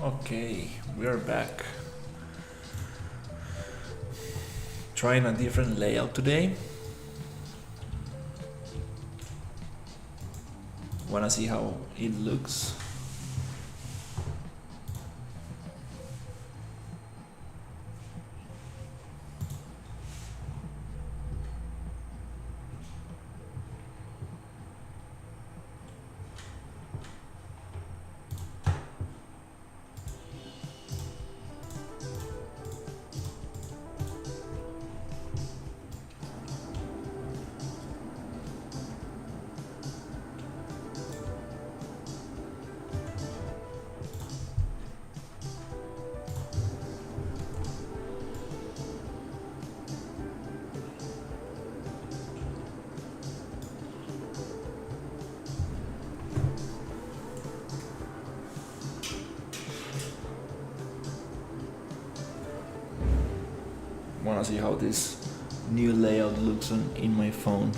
Okay, we are back. Trying a different layout today. Wanna see how it looks? Wanna see how this new layout looks in my phone.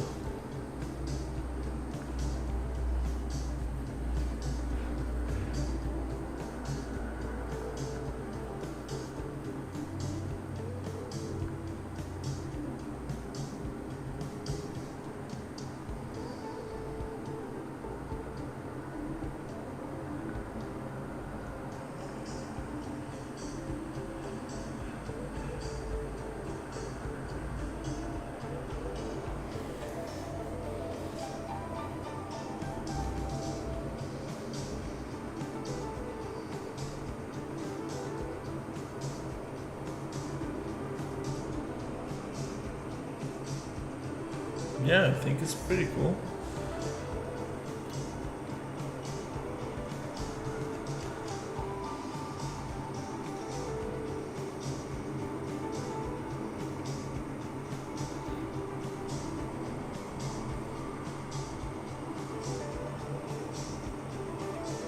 Yeah, I think it's pretty cool.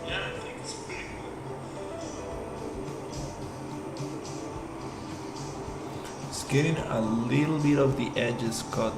Yeah, I think it's pretty cool. It's getting a little bit of the edges cut.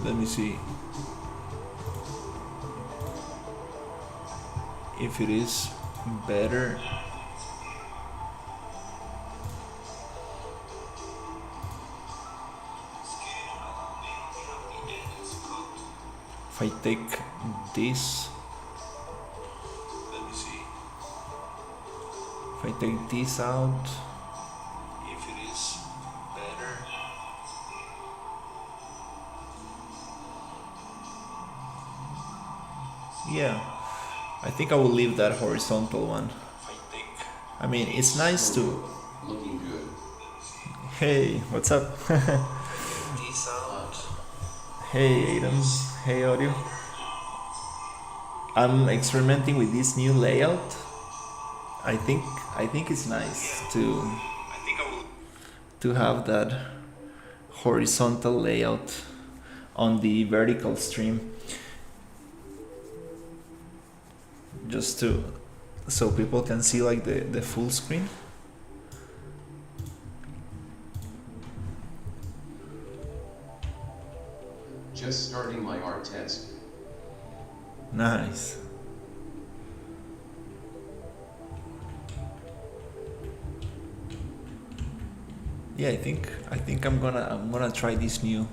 Let me see if it is better. If I take this, let me see. If I take this out, if it is better. Yeah, I think I will leave that horizontal one. I mean, it's nice to. Looking good. Hey, what's up? Hey, Aiden. Hey, audio. I'm experimenting with this new layout. I think it's nice to have that horizontal layout on the vertical stream. Just so people can see like the full screen. Just starting my art test. Nice. Yeah, I think I'm gonna try this new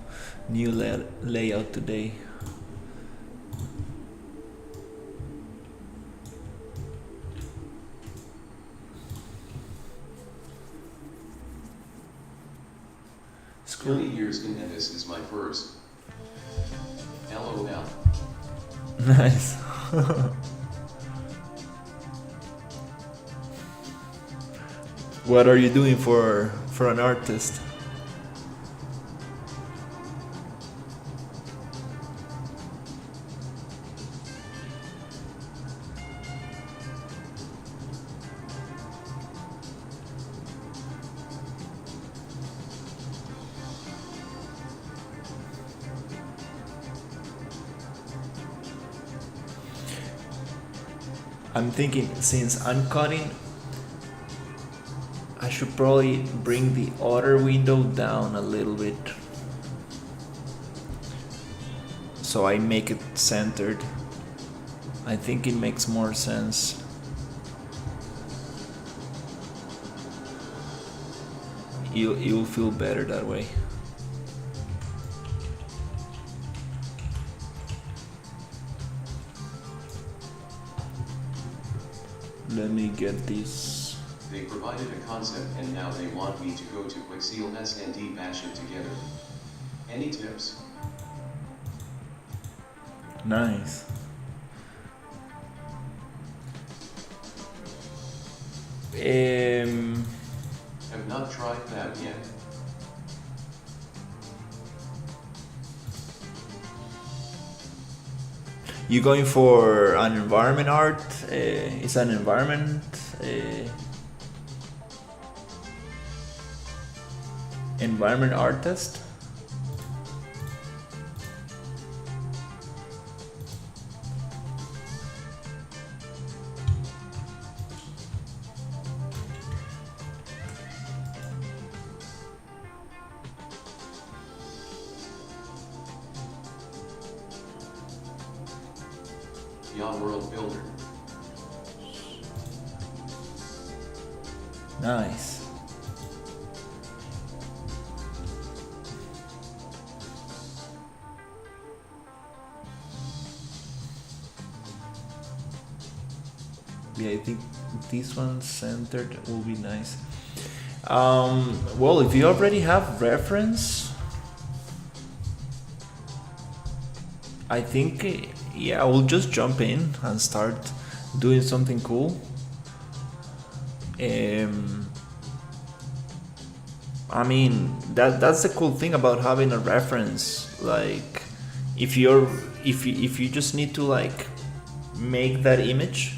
layout today. It's cool. 30 years in and this is my first. LOL. Nice. What are you doing for an artist? I'm thinking since I'm cutting, I should probably bring the other window down a little bit so I make it centered. I think it makes more sense. You'll feel better that way. Let me get this. They provided a concept and now they want me to go to Quixel S and bash it together. Any tips? Nice. Have not tried that yet. You going for an environment art? It's an environment environment artist. Beyond World Builder. Nice. Yeah, I think this one centered will be nice. Well, if you already have reference, I think, yeah, we'll just jump in and start doing something cool. I mean, that's the cool thing about having a reference. Like, if you just need to like make that image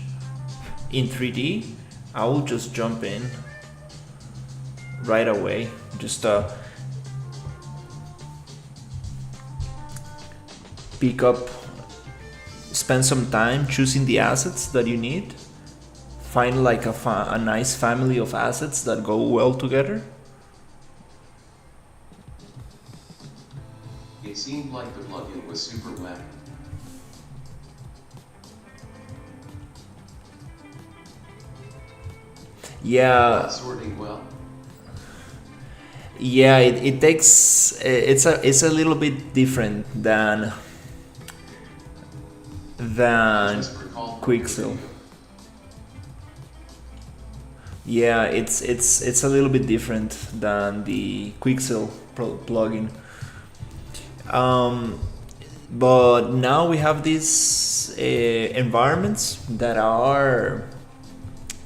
in 3D, I will just jump in right away. Just pick up, spend some time choosing the assets that you need, find like a nice family of assets that go well together. It seemed like the plugin was super whack. Yeah. Not sorting well. Yeah, it takes it's a little bit different than Quixel. Yeah, it's a little bit different than the Quixel plugin. But now we have these environments that are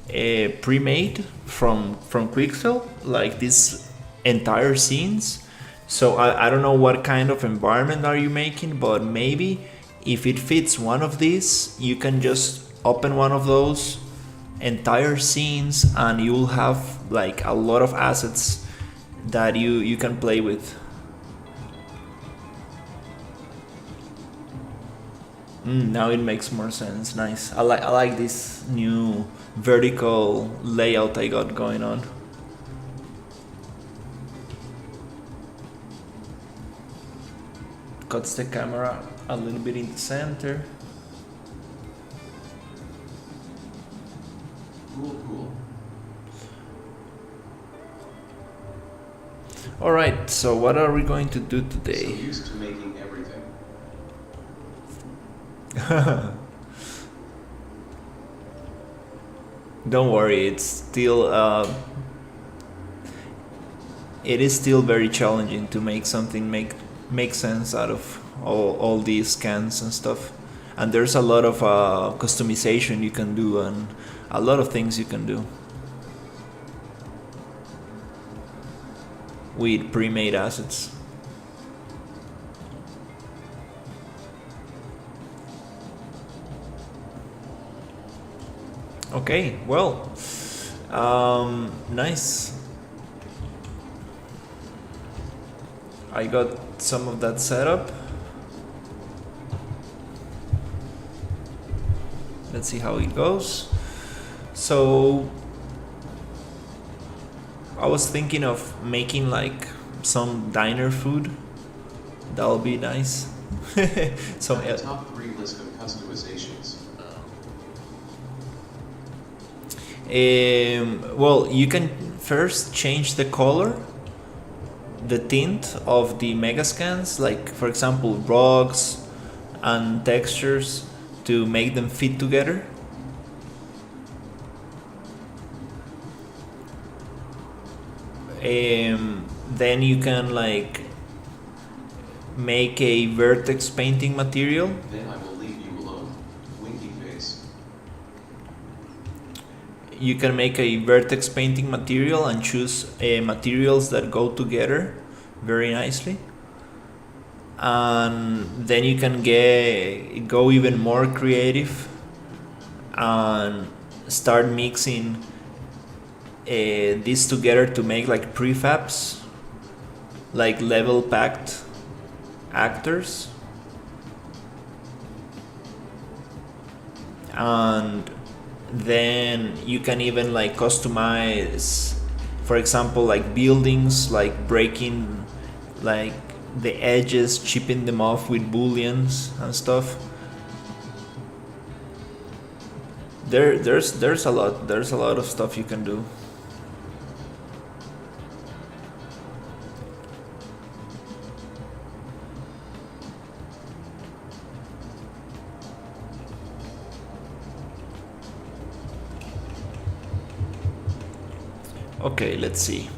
pre-made from Quixel, like these entire scenes. So I don't know what kind of environment are you making, but maybe if it fits one of these, you can just open one of those entire scenes and you'll have like a lot of assets that you can play with. Now it makes more sense. Nice. I like this new vertical layout I got going on. Cuts the camera a little bit in the center. Cool. Alright, so what are we going to do today? So used to making everything. Don't worry, it is still very challenging to make something make sense out of all these scans and stuff. And there's a lot of customization you can do and a lot of things you can do with pre-made assets. Okay, well, nice. I got some of that set up. Let's see how it goes. So I was thinking of making like some diner food. That'll be nice. So The top 3 list of customizations. well, you can first change the color, the tint of the megascans, like for example rocks and textures, to make them fit together. Then you can like make a vertex painting material. Then I will leave you alone. Winky face. You can make a vertex painting material and choose materials that go together very nicely. And then you can go even more creative and start mixing this together to make like prefabs, like level packed actors. And then you can even like customize, for example, like buildings, like breaking like the edges, chipping them off with booleans and stuff. There's a lot of stuff you can do. Okay, let's see.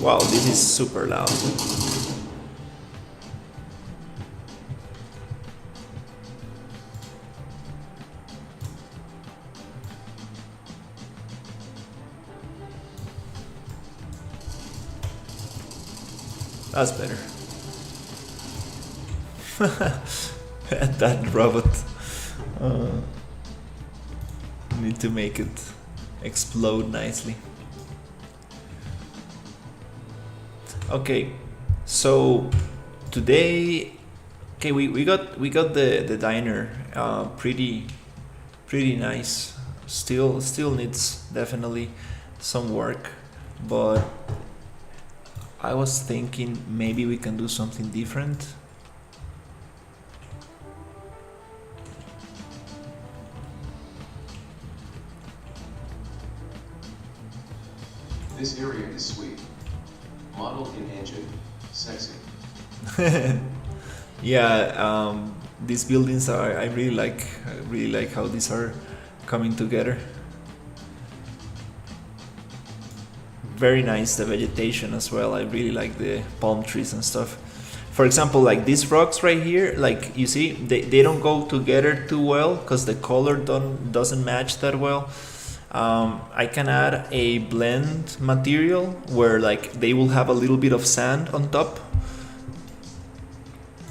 Wow, this is super loud. That's better. That robot. Need to make it explode nicely. Okay, so today, okay, we got the diner pretty nice. Still needs definitely some work, but I was thinking maybe we can do something different. This area is sweet. Model in engine. Sexy. Yeah, these buildings are, I really like how these are coming together. Very nice, the vegetation as well. I really like the palm trees and stuff. For example, like these rocks right here, like you see, they don't go together too well because the color doesn't match that well. I can add a blend material where like they will have a little bit of sand on top,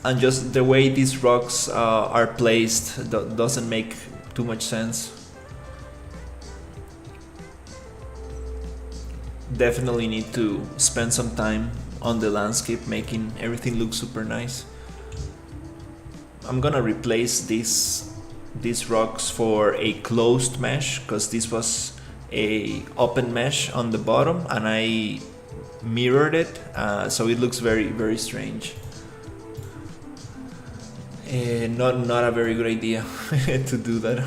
and just the way these rocks are placed doesn't make too much sense. Definitely need to spend some time on the landscape, making everything look super nice. I'm gonna replace these rocks for a closed mesh because this was a open mesh on the bottom and I mirrored it, so it looks very strange. Not a very good idea to do that.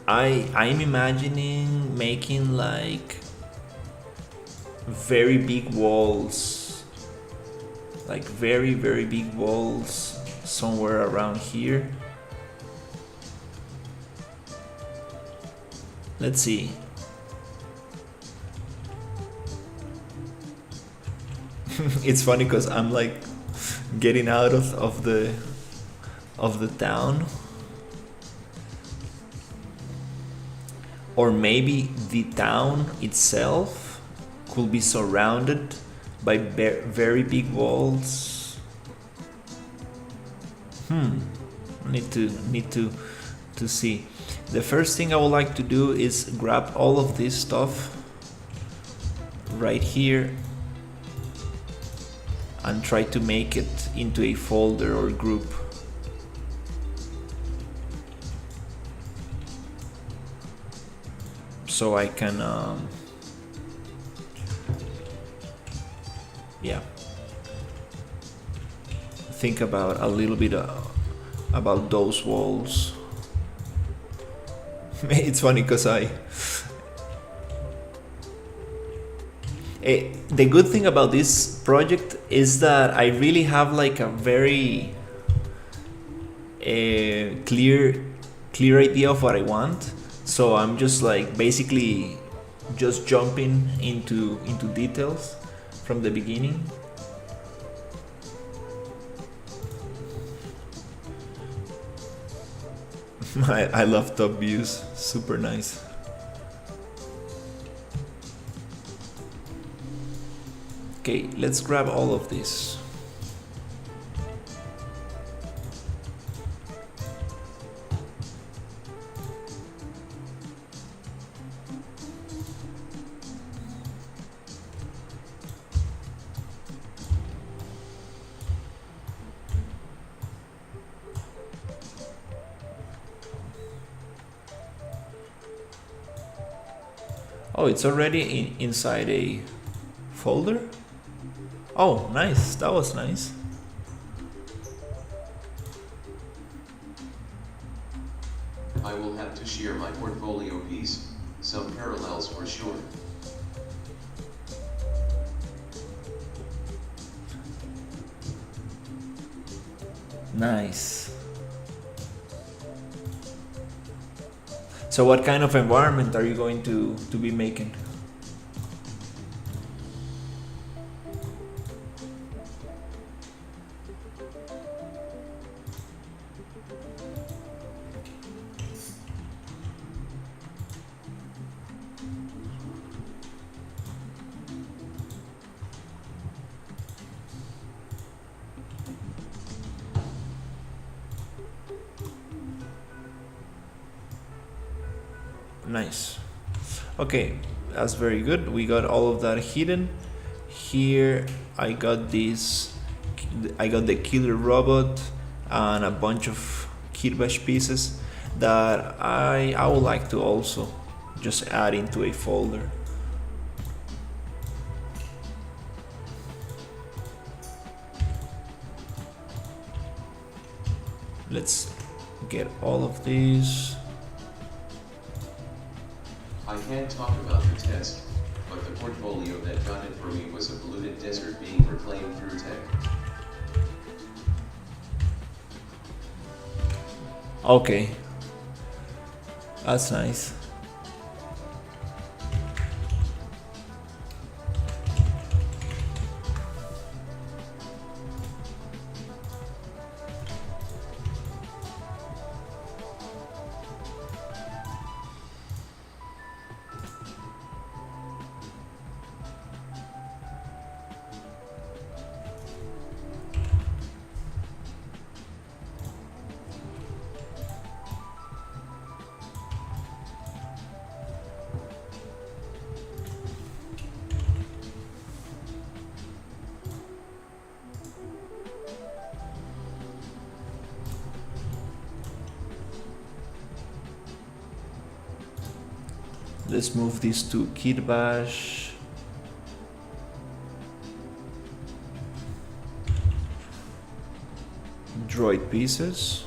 I'm imagining making like very big walls, like very big walls somewhere around here. Let's see. It's funny because I'm like getting out of the town, or maybe the town itself could be surrounded by very big walls. Need to see. The first thing I would like to do is grab all of this stuff right here and try to make it into a folder or group. So I can think about a little bit about those walls. It's funny because the good thing about this project is that I really have like a very clear idea of what I want. So I'm just like basically just jumping into details from the beginning. I love top views, super nice. Okay, let's grab all of this. Oh, it's already inside a folder? Oh, nice. That was nice. I will have to share my portfolio piece, some parallels for sure. Nice. So what kind of environment are you going to be making? Nice. Okay, that's very good. We got all of that hidden. Here I got this. I got the killer robot and a bunch of kit bash pieces that I would like to also just add into a folder. Let's get all of these. I can't talk about the test, but the portfolio that got it for me was a polluted desert being reclaimed through tech. Okay, that's nice. Let's move these to kit bash. Droid pieces.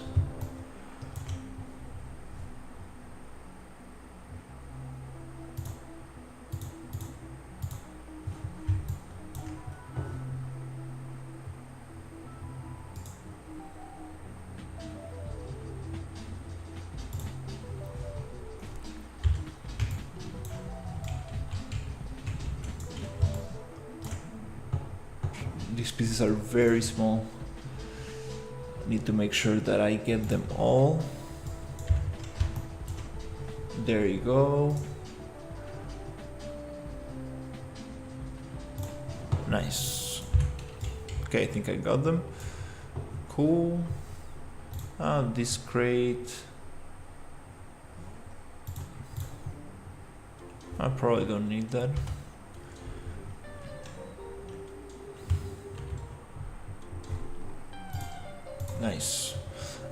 These pieces are very small. I need to make sure that I get them all. There you go. Nice. Okay, I think I got them. Cool. This crate. I probably don't need that. Nice.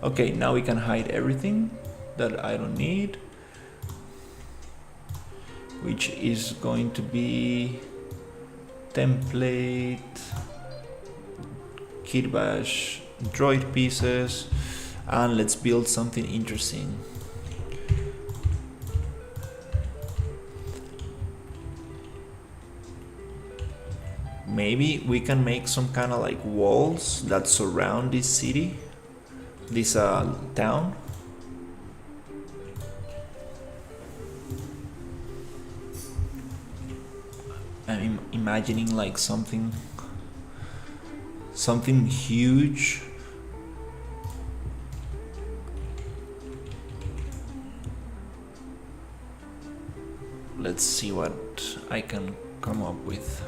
Okay, now we can hide everything that I don't need, which is going to be template, kit bash, droid pieces, and let's build something interesting. Maybe we can make some kind of like walls that surround this city, this town. I'm imagining like something huge. Let's see what I can come up with.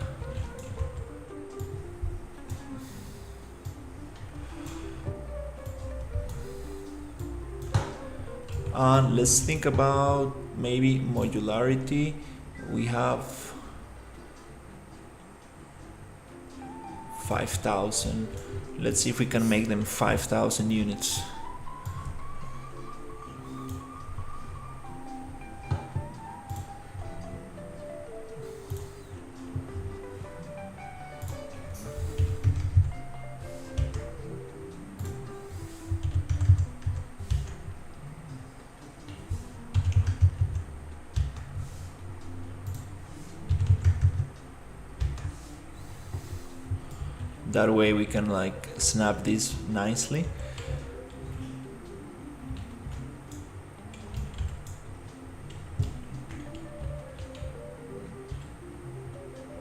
And let's think about maybe modularity. We have 5,000. Let's see if we can make them 5,000 units. That way we can like snap this nicely.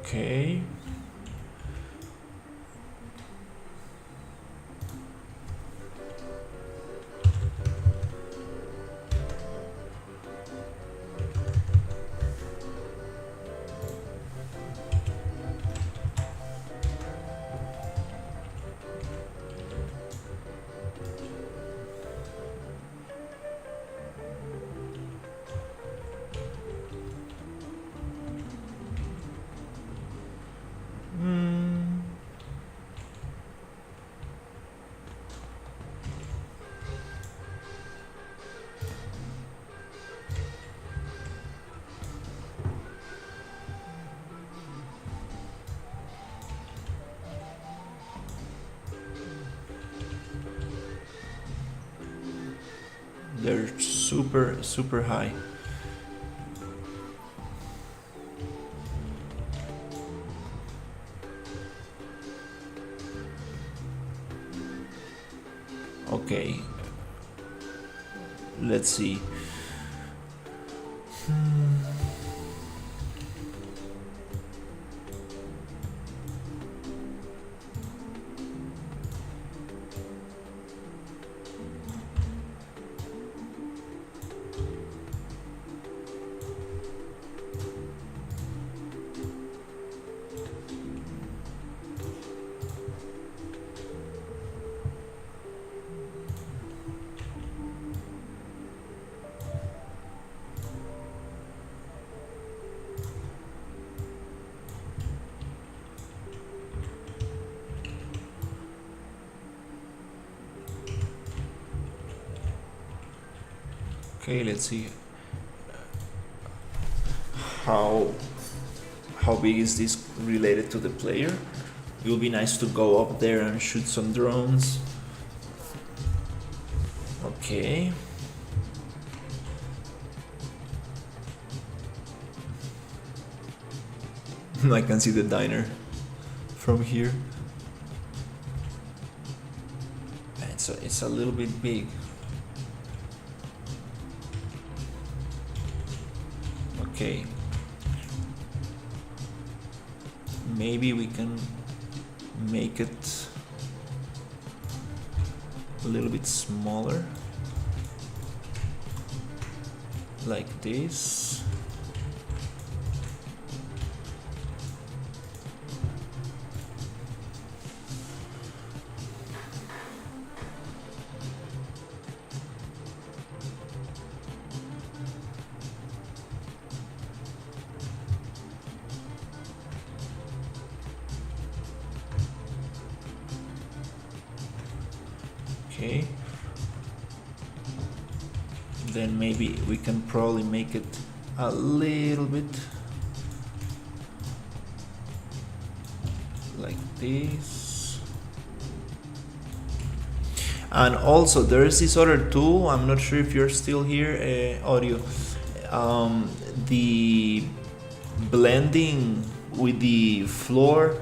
Okay. They're super high. Okay, let's see. Okay, let's see how big is this related to the player. It will be nice to go up there and shoot some drones. Okay. I can see the diner from here. It's a little bit big. Okay, maybe we can make it a little bit smaller, like this. Okay. Then maybe we can probably make it a little bit like this. And also there's this other tool, I'm not sure if you're still here, audio, the blending with the floor,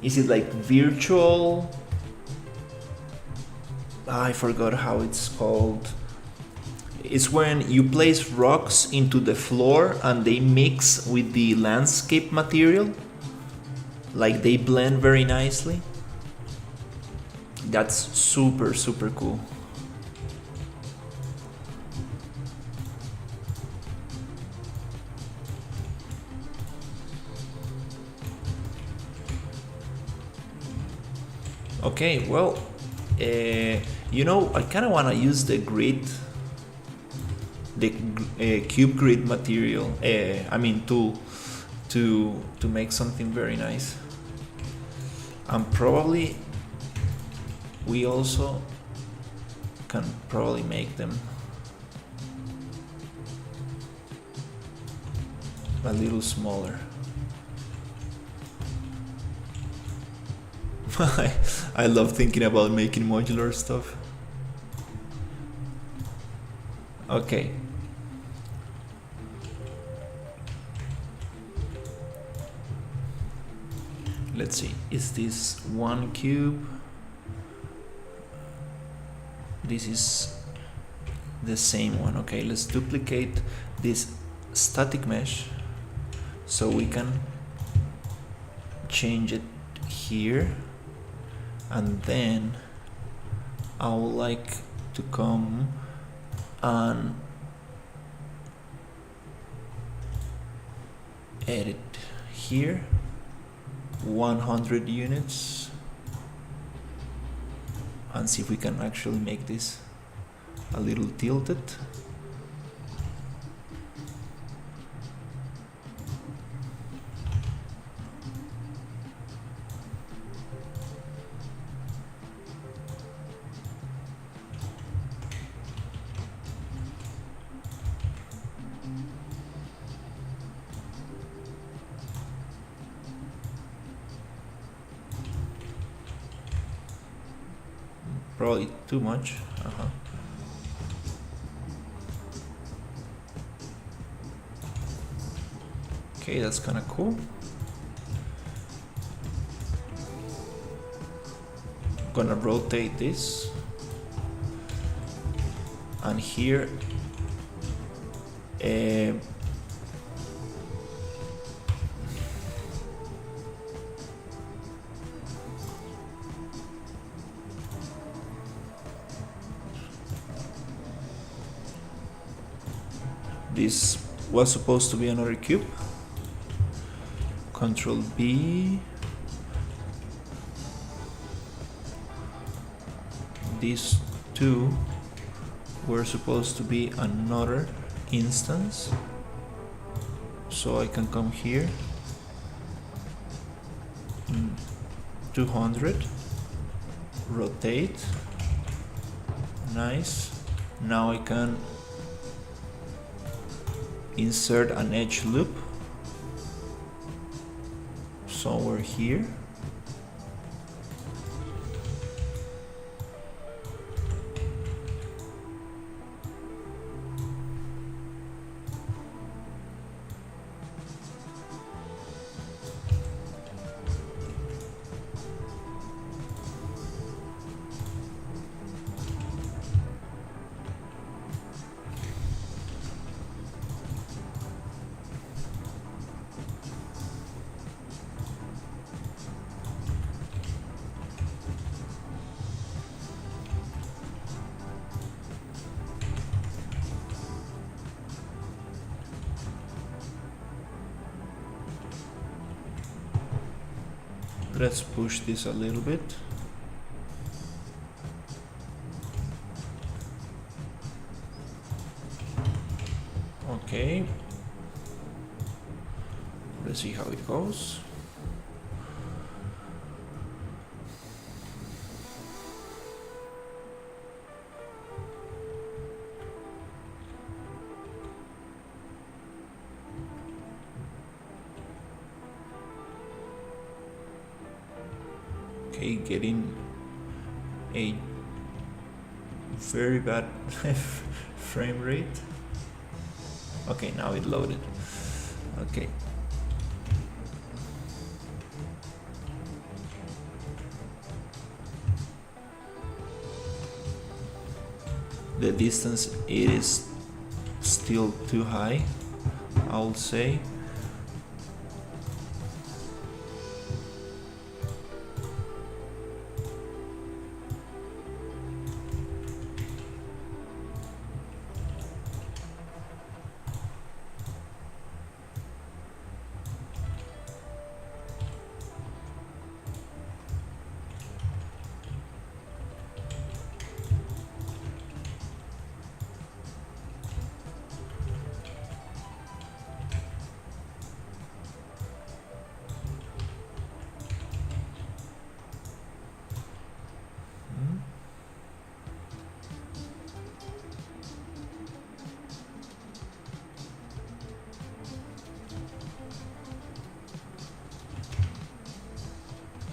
is it like virtual? I forgot how it's called. It's when you place rocks into the floor and they mix with the landscape material, like they blend very nicely. That's super cool. Okay, well, you know, I kind of want to use the grid, the cube grid material, I mean tool, to make something very nice. And probably we also can probably make them a little smaller. I love thinking about making modular stuff. Okay. Let's see, is this one cube? This is the same one. Okay, let's duplicate this static mesh so we can change it here. And then I would like to come and edit here 100 units and see if we can actually make this a little tilted. Probably too much. Okay, that's kind of cool. Gonna rotate this, and here this was supposed to be another cube. Control B. These two were supposed to be another instance. So I can come here. 200. Rotate. Nice. Now I can insert an edge loop somewhere here. Let's push this a little bit. Okay. Let's see how it goes. Okay, getting a very bad frame rate. Okay, now it loaded. Okay. The distance, it is still too high, I would say.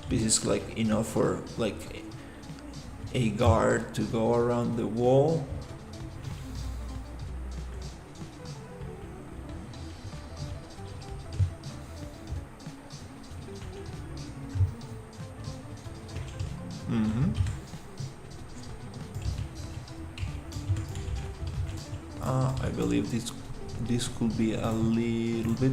This is like enough for like a guard to go around the wall. I believe this could be a little bit.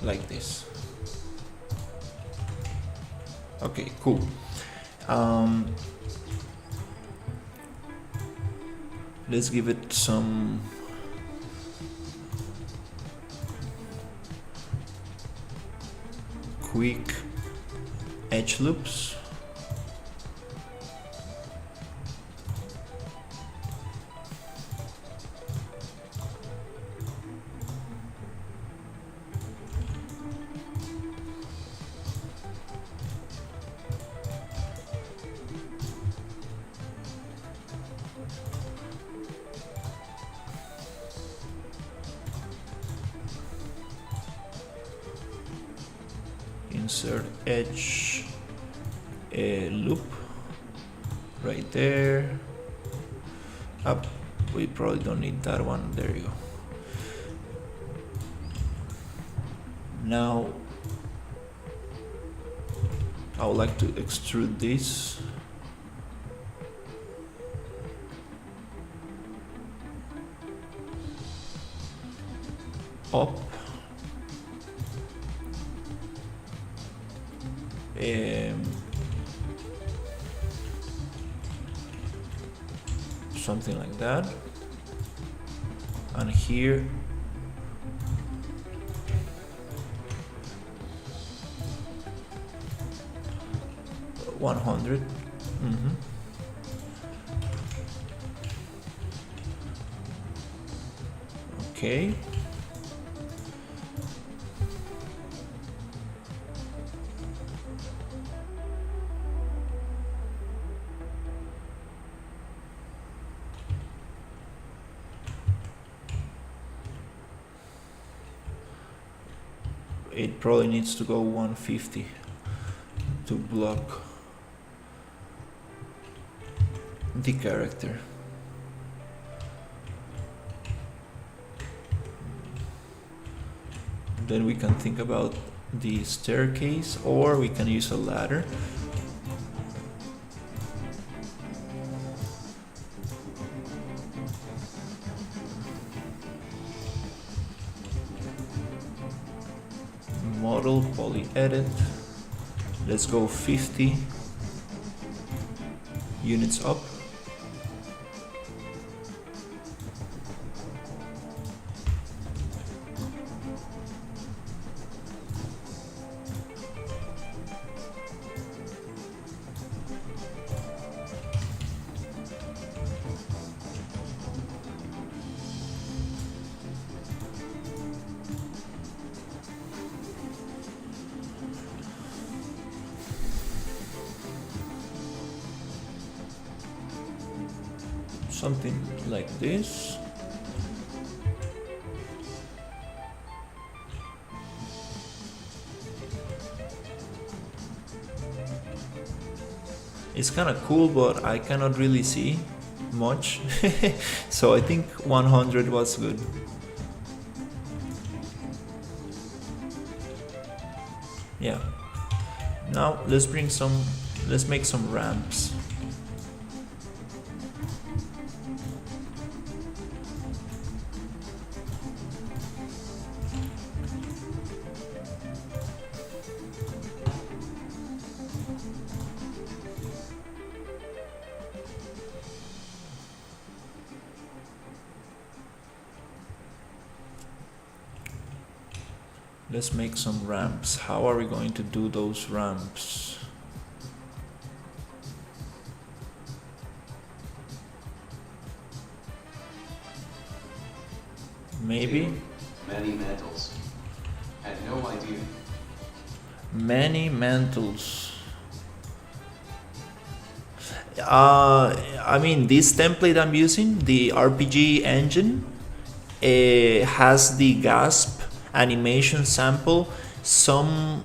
Like this. Okay, cool. Let's give it some quick edge loops. Insert edge loop right there. Up. We probably don't need that one. There you go. Now I would like to extrude this. Up. Something like that, and here $100. Okay. It probably needs to go 150 to block the character. Then we can think about the staircase, or we can use a ladder. Model, poly edit. Let's go 50 units up. something like this. It's kind of cool, but I cannot really see much. So I think 100 was good. Yeah. Now let's make some ramps. Let's make some ramps. How are we going to do those ramps? Maybe? Many mantles. Had no idea. Many mantles. I mean, this template I'm using, the RPG engine, has the gasp animation sample somewhat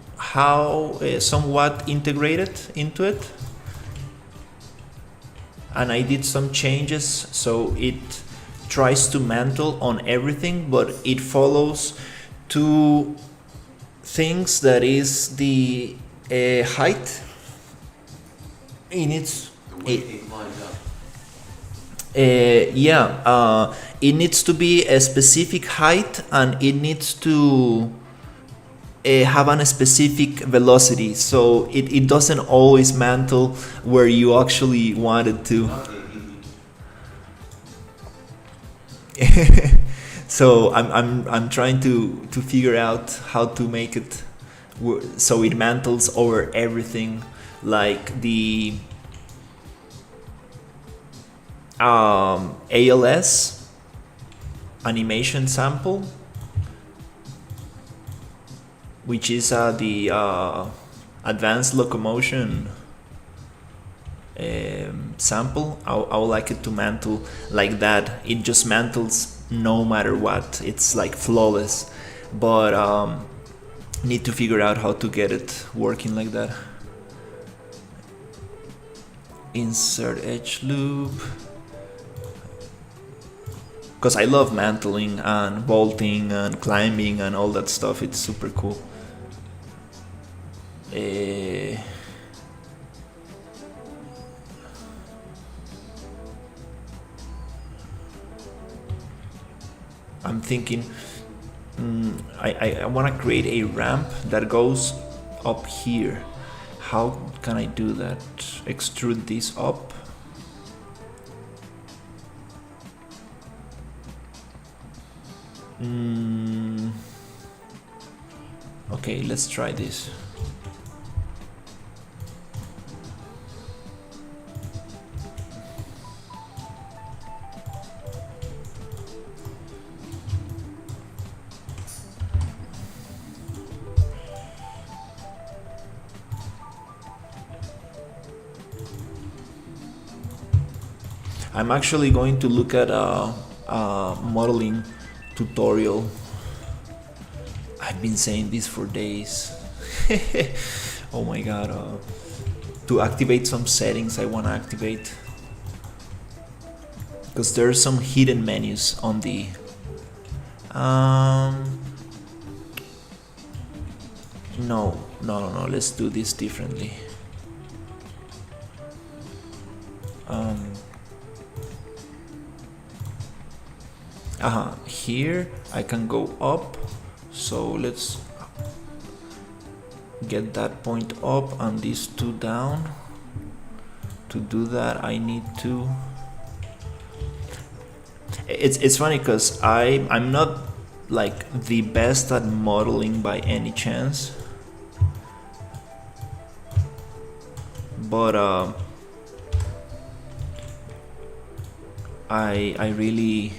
integrated into it, and I did some changes so it tries to mantle on everything, but it follows two things, that is the height in its it needs to be a specific height, and it needs to have a specific velocity, so it doesn't always mantle where you actually want it to. So I'm trying to figure out how to make it so it mantles over everything, like the ALS animation sample, which is the advanced locomotion sample. I would like it to mantle like that. It just mantles no matter what. It's like flawless, but need to figure out how to get it working like that. Insert edge loop, because I love mantling and vaulting and climbing and all that stuff. It's super cool. I'm thinking I want to create a ramp that goes up here. How can I do that? Extrude this up. Okay, let's try this. I'm actually going to look at a modeling tutorial. I've been saying this for days. Oh my god. To activate some settings I want to activate, because there are some hidden menus on the no, let's do this differently. Here I can go up, so let's get that point up and these two down. To do that I need to, it's funny because I'm not like the best at modeling by any chance, but I really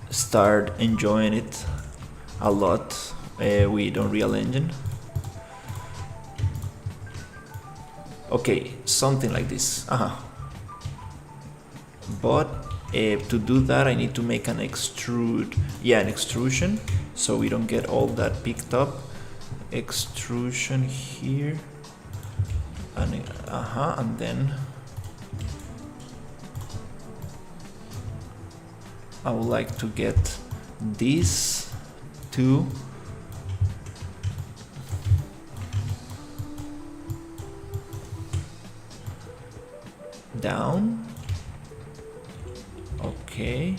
start enjoying it a lot with Unreal Engine. Okay, something like this. but to do that I need to make an extrusion, so we don't get all that picked up. Extrusion here, and and then I would like to get these two down. Okay.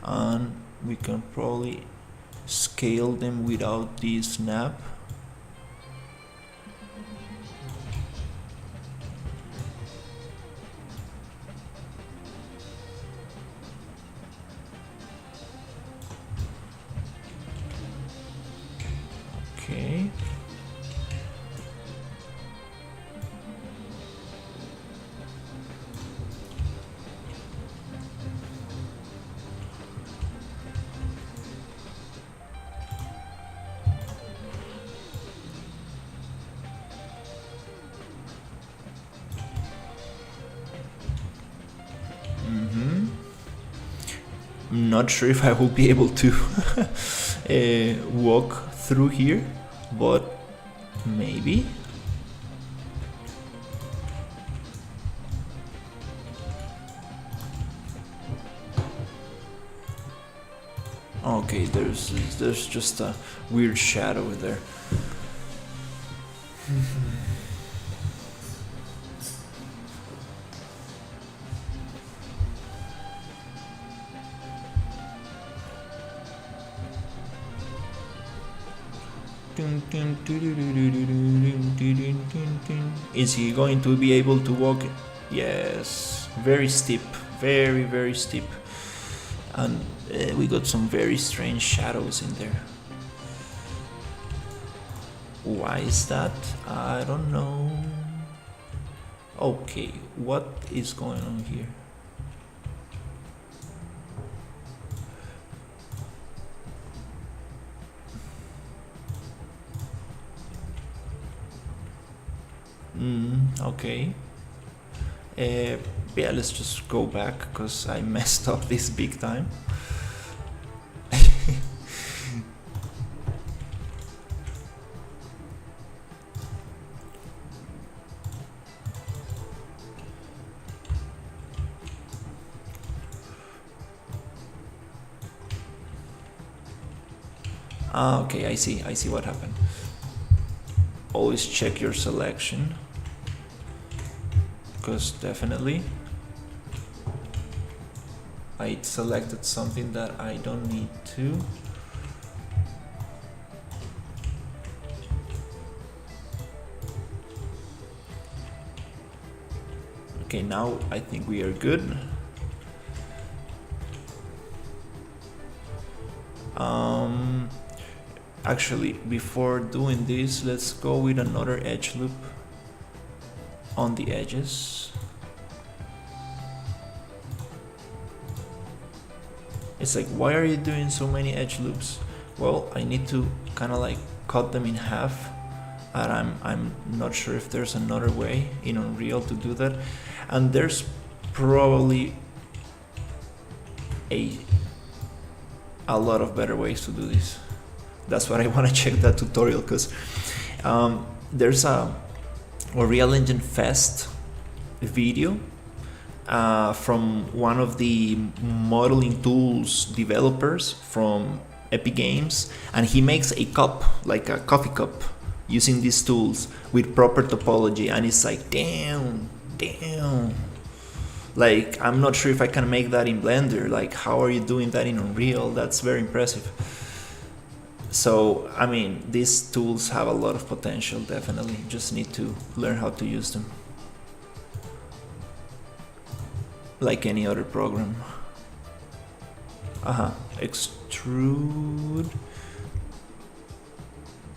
And we can probably scale them without the snap. Okay. I'm not sure if I will be able to walk through here, but maybe. Okay, there's just a weird shadow there. Is he going to be able to walk? Yes, very steep, very steep, and we got some very strange shadows in there. Why is that? I don't know. Okay, what is going on here? Okay. Yeah, let's just go back because I messed up this big time. Okay, I see what happened. Always check your selection, because definitely I selected something that I don't need to. Okay, now I think we are good. Actually, before doing this, let's go with another edge loop on the edges. It's like, why are you doing so many edge loops? Well, I need to kind of like cut them in half, and I'm not sure if there's another way in Unreal to do that, and there's probably a lot of better ways to do this. That's what I want to check that tutorial, because there's a Unreal Engine Fest video from one of the modeling tools developers from Epic Games, and he makes a cup, like a coffee cup, using these tools with proper topology, and it's like, damn, like, I'm not sure if I can make that in Blender. Like, how are you doing that in Unreal? That's very impressive. So, I mean, these tools have a lot of potential, definitely. Just need to learn how to use them. Like any other program. Extrude.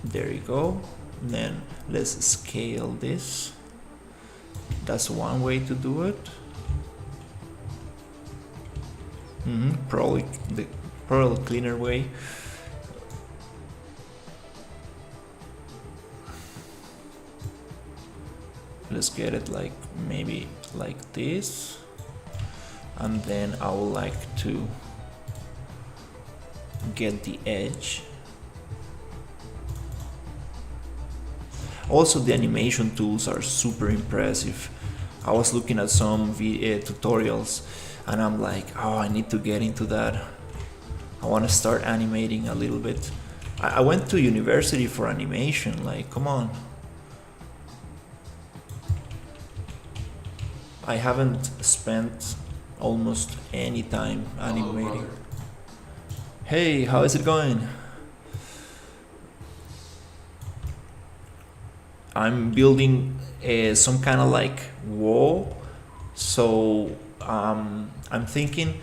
There you go. Then let's scale this. That's one way to do it. Probably the cleaner way. let's get it like maybe like this, and then I would like to get the edge. Also, the animation tools are super impressive. I was looking at some tutorials and I'm like, oh, I need to get into that. I want to start animating a little bit. I went to university for animation, like, come on. I haven't spent almost any time animating. Hey, how is it going? I'm building some kind of like wall, so I'm thinking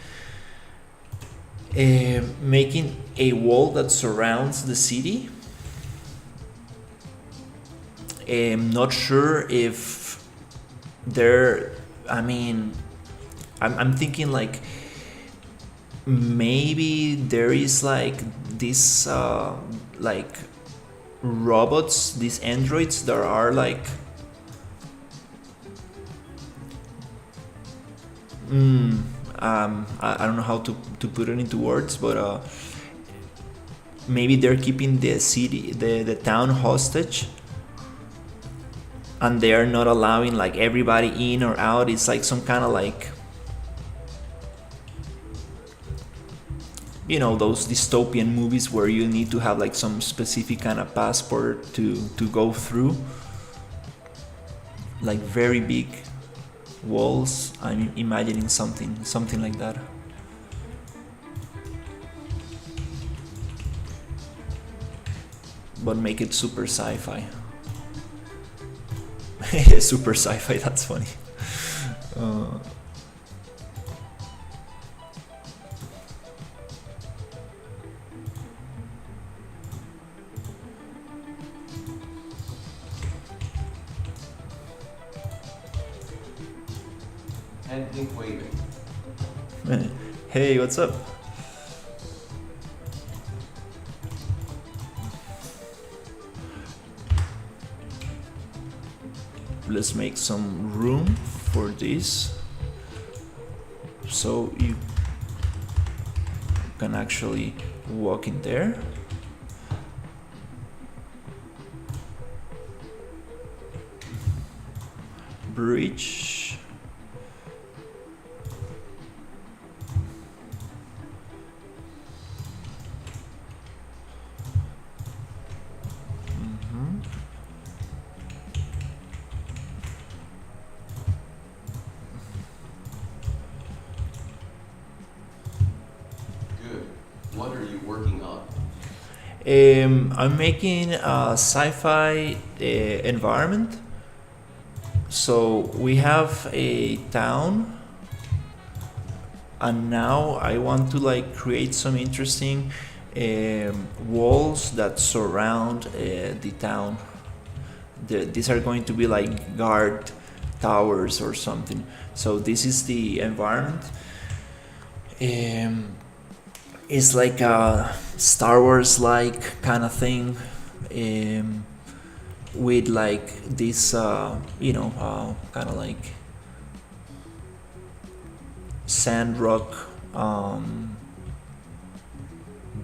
making a wall that surrounds the city. I'm not sure if there, I mean, I'm thinking like maybe there is like this like robots, these androids that are like I don't know how to put it into words, but maybe they're keeping the city, the town hostage, and they are not allowing like everybody in or out. It's like some kind of like, you know, those dystopian movies where you need to have like some specific kind of passport to go through, like very big walls. I'm imagining something like that. But make it super sci-fi. Super sci-fi, that's funny. And pink waving. Hey, what's up? Let's make some room for this so you can actually walk in there. Bridge. What are you working on? I'm making a sci-fi environment. So we have a town, and now I want to like create some interesting walls that surround the town. These are going to be like guard towers or something. So this is the environment. It's like a Star Wars like kind of thing, with like this kind of like sand rock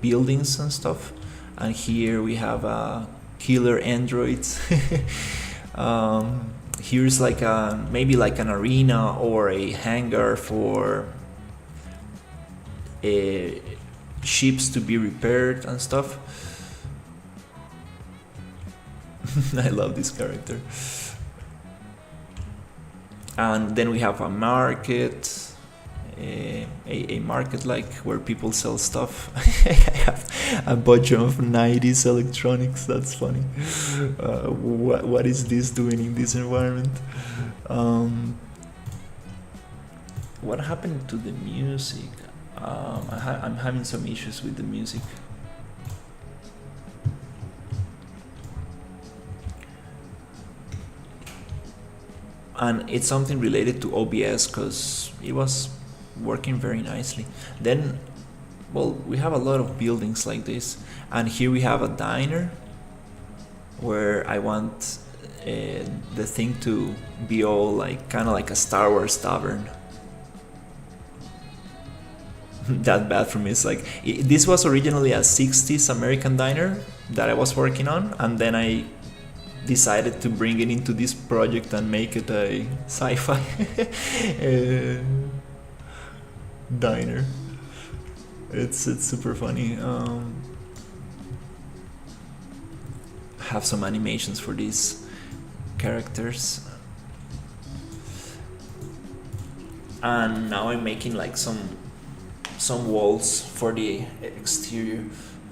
buildings and stuff. And here we have killer androids. Here's like maybe like an arena or a hangar for ships to be repaired and stuff. I love this character. And then we have a market, a market like where people sell stuff. I have a bunch of 90s electronics. That's funny. What is this doing in this environment? What happened to the music? I'm having some issues with the music. And it's something related to OBS because it was working very nicely. Then, well, we have a lot of buildings like this, and here we have a diner where I want the thing to be all like kind of like a Star Wars tavern. That bathroom is like this was originally a 60s American diner that I was working on, and then I decided to bring it into this project and make it a sci-fi diner. It's super funny. Have some animations for these characters, and now I'm making like some walls for the exterior.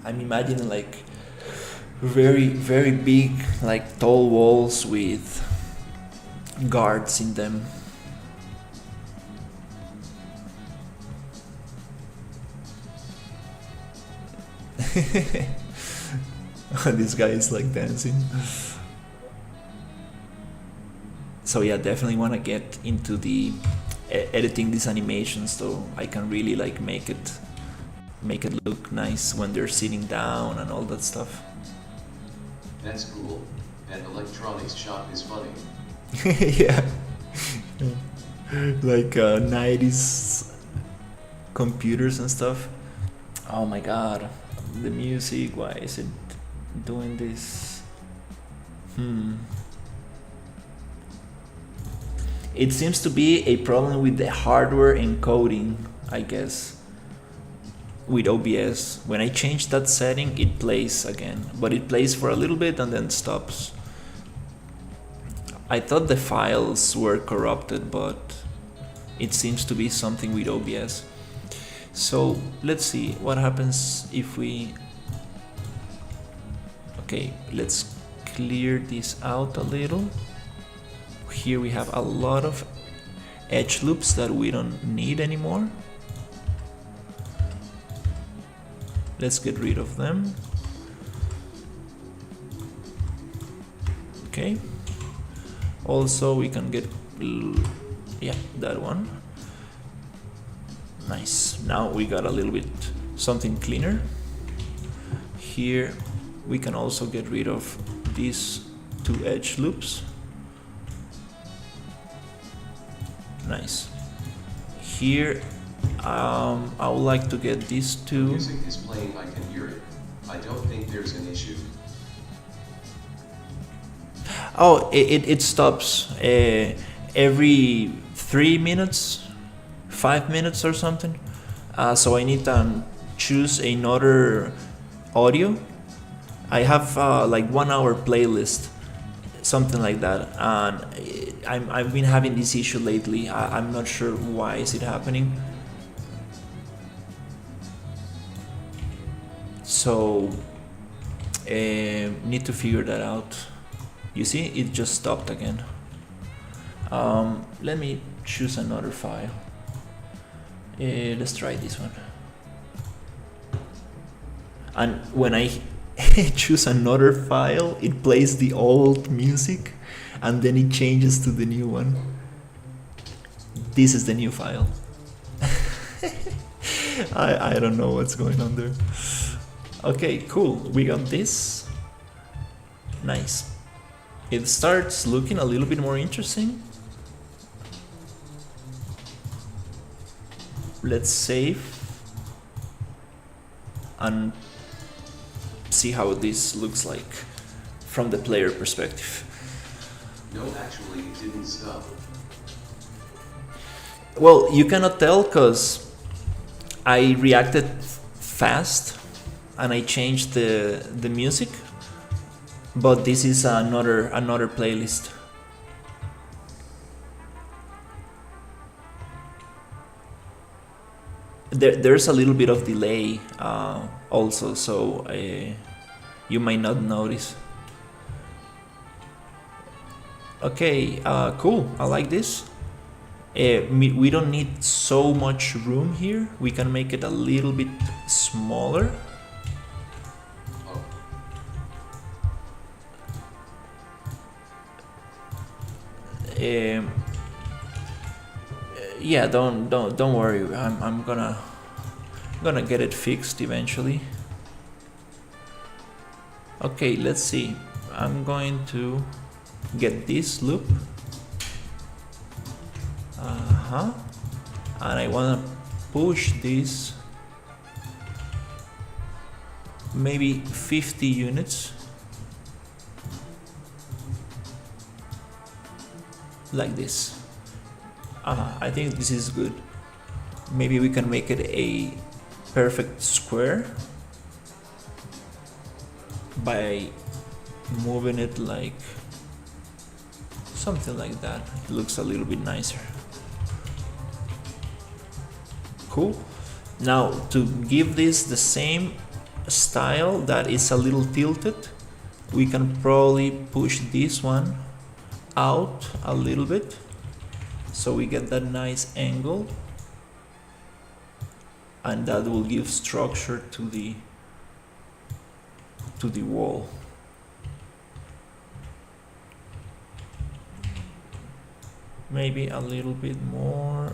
I'm imagining like very very big, like tall walls with guards in them. This guy is like dancing. So yeah, definitely want to get into the editing these animations so I can really like make it look nice when they're sitting down and all that stuff. That's cool. An electronics shop is funny. Yeah. Like 90s computers and stuff. Oh my god, the music, why is it doing this? It seems to be a problem with the hardware encoding, I guess, with OBS. When I change that setting, it plays again, but it plays for a little bit and then stops. I thought the files were corrupted, but it seems to be something with OBS. So let's see what happens if we... Okay, let's clear this out a little. Here we have a lot of edge loops that we don't need anymore. Let's get rid of them. Okay. Also we can get, yeah, that one. Nice. Now we got a little bit something cleaner. Here we can also get rid of these two edge loops. Nice. Here I would like to get these two. Music is playing, I can hear it. I don't think there's an issue. Oh, it stops every 3 minutes, 5 minutes or something. So I need to choose another audio. I have like 1 hour playlist, something like that, and I've been having this issue lately. I'm not sure why is it happening. So need to figure that out. You see, it just stopped again. Let me choose another file. Let's try this one. And when I choose another file, it plays the old music and then it changes to the new one. This is the new file. I don't know what's going on there. Okay, cool. We got this. Nice. It starts looking a little bit more interesting. Let's save and see how this looks like from the player perspective. No, actually, it didn't stop. Well, you cannot tell because I reacted fast and I changed the music, but this is another playlist. There's a little bit of delay also, so you might not notice. Okay, cool. I like this. We don't need so much room here. We can make it a little bit smaller. Yeah, don't worry. I'm gonna get it fixed eventually. Okay, let's see. I'm going to get this loop. And I want to push this maybe 50 units, like this. I think this is good. Maybe we can make it a perfect square by moving it like something like that. It looks a little bit nicer. Cool. Now to give this the same style that is a little tilted, we can probably push this one out a little bit so we get that nice angle, and that will give structure to the wall. Maybe a little bit more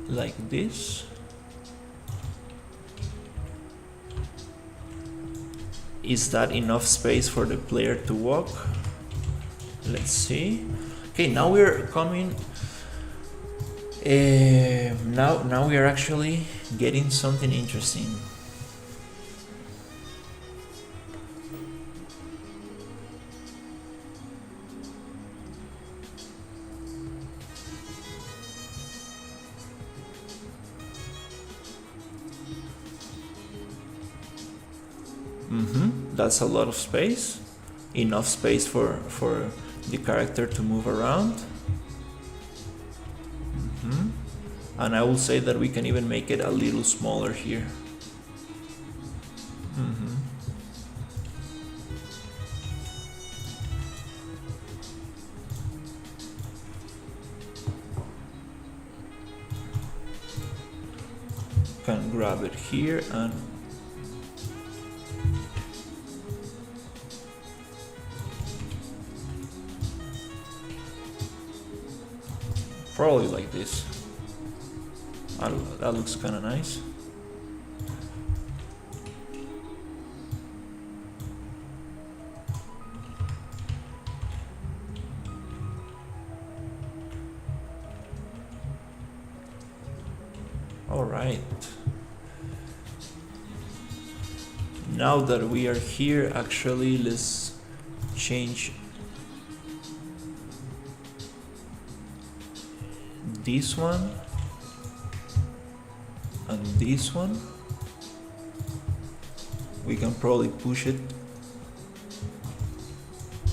like this. Is that enough space for the player to walk? Let's see. Okay, now we're coming. Now we are actually getting something interesting. That's a lot of space. Enough space for the character to move around. And I will say that we can even make it a little smaller here. Can grab it here and probably like this. That looks kind of nice. All right. Now that we are here, actually, let's change this one and this one. We can probably push it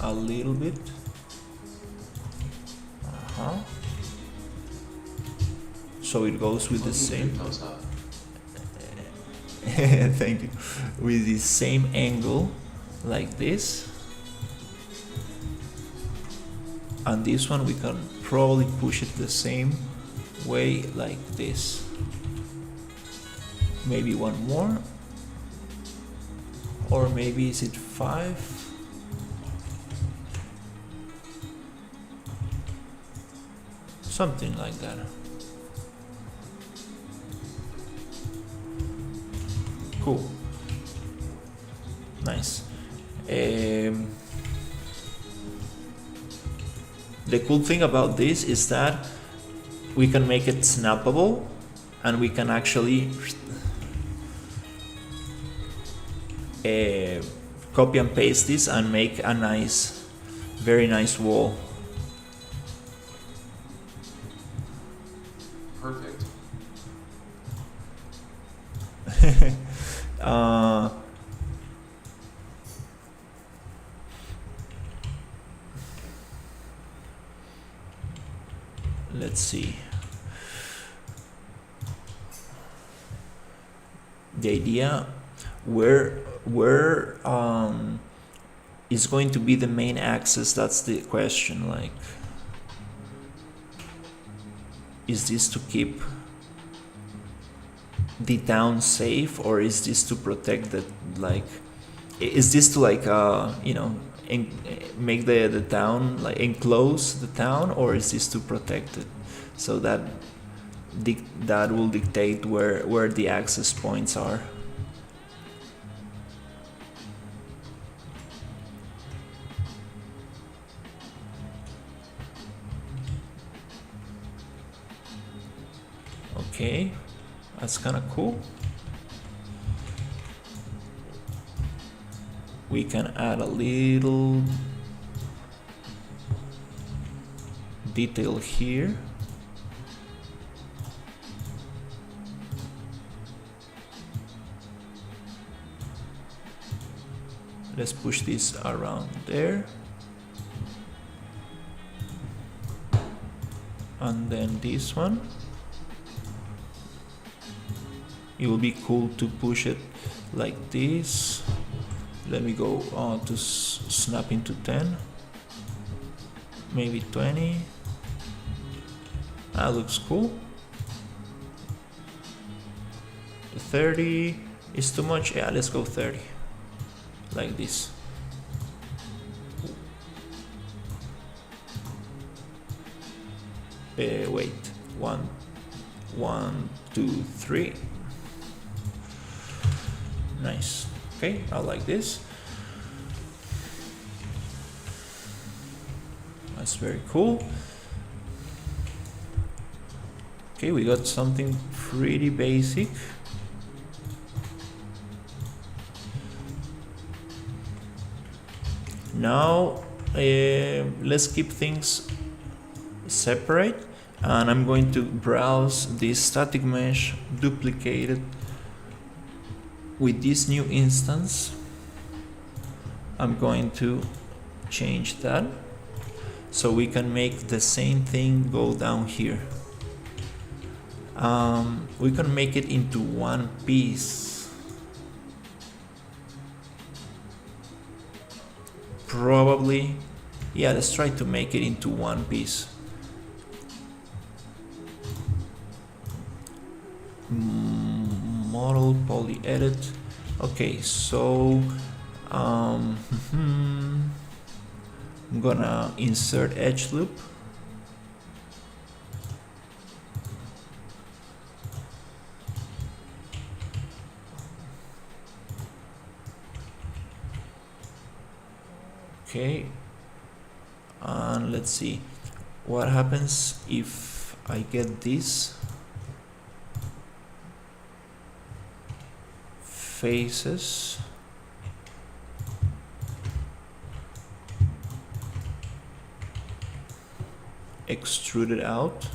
a little bit. So it goes with the same. Thank you. With the same angle, like this. And this one we can probably push it the same way, like this. Maybe one more, or maybe is it 5? Something like that. Cool. Nice. The cool thing about this is that we can make it snappable, and we can actually copy and paste this and make a nice, very nice wall. Perfect. Let's see. The idea where is going to be the main axis, that's the question. Like, is this to keep the town safe, or is this to protect the, like, is this to like you know, make the town, like enclose the town, or is this to protect it? So that that will dictate where the access points are. Okay, that's kind of cool. We can add a little detail here. Let's push this around there. And then this one. It will be cool to push it like this. Let me go to snap into 10. Maybe 20. That looks cool. 30 is too much. Yeah, let's go 30. Like this. Wait. 1, 2, 3. Nice. Okay, I like this. That's very cool. Okay, we got something pretty basic. Now let's keep things separate, and I'm going to browse this static mesh, duplicate it with this new instance. I'm going to change that so we can make the same thing go down here. We can make it into one piece. Probably, yeah, let's try to make it into one piece. Model poly edit. Okay, so I'm gonna insert edge loop. Okay, and let's see what happens if I get this faces. Extruded out.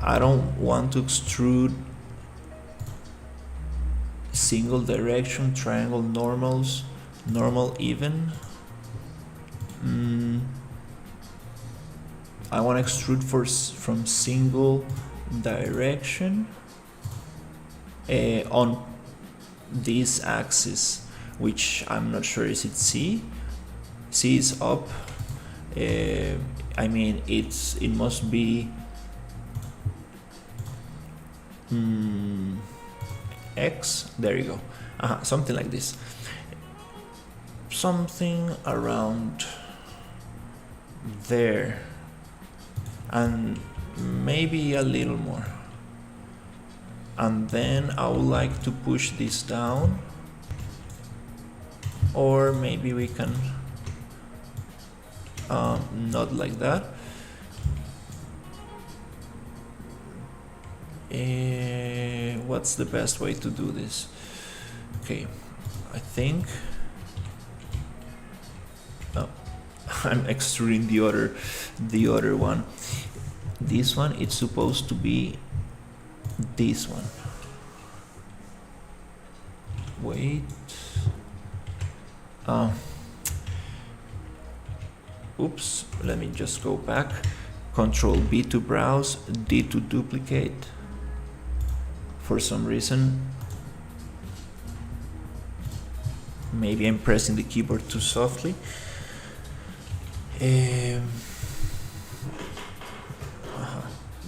I don't want to extrude single direction, triangle, normals, normal, even. I want to extrude from single direction on this axis, which I'm not sure, is it C? C is up. I mean, it must be X. There you go. Something like this. Something around there, and maybe a little more. And then I would like to push this down, or maybe we can not like that. What's the best way to do this? Okay, I think I'm extruding the other one. This one, it's supposed to be this one. Wait. Oops, let me just go back. Control B to browse, D to duplicate. For some reason, maybe I'm pressing the keyboard too softly.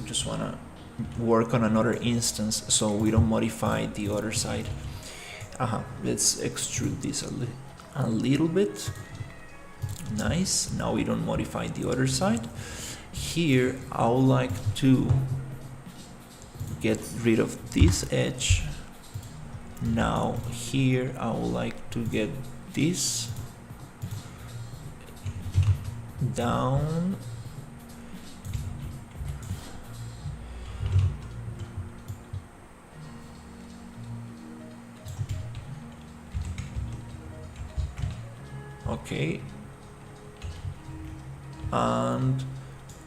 Just wanna work on another instance so we don't modify the other side. Let's extrude this a little bit. Nice. Now we don't modify the other side. Here I would like to get rid of this edge. Now here I would like to get this down Okay, and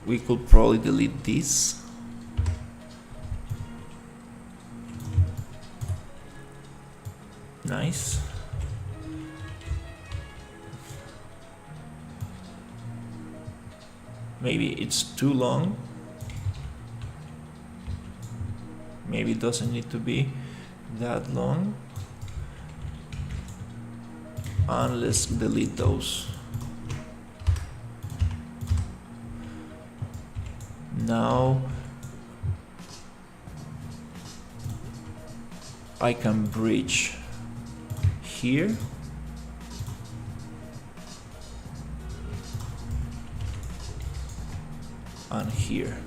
we could probably delete this. Nice. Maybe it's too long. Maybe it doesn't need to be that long. And let's delete those. Now I can bridge here. And here.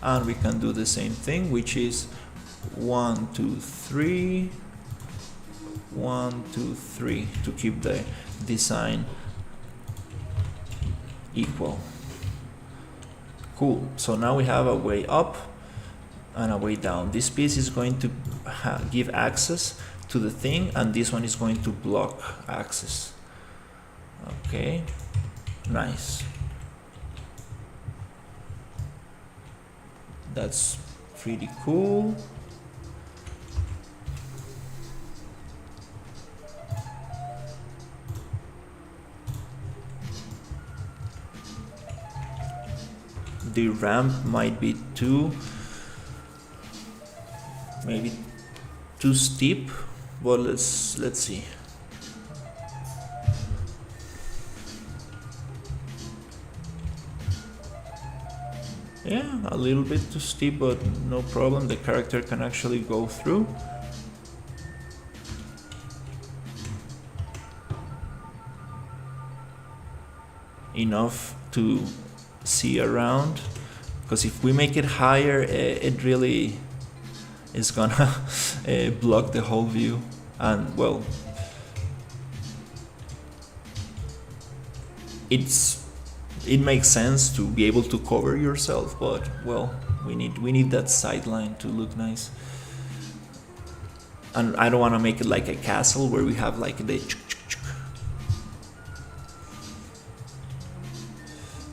And we can do the same thing, which is 1, 2, 3, 1, 2, 3 to keep the design equal. Cool. So now we have a way up and a way down. This piece is going to give access to the thing, and this one is going to block access. Okay, nice. That's pretty cool. The ramp might be maybe too steep, but let's see. Yeah, a little bit too steep, but no problem. The character can actually go through. Enough to see around, because if we make it higher, it really is gonna block the whole view. And well, it makes sense to be able to cover yourself, but well, we need that sideline to look nice. And I don't want to make it like a castle where we have like the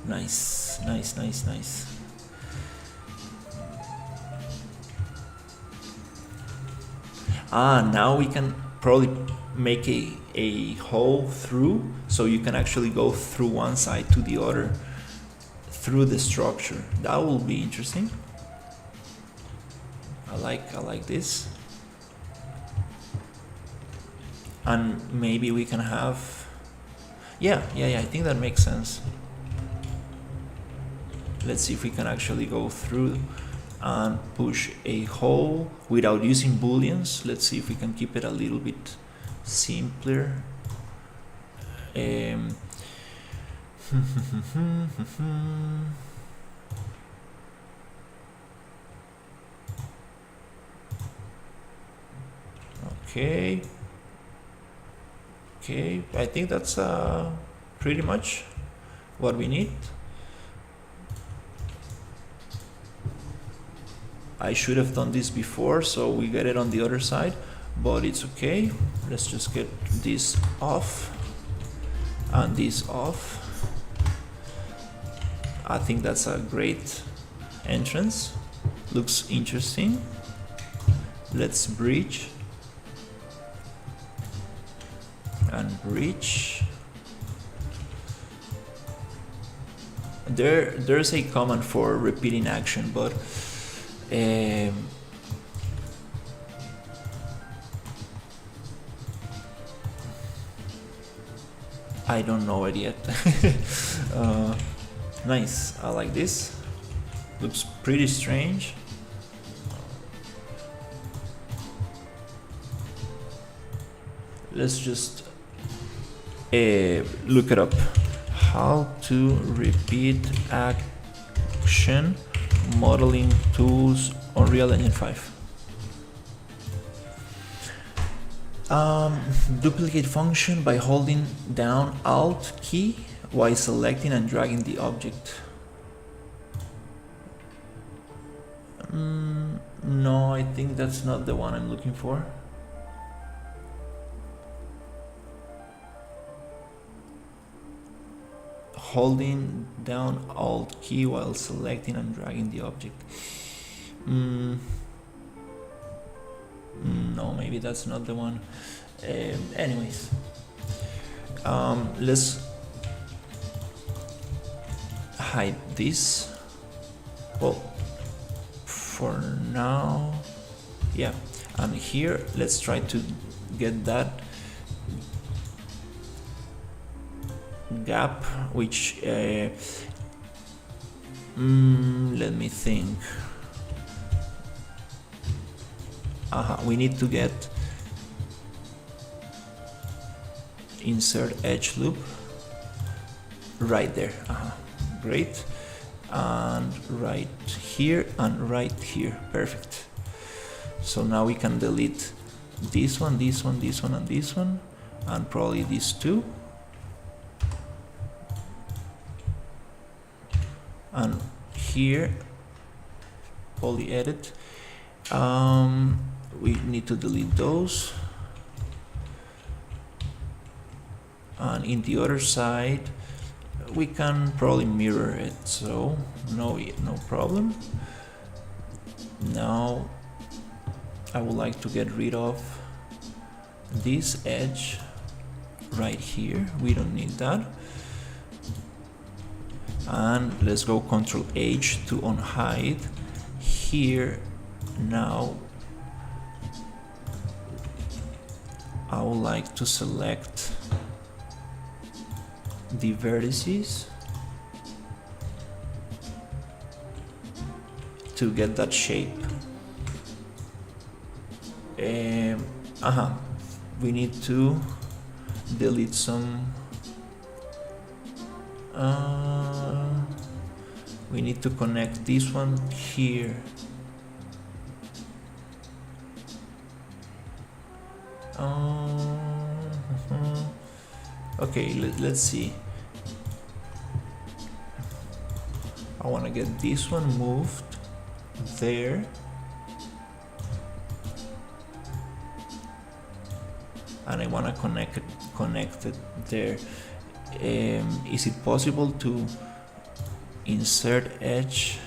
nice. Now we can probably make a hole through, so you can actually go through one side to the other through the structure. That will be interesting. I like this. And maybe we can have, yeah, I think that makes sense. Let's see if we can actually go through and push a hole without using booleans. Let's see if we can keep it a little bit simpler. Okay, I think that's pretty much what we need. I should have done this before, so we get it on the other side, but it's okay. Let's just get this off and this off. I think that's a great entrance. Looks interesting. Let's bridge and bridge. There's a command for repeating action, but I don't know it yet. Nice, I like this. Looks pretty strange. Let's just look it up. How to repeat action modeling tools, Unreal Engine 5. Duplicate function by holding down Alt key while selecting and dragging the object. No, I think that's not the one I'm looking for. Holding down Alt key while selecting and dragging the object. No, maybe that's not the one. Anyways, let's hide this. Well, for now, yeah. And here, let's try to get that gap, which let me think. We need to get insert edge loop right there. Great. And right here and right here. Perfect. So now we can delete this one, this one, this one, and this one, and probably these two. And here, poly edit. We need to delete those. And in the other side, we can probably mirror it, so no problem. Now I would like to get rid of this edge right here. We don't need that. And let's go Ctrl H to unhide. Here now I would like to select the vertices to get that shape. We need to delete some. We need to connect this one here. Okay, let's see. I want to get this one moved there. And I want to connect it there. Is it possible to insert edge?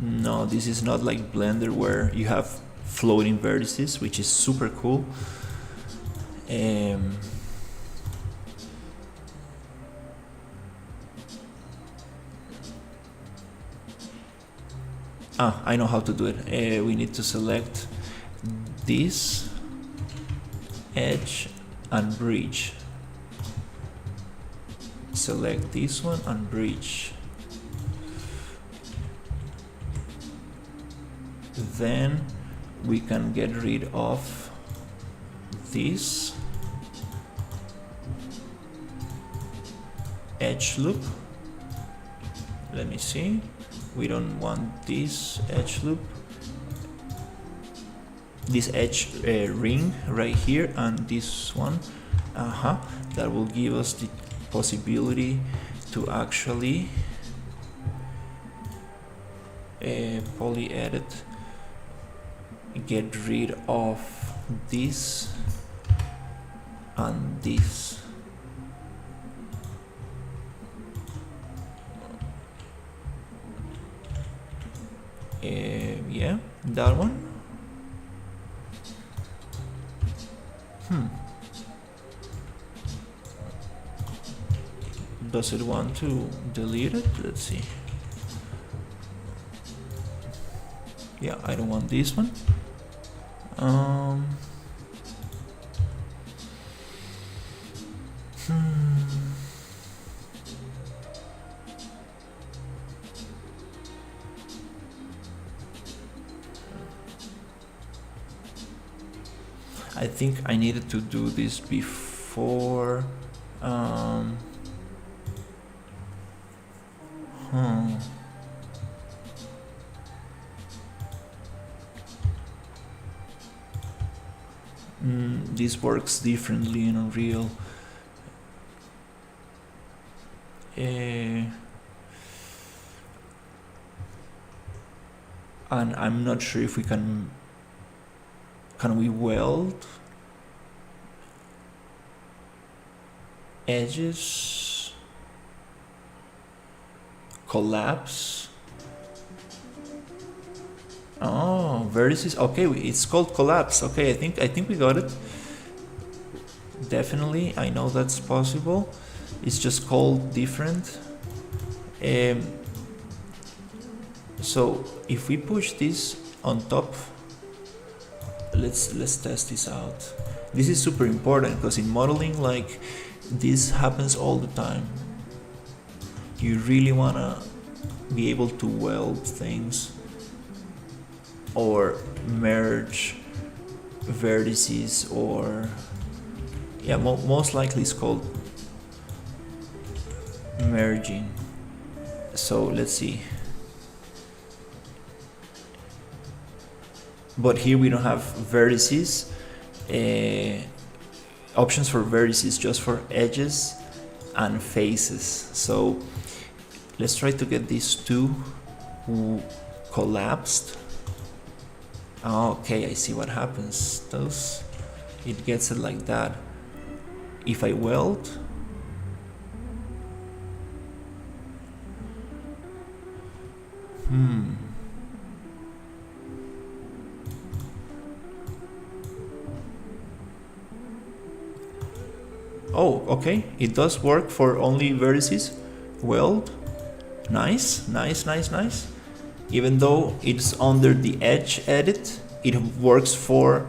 No, this is not like Blender where you have floating vertices, which is super cool. I know how to do it. We need to select this edge and bridge. Select this one and bridge. Then we can get rid of this edge loop. Let me see. We don't want this edge loop, this edge ring right here, and this one. That will give us the possibility to actually poly edit, get rid of this and this. Yeah, that one. Does it want to delete it? Let's see. Yeah, I don't want this one. I think I needed to do this before. This works differently in Unreal. and I'm not sure if we can we weld edges, collapse. Oh, vertices. Okay, it's called collapse. Okay, I think we got it. Definitely, I know that's possible. It's just called different. So if we push this on top, let's test this out. This is super important because in modeling, like, this happens all the time. You really wanna be able to weld things or merge vertices, or yeah, most likely it's called merging. So let's see. But here we don't have vertices, options for vertices, just for edges and faces. So let's try to get these two collapsed. Okay, I see what happens. It gets it like that. If I weld, oh, okay, it does work for only vertices. Weld, nice. Even though it's under the edge edit, it works for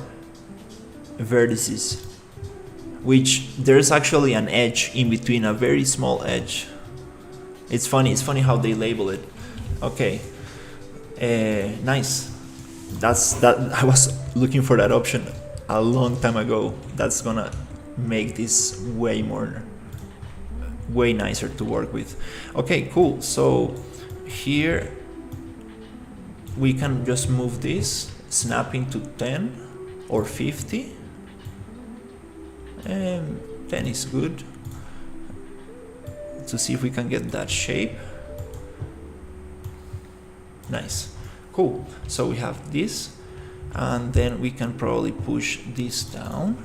vertices, which there's actually an edge in between, a very small edge. It's funny how they label it. Okay, nice. I was looking for that option a long time ago. That's gonna make this way nicer to work with. Okay, cool. So here we can just move this, snapping to 10 or 50. 10 is good, to see if we can get that shape. Nice, cool. So we have this, and then we can probably push this down.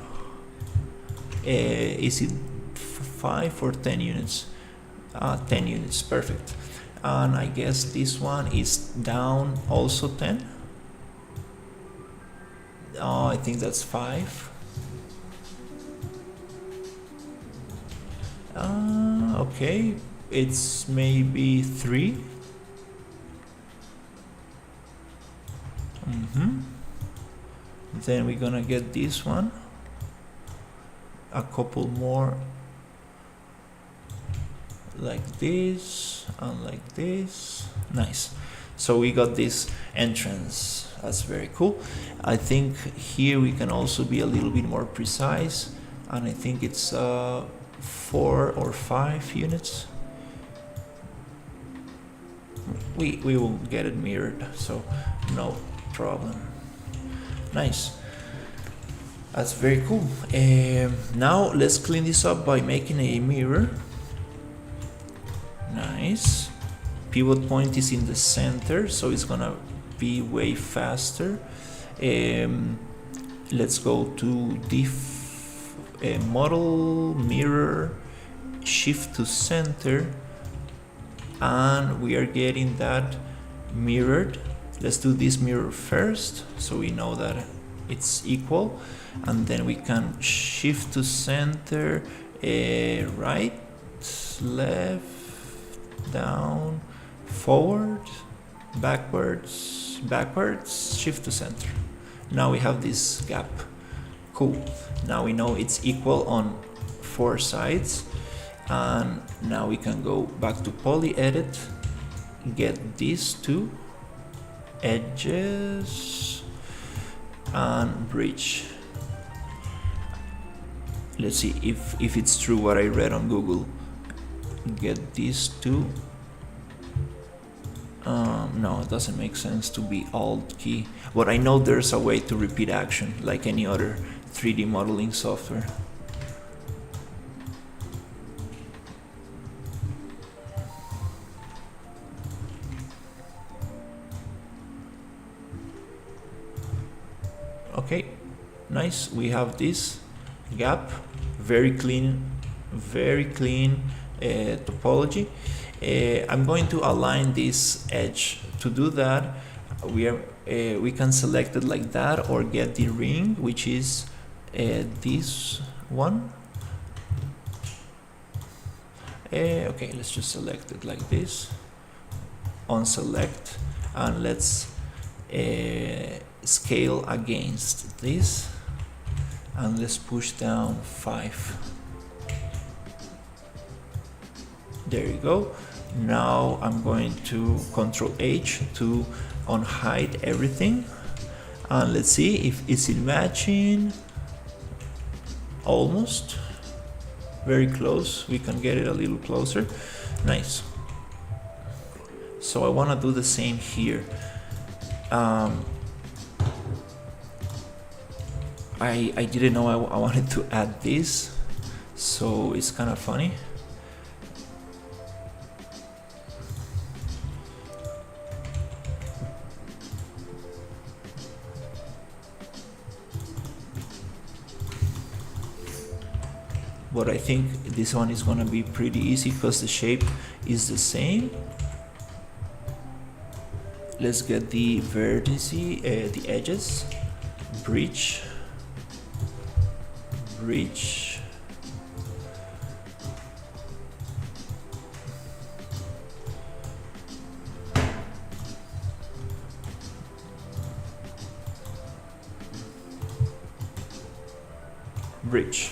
Is it 5 or 10 units? 10 units, perfect. And I guess this one is down also 10. Oh, I think that's 5. Okay, it's maybe 3. Then we're gonna get this one, a couple more like this and like this. Nice. So we got this entrance. That's very cool. I think here we can also be a little bit more precise, and I think it's 4 or 5 units. We will get it mirrored, so no problem. Nice. That's very cool. Now let's clean this up by making a mirror. Nice. Pivot point is in the center, so it's gonna be way faster. Let's go to diff, model, mirror, shift to center, and we are getting that mirrored. Let's do this mirror first, so we know that it's equal, and then we can shift to center, right, left, down, forward, backwards, shift to center. Now we have this gap. Cool. Now we know it's equal on 4 sides, and now we can go back to poly edit, get these two edges and bridge. Let's see if it's true what I read on Google. Get these two. No, it doesn't make sense to be Alt key, but I know there's a way to repeat action like any other 3D modeling software. Okay, nice. We have this gap, very clean topology. I'm going to align this edge. To do that, we can select it like that, or get the ring, which is this one. Okay, let's just select it like this, unselect, and let's scale against this, and let's push down 5. There you go. Now I'm going to Control H to unhide everything, and let's see if is it matching. Almost, very close. We can get it a little closer. Nice. So I want to do the same here. I didn't know I wanted to add this, so it's kind of funny. But I think this one is gonna be pretty easy because the shape is the same. Let's get the vertices, the edges, bridge, bridge, bridge.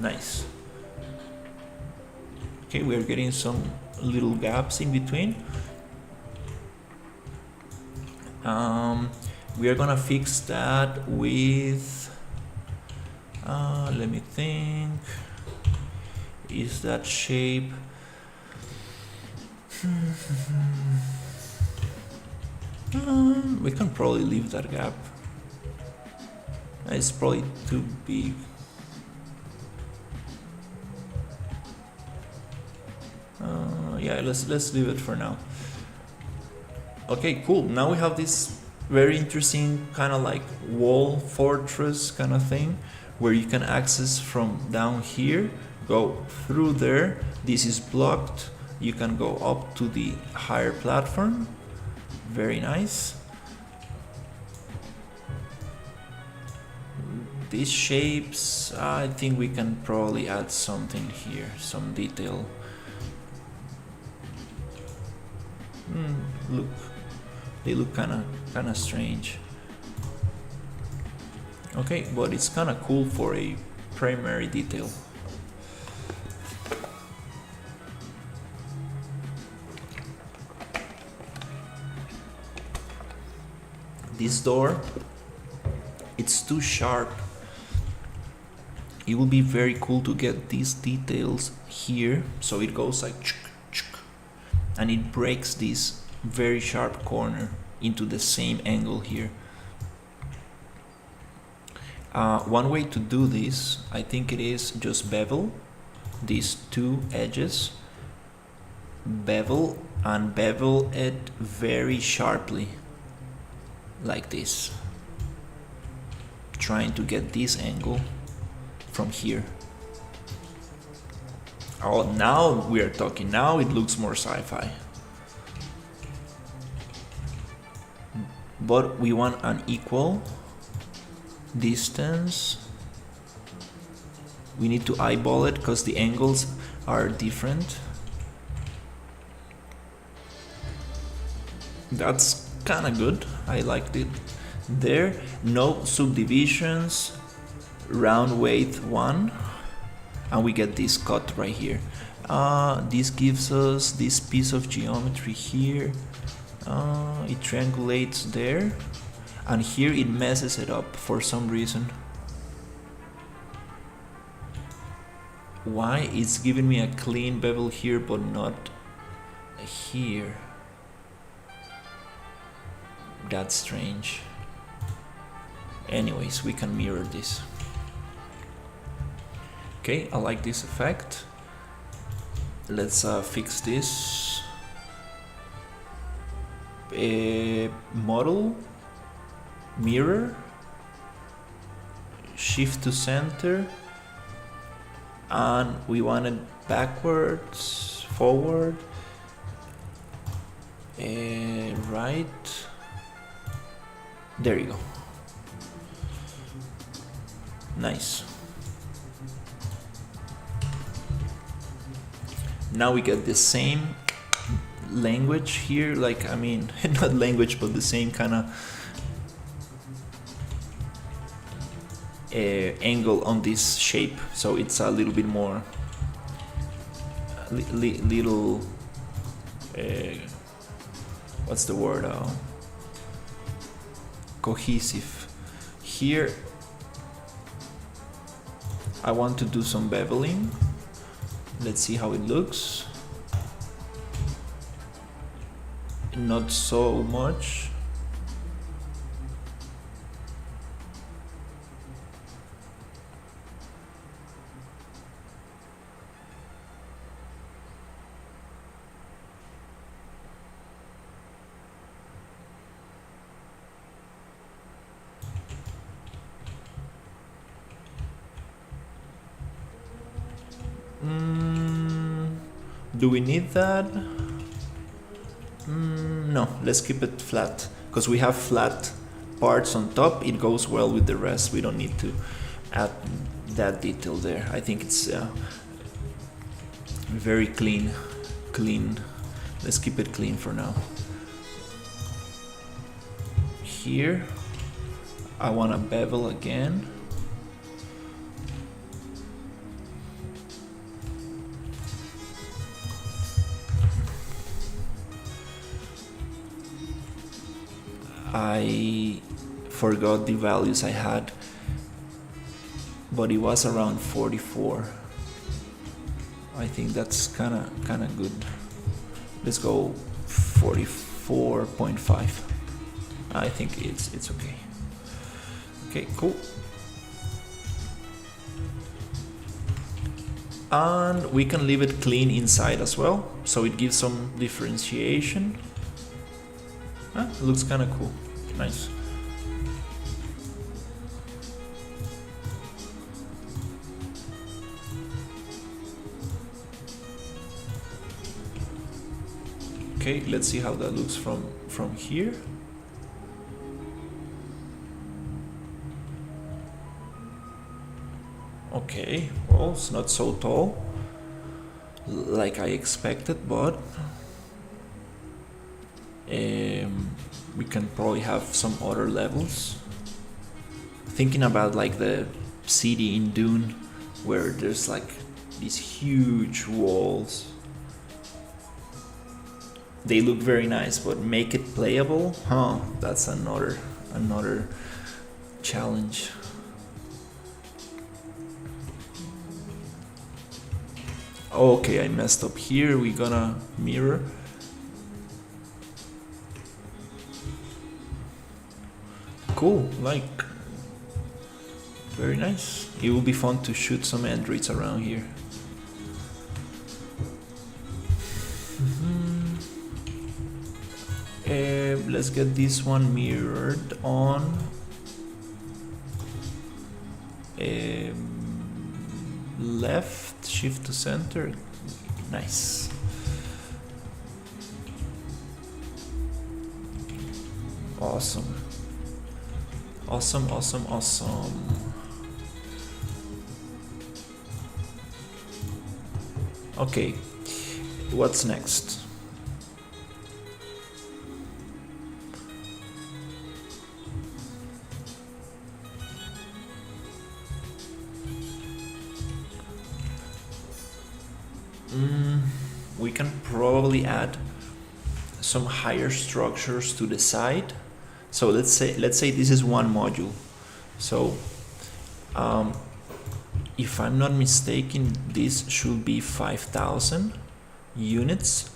Nice. Okay, we are getting some little gaps in between. We are gonna fix that with, let me think, is that shape? We can probably leave that gap. It's probably too big. Yeah, let's leave it for now. Okay, cool. Now we have this very interesting kind of like wall fortress kind of thing, where you can access from down here, go through there. This is blocked. You can go up to the higher platform. Very nice. These shapes, I think we can probably add something here, some detail. Look, they look kind of strange. Okay, but it's kind of cool for a primary detail. This door, it's too sharp. It will be very cool to get these details here, so it goes like and it breaks this very sharp corner into the same angle here. One way to do this, I think it is just bevel these two edges, bevel and bevel it very sharply like this, trying to get this angle from here. Oh, now we are talking. Now it looks more sci-fi. But we want an equal distance. We need to eyeball it because the angles are different. That's kind of good. I liked it there. No subdivisions, round weight 1. And we get this cut right here. This gives us this piece of geometry here. It triangulates there, and here it messes it up for some reason. Why? It's giving me a clean bevel here but not here. That's strange. Anyways, we can mirror this. Okay, I like this effect. Let's fix this. model, mirror, shift to center, and we want it backwards, forward, right. There you go. Nice. Now we get the same language here, like, I mean, not language, but the same kind of angle on this shape. So it's a little bit more, little, what's the word? Cohesive. Here, I want to do some beveling. Let's see how it looks. Not so much. Do we need that? No, let's keep it flat, because we have flat parts on top. It goes well with the rest. We don't need to add that detail there. I think it's very clean. Let's keep it clean for now. Here, I want to bevel again. I forgot the values I had, but it was around 44. I think that's kind of good. Let's go 44.5. I think it's okay. Okay, cool. And we can leave it clean inside as well, so it gives some differentiation. It looks kind of cool. Nice. Okay, let's see how that looks from here. Okay, well, it's not so tall like I expected, but we can probably have some other levels. Thinking about like the city in Dune, where there's like these huge walls. They look very nice, but make it playable? Huh, that's another challenge. Okay, I messed up here. We're gonna mirror. Cool, like, very nice. It will be fun to shoot some androids around here. Let's get this one mirrored on. Left, shift to center. Nice. Awesome. Awesome, awesome, awesome. Okay, what's next? We can probably add some higher structures to the side. So let's say this is one module. So if I'm not mistaken, this should be 5,000 units.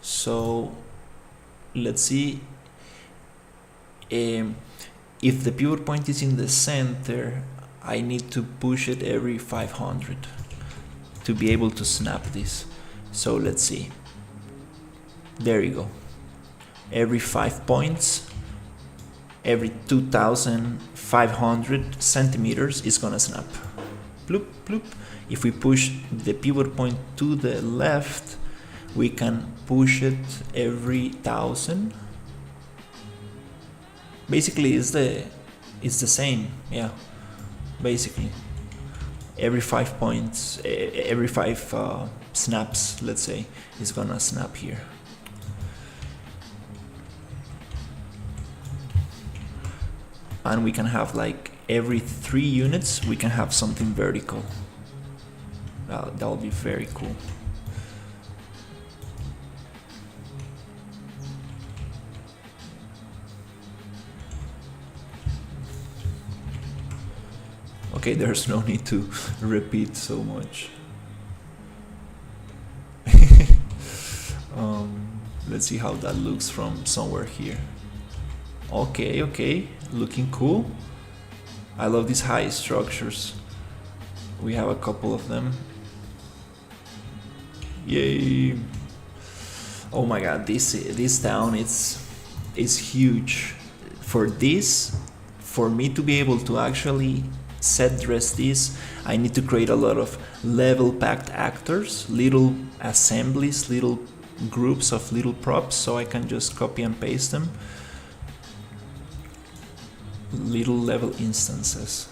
So let's see, if the pivot point is in the center, I need to push it every 500 to be able to snap this. So let's see. There you go. every 5 points, every 2,500 centimeters is gonna snap. Bloop, bloop. If we push the pivot point to the left, we can push it every 1,000. Basically, it's the same, yeah. Basically, every 5 points, every 5 snaps, let's say, is gonna snap here. And we can have like every 3 units, we can have something vertical. That'll be very cool. Okay, there's no need to repeat so much. Let's see how that looks from somewhere here. Okay, looking cool. I love these high structures. We have a couple of them. Yay! Oh my god, this town is huge. For me to be able to actually set dress this, I need to create a lot of level packed actors, little assemblies, little groups of little props, so I can just copy and paste them. Little level instances.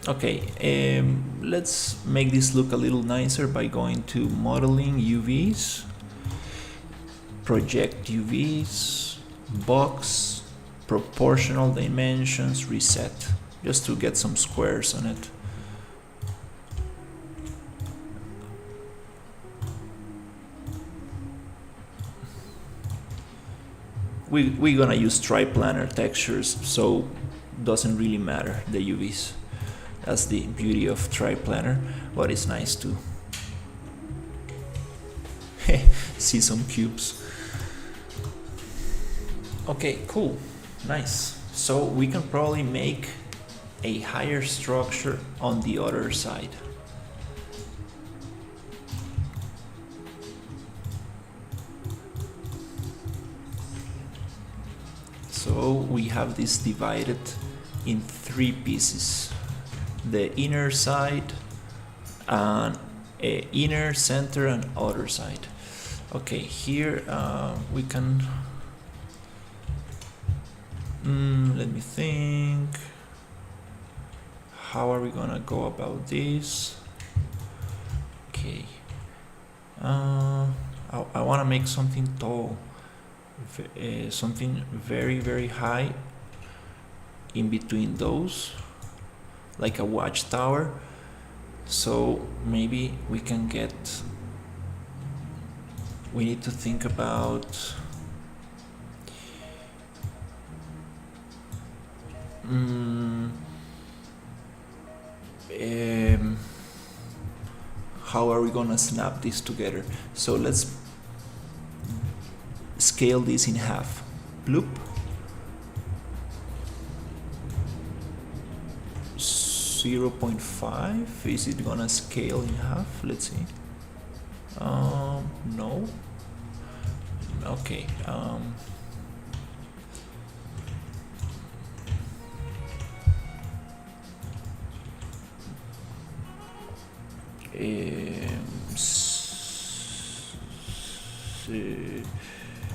Okay, let's make this look a little nicer by going to modeling UVs, project UVs, box, proportional dimensions, reset, just to get some squares on it. We're gonna use triplanar textures, so doesn't really matter the UVs. That's the beauty of triplanar, but it's nice to see some cubes. Okay, cool, nice. So we can probably make a higher structure on the other side. So we have this divided in 3 pieces. The inner side, and inner, center, and outer side. Okay, here we can, let me think, how are we gonna go about this? Okay, I want to make something tall, something very high in between those, like a watchtower. So maybe we can get, we need to think about how are we gonna snap this together? So let's scale this in half. Bloop. 0.5. Is it gonna scale in half? Let's see. No. Okay.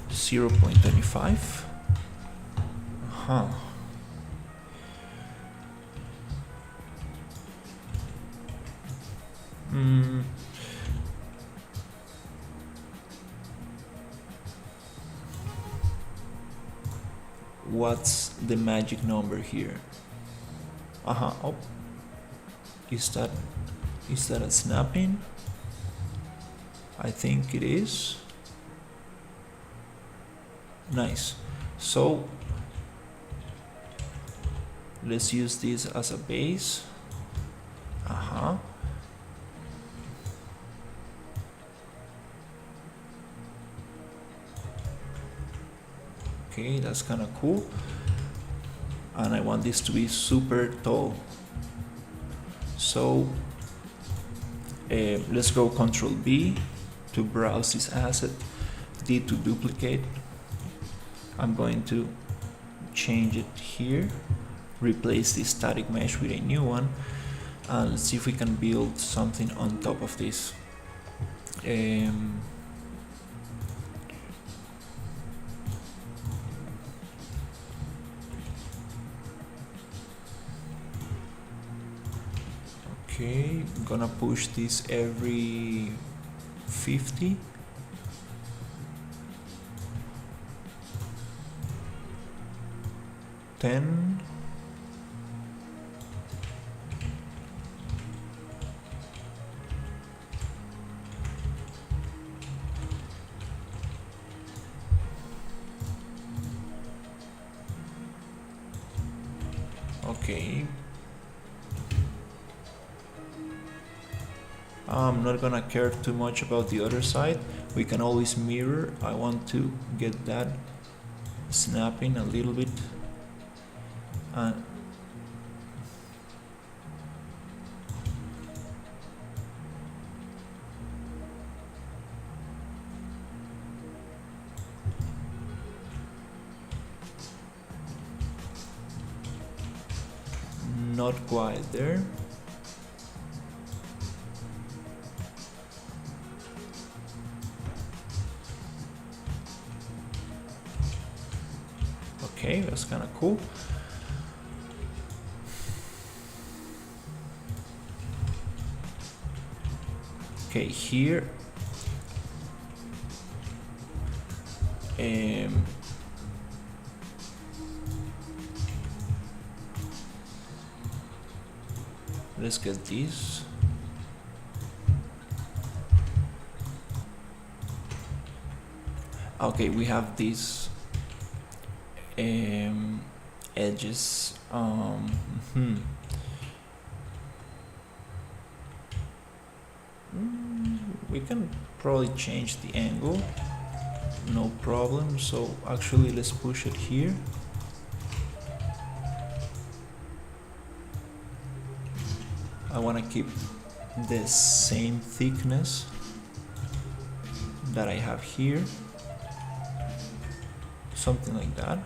0.25. What's the magic number here? Oh, is that a snapping? I think it is. Nice. So let's use this as a base. Okay, that's kind of cool. And I want this to be super tall. So let's go Control B to browse this asset, D to duplicate, I'm going to change it here, replace this static mesh with a new one, and let's see if we can build something on top of this. Okay, I'm gonna push this every 50. Ten. Okay. I'm not gonna care too much about the other side. We can always mirror. I want to get that snapping a little bit. Not quite there. Okay, that's kind of cool. Okay, here let's get this. Okay, we have these edges. We can probably change the angle, no problem. So actually let's push it here. I want to keep the same thickness that I have here, something like that.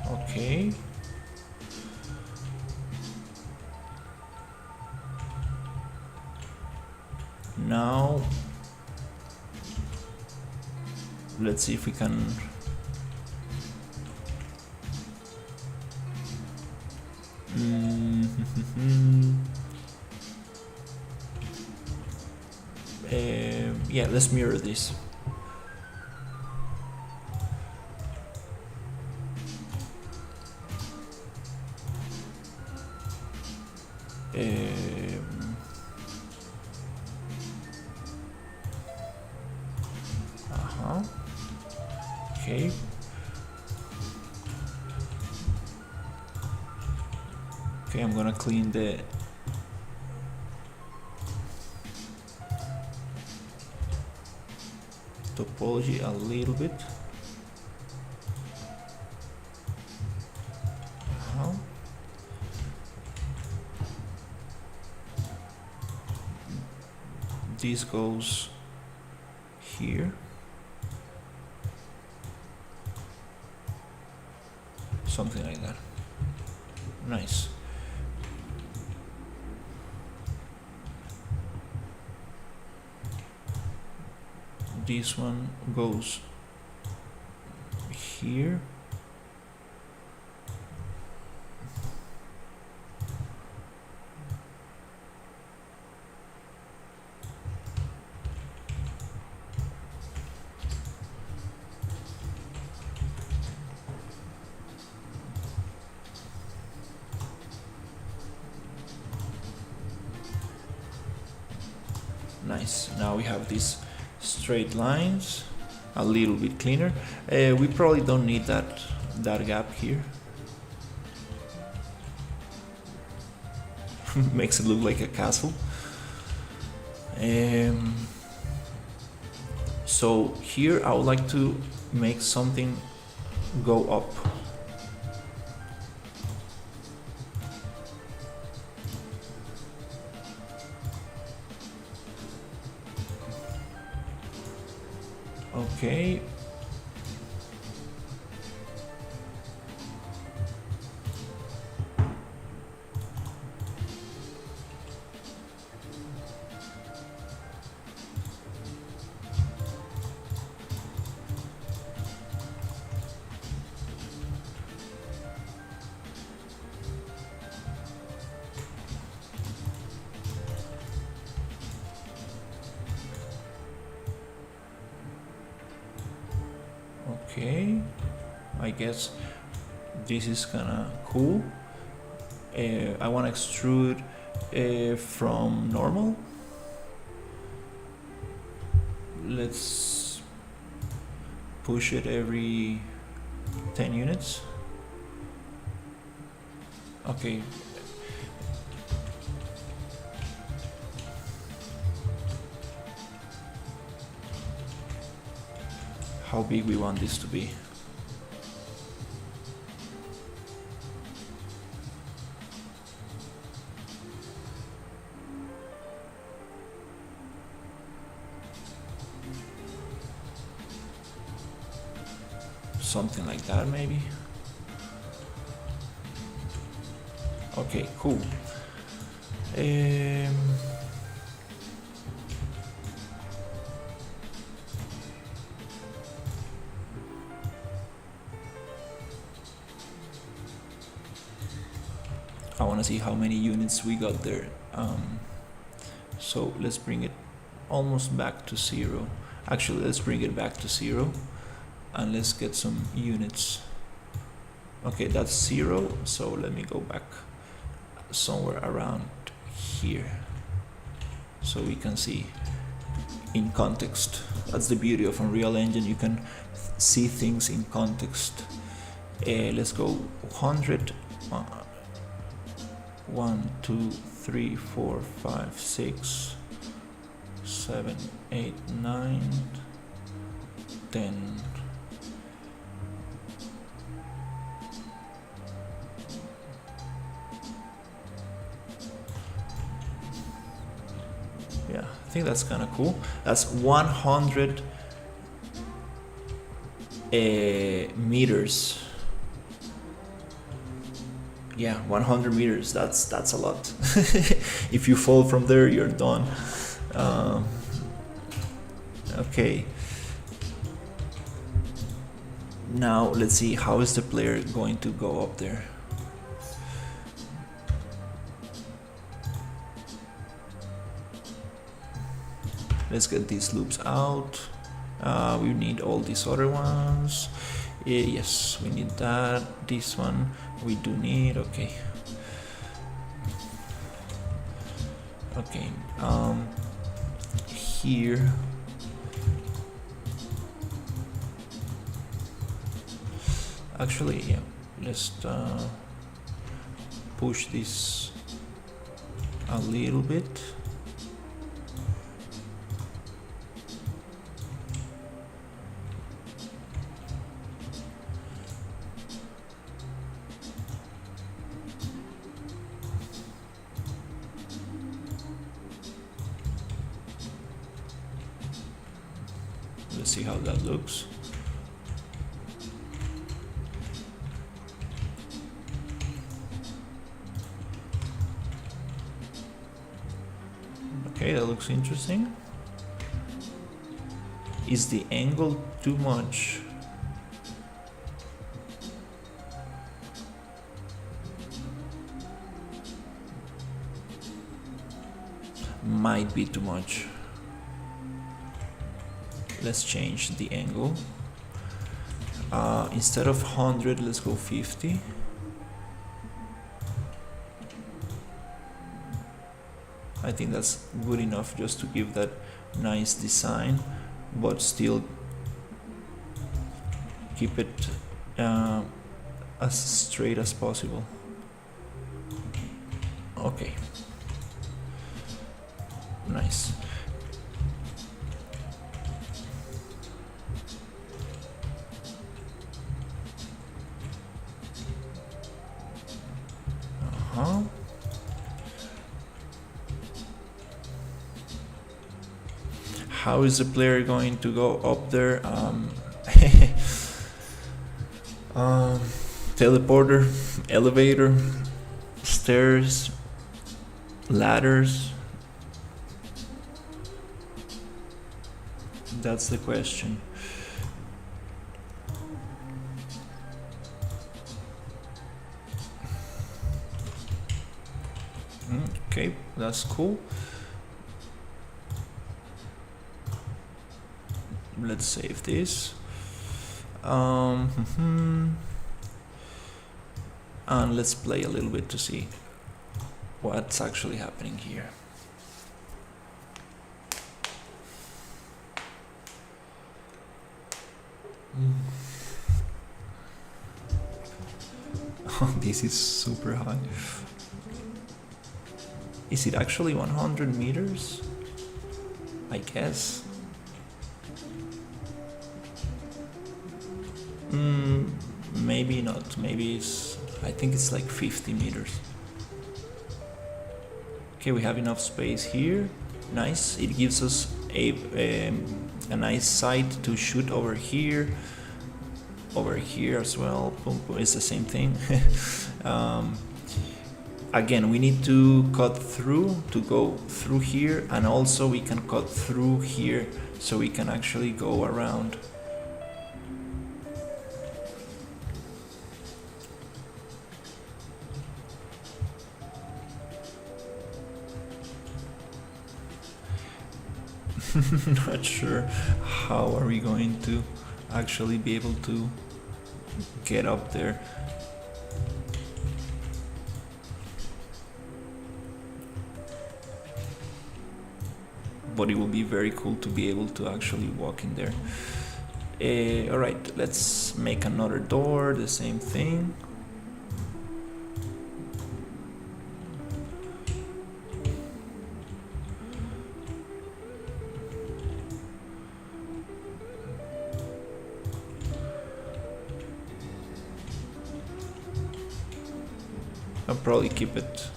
Okay. Now let's see if we can yeah, let's mirror this. Okay. Okay, I'm gonna clean the topology a little bit. This goes here. Something like that. Nice. This one goes here. Nice. Now we have these straight lines, a little bit cleaner. We probably don't need that gap here. Makes it look like a castle. So here I would like to make something go up. Okay. Okay, I guess this is kinda cool. I want to extrude from normal. Let's push it every 10 units. Okay. How big we want this to be? Something like that, maybe. Okay, cool. I want to see how many units we got there. So let's bring it almost back to 0. Actually, let's bring it back to 0 and let's get some units. Okay, that's 0, so let me go back somewhere around here so we can see in context. That's the beauty of Unreal Engine, you can see things in context. Let's go 100. 1, 2, 3, 4, 5, 6, 7, 8, 9, 10. Yeah, I think that's kind of cool. That's 100 meters. Yeah, 100 meters. That's a lot. If you fall from there, you're done. Okay. Now let's see, how is the player going to go up there? Let's get these loops out. We need all these other ones. Yes, we need that. This one we do need. Okay. Okay. Here. Actually, yeah. Let's push this a little bit. Let's see how that looks. Okay, that looks interesting. Is the angle too much? Might be too much. Let's change the angle. Instead of 100, let's go 50. I think that's good enough just to give that nice design, but still keep it as straight as possible. Okay. Nice. how is the player going to go up there? Teleporter, elevator, stairs, ladders. That's the question. Okay, that's cool. Let's save this. And let's play a little bit to see what's actually happening here. Oh, this is super high. Is it actually 100 meters? I guess. Maybe not. Maybe it's... I think it's like 50 meters. Okay, we have enough space here. Nice. It gives us a nice sight to shoot over here. Over here as well. Boom, boom. It's the same thing. Again, we need to cut through to go through here, and also we can cut through here so we can actually go around. Not sure how are we going to actually be able to get up there. But it will be very cool to be able to actually walk in there. Alright, let's make another door, the same thing. I'll probably keep it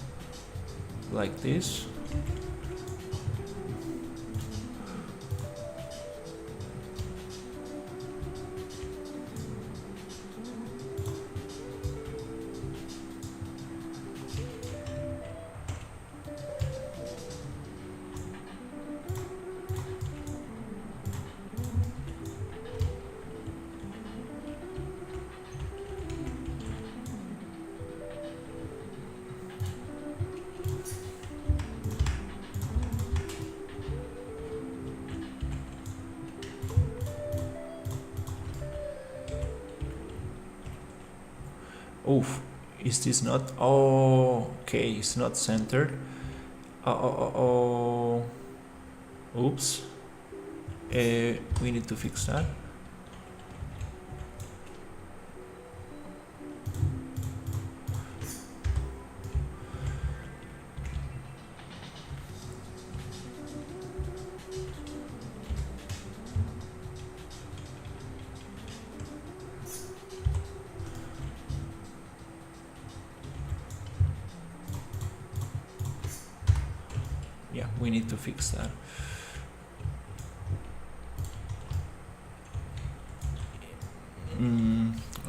like this. Oof, is this not? Oh, okay, it's not centered. Oops. We need to fix that. Yeah, we need to fix that.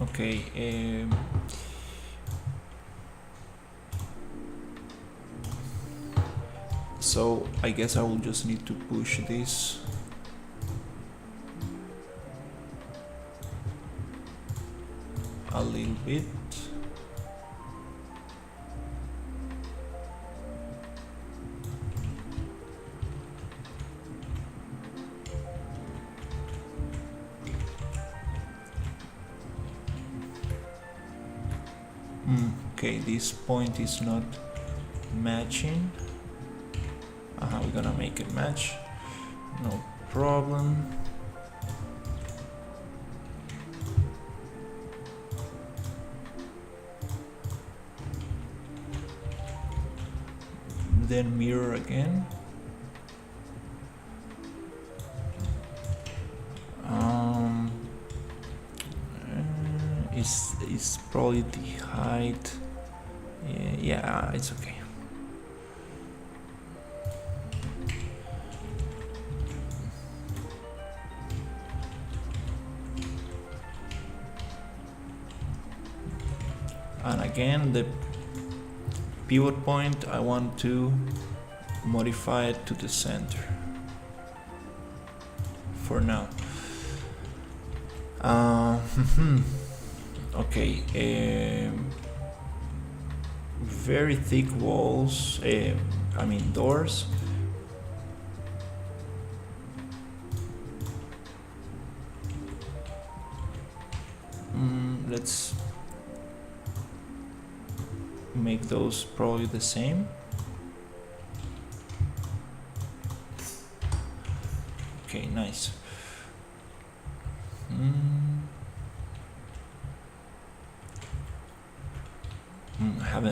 Okay. So I guess I will just need to push this. A little bit. Okay, this point is not matching. We're gonna make it match. No problem. Then mirror again. Is probably the height. Yeah, it's okay. And again, the pivot point, I want to modify it to the center for now. Okay, very thick walls, I mean doors. Let's make those probably the same. Okay, nice.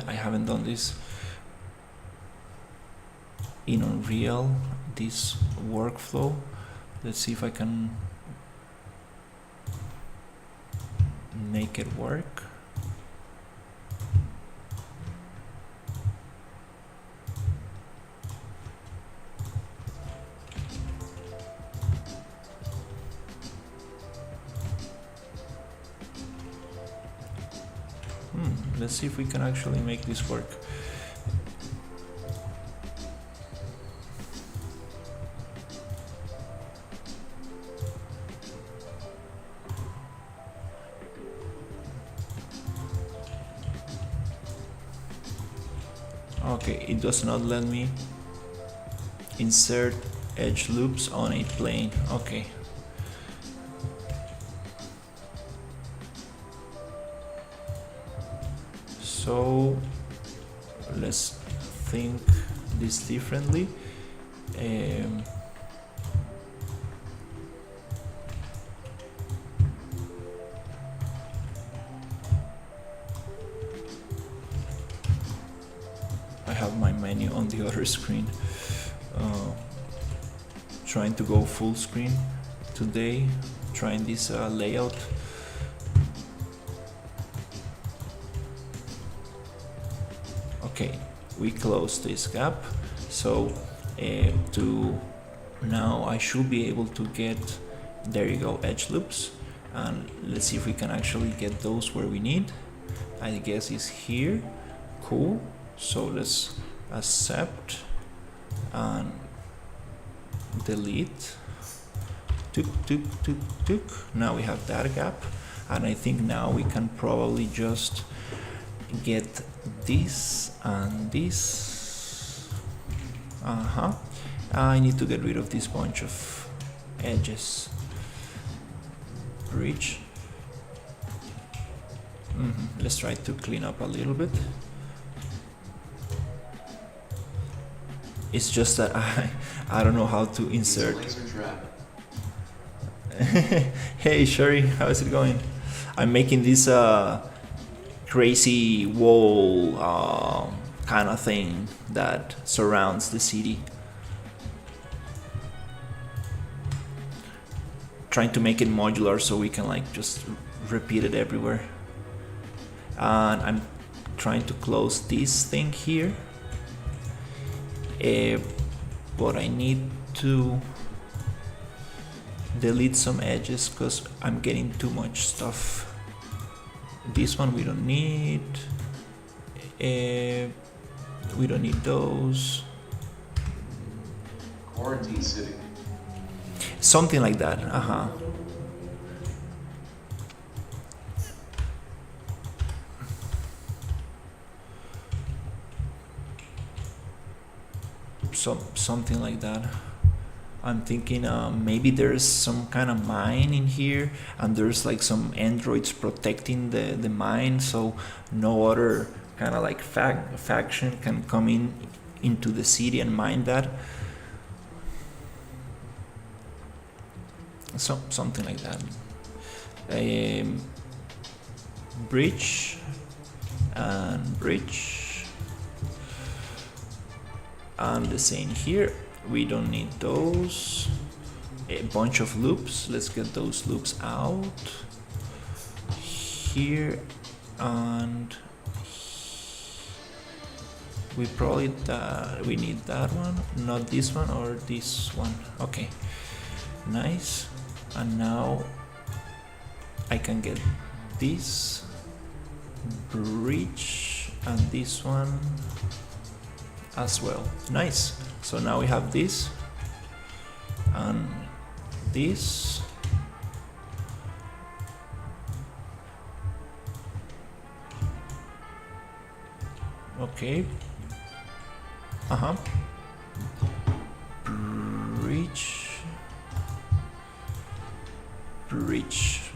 I haven't done this in Unreal, this workflow. Let's see if I can make it work. Let's see if we can actually make this work. Okay, it does not let me insert edge loops on a plane. Okay. So let's think this differently. I have my menu on the other screen. Trying to go full screen today, trying this layout. Okay, we close this gap, so to now I should be able to get, there you go, edge loops, and let's see if we can actually get those where we need. I guess it's here. Cool. So let's accept and delete. Tuk. Now we have that gap, and I think now we can probably just get this and this. I need to get rid of this bunch of edges. Bridge. Let's try to clean up a little bit. It's just that I don't know how to insert. Hey Sherry, how's it going? I'm making this crazy wall kind of thing that surrounds the city. Trying to make it modular so we can like just repeat it everywhere. And I'm trying to close this thing here. But I need to delete some edges because I'm getting too much stuff. This one we don't need. We don't need those. Quarantine city. Something like that. Something like that. I'm thinking maybe there's some kind of mine in here, and there's like some androids protecting the mine, so no other kind of like faction can come into the city and mine that. Something like that. Bridge and bridge, and the same here. We don't need those. A bunch of loops. Let's get those loops out here, and we probably we need that one, not this one or this one. Okay, nice. And now I can get this bridge, and this one as well. Nice. So now we have this and this. Okay. Bridge, bridge,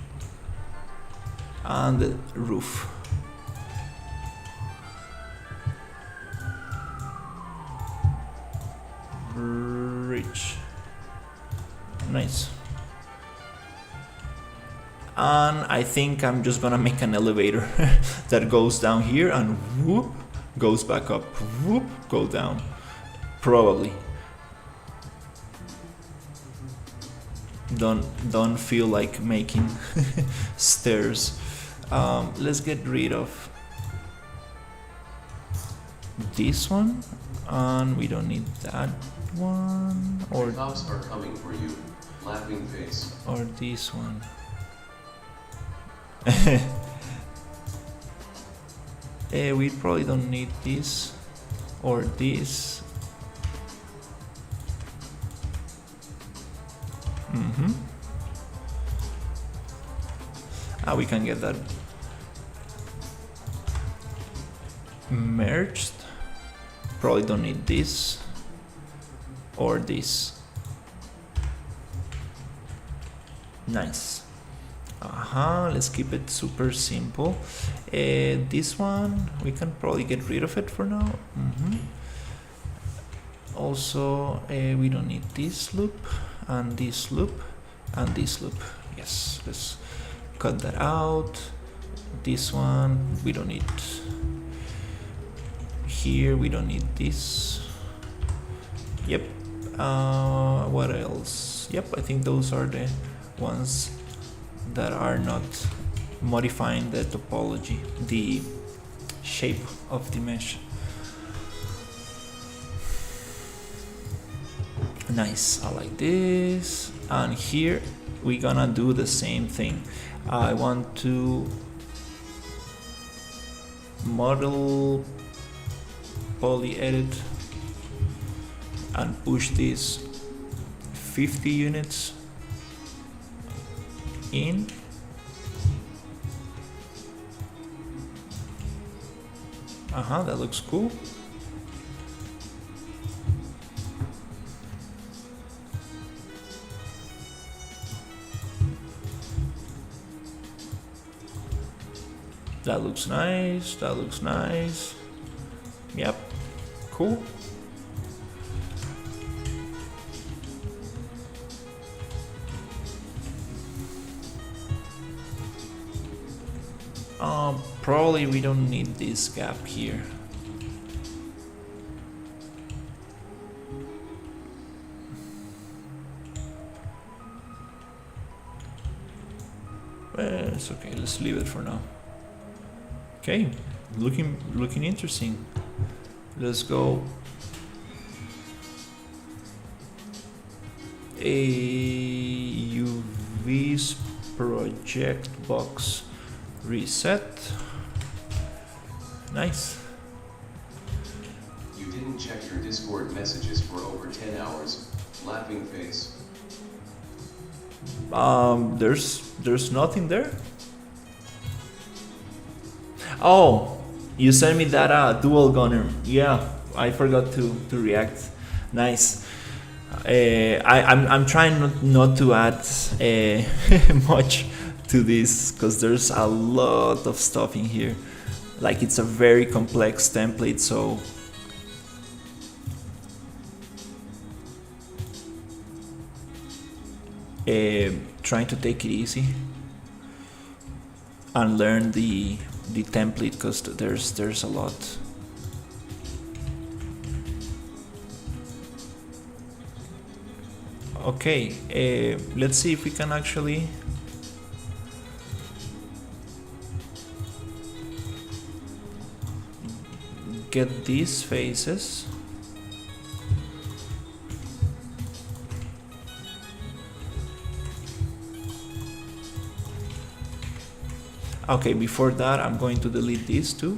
and the roof. Bridge. Nice. And I think I'm just gonna make an elevator that goes down here and whoop, goes back up, whoop, go down. Probably. Don't feel like making stairs. Let's get rid of this one, and we don't need that one, or Cops are coming for you, laughing face. Or this one. We probably don't need this or this. We can get that merged. Probably don't need this or this. Nice. Let's keep it super simple. This one, we can probably get rid of it for now. Also, we don't need this loop and this loop and this loop. Yes, let's cut that out. This one, we don't need. Here, we don't need this. Yep. What else? Yep, I think those are the ones that are not modifying the topology, the shape of the mesh. Nice, I like this. And here we're gonna do the same thing. I want to model poly edit and push this 50 units in. That looks cool. That looks nice, that looks nice. Yep, cool. Probably we don't need this gap here. It's okay, let's leave it for now. Okay, looking interesting. Let's go. A UV's project box reset. Nice. You didn't check your Discord messages for over 10 hours. Laughing face. There's nothing there. Oh, you sent me that dual gunner. Yeah, I forgot to react. Nice. I'm trying not to add much to this because there's a lot of stuff in here. Like, it's a very complex template, so trying to take it easy and learn the template because there's a lot. Okay, let's see if we can actually get these faces. Okay, before that, I'm going to delete these two.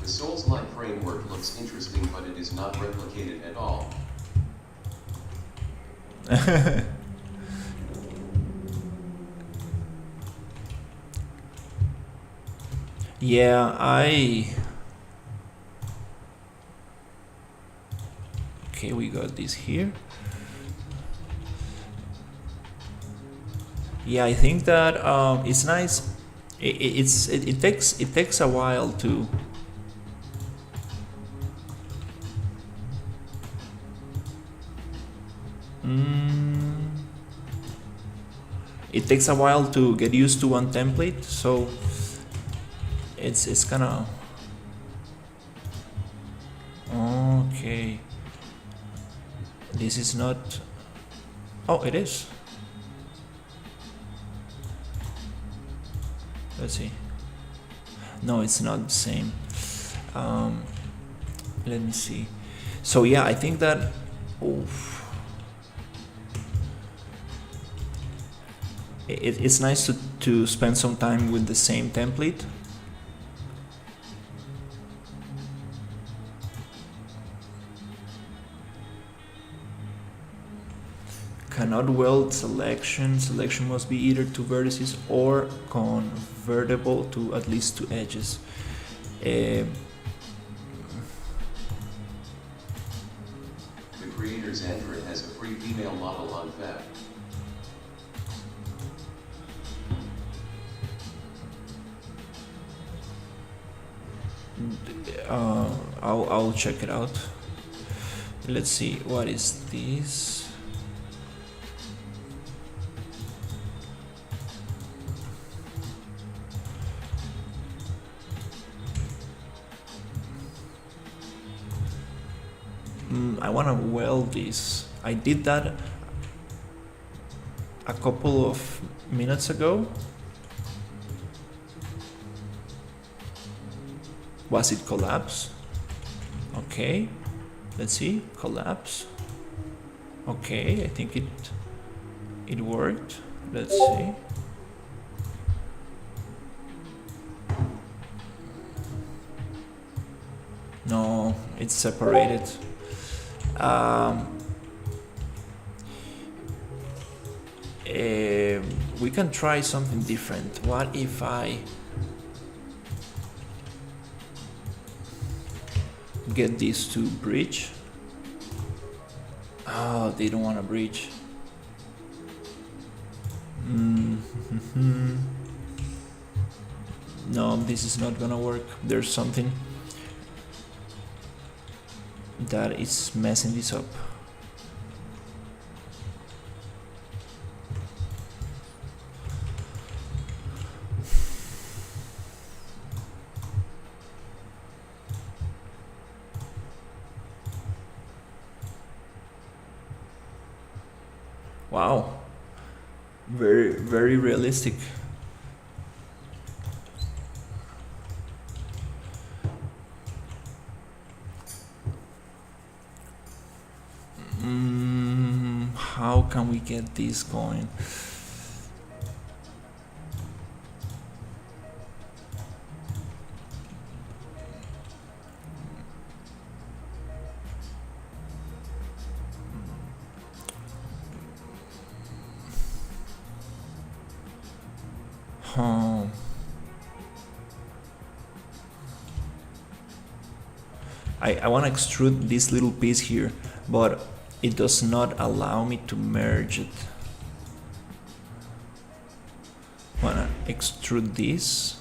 The Souls-like framework looks interesting, but it is not replicated at all. Yeah, okay, we got this here. Yeah, I think that it's nice. It takes a while to. It takes a while to get used to one template, so it's kind of okay. This is not. Oh, it is. Let's see. No, it's not the same. Let me see. So yeah, I think that. Oof. It's nice to spend some time with the same template. Cannot weld selection. Selection must be either two vertices or convertible to at least two edges. The creator's Android has a free female model on Fab. I'll check it out. Let's see, what is this? I want to weld this. I did that a couple of minutes ago. Was it collapse? Okay, let's see, collapse. Okay, I think it worked. Let's see. No, it's separated. We can try something different. What if I get these to bridge? Oh, they don't want to bridge. No, this is not gonna work. There's something that is messing this up. Wow, very, very realistic. How can we get this going? I want to extrude this little piece here, but it does not allow me to merge it. I want to extrude this.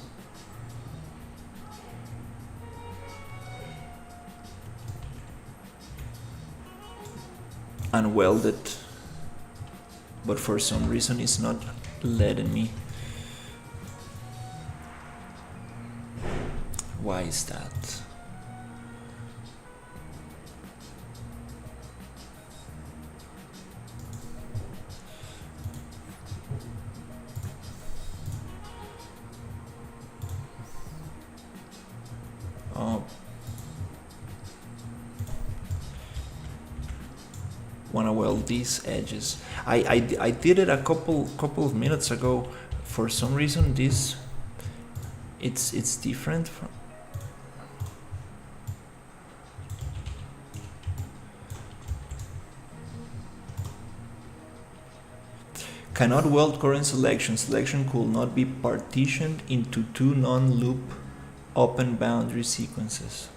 And weld it, but for some reason it's not letting me. Why is that? want to weld these edges. I did it a couple of minutes ago. For some reason this it's different from cannot weld current selection. Selection could not be partitioned into two non-loop open boundary sequences.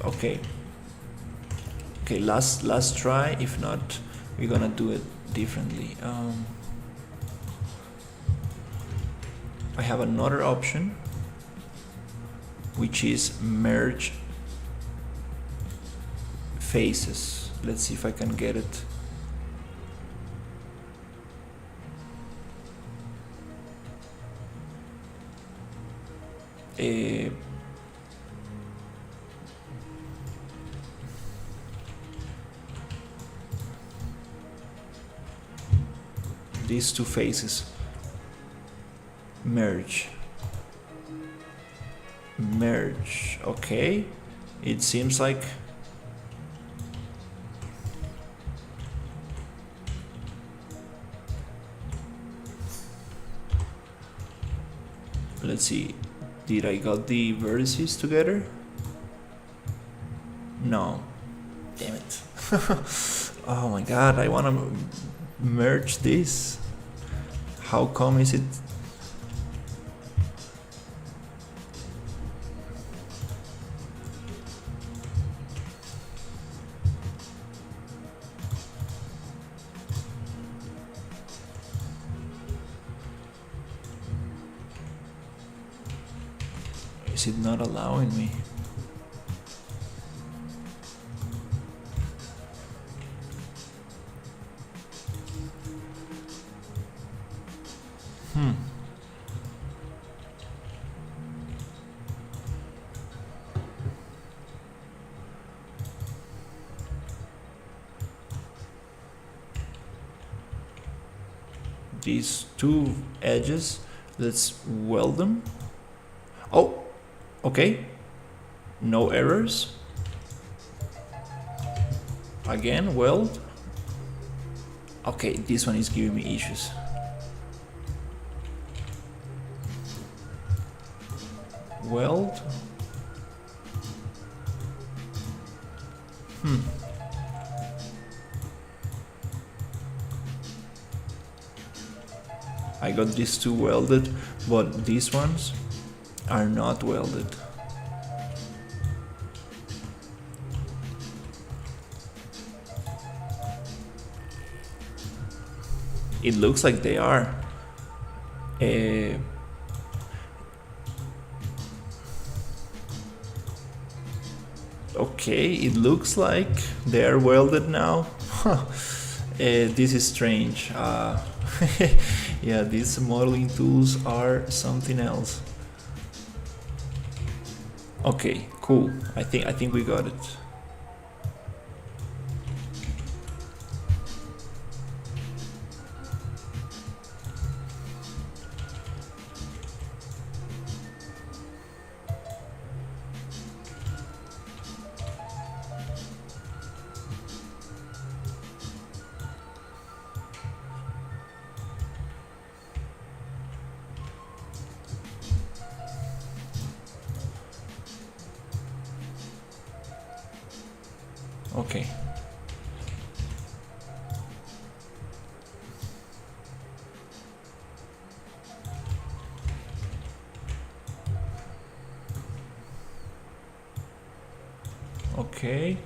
Okay. Okay, last try. If not, we're gonna do it differently. I have another option, which is merge faces. Let's see if I can get it. These two faces merge. Okay, it seems like let's see, did I got the vertices together? No, damn it. Oh my god, I want to merge this. How come is it? Is it not allowing me? These two edges, let's weld them. Oh, okay, no errors. Again, weld. Okay, this one is giving me issues. Weld. I got these two welded, but these ones are not welded. It looks like they are. Okay, it looks like they are welded now. This is strange. Yeah, these modeling tools are something else. Okay, cool. I think we got it. Okay. Okay.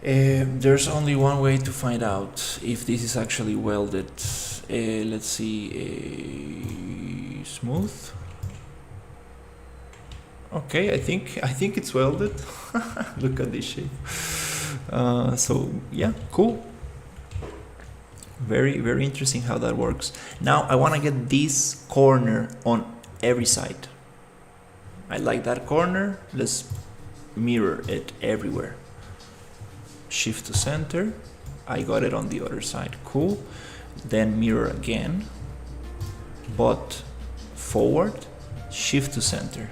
There's only one way to find out if this is actually welded. Let's see. Smooth. Okay, I think it's welded. Look at this shape. So yeah, cool. Very interesting how that works. Now I want to get this corner on every side. I like that corner. Let's mirror it everywhere. Shift to center. I got it on the other side. Cool. Then mirror again, but forward, shift to center.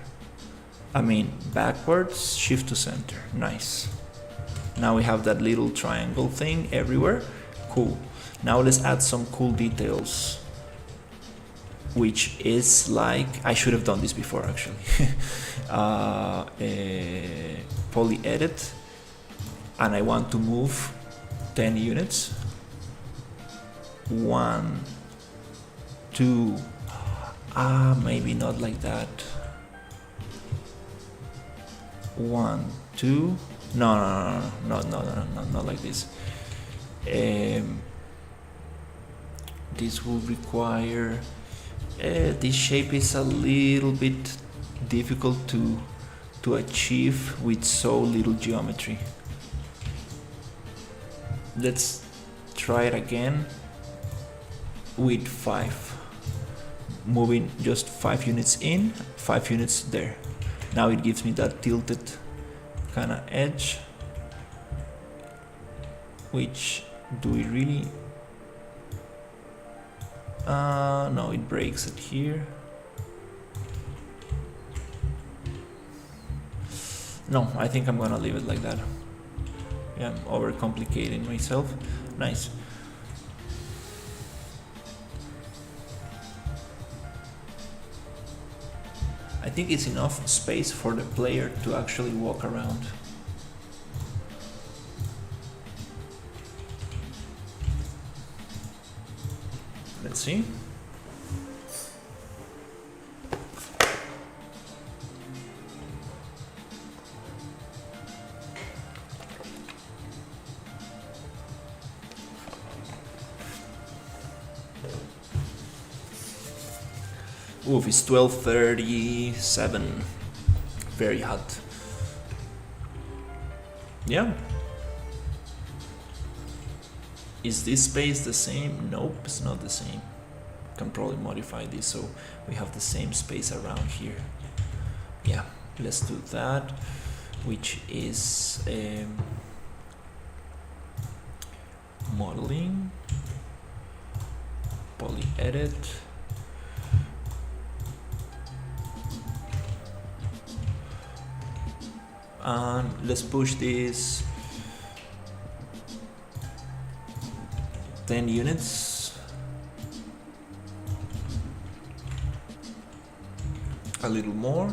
I mean backwards, shift to center. Nice. Now we have that little triangle thing everywhere. Cool. Now let's add some cool details, which is like, I should have done this before actually. Poly edit, and I want to move 10 units. 1, 2, maybe not like that. 1, 2, no, not like this. This will require, this shape is a little bit difficult to achieve with so little geometry. Let's try it again with 5, moving just 5 units in, 5 units there. Now it gives me that tilted kind of edge, which do we really, no, it breaks it here. No, I think I'm gonna leave it like that. Yeah, I'm overcomplicating myself. Nice. I think it's enough space for the player to actually walk around. Let's see. Oof, it's 12:37. Very hot. Yeah. Is this space the same? Nope, it's not the same. Can probably modify this so we have the same space around here. Yeah, let's do that, which is modeling, poly edit. And let's push this 10 units. A little more.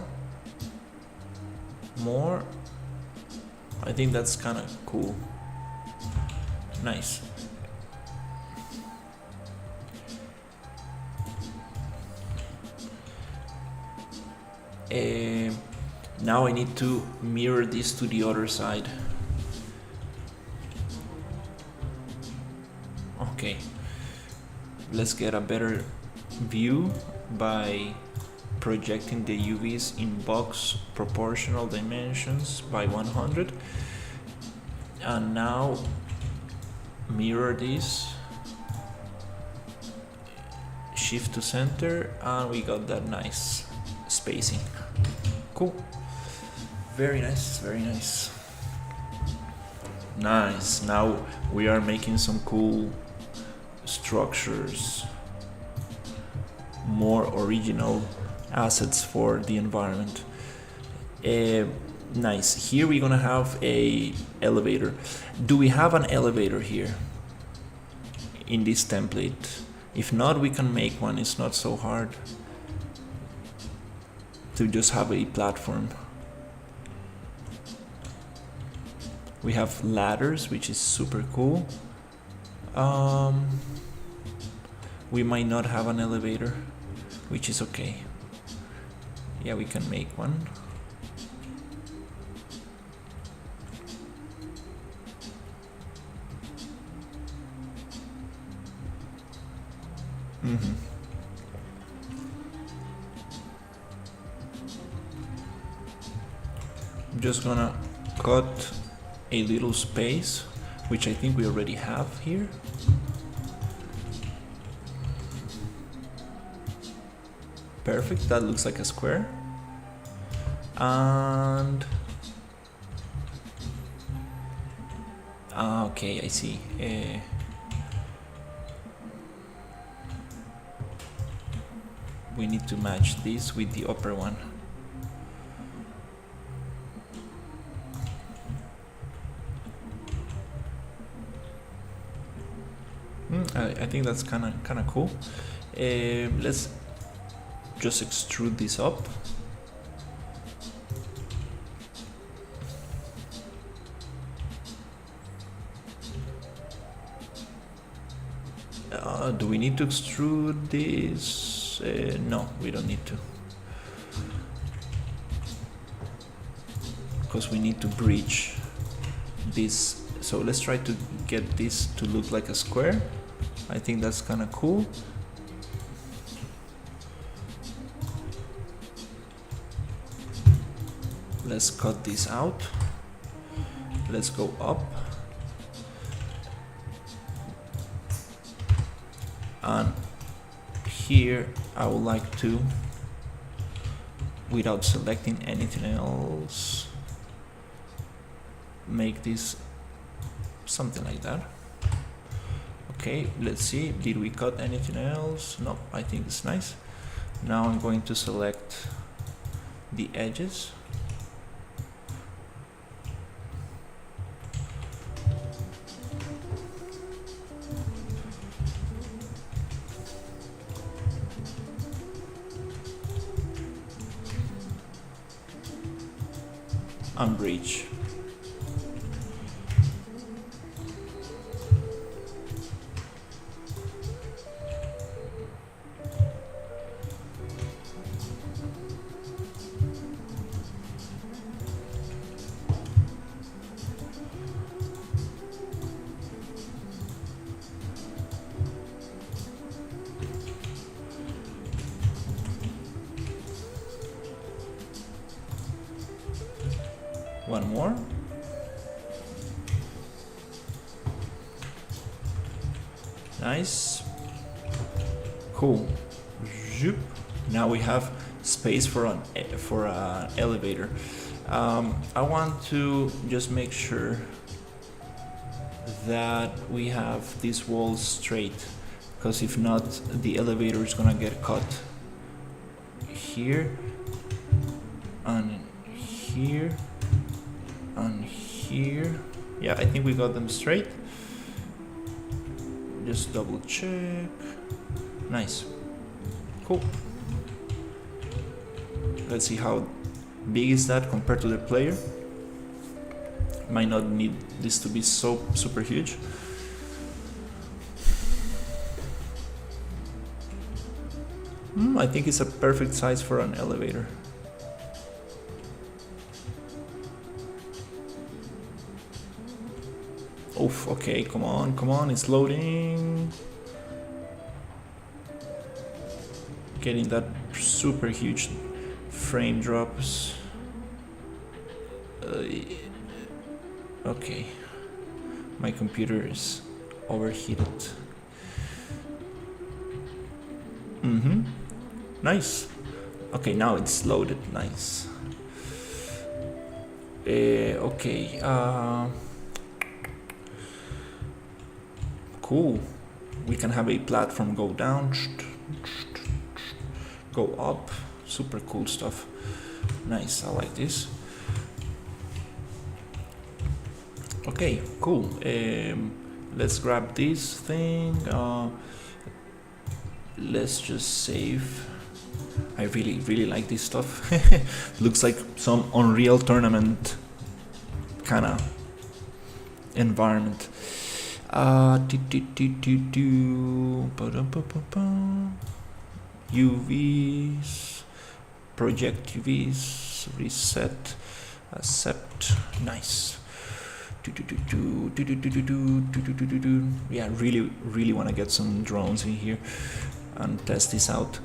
I think that's kind of cool. Nice. Now I need to mirror this to the other side. Okay, let's get a better view by projecting the UVs in box proportional dimensions by 100. And now mirror this, shift to center, and we got that nice spacing. Cool. Very nice, very nice. Nice. Now we are making some cool structures, more original assets for the environment. Nice. Here we're gonna have a elevator. Do we have an elevator here in this template? If not, we can make one. It's not so hard to just have a platform. We have ladders, which is super cool. We might not have an elevator, which is okay. Yeah, we can make one. I'm just gonna cut a little space, which I think we already have here. Perfect, that looks like a square. And okay, I see. We need to match this with the upper one. I think that's kind of cool. Let's just extrude this up. Do we need to extrude this? No, we don't need to. Because we need to breach this. So let's try to get this to look like a square. I think that's kind of cool. Let's cut this out. Let's go up. And here I would like to, without selecting anything else, make this something like that. Okay, let's see, did we cut anything else? No, I think it's nice. Now I'm going to select the edges. And breach. One more. Nice. Cool. Zoop. Now we have space for an elevator. I want to just make sure that we have these walls straight, because if not, the elevator is gonna get caught here and here and here. Yeah, I think we got them straight. Just double check. Nice. Cool. Let's see how big is that compared to the player. Might not need this to be so super huge. I think it's a perfect size for an elevator. Oof, okay, come on, it's loading. Getting that super huge frame drops. Okay, my computer is overheated. Nice. Okay, now it's loaded. Nice. Okay. Cool. We can have a platform go down, go up. Super cool stuff. Nice. I like this. Okay, cool. Let's grab this thing. Let's just save. I really like this stuff. Looks like some Unreal Tournament kind of environment. UVs, project UVs, reset, accept. Nice. Yeah, really want to get some drones in here and test this out.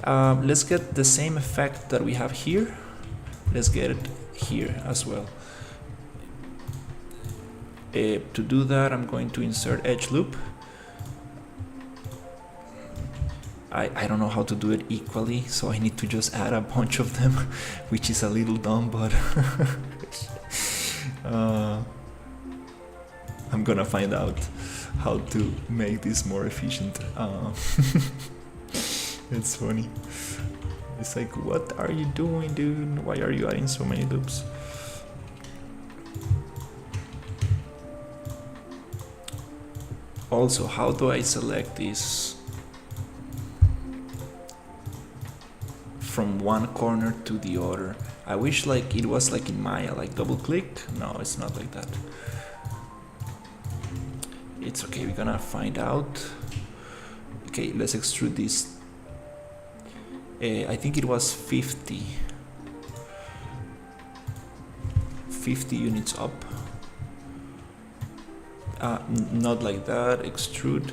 Let's get the same effect that we have here. Let's get it here as well. To do that, I'm going to insert edge loop. I don't know how to do it equally, so I need to just add a bunch of them, which is a little dumb, but I'm gonna find out how to make this more efficient. It's funny. It's like, what are you doing, dude? Why are you adding so many loops? Also, how do I select this from one corner to the other? I wish like it was like in Maya, like double click. No, it's not like that. It's okay, we're gonna find out. Okay, let's extrude this. I think it was 50 units up. Not like that, extrude.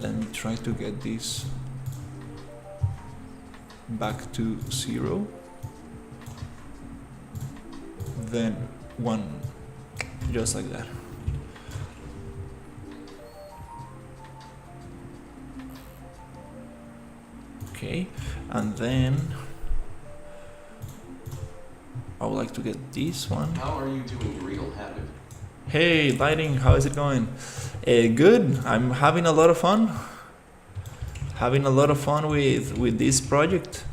Let me try to get this back to 0. Then 1, just like that. Okay, and then I would like to get this one. How are you doing, Real Habit? Hey, lighting, how is it going? Good. I'm having a lot of fun. Having a lot of fun with this project.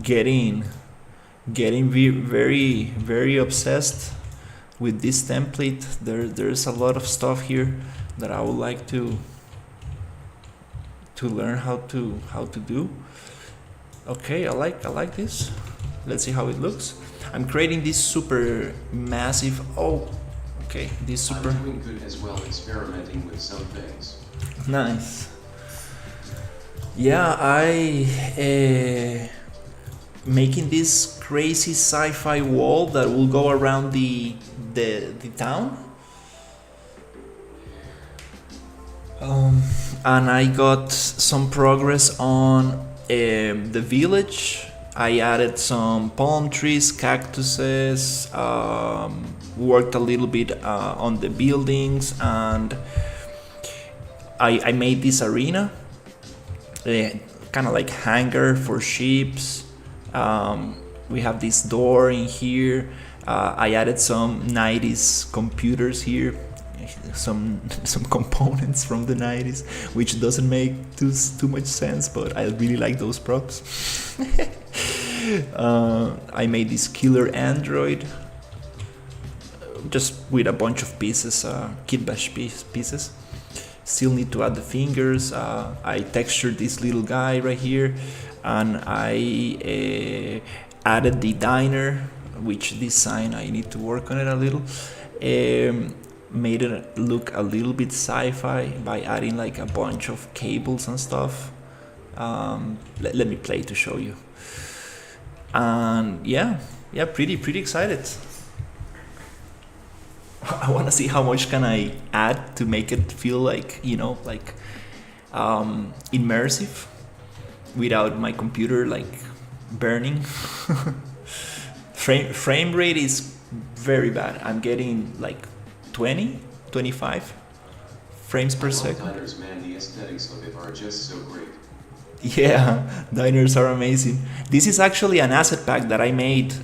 Getting very obsessed with this template. There's a lot of stuff here that I would like to learn how to do. Okay, I like this. Let's see how it looks. I'm creating this super massive. Oh, okay, this super. I'm doing good as well, experimenting with some things. Nice. Yeah, I making this crazy sci-fi wall that will go around the town. And I got some progress on the village. I added some palm trees, cactuses, worked a little bit on the buildings, and I made this arena, kind of like hangar for ships. We have this door in here. I added some 90s computers here, some components from the 90s, which doesn't make too much sense, but I really like those props. I made this killer android just with a bunch of pieces, kit bash pieces. Still need to add the fingers. I textured this little guy right here, and I added the diner, which design I need to work on it a little. Made it look a little bit sci-fi by adding like a bunch of cables and stuff. Let me play to show you. And yeah, pretty excited. I want to see how much can I add to make it feel like, like immersive without my computer like burning. Frame rate is very bad. I'm getting like 25 frames per second. Diners, man, the aesthetics of it are just so great. Yeah, diners are amazing. This is actually an asset pack that I made.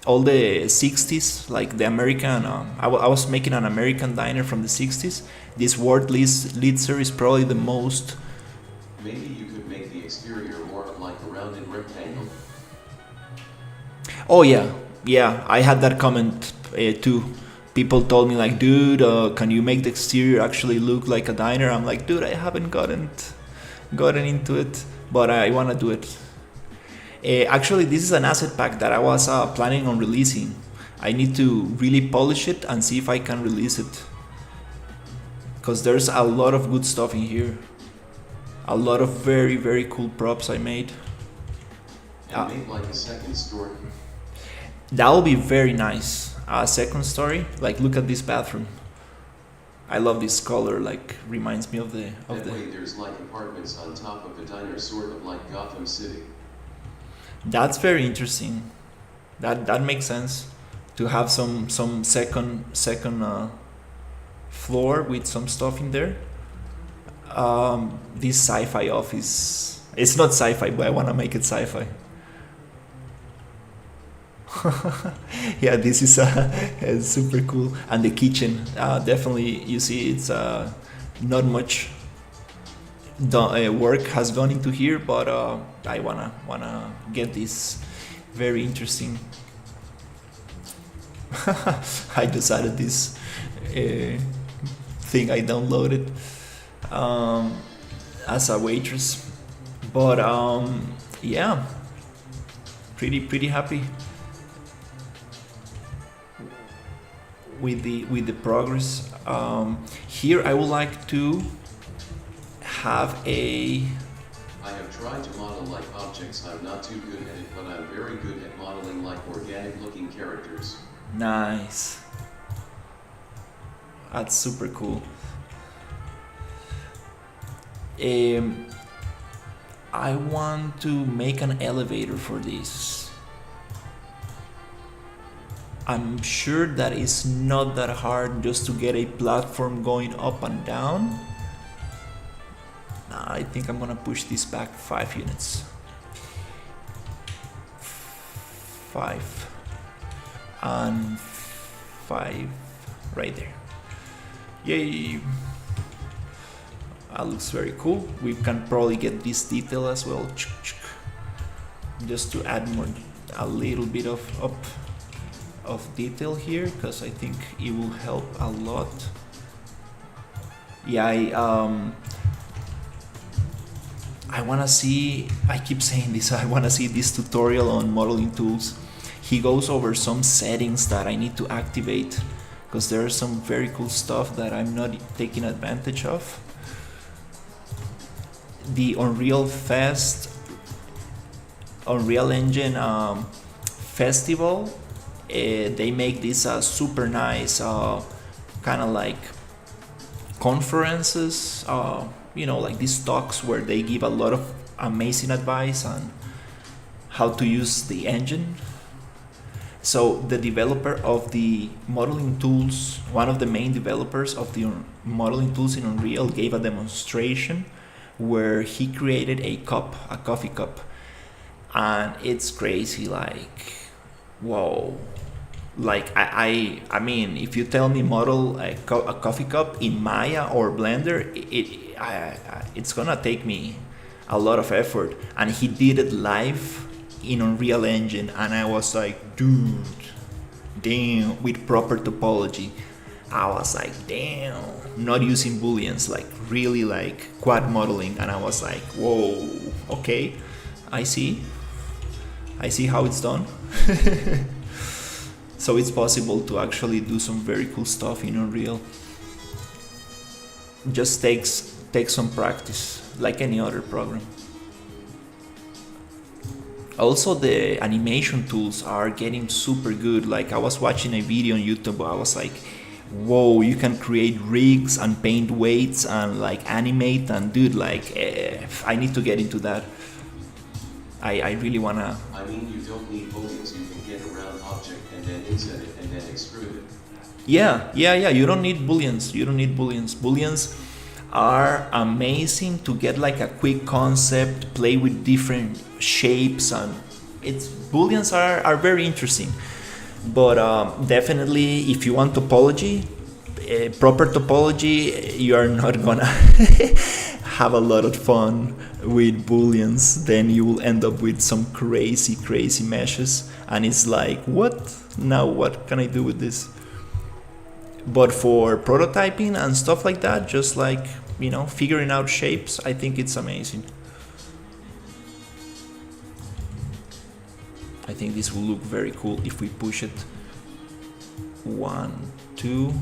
All the 60s, like the American. I was making an American diner from the 60s. This Ward Litzer is probably the most. Maybe you could make the exterior more like a rounded rectangle. Oh yeah. I had that comment too. People told me like, dude, can you make the exterior actually look like a diner? I'm like, dude, I haven't gotten into it, but I want to do it. Actually, this is an asset pack that I was planning on releasing. I need to really polish it and see if I can release it, because there's a lot of good stuff in here. A lot of very cool props I made. And make like a second story. That will be very nice. A second story, like look at this bathroom. I love this color, like reminds me of the That way there's like apartments on top of the diner, sort of like Gotham City. That's very interesting. That makes sense to have some second floor with some stuff in there. This sci-fi office. It's not sci-fi, but I wanna make it sci-fi. Yeah, this is it's super cool. And the kitchen, definitely, you see, it's not much work has gone into here, but I wanna get this very interesting. I decided this thing I downloaded as a waitress, but yeah, pretty happy with the progress. Here I would like to have a. I have tried to model like objects. I'm not too good at it, but I'm very good at modeling like organic looking characters. Nice. That's super cool. I want to make an elevator for this. I'm sure that it's not that hard just to get a platform going up and down. I think I'm gonna push this back 5 units. 5 and 5 right there. Yay! That looks very cool. We can probably get this detail as well, just to add more, a little bit of detail here, because I think it will help a lot. Yeah, I wanna see, I keep saying this, I wanna see this tutorial on modeling tools. He goes over some settings that I need to activate, because there are some very cool stuff that I'm not taking advantage of. The Unreal Engine festival, they make this super nice kind of like conferences, like these talks where they give a lot of amazing advice on how to use the engine. So the developer of the modeling tools, one of the main developers of the modeling tools in Unreal, gave a demonstration where he created a coffee cup, and it's crazy. Like, whoa! Like I mean, if you tell me model a coffee cup in Maya or Blender, it's gonna take me a lot of effort. And he did it live in Unreal Engine, and I was like, dude, damn, with proper topology. I was like, damn, not using booleans, like really like quad modeling. And I was like, whoa, okay, I see how it's done. So it's possible to actually do some very cool stuff in Unreal. Just takes some practice, like any other program. Also, the animation tools are getting super good. Like, I was watching a video on YouTube, I was like, whoa, you can create rigs and paint weights and like animate, and dude, like I need to get into that. I really wanna. I mean, you don't need booleans, you can get around object and then inset it and then extrude it. Yeah, you don't need booleans. Booleans are amazing to get like a quick concept, play with different shapes, and booleans are very interesting. But definitely, if you want topology, proper topology, you are not gonna have a lot of fun with booleans. Then you will end up with some crazy meshes, and it's like, what can I do with this? But for prototyping and stuff like that, just like, figuring out shapes, I think it's amazing. I think this will look very cool if we push it 1, 2,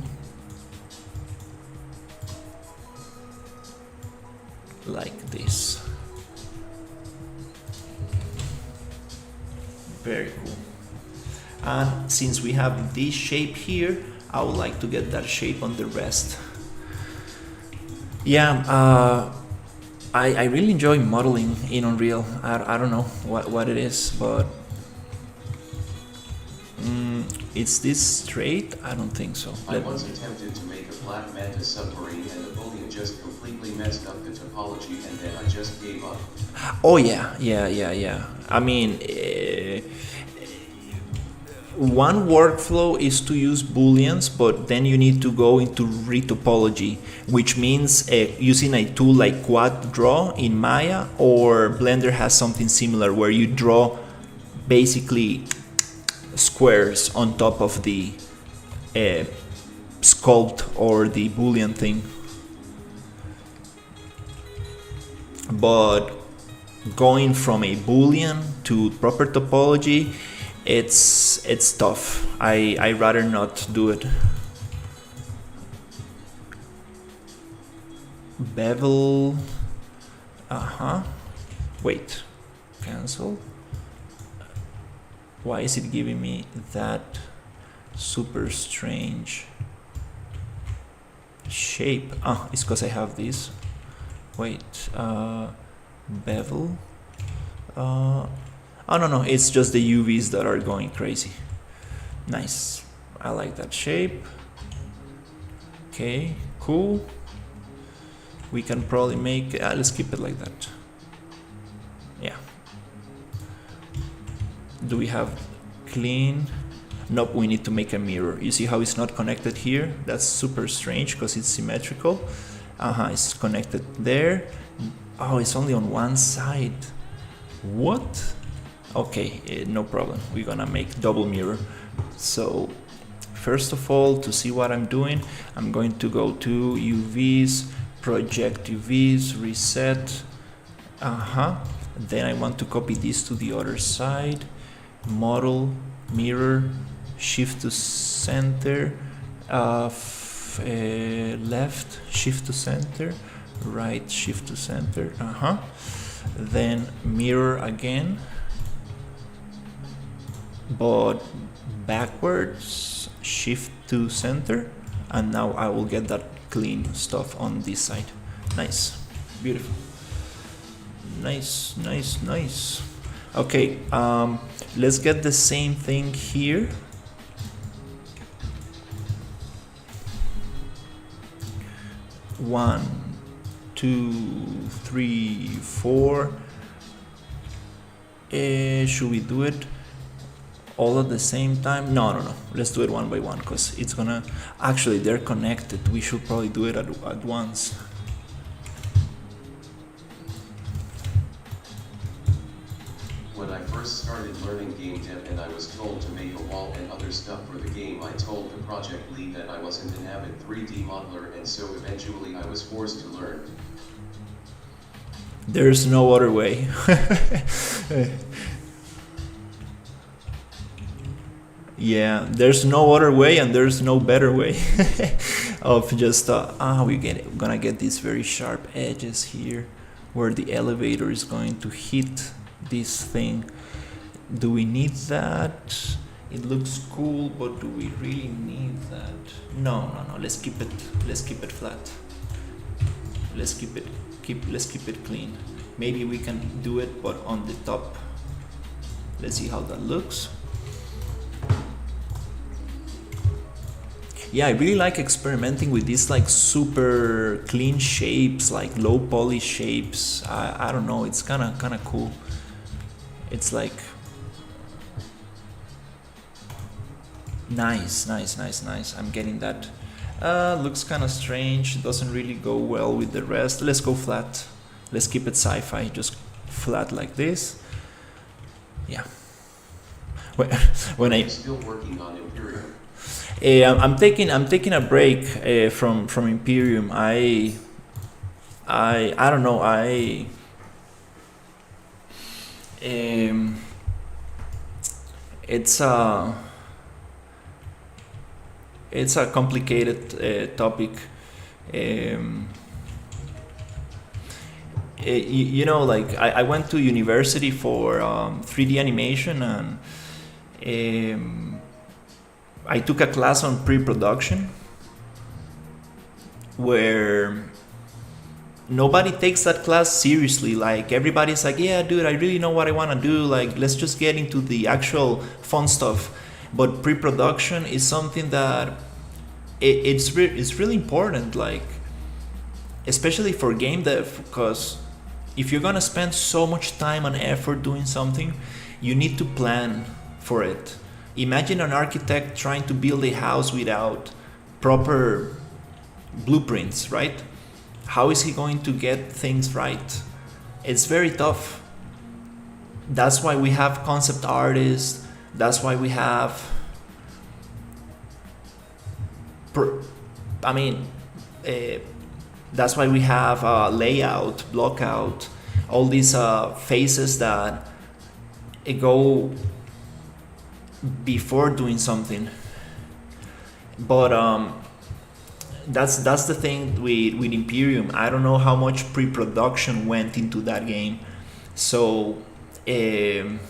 like this. Very cool. And since we have this shape here, I would like to get that shape on the rest. Yeah, I really enjoy modeling in Unreal. I don't know what it is, but it's this straight? I don't think so. I once attempted to make a Black Manta submarine and the Boolean just completely messed up the topology and then I just gave up. Oh yeah. I mean, one workflow is to use booleans, but then you need to go into retopology, which means using a tool like Quad Draw in Maya, or Blender has something similar where you draw basically squares on top of the sculpt or the boolean thing. But going from a boolean to proper topology, it's tough. I rather not do it. Bevel. Wait. Cancel. Why is it giving me that super strange shape? It's because I have this. Wait. Bevel. Oh no, it's just the UVs that are going crazy. Nice. I like that shape. Okay, cool. We can probably make, let's keep it like that. Yeah. Do we have clean? Nope, we need to make a mirror. You see how it's not connected here? That's super strange because it's symmetrical. It's connected there. Oh, it's only on one side. What? Okay, no problem. We're gonna make double mirror. So first of all, to see what I'm doing, I'm going to go to UVs, project UVs, reset. Then I want to copy this to the other side. Model, mirror, shift to center, left, shift to center, right, shift to center. Then mirror again, but backwards, shift to center, and now I will get that clean stuff on this side. Nice, beautiful. Nice. Okay, let's get the same thing here. One, two, three, four. Should we do it all at the same time? No. Let's do it one by one because it's gonna. Actually, they're connected. We should probably do it at once. When I first started learning game dev and I was told to make a wall and other stuff for the game, I told the project lead that I wasn't an avid 3D modeler, and so eventually I was forced to learn. There's no other way. Yeah, there's no other way and there's no better way of just we're gonna get these very sharp edges here where the elevator is going to hit this thing. Do we need that? It looks cool, but do we really need that? No. Let's keep it flat. Let's keep it clean. Maybe we can do it, but on the top. Let's see how that looks. Yeah, I really like experimenting with these like super clean shapes, like low poly shapes. I don't know, it's kind of cool. It's like nice. I'm getting that. Looks kind of strange. Doesn't really go well with the rest. Let's go flat. Let's keep it sci-fi. Just flat like this. Yeah. When I'm still working on Imperium. I'm taking a break from Imperium. I don't know. It's a complicated topic. You know, like I went to university for 3D animation, and I took a class on pre-production where nobody takes that class seriously. Like everybody's like, yeah, dude, I really know what I want to do. Like, let's just get into the actual fun stuff. But pre-production is something that it's really important. Like, especially for game dev, because if you're gonna spend so much time and effort doing something, you need to plan for it. Imagine an architect trying to build a house without proper blueprints, right? How is he going to get things right? It's very tough. That's why we have concept artists. That's why we have, I mean, uh, that's why we have layout, blockout, all these phases that go before doing something. But that's the thing with Imperium. I don't know how much pre-production went into that game. So um,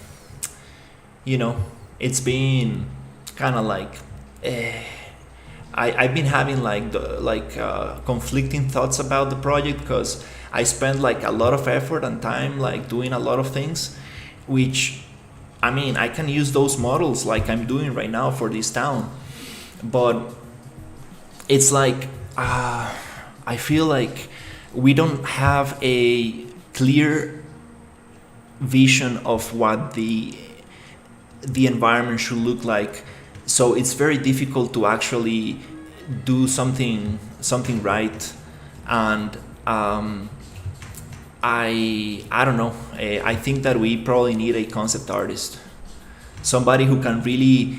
you know, it's been kind of like I've been having conflicting thoughts about the project, because I spent like a lot of effort and time like doing a lot of things, which, I mean, I can use those models like I'm doing right now for this town, but it's like I feel like we don't have a clear vision of what the environment should look like. So it's very difficult to actually do something right. And I don't know. I think that we probably need a concept artist, somebody who can really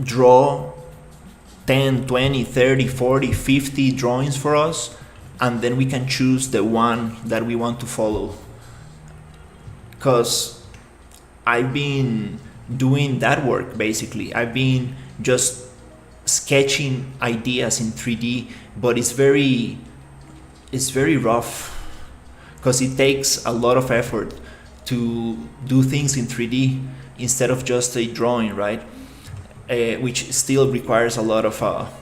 draw 10, 20, 30, 40, 50 drawings for us, and then we can choose the one that we want to follow. Because I've been doing that work basically. I've been just sketching ideas in 3D, but it's very rough, because it takes a lot of effort to do things in 3D instead of just a drawing, right? Which still requires a lot of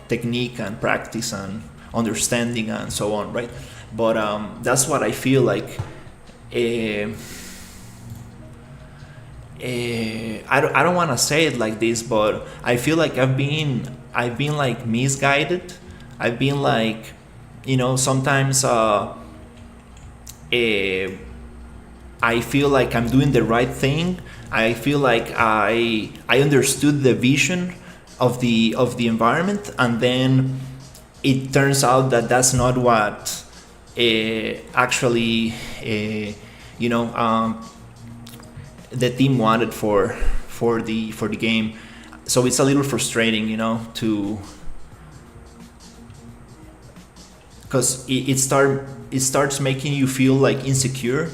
technique and practice and understanding and so on, right? But that's what I feel like. I don't want to say it like this, but I feel like I've been like misguided. I've been like, sometimes I feel like I'm doing the right thing. I feel like I understood the vision of the environment, and then it turns out that that's not what actually the team wanted for the game. So it's a little frustrating, to, because it starts making you feel like insecure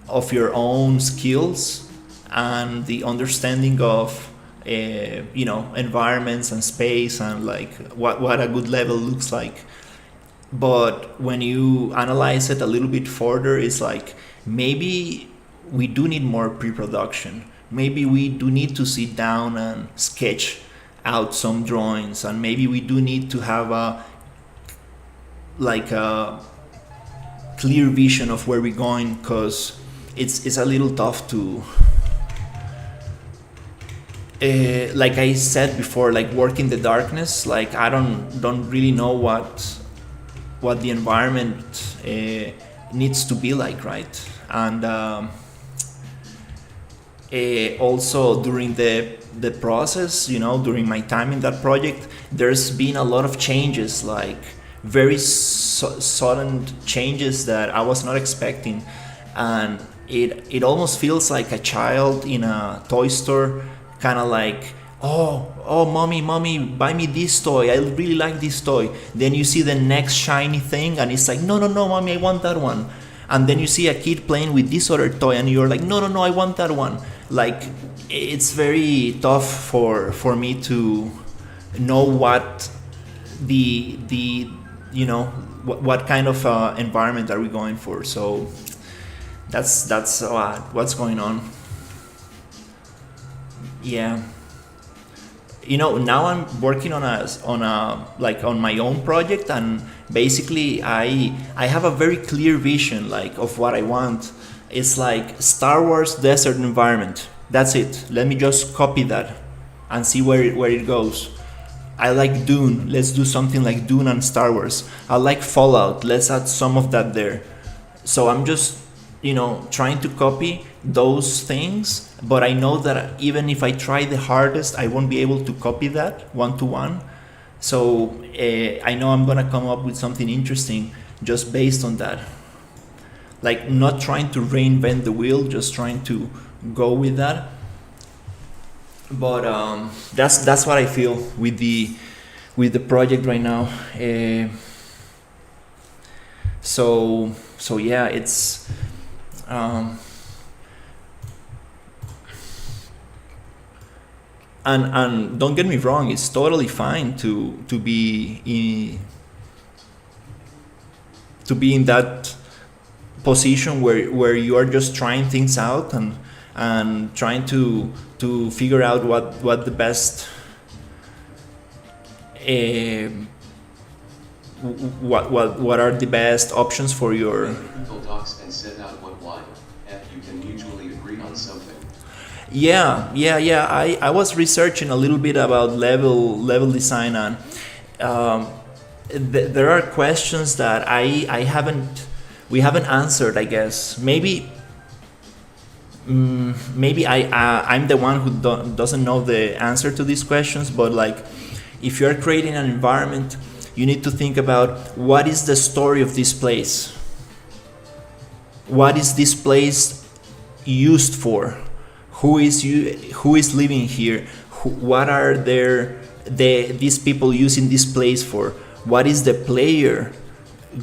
of your own skills and the understanding of environments and space and like what a good level looks like. But when you analyze it a little bit further, it's like maybe we do need more pre-production. Maybe we do need to sit down and sketch out some drawings, and maybe we do need to have a clear vision of where we're going, because it's a little tough to like I said before, like work in the darkness. Like I don't really know what the environment needs to be like, right? And also during the process, during my time in that project, there's been a lot of changes, like very sudden changes that I was not expecting, and it almost feels like a child in a toy store, kind of like, oh mommy, buy me this toy, I really like this toy. Then you see the next shiny thing and it's like, no mommy, I want that one. And then you see a kid playing with this other toy and you're like, no, I want that one. Like, it's very tough for me to know what what kind of environment are we going for. So that's what's going on. Yeah, now I'm working on my own project, and basically I have a very clear vision like of what I want. It's like Star Wars desert environment. That's it. Let me just copy that and see where it goes. I like Dune. Let's do something like Dune and Star Wars. I like Fallout. Let's add some of that there. So I'm just, trying to copy those things, but I know that even if I try the hardest, I won't be able to copy that one to one. So I know I'm gonna come up with something interesting just based on that. Like not trying to reinvent the wheel, just trying to go with that. But that's what I feel with the project right now. So yeah, it's and don't get me wrong, it's totally fine to be in that position where you are just trying things out and trying to figure out what the best what are the best options for your Google Docs and set out what why if you can mutually agree on something. Yeah. I was researching a little bit about level design, and there are questions that we haven't answered. I guess maybe I'm the one who doesn't know the answer to these questions. But like, if you're creating an environment, you need to think about what is the story of this place. What is this place used for? Who is living here? What are these people using this place for? What is the player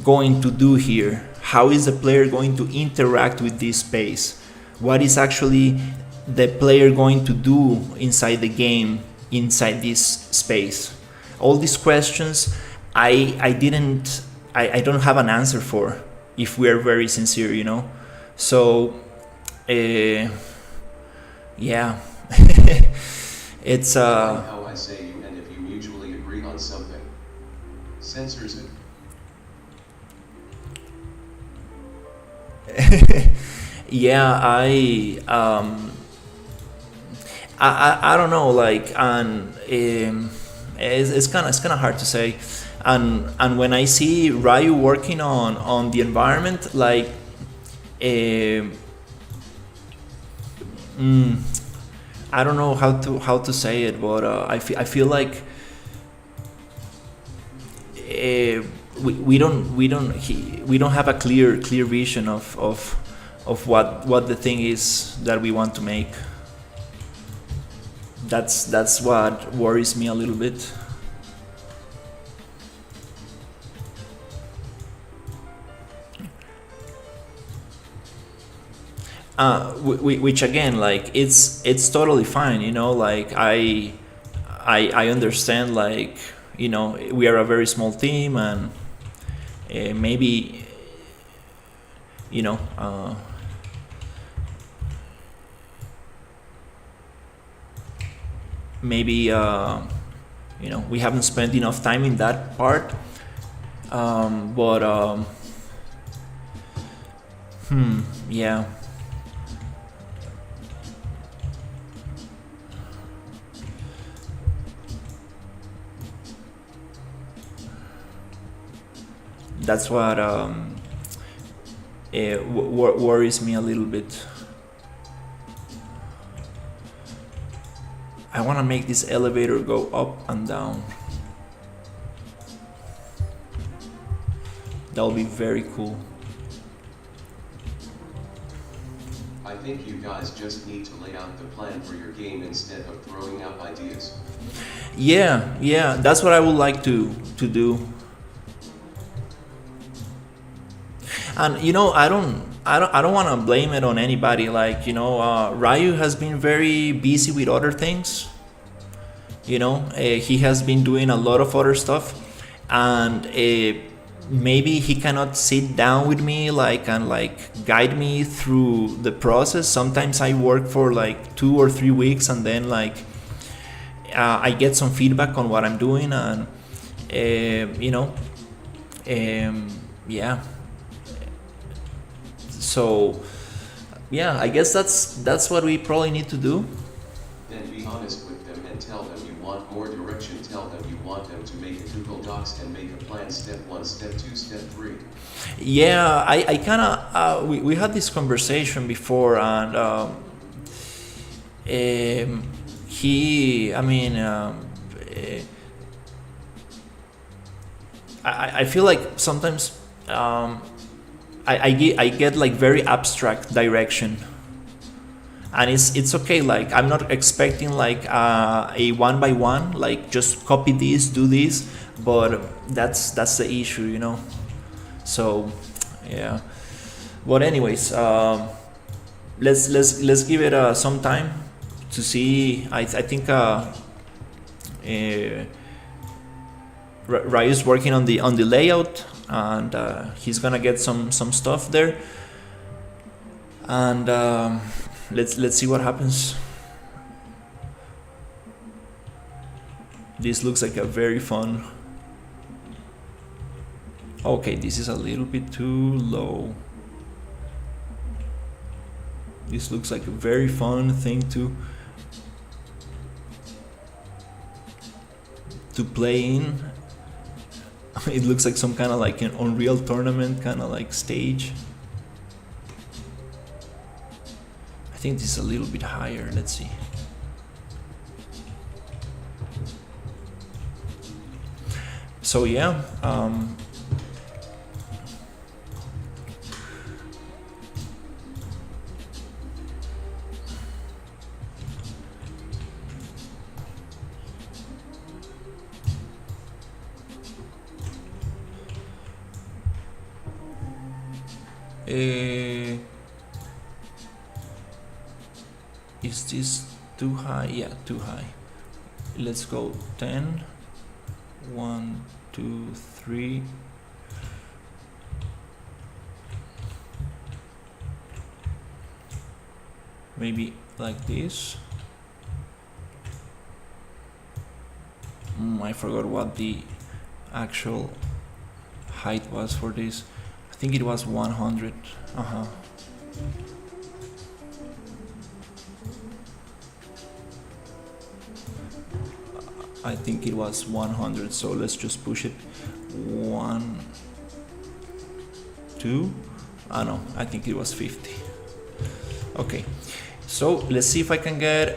going to do here? How is the player going to interact with this space? What is actually the player going to do inside the game, inside this space? All these questions I don't have an answer for, if we're very sincere, So yeah. It's How I say you, and if you mutually agree on something, censors it. yeah, I don't know, like, and it's kind of hard to say, and when I see Ryu working on the environment, like, I don't know how to say it, but I feel like we don't have a clear vision of what the thing is that we want to make. That's what worries me a little bit. Which again, like, it's totally fine, like I understand, like, we are a very small team, and maybe maybe we haven't spent enough time in that part, but yeah. That's what worries me a little bit. I want to make this elevator go up and down. That'll be very cool. I think you guys just need to lay out the plan for your game instead of throwing out ideas. Yeah, that's what I would like to do. And I don't want to blame it on anybody. Like, Ryu has been very busy with other things. He has been doing a lot of other stuff, and maybe he cannot sit down with me and guide me through the process. Sometimes I work for like 2 or 3 weeks, and then I get some feedback on what I'm doing, and Yeah. So yeah, I guess that's what we probably need to do. Then be honest with them and tell them you want more direction. Tell them you want them to make a Google Docs and make a plan, step 1, step 2, step 3. Yeah, I kind of we had this conversation before, and he, I mean, I feel like sometimes I get like very abstract direction, and it's okay. Like I'm not expecting like a one by one, like just copy this, do this, but that's the issue, you know. So yeah, but anyways, let's give it some time to see. I think Rai is working on the layout, and he's gonna get some stuff there, and let's see what happens. This looks like a very fun. Okay, this is a little bit too low. This looks like a very fun thing to play in. It looks like some kind of like an Unreal Tournament kind of like stage. I think this is a little bit higher. Let's see. So yeah, is this too high? Yeah, too high. Let's go 10. 1, 2, 3. Maybe like this. I forgot what the actual height was for this. I think it was 100. I think it was 100, so let's just push it. 1, 2. No, I think it was 50. Okay, so let's see if I can get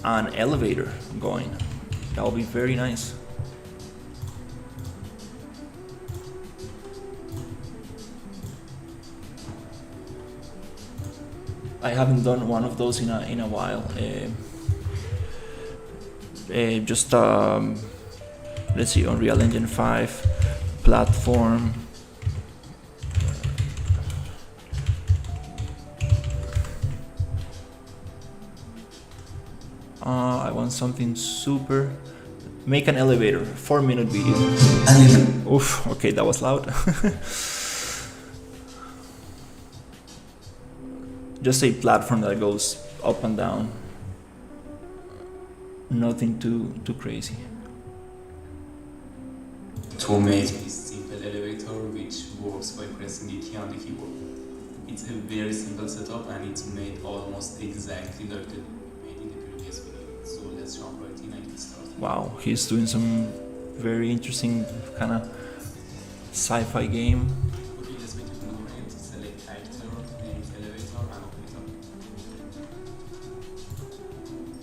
an elevator going. That would be very nice. I haven't done one of those in a while. Just let's see, Unreal Engine 5 platform. I want something super. Make an elevator, 4-minute video. Oof, okay, that was loud. Just a platform that goes up and down. Nothing too crazy. Pt8 is simple elevator which works by pressing the key on the keyboard. It's a very simple setup and it's made almost exactly like the made in the previous video. So let's jump right in and get started. Wow, he's doing some very interesting kind of sci-fi game. Okay, let's make a blueprint, select actor, name elevator and open it up.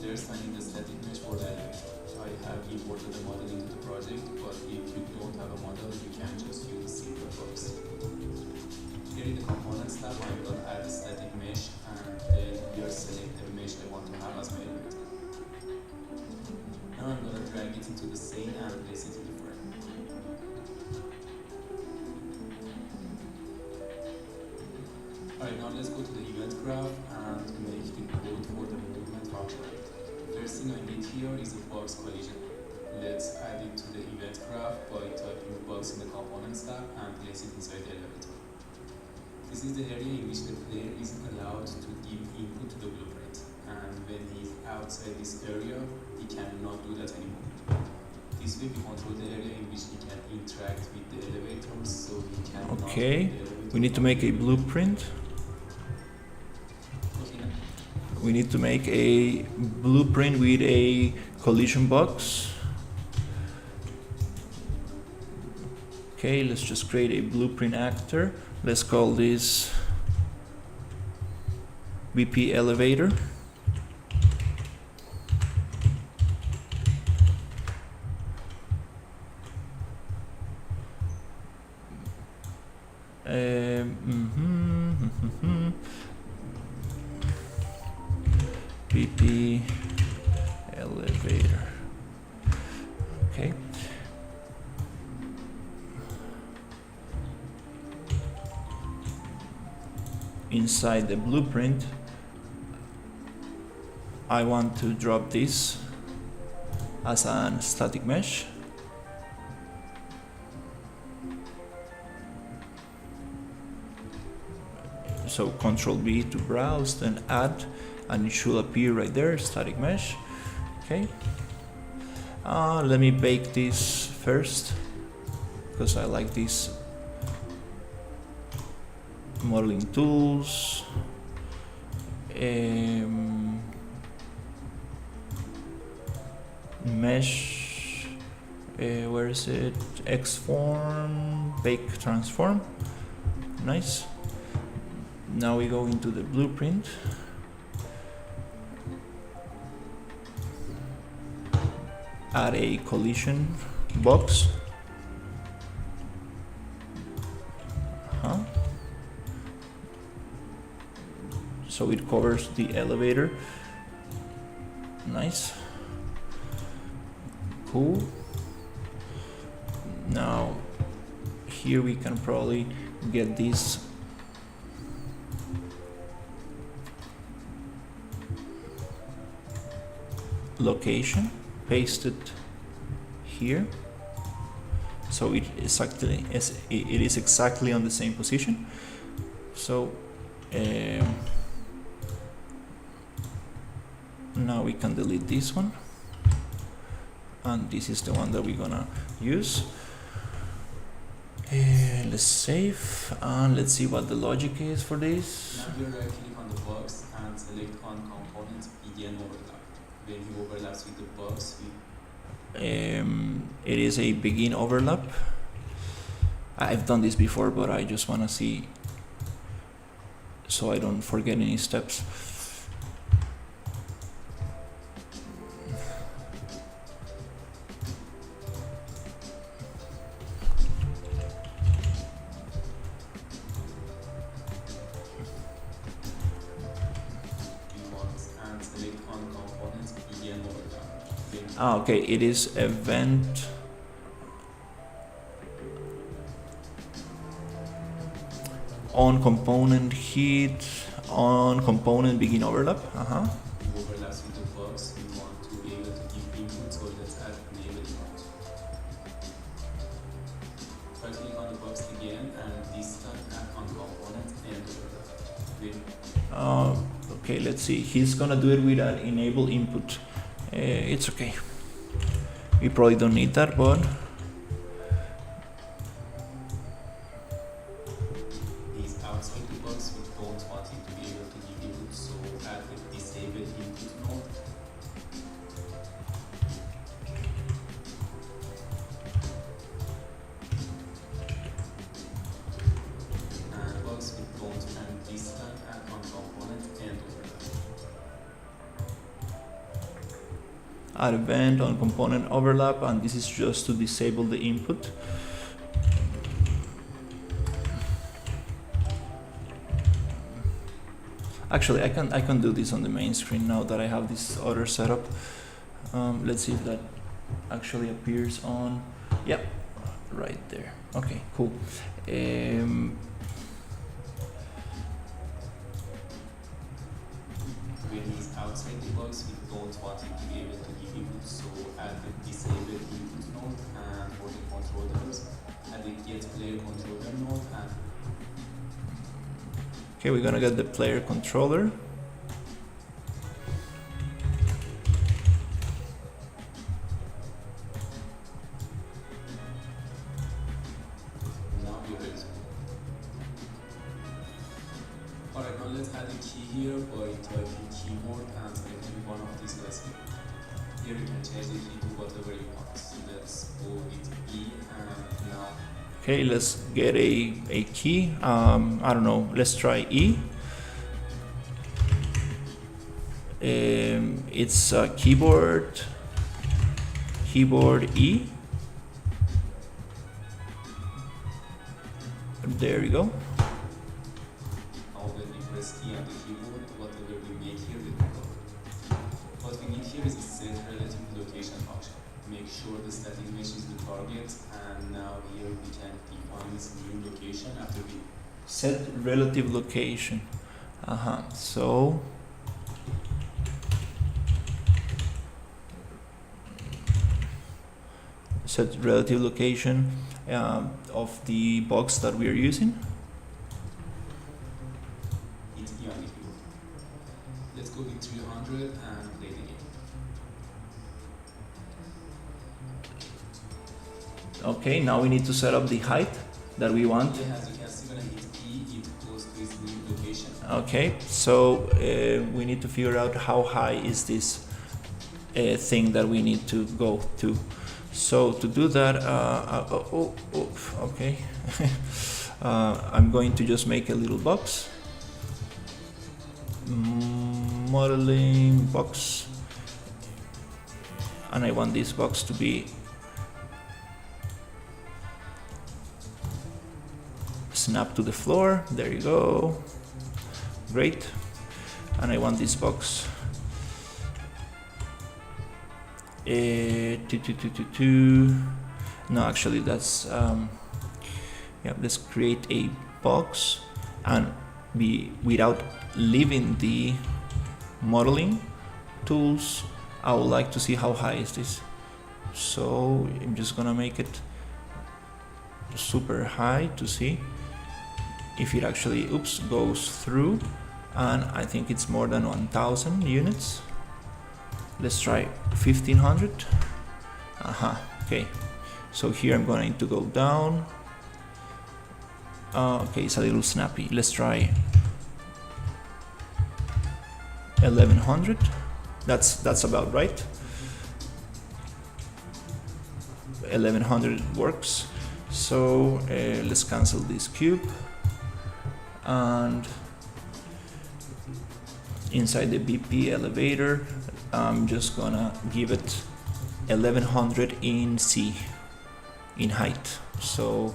First I need the static mesh for the elevator. I have imported a model into the project, but if you don't have a model, you can just use simple box. Here in the components tab, I'm going to add a static mesh and then here select the mesh I want to have as my elevator. Now I'm going to drag it into the scene and place it in the frame. Alright, now let's go to the event graph and make the code for the movement function. First thing I need here is a box collision. Let's add it to the event graph by typing the box in the components tab and place it inside the elevator. This is the area in which the player is allowed to give input to the blueprint, and when he is outside this area, he cannot do that anymore. This way we control the area in which we can interact with the elevators, so we can Okay, we need to make a blueprint. We need to make a blueprint with a collision box. Okay, let's just create a blueprint actor. Let's call this BP elevator. BP elevator. Okay. Inside the blueprint, I want to drop this as a static mesh. So Control B to browse, then add, and it should appear right there, static mesh. Okay. Let me bake this first because I like this. Modeling tools. Mesh. Where is it? Xform. Bake transform. Nice. Now we go into the blueprint. Add a collision box. So it covers the elevator. Nice. Cool. Now here we can probably get this location pasted here, so it is exactly on the same position. So now we can delete this one, and this is the one that we're gonna use. Let's save and let's see what the logic is for this. Now you right click on the box and select on component begin overlap. When he overlaps with the box, it is a begin overlap. I've done this before, but I just want to see so I don't forget any steps. Okay, it is event on component heat on component begin overlap. Overlaps with the box. We want to be able to give input, so let's add enable input. Right click on the box again, and this time add on component and overlap. Okay, let's see. He's gonna do it with an enable input. It's okay. We probably don't need that, but he's outside the box. We don't want him to be able to give input, so add a disable input node. And box we don't, and this time add on component and overlap. add event on component overlap, and this is just to disable the input. Actually, I can do this on the main screen now that I have this other setup. Let's see if that actually appears on. Yep, right there. Okay, cool. When he's outside the box, we don't want him to be able to give input, so add the disable input node, and for the controllers, add the get player controller node, and okay, we're gonna get the player controller. add a key here by typing keyboard and selecting one of these lines here. Here you can change the key to whatever you want. So let's go with E and now. Okay, let's get a key. I don't know, let's try E. It's keyboard E. There you go. Now when we press E on the keyboard, whatever we make here will go. What we need here is a set relative location function. Make sure the static mesh is the target, and now here we can define this new location after we Set relative location. So set relative location of the box that we are using. hit E on the keyboard. Let's go with 300 and play the game. Okay, now we need to set up the height that we want. Yeah, as you can see, when I hit E, it goes to its new location. Okay, so we need to figure out how high is this thing that we need to go to. So to do that, okay, I'm going to just make a little box. Modeling box, and I want this box to be snap to the floor. There you go. Great. And I want this box no, actually that's yeah, let's create a box and be without leaving the modeling tools. I would like to see how high is this, so I'm just gonna make it super high to see if it actually goes through, and I think it's more than 1000 units. Let's try 1500. Okay, so here I'm going to go down. Okay, it's a little snappy. Let's try 1100. That's about right. 1100 works. So let's cancel this cube, and inside the BP elevator I'm just gonna give it 1100 in C in height. So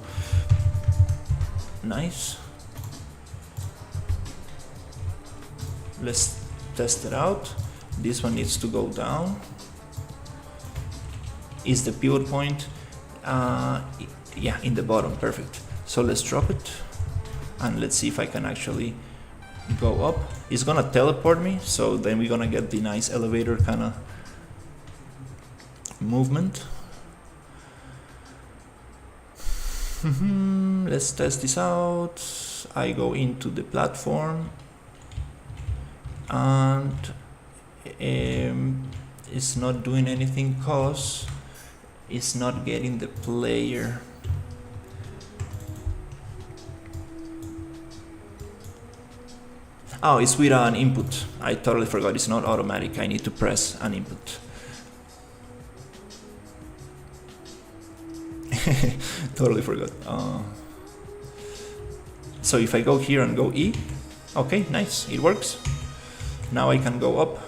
nice. Let's test it out. This one needs to go down. Is the pivot point yeah, in the bottom? Perfect. So let's drop it and let's see if I can actually go up. It's gonna teleport me, so then we're gonna get the nice elevator kind of movement. Let's test this out. I go into the platform and it's not doing anything cause it's not getting the player. Oh, it's with an input. I totally forgot, it's not automatic. I need to press an input. Totally forgot. So if I go here and go E, okay, nice, it works. Now I can go up.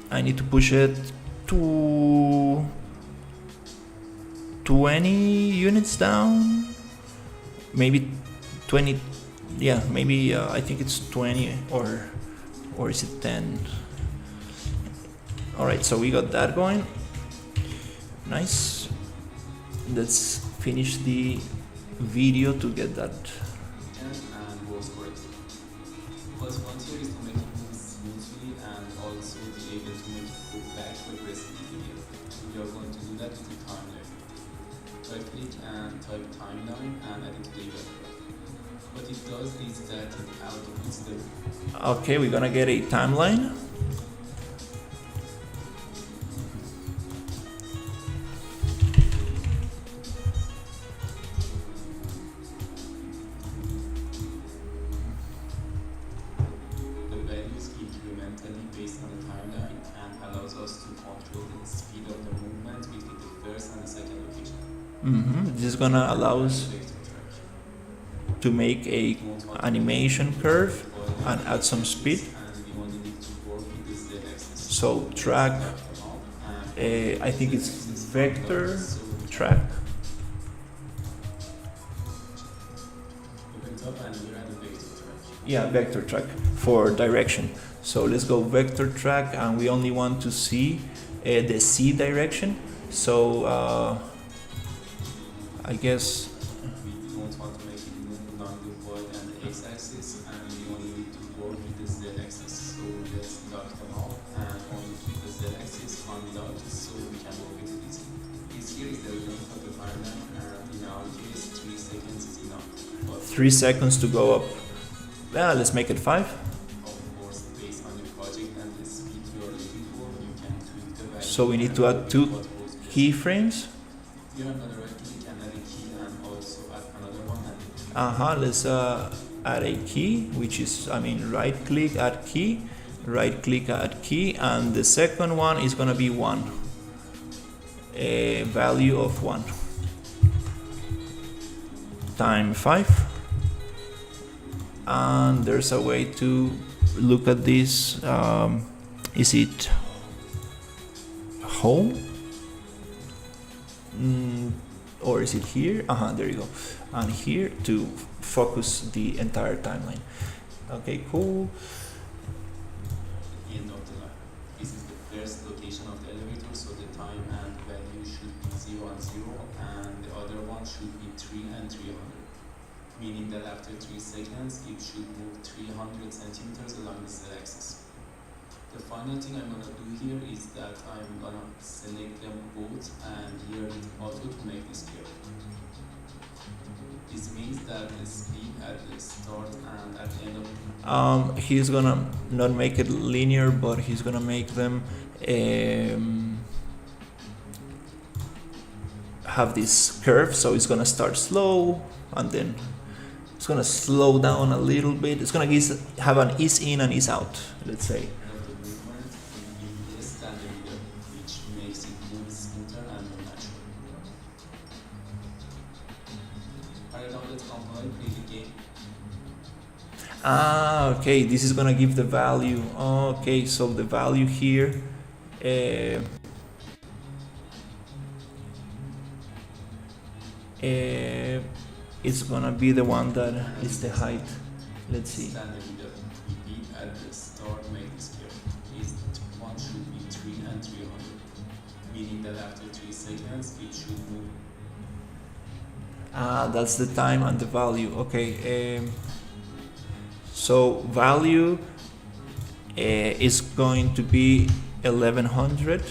I need to push it to 20 units down, maybe 20. Yeah, maybe I think it's 20 or is it 10? All right, so we got that going. Nice. Let's finish the video to get that. And goes for it. What we want here is to make it move smoothly and also be able to make it go back by pressing the video. We are going to do that with the timeline. Right click and type timeline and add it to the event graph. What it does is that it outputs the... Okay, we're gonna get a timeline. first and the second location. This is gonna allow us Vector track. to make a We don't want to animation make curve body and add some speed. and we only need to work with the Z axis. So track, I think it's vector track. Open top and we're at the vector track. Yeah, vector track for direction. So let's go vector track, and we only want to see the Z direction. So I guess We don't want to make it move along the Y and the X axis, and we only need to work with the Z axis. So let's lock them all and only keep the Z axis unlocked so we can work with it easily. This here is the length of the timeline, and in our case 3 seconds is enough. But 3 seconds to go up. Yeah, let's make it 5. of course, based on your project and the speed you are looking for, you can tweak the value. So we need to and add 2 what works best. keyframes. Here on the right click, you can add a key and also add another one. And Let's add a key, which is, right click, add key, right click, add key, and the second one is gonna be 1. A value of 1. Time 5. And there's a way to look at this. Is it home? Or is it here? There you go. And here to focus the entire timeline. Okay, cool. end of the line. This is the first location of the elevator, so the time and value should be 0 and 0, and the other one should be 3 and 300. Meaning that after 3 seconds, it should move 300 centimeters along the z-axis. The final thing I'm gonna do here is that I'm gonna select them both and here with auto to make this curve. This means that the speed at the start and at the end of He's gonna not make it linear, but he's gonna make them have this curve. So it's gonna start slow and then it's gonna slow down a little bit. It's gonna have an ease in and ease out, let's say. of the movement will be less than the middle, which makes it move smoother and more natural. Alright, now let's compile, play the game. Okay, this is gonna give the value. Okay, so the value here it's gonna be the one that is the height. Let's see. Stand the middle. Repeat at the start, make this curve. Is one should be 3 and 300. Meaning that after 3 seconds, it should move. That's the time and the value. Okay. So value is going to be 1100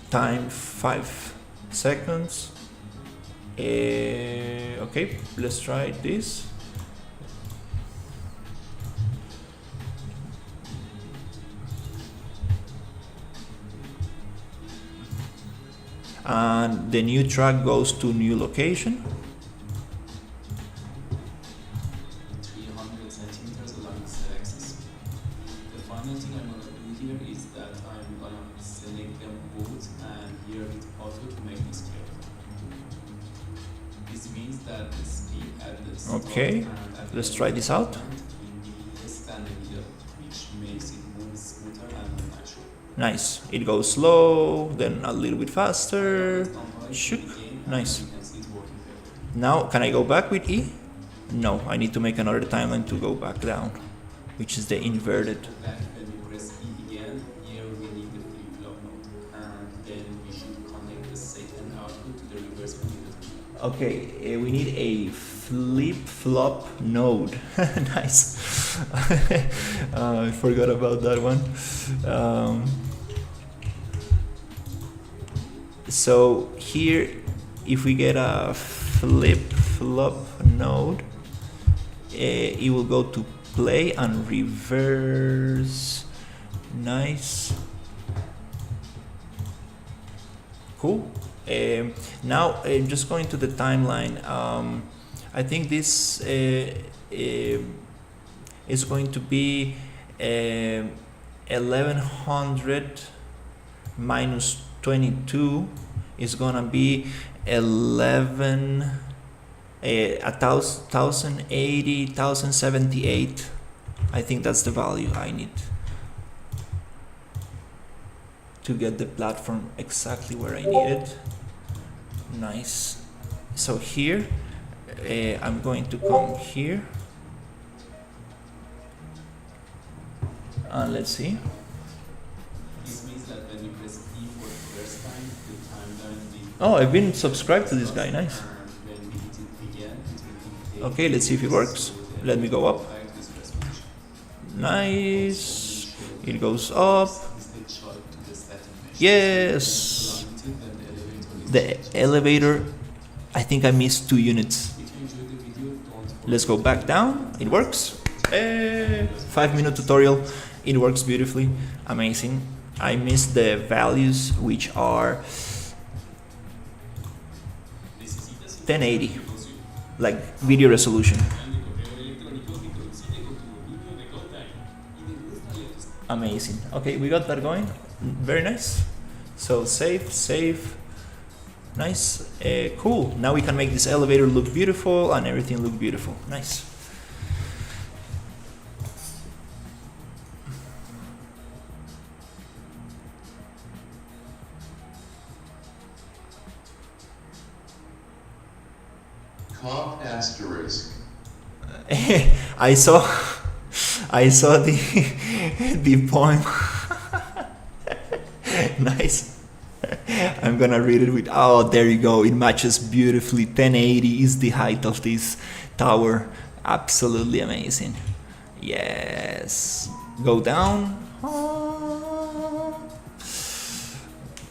time 5 seconds. Okay, let's try this. And the new track goes to new location. 300 centimeters along the z-axis. The final thing I'm gonna do here is that I'm gonna select them both and here with auto to make this curve. This means that the speed at the start Okay, and at the let's end try of this the out. movement will be less than the middle, which makes it move smoother and more natural. Nice. It goes slow, then a little bit faster. Let's compile Shook. the game and Nice. you can see it working perfect. Now, can I go back with E? No, I need to make another timeline to go back down, which is the inverted. Back when we press E again, here we need the flip-flop node, and then we should connect the second output to the reverse manipulator. Okay, we need a flip-flop node. Nice. I forgot about that one. So here, if we get a flip-flop node, it will go to play and reverse. Nice. Cool. Now, just going to the timeline. I think this is going to be 1100 minus 22 is gonna be 11 1080 1078. I think that's the value I need to get the platform exactly where I need it. Nice. So here I'm going to come here and let's see. This means that when we press E for the first time, the timeline will. Oh, I've been subscribed to this guy. Nice. And when we hit it again, it will indicate. Okay, let's see if it works. Let me go up. Like this resolution. Nice. It goes up. Is the choke to the static mesh. Yes. Until then The elevator, I think I missed 2 units. If you enjoyed the video, don't forget. Let's go back down. It works. 5-minute tutorial. It works beautifully. Amazing. I missed the values, which are 1080, like video resolution. Amazing. Okay, we got that going. Very nice. So save. Nice. Cool. Now we can make this elevator look beautiful and everything look beautiful. Nice. Comp asterisk. I saw the the poem. Nice. I'm gonna read it with, oh, there you go. It matches beautifully. 1080 is the height of this tower. Absolutely amazing. Yes. Go down.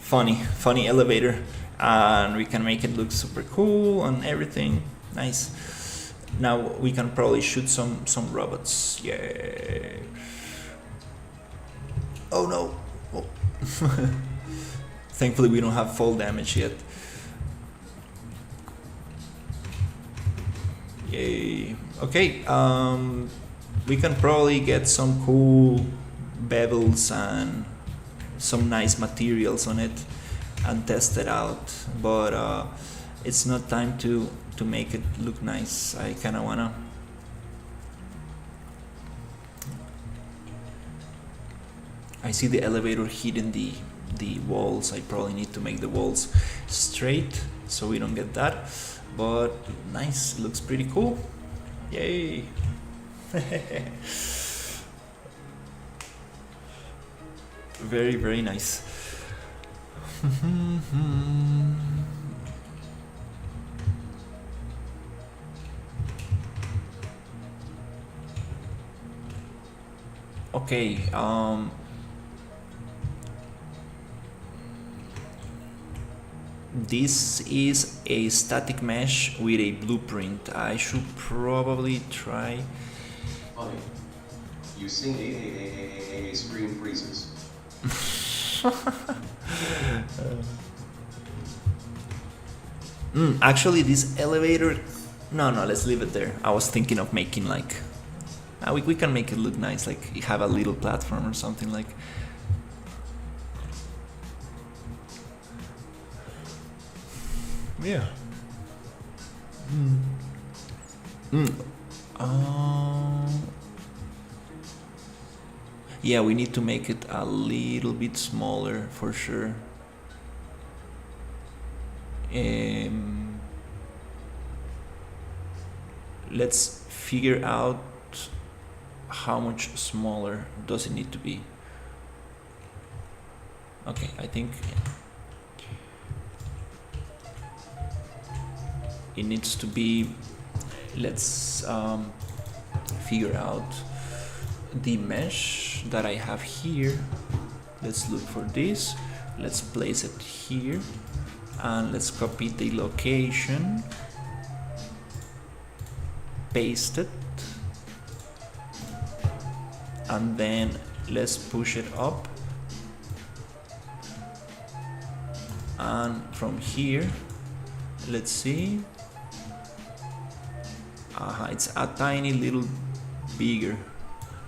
Funny elevator. And we can make it look super cool and everything. Nice. Now we can probably shoot some robots. Yeah. Oh no. Oh. Thankfully we don't have fall damage yet. Yay. Okay, we can probably get some cool bevels and some nice materials on it and test it out, but it's not time to make it look nice. I kinda wanna I see the elevator hitting the walls. I probably need to make the walls straight so we don't get that, but nice, looks pretty cool. Yay. Very nice. Okay, this is a static mesh with a blueprint. I should probably try. Funny. You sing a screen freezes. Actually, this elevator. No, let's leave it there. I was thinking of making like. We can make it look nice, like have a little platform or something like. Yeah. Yeah, we need to make it a little bit smaller for sure. Let's figure out how much smaller does it need to be. Okay, I think it needs to be, let's figure out the mesh that I have here. Let's look for this, let's place it here, and let's copy the location, paste it, and then let's push it up, and from here, let's see, it's a tiny little bigger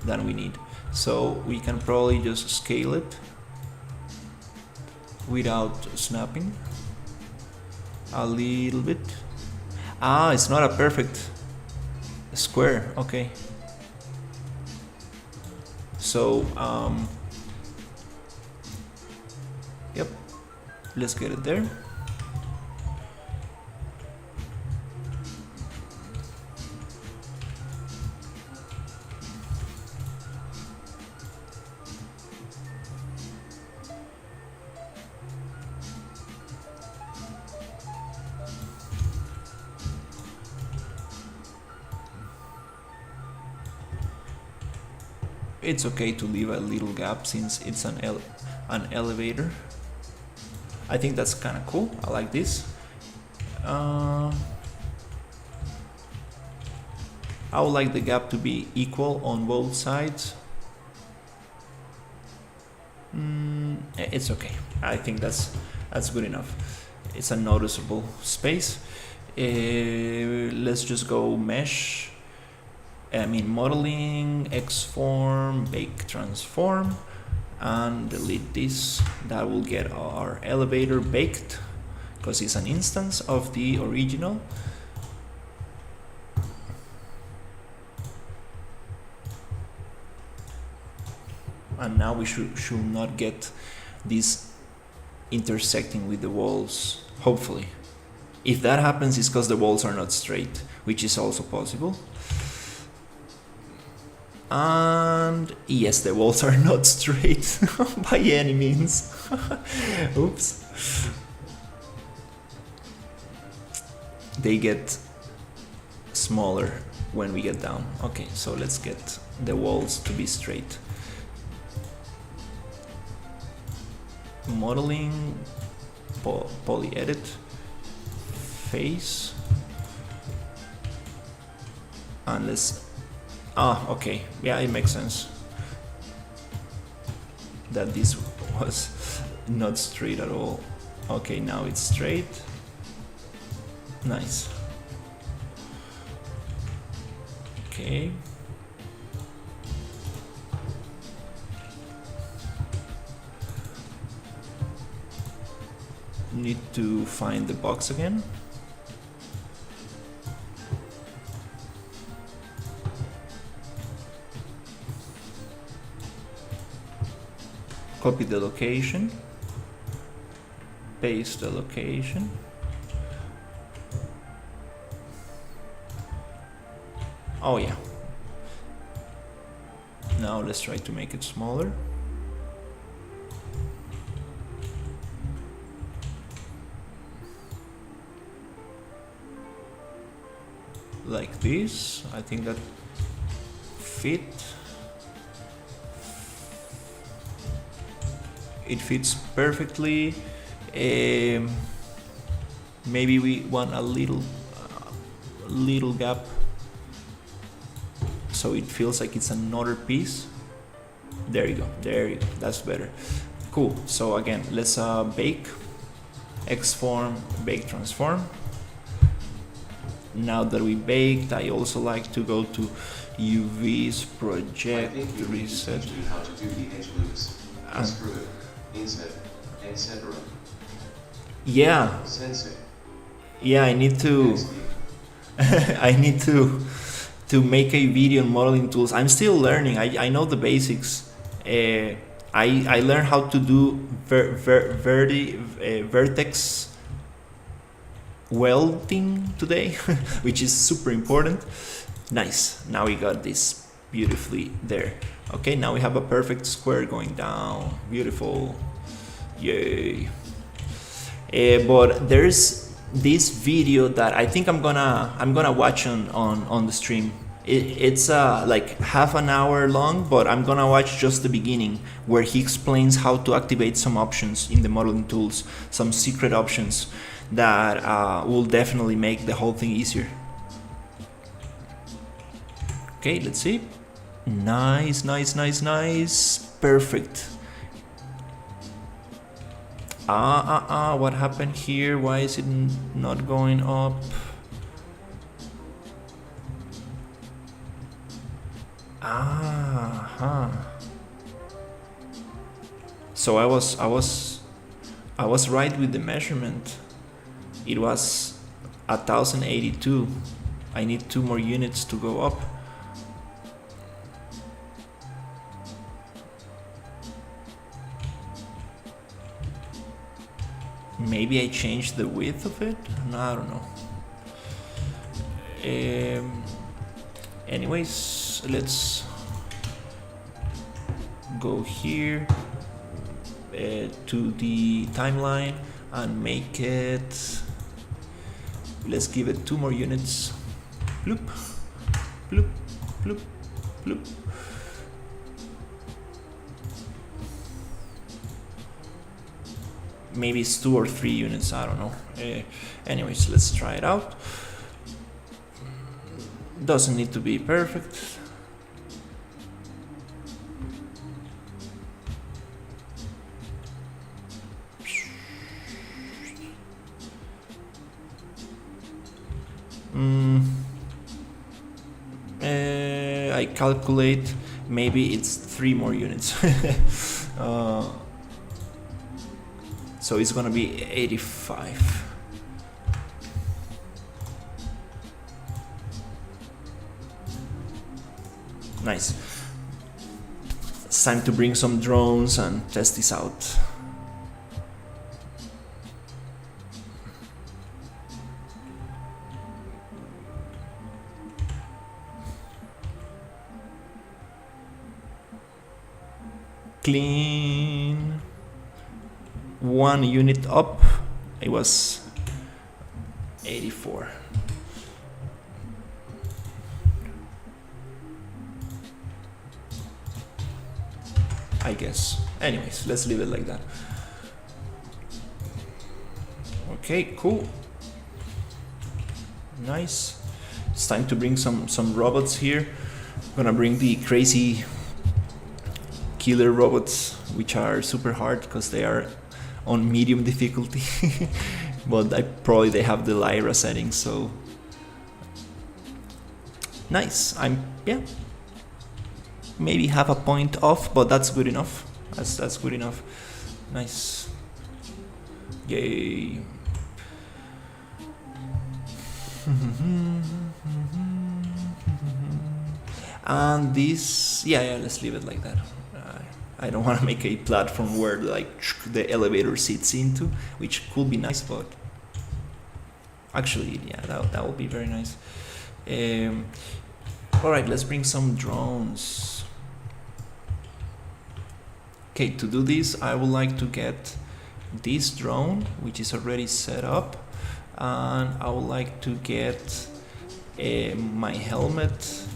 than we need, so we can probably just scale it without snapping. A little bit. Ah, it's not a perfect square. Okay. So, yep. Let's get it there. It's okay to leave a little gap since it's an elevator. I think that's kind of cool. I like this. I would like the gap to be equal on both sides. It's okay. I think that's good enough. It's a noticeable space. Let's just go mesh. Modeling, Xform, bake transform, and delete this. That will get our elevator baked because it's an instance of the original. And now we should not get this intersecting with the walls, hopefully. If that happens, it's because the walls are not straight, which is also possible. And yes, the walls are not straight by any means. Oops. They get smaller when we get down. Okay, so let's get the walls to be straight. Modeling, poly edit, face, and let's. Okay, yeah, it makes sense that this was not straight at all. Okay, now it's straight. Nice. Okay. Need to find the box again. Copy the location, paste the location, oh yeah. Now let's try to make it smaller. Like this. I think that fit. It fits perfectly. Maybe we want a little gap so it feels like it's another piece. There you go, that's better. Cool. So again, let's bake, Xform, bake transform. Now that we baked, I also like to go to UV's project, reset. How to do the edge loops, extrude, inset, etc. Yeah. Sensei. Yeah, I need to. I need to make a video on modeling tools. I'm still learning. I know the basics. I learned how to do vertex welding today, which is super important. Nice. Now we got this beautifully there. Okay, now we have a perfect square going down. Beautiful. Yay. But there's this video that I think I'm gonna watch on the stream. It's like half an hour long, but I'm gonna watch just the beginning where he explains how to activate some options in the modeling tools, some secret options that will definitely make the whole thing easier. Okay, let's see. Nice, nice, nice, nice. Perfect. What happened here? Why is it not going up? So I was I was right with the measurement. It was 1082. I need 2 more units to go up. Maybe I changed the width of it? No, I don't know. Anyways, let's go here to the timeline and make it, let's give it 2 more units. Bloop, bloop, bloop, bloop. Maybe it's 2 or 3 units, I don't know. Anyways, let's try it out. Doesn't need to be perfect. I calculate maybe it's 3 more units. So it's gonna be 85. Nice. It's time to bring some drones and test this out. Clean. 1 unit up. It was 84. I guess. Anyways, let's leave it like that. Okay, cool. Nice. It's time to bring some robots here. I'm gonna bring the crazy killer robots, which are super hard because they are on medium difficulty. But they have the Lyra setting, so nice. Yeah, maybe have a point off, but that's good enough. That's good enough. Nice. Yay. And this, yeah, let's leave it like that. I don't want to make a platform where like the elevator sits into, which could be nice, but actually, yeah, that would be very nice. All right, let's bring some drones. Okay, to do this, I would like to get this drone, which is already set up, and I would like to get my helmet,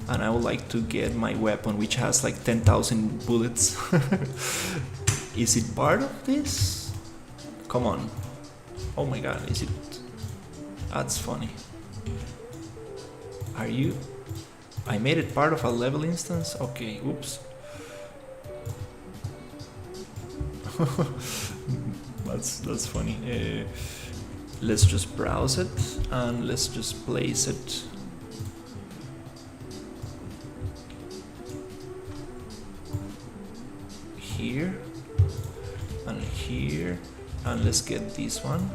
and I would like to get my weapon, which has like 10,000 bullets. Is it part of this? Come on. Oh my god, is it? That's funny. Are you? I made it part of a level instance? Okay, oops. That's funny. Let's just browse it and let's just place it. Here and here, and let's get this one.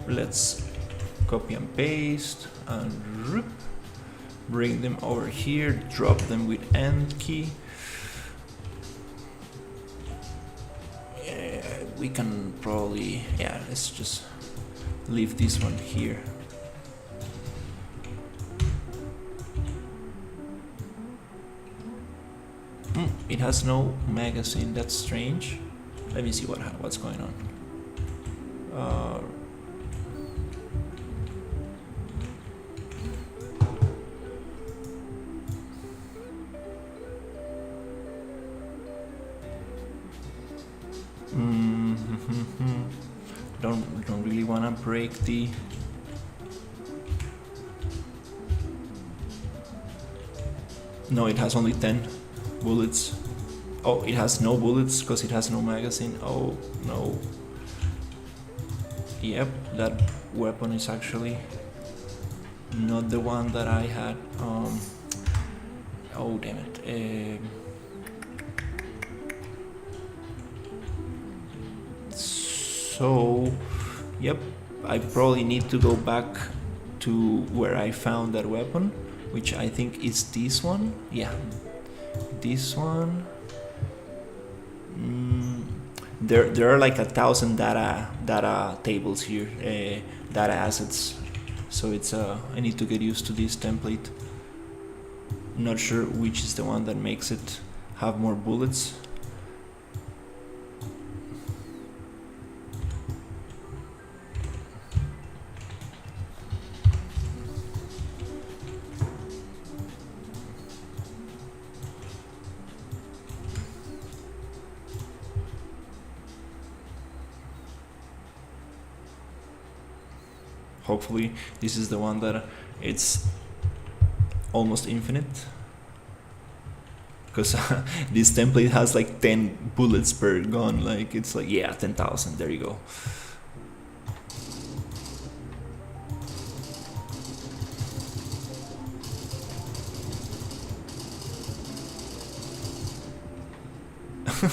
Let's copy and paste and bring them over here, drop them with End key. We can probably, yeah, let's just leave this one here. It has no magazine, that's strange. Let me see what's going on. Don't really wanna break the. No, it has only 10 bullets. Oh, it has no bullets because it has no magazine. Oh no. Yep, that weapon is actually not the one that I had. Oh damn it. So, yep, I probably need to go back to where I found that weapon, which I think is this one. Yeah, this one. There are like 1,000 data tables here, data assets. So it's I need to get used to this template. Not sure which is the one that makes it have more bullets. Hopefully this is the one that it's almost infinite, because this template has like 10 bullets per gun. Like it's like, yeah, 10,000, there you go.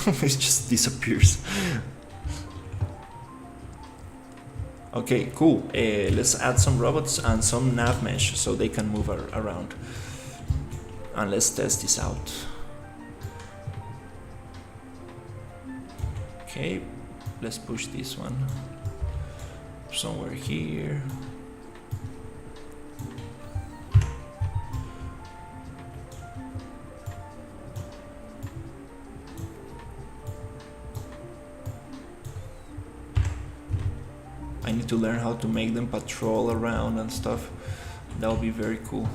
It just disappears. Okay, cool. Let's add some robots and some nav mesh so they can move around. And let's test this out. Okay, let's push this one somewhere here. I need to learn how to make them patrol around and stuff. That would be very cool.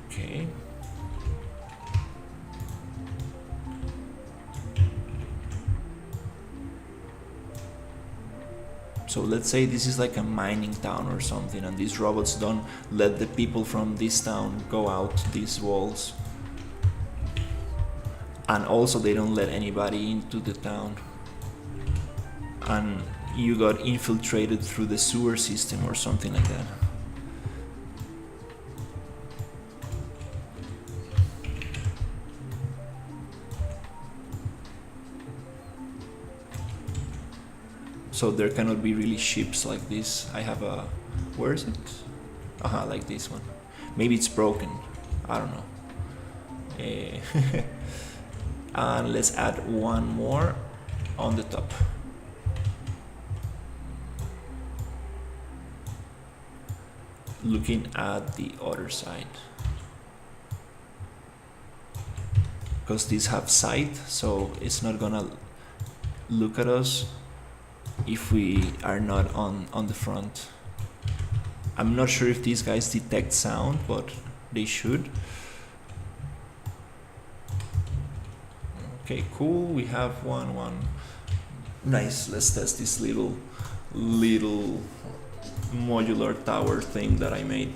Okay. So let's say this is like a mining town or something, and these robots don't let the people from this town go out these walls. And also they don't let anybody into the town. And you got infiltrated through the sewer system or something like that. So there cannot be really ships like this. I have a... where is it? Like this one. Maybe it's broken. I don't know. And let's add one more on the top. Looking at the other side. Because these have sight, so it's not gonna look at us if we are not on the front. I'm not sure if these guys detect sound, but they should. Okay, cool, we have one. Nice, let's test this little modular tower thing that I made.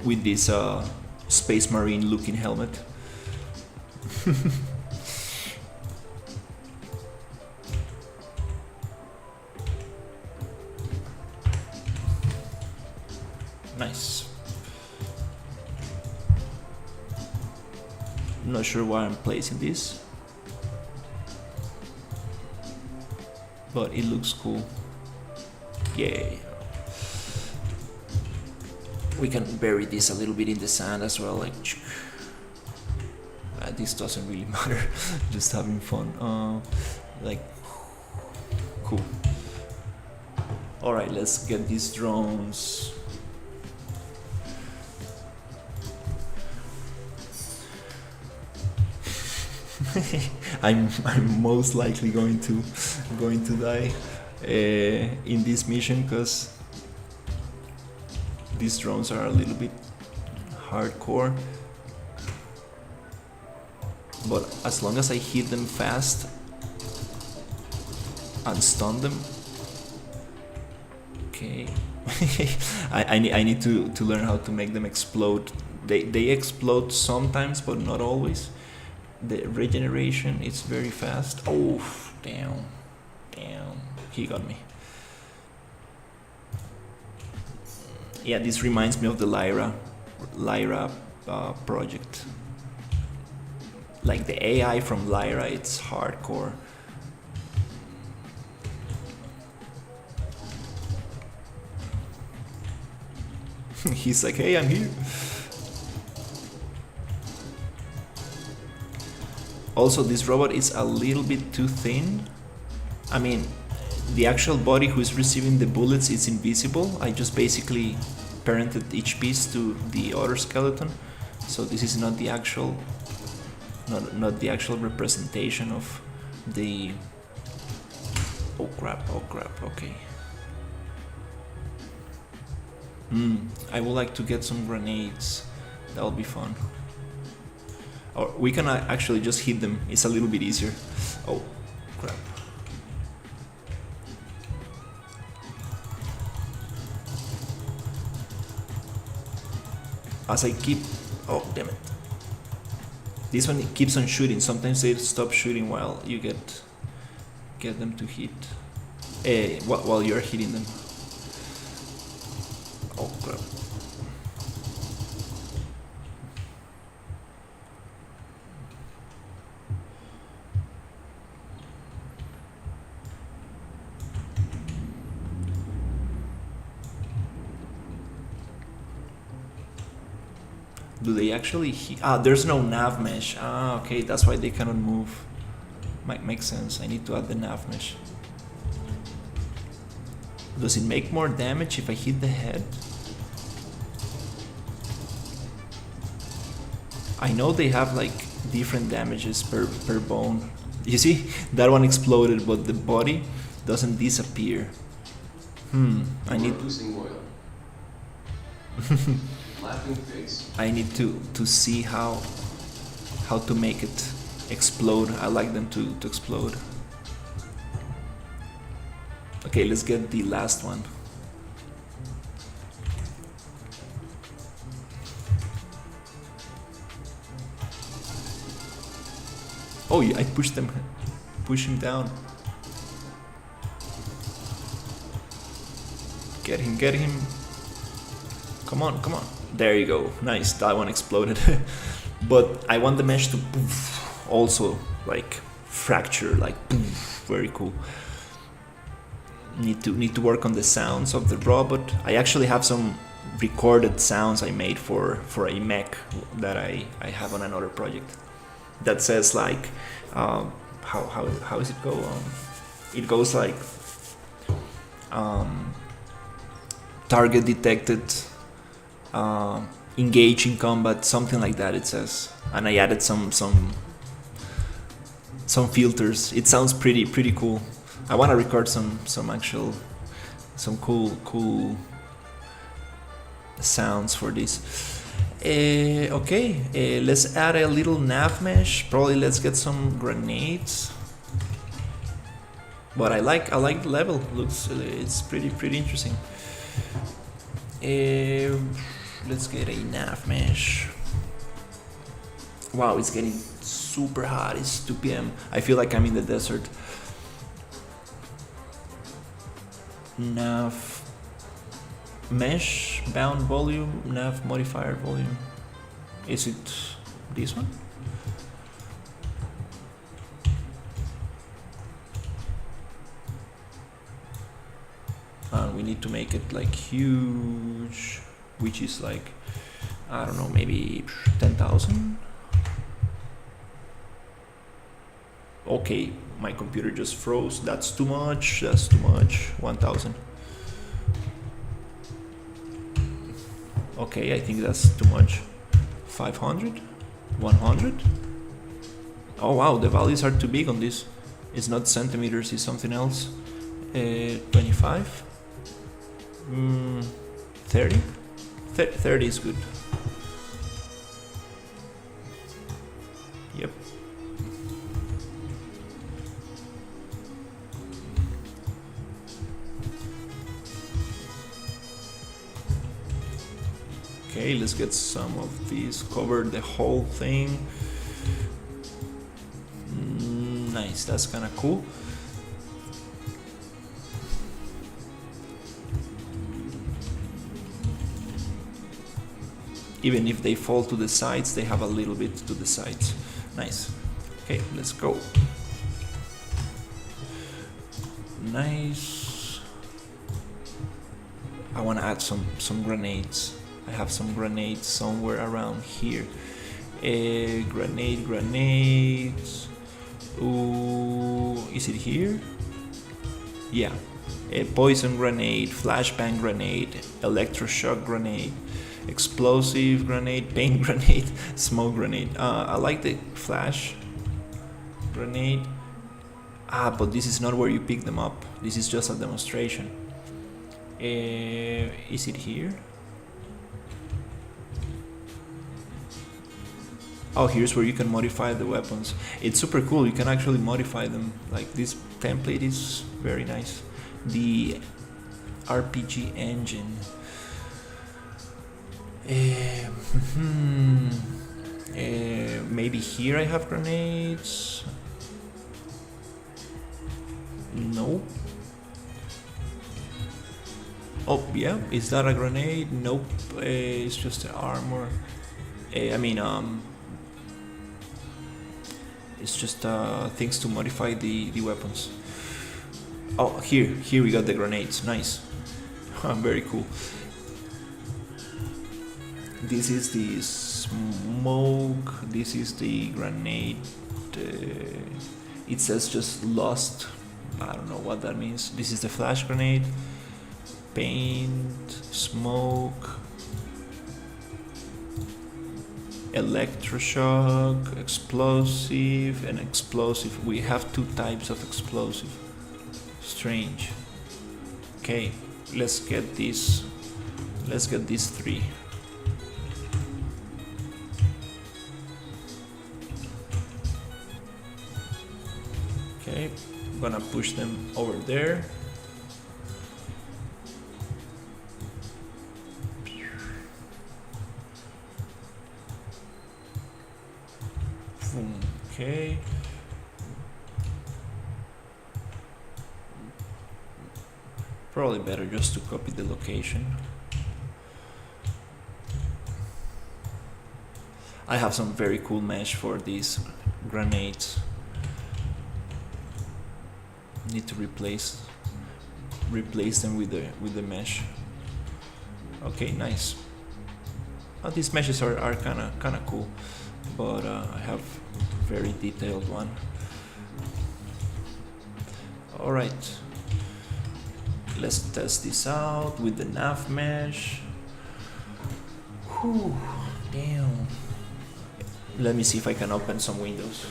With this Space Marine looking helmet. Nice. Not sure why I'm placing this, but it looks cool. Yay. We can bury this a little bit in the sand as well, like this doesn't really matter. Just having fun. Like, cool. All right, let's get these drones. I'm most likely going to die in this mission, because these drones are a little bit hardcore. But as long as I hit them fast and stun them. Okay. I need to learn how to make them explode. They explode sometimes, but not always. The regeneration is very fast. Oh, damn. He got me. Yeah, this reminds me of the Lyra project. Like the AI from Lyra, it's hardcore. He's like, hey, I'm here. Also, this robot is a little bit too thin. I mean, the actual body who is receiving the bullets is invisible. I just basically parented each piece to the other skeleton. So this is not the actual, not the actual representation of the... Oh crap, okay. I would like to get some grenades. That'll be fun. Or we can actually just hit them. It's a little bit easier. Oh, crap. As I keep... Oh, damn it. This one keeps on shooting. Sometimes they stop shooting while you get them to hit. While you're hitting them. Oh, crap. Do they actually hit? There's no nav mesh. Okay, that's why they cannot move. Might make sense. I need to add the nav mesh. Does it make more damage if I hit the head? I know they have like different damages per bone. You see, that one exploded, but the body doesn't disappear. I need losing oil. Laughing face. I need to see how to make it explode. I like them to explode. Okay, let's get the last one. Oh, I pushed them. Push him down. Get him. Come on. There you go. Nice, that one exploded. But I want the mesh to poof, also like fracture, like poof, very cool. Need to work on the sounds of the robot. I actually have some recorded sounds I made for a mech that I have on another project. That says like, how does it go? It goes like, target detected, engage in combat, something like that. It says, and I added some filters. It sounds pretty cool. I want to record some cool sounds for this. Okay, let's add a little nav mesh. Probably let's get some grenades. But I like the level. It's pretty interesting. Let's get a nav mesh. Wow, it's getting super hot. It's 2 p.m. I feel like I'm in the desert. Nav mesh bound volume, nav modifier volume. Is it this one? And we need to make it like huge, which is like, I don't know, maybe 10,000. Okay, my computer just froze. That's too much. 1,000. Okay, I think that's too much. 500? 100? Oh wow, the values are too big on this. It's not centimeters, it's something else. 25? 30? 30 is good. Yep. Okay, let's get some of these, cover the whole thing. Nice, that's kind of cool. Even if they fall to the sides, they have a little bit to the sides. Nice. Okay, let's go. Nice. I want to add some grenades. I have some grenades somewhere around here. Grenades. Ooh, is it here? Yeah. A poison grenade, flashbang grenade, electroshock grenade, explosive grenade, paint grenade, smoke grenade. I like the flash grenade. But this is not where you pick them up. This is just a demonstration. Is it here? Oh, here's where you can modify the weapons. It's super cool. You can actually modify them. Like, this template is very nice. The RPG engine. Maybe here I have grenades. No. Oh, yeah. Is that a grenade? Nope. It's just armor. It's just things to modify the weapons. Oh, here we got the grenades. Nice. Very cool. This is the smoke. This is the grenade. It says just lost. I don't know what that means. This is the flash grenade. Paint, smoke, electroshock, explosive, and explosive. We have two types of explosive. Strange. Okay, let's get these. Let's get these three. Okay, I'm gonna push them over there. Okay. Probably better just to copy the location. I have some very cool mesh for these grenades. Need to replace them with the mesh. Okay, nice. These meshes are kind of cool, but I have very detailed one. All right, let's test this out with the nav mesh. Whew, damn. Let me see if I can open some windows.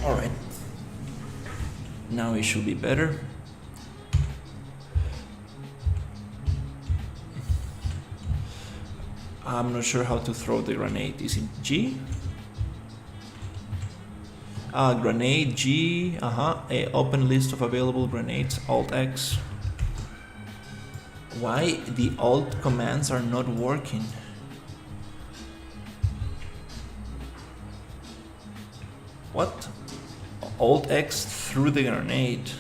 All right, now it should be better. I'm not sure how to throw the grenade. Is it G? Grenade G. Open list of available grenades. Alt X. Why the Alt commands are not working? What? Alt X threw the grenade.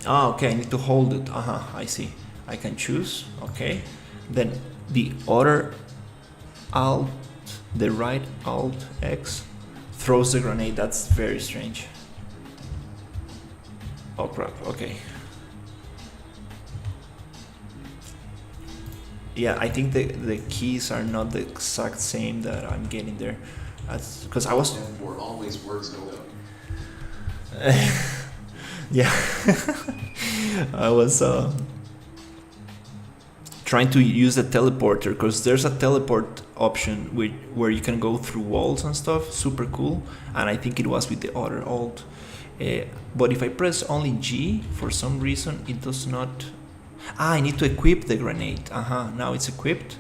Okay, I need to hold it. I see. I can choose. Okay. Then the other Alt, the right Alt X throws the grenade. That's very strange. Oh crap. Okay. Yeah, I think the keys are not the exact same that I'm getting there. That's because I was. F4 always works. Yeah. I was trying to use the teleporter because there's a teleport option where you can go through walls and stuff. Super cool. And I think it was with the other Alt. But if I press only G, for some reason it does not Ah, I need to equip the grenade. Now it's equipped.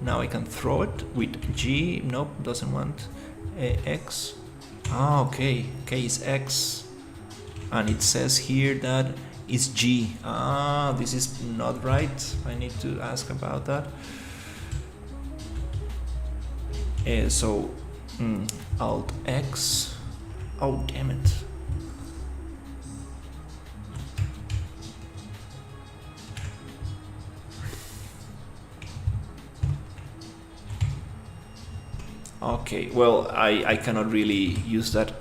Now I can throw it with G. Nope, doesn't want X. Ah, okay. Okay, it's X. And it says here that it's G. Ah, this is not right. I need to ask about that. So, Alt X. Oh, damn it. Okay, well, I cannot really use that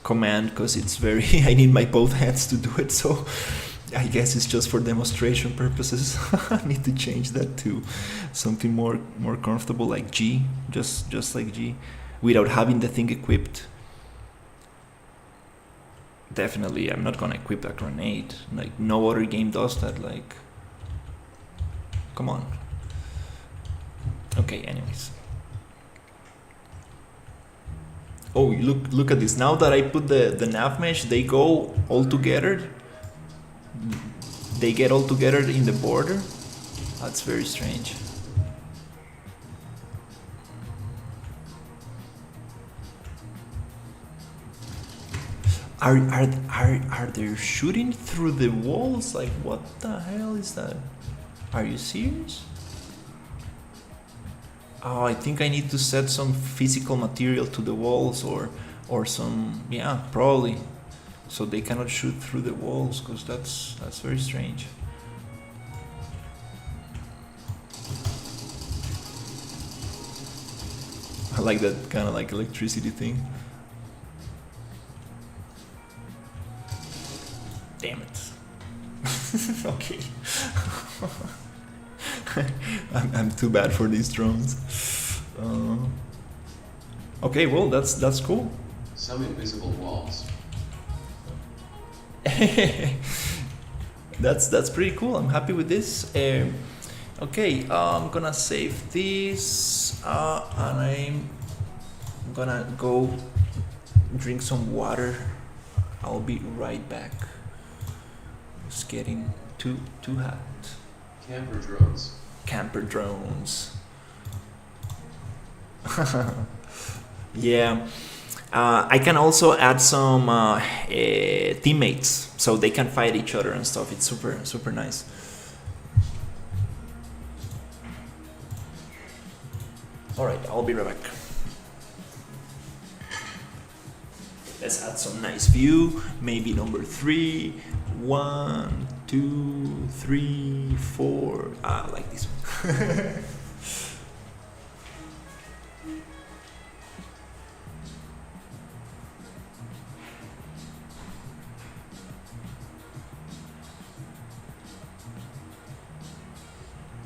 command because it's very I need my both hands to do it, so I guess it's just for demonstration purposes. I need to change that to something more comfortable, like G, just like G, without having the thing equipped. Definitely I'm not gonna equip a grenade, like no other game does that, like come on. Okay, anyways. Oh, look at this. Now that I put the nav mesh, they go all together. They get all together in the border. That's very strange. Are they shooting through the walls? Like, what the hell is that? Are you serious? Oh, I think I need to set some physical material to the walls or some, yeah, probably, so they cannot shoot through the walls, because that's very strange. I like that kind of like electricity thing. Damn it. Okay. I'm too bad for these drones. Okay, well, that's cool. Some invisible walls. That's pretty cool. I'm happy with this. Okay, I'm gonna save this, and I'm gonna go drink some water. I'll be right back. It's getting too hot. Camper drones. Camper drones. Yeah. I can also add some teammates so they can fight each other and stuff. It's super nice. Alright, I'll be right back. Let's add some nice view. Maybe number 3. 1, 2, 3, 4. I like this one.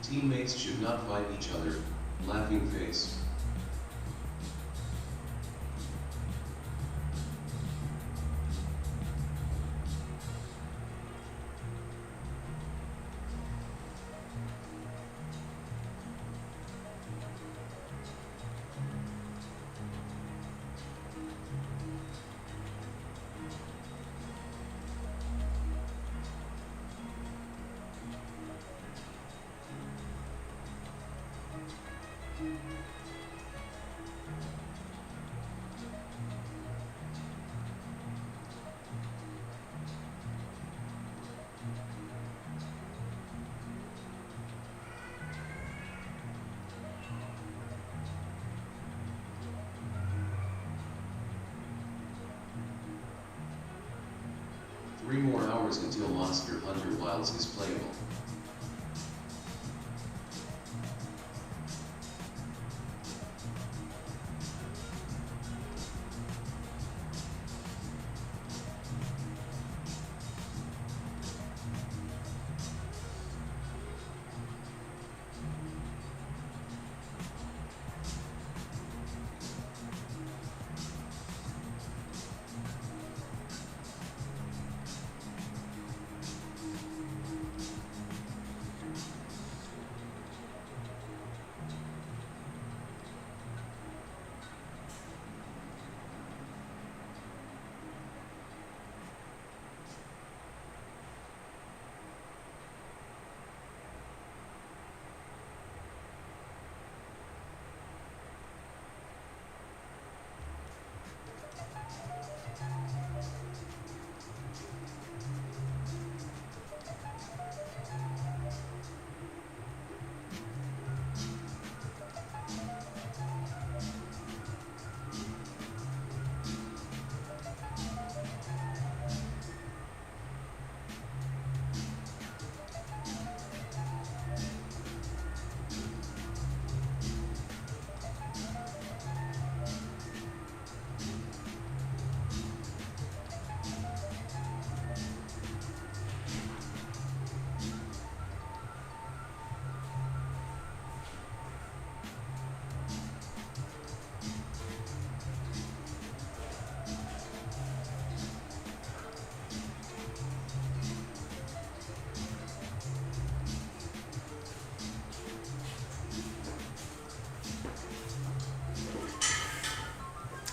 Teammates should not fight each other. Laughing face. Three more hours until Monster Hunter Wilds is playable.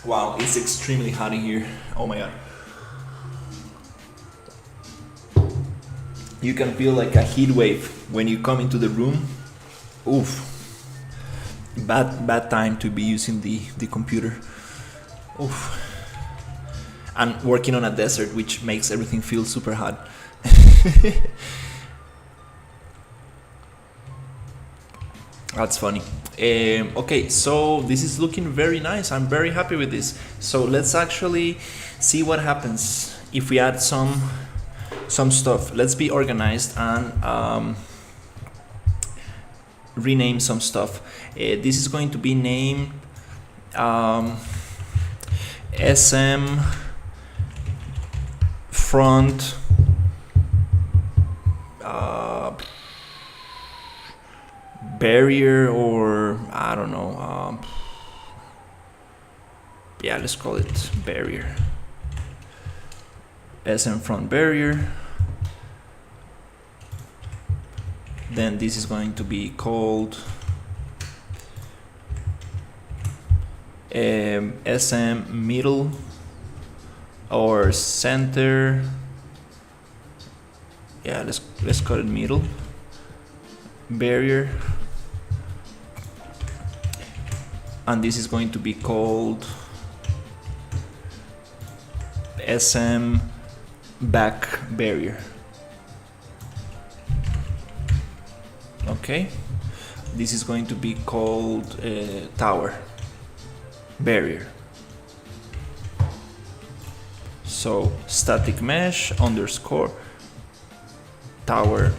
Wow, it's extremely hot in here. Oh my god. You can feel like a heat wave when you come into the room. Oof. Bad time to be using the computer. Oof. And working on a desert, which makes everything feel super hot. That's funny. Okay, so this is looking very nice. I'm very happy with this. So let's actually see what happens if we add some stuff. Let's be organized and rename some stuff. This is going to be named SM front barrier, or I don't know. Yeah, let's call it barrier. SM front barrier. Then this is going to be called SM middle or center. Yeah, let's call it middle barrier. And this is going to be called SM back barrier. Okay, this is going to be called tower barrier. So static mesh underscore tower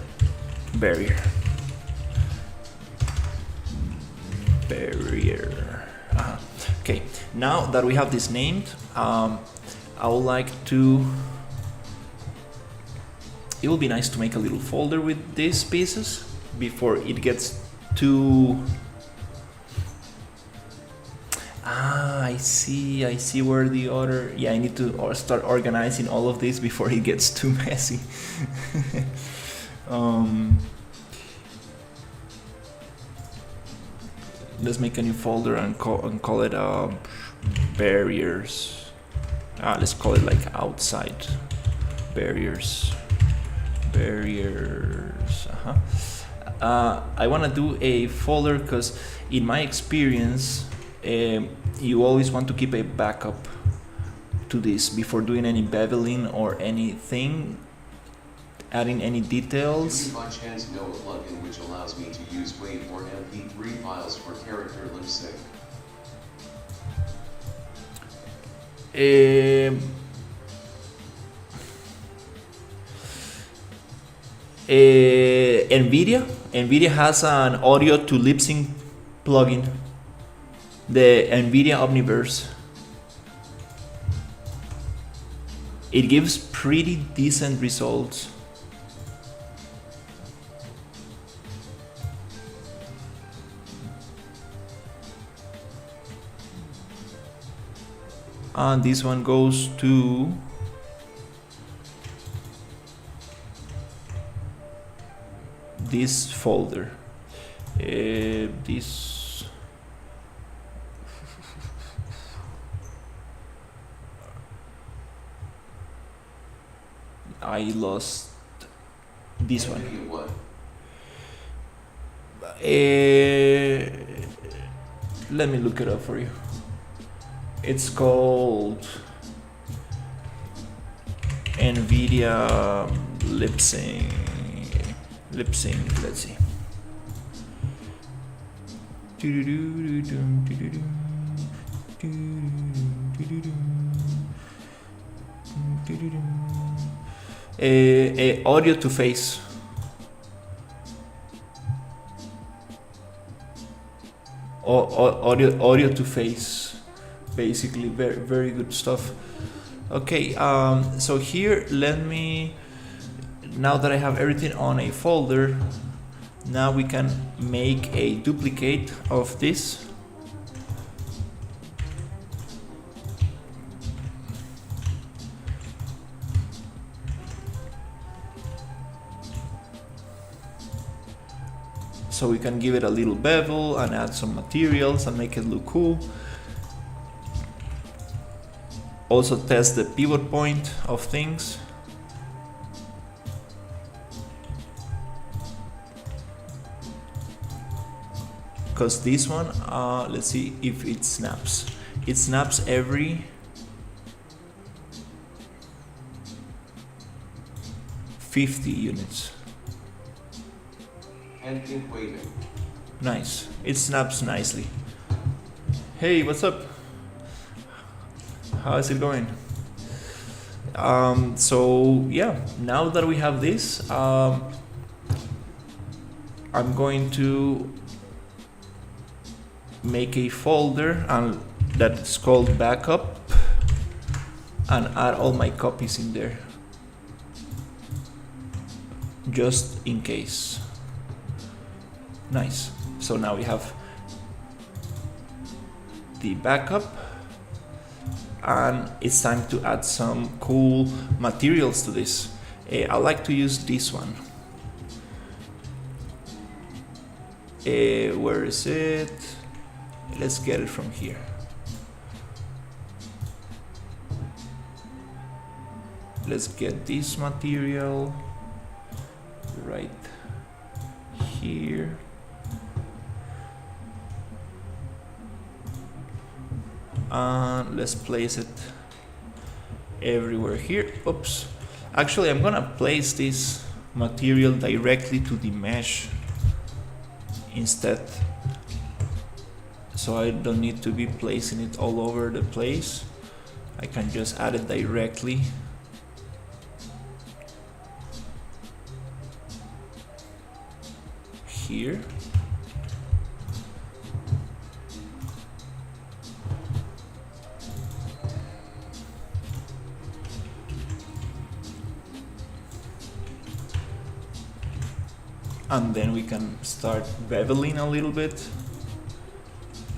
barrier. Okay, now that we have this named, I would like to. It would be nice to make a little folder with these pieces before it gets too. I see where the other. Yeah, I need to start organizing all of this before it gets too messy. Let's make a new folder and call it barriers. Let's call it like outside barriers. I want to do a folder because in my experience you always want to keep a backup to this before doing any beveling or anything, adding any details. Do you by chance know a plugin which allows me to use WAV or MP3 files for character lip sync? NVIDIA has an audio to lip sync plugin, the NVIDIA Omniverse. It gives pretty decent results. And this one goes to this folder. This I lost this one. What? Let me look it up for you. It's called NVIDIA lip sync. Let's see. Audio to face. Audio to face. Basically, very good stuff. Okay, so here let me. Now that I have everything on a folder, now we can make a duplicate of this. So we can give it a little bevel and add some materials and make it look cool. also test the pivot point of things. Because this one, let's see if it snaps. It snaps every 50 units. And pink waving. Nice. It snaps nicely. Hey, what's up? How is it going? So yeah, now that we have this, I'm going to make a folder and that's called backup and add all my copies in there just in case. Nice. So now we have the backup and it's time to add some cool materials to this. I like to use this one. Where is it? Let's get it from here. Let's get this material right here. And let's place it everywhere here. Oops. Actually, I'm gonna place this material directly to the mesh instead, so I don't need to be placing it all over the place. I can just add it directly. Here. And then we can start beveling a little bit,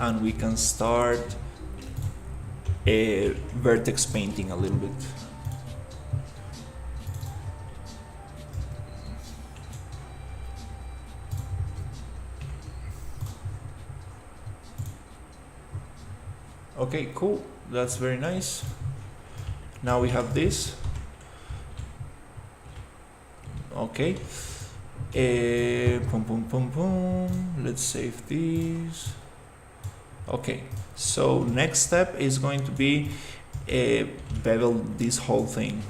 and we can start vertex painting a little bit. Okay, cool, that's very nice. Now we have this. Okay. Boom, boom, boom, boom. Let's save these. Okay, so next step is going to be bevel this whole thing.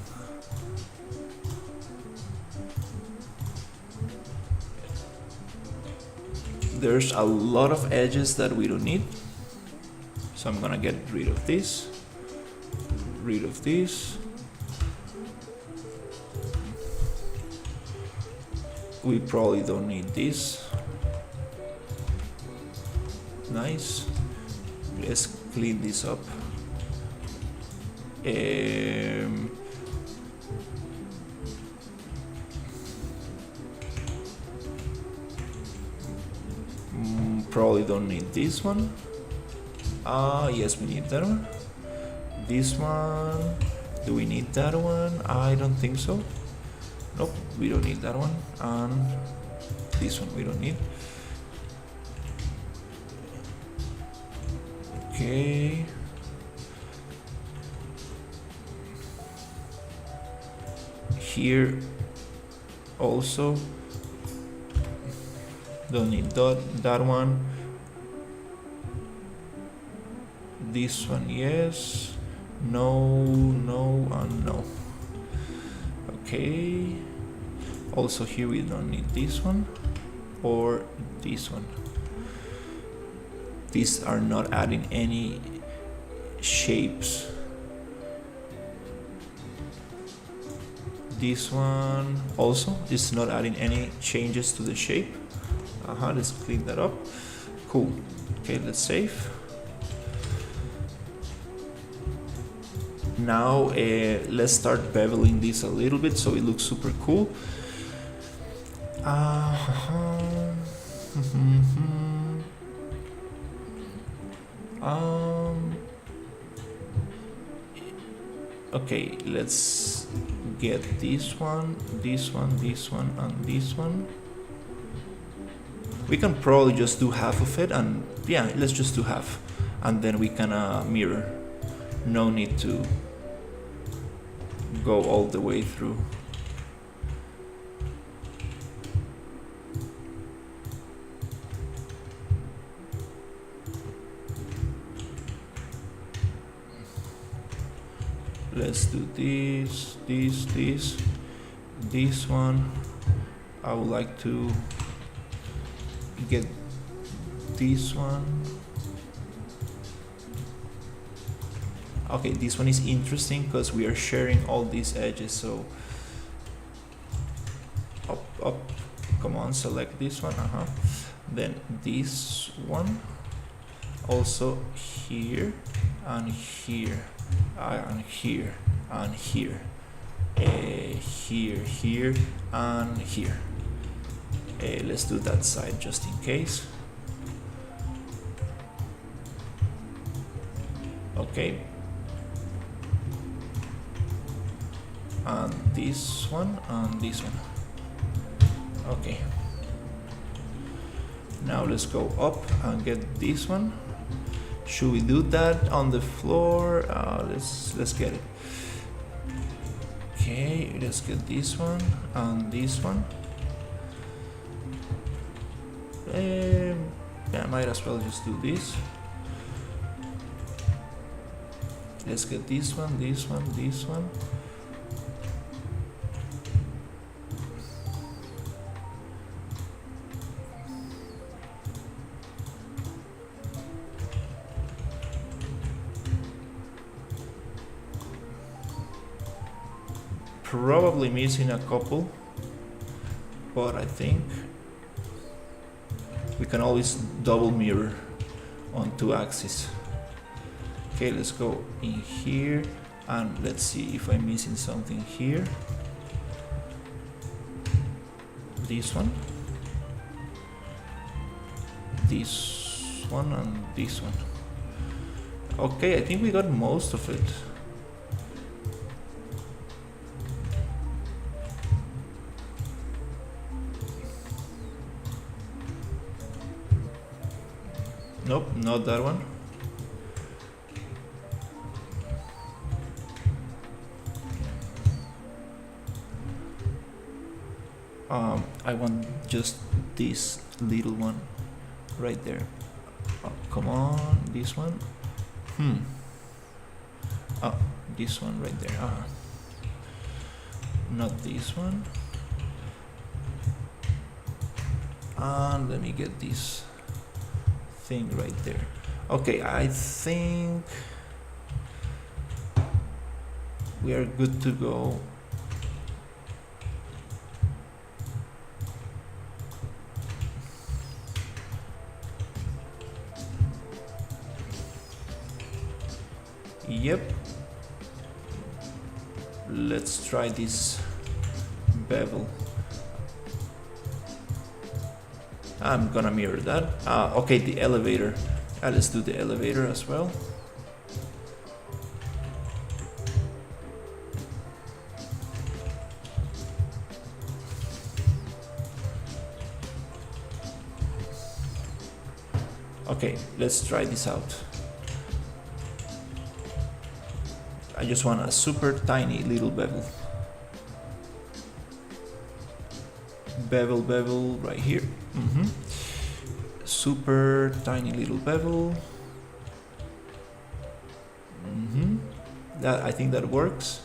There's a lot of edges that we don't need, so I'm gonna get rid of this, rid of this. We probably don't need this. Nice. Let's clean this up. Probably don't need this one. Yes, we need that one. This one. Do we need that one? I don't think so. Nope, we don't need that one. And this one we don't need. Okay. Here also don't need that one. This one, yes. No, no, and no. Okay. Also here we don't need this one or this one. These are not adding any shapes. This one also is not adding any changes to the shape. Let's clean that up. Cool. Okay, let's save. Now let's start beveling this a little bit so it looks super cool. Okay, let's get this one, this one, this one, and this one. We can probably just do half of it, and yeah, let's just do half, and then we can mirror. No need to go all the way through. Let's do this, this one. I would like to get this one. Okay, this one is interesting because we are sharing all these edges, so up, come on, select this one, then this one, also here, and here, and here, and here, here, and here. Let's do that side just in case. Okay. And this one, and this one. Okay. Now let's go up and get this one. Should we do that on the floor? Let's get it. Okay, let's get this one and this one. Yeah, might as well just do this. Let's get this one, this one, this one. Probably missing a couple, but I think we can always double mirror on 2 axes. Okay, let's go in here and let's see if I'm missing something here. This one, this one, and this one. Okay, I think we got most of it. Nope, not that one. I want just this little one right there. Oh, come on, this one. Oh, this one right there. Not this one. And let me get this thing right there. Okay, I think we are good to go. Yep. Let's try this bevel. I'm gonna mirror that. Okay, the elevator. Let's do the elevator as well. Okay, let's try this out. I just want a super tiny little bevel. Bevel right here. Super tiny little bevel. That, I think that works.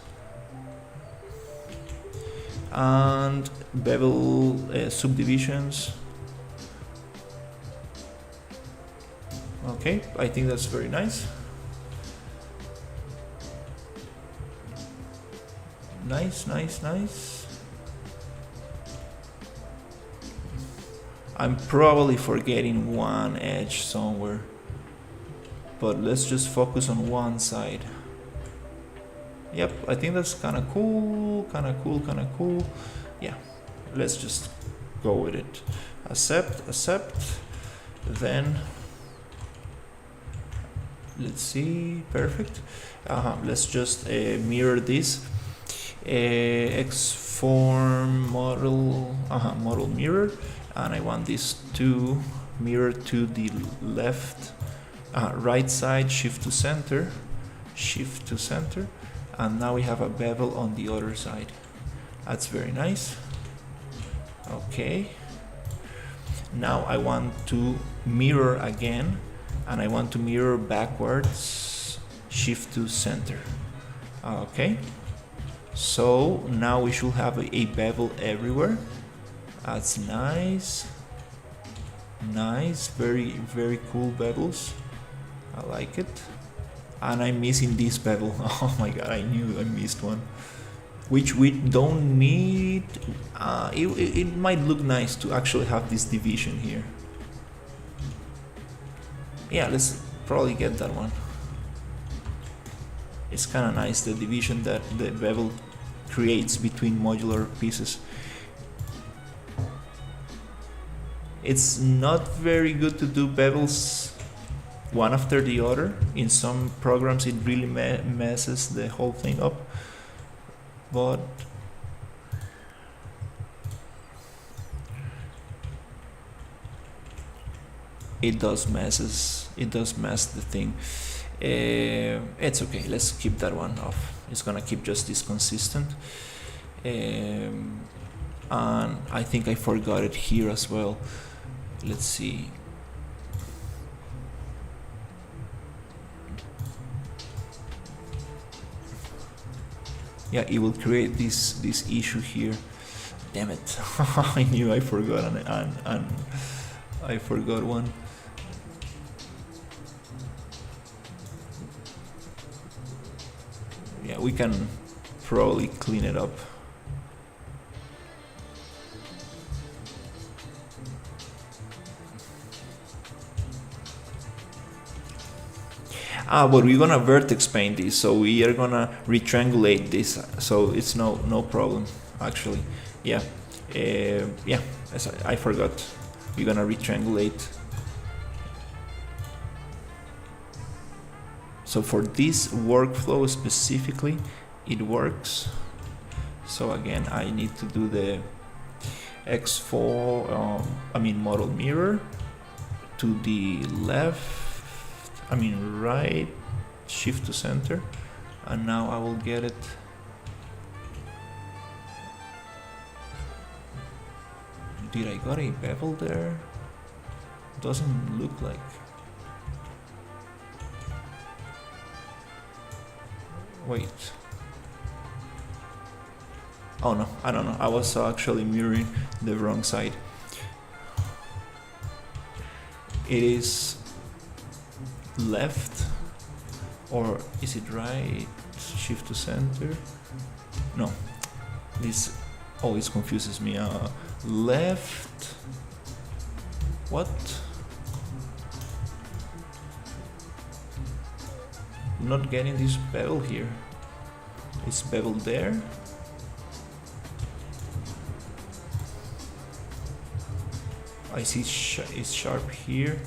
And bevel subdivisions. Okay, I think that's very nice. Nice. I'm probably forgetting one edge somewhere, but let's just focus on one side. Yep, I think that's kind of cool. Yeah, let's just go with it. Accept. Then let's see, perfect. Let's just mirror this. Xform model, model mirror, and I want this to mirror to the left, right side, shift to center, and now we have a bevel on the other side. That's very nice. Okay, now I want to mirror again, and I want to mirror backwards, shift to center. Okay, so now we should have a bevel everywhere. That's nice. Nice, very cool bevels. I like it. And I'm missing this bevel. Oh my god, I knew I missed one. Which we don't need. It might look nice to actually have this division here. Yeah, let's probably get that one. It's kind of nice, the division that the bevel creates between modular pieces. It's not very good to do bevels one after the other. In some programs it really messes the whole thing up, but it does mess the thing. It's okay, let's keep that one off. It's gonna keep just this consistent. And I think I forgot it here as well. Let's see. Yeah, it will create this issue here. Damn it. I knew I forgot and I forgot one. Yeah, we can probably clean it up. But we're gonna vertex paint this, so we are gonna retriangulate this, so it's no problem actually. Yeah, yeah. I forgot. We're gonna retriangulate. So for this workflow specifically, it works. So again, I need to do the X4, model mirror to the left. Right, shift to center, and now I will get it. Did I got a bevel there? Doesn't look like. Wait. Oh no, I don't know. I was actually mirroring the wrong side. It is left, or is it right? Shift to center. No, this always confuses me. Left. What? Not getting this bevel here. Is bevel there? I see it's sharp here.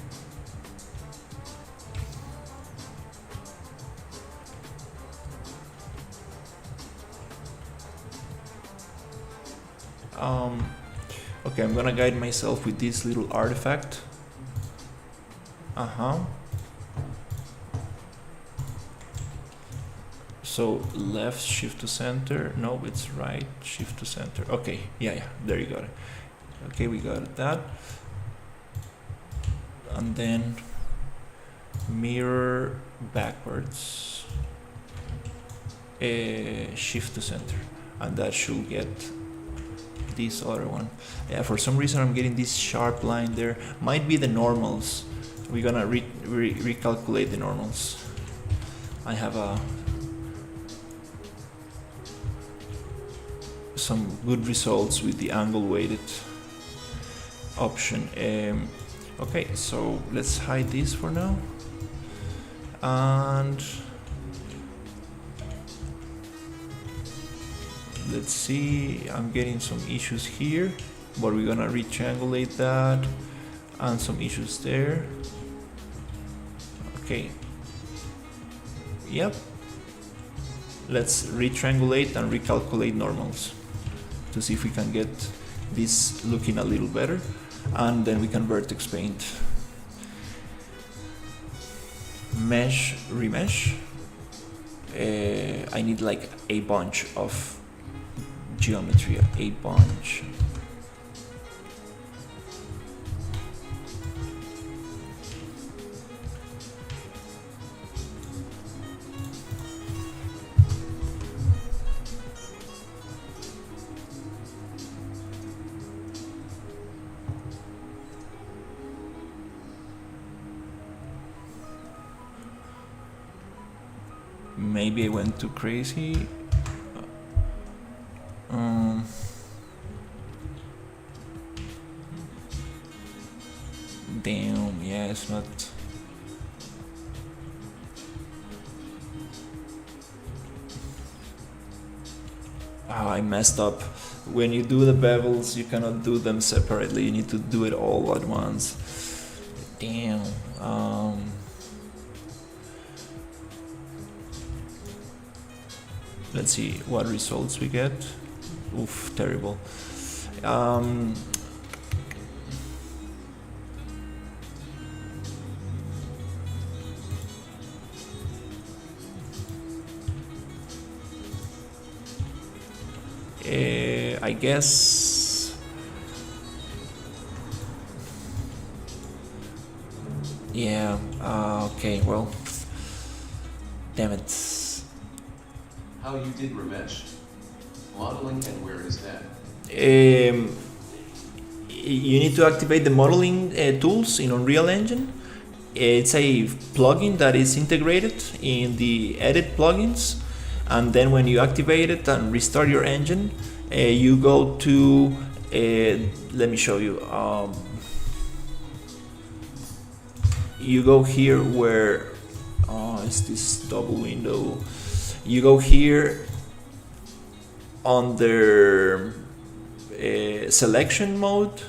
Okay, I'm gonna guide myself with this little artifact. So left, shift to center. No, it's right, shift to center. Okay, yeah, there you got it. Okay, we got that. And then mirror backwards, shift to center, and that should get this other one. Yeah, for some reason I'm getting this sharp line there. Might be the normals. We're gonna recalculate the normals. I have some good results with the angle weighted option. Okay, so let's hide this for now, and let's see, I'm getting some issues here, but we're gonna retriangulate that, and some issues there. Okay, yep, let's retriangulate and recalculate normals to see if we can get this looking a little better, and then we can vertex paint. Mesh, remesh. I need like a bunch of geometry, a bunch. Maybe I went too crazy. Damn, yeah, it's not. Oh, I messed up. When you do the bevels, you cannot do them separately. You need to do it all at once. Damn. Let's see what results we get. Oof, terrible. I guess. Yeah. Okay. Well. Damn it. How you did Ramesh? Modeling and where is that? You need to activate the modeling tools in Unreal Engine. It's a plugin that is integrated in the edit plugins, and then when you activate it and restart your engine, you go to let me show you. You go here where it's this double window. You go here under selection mode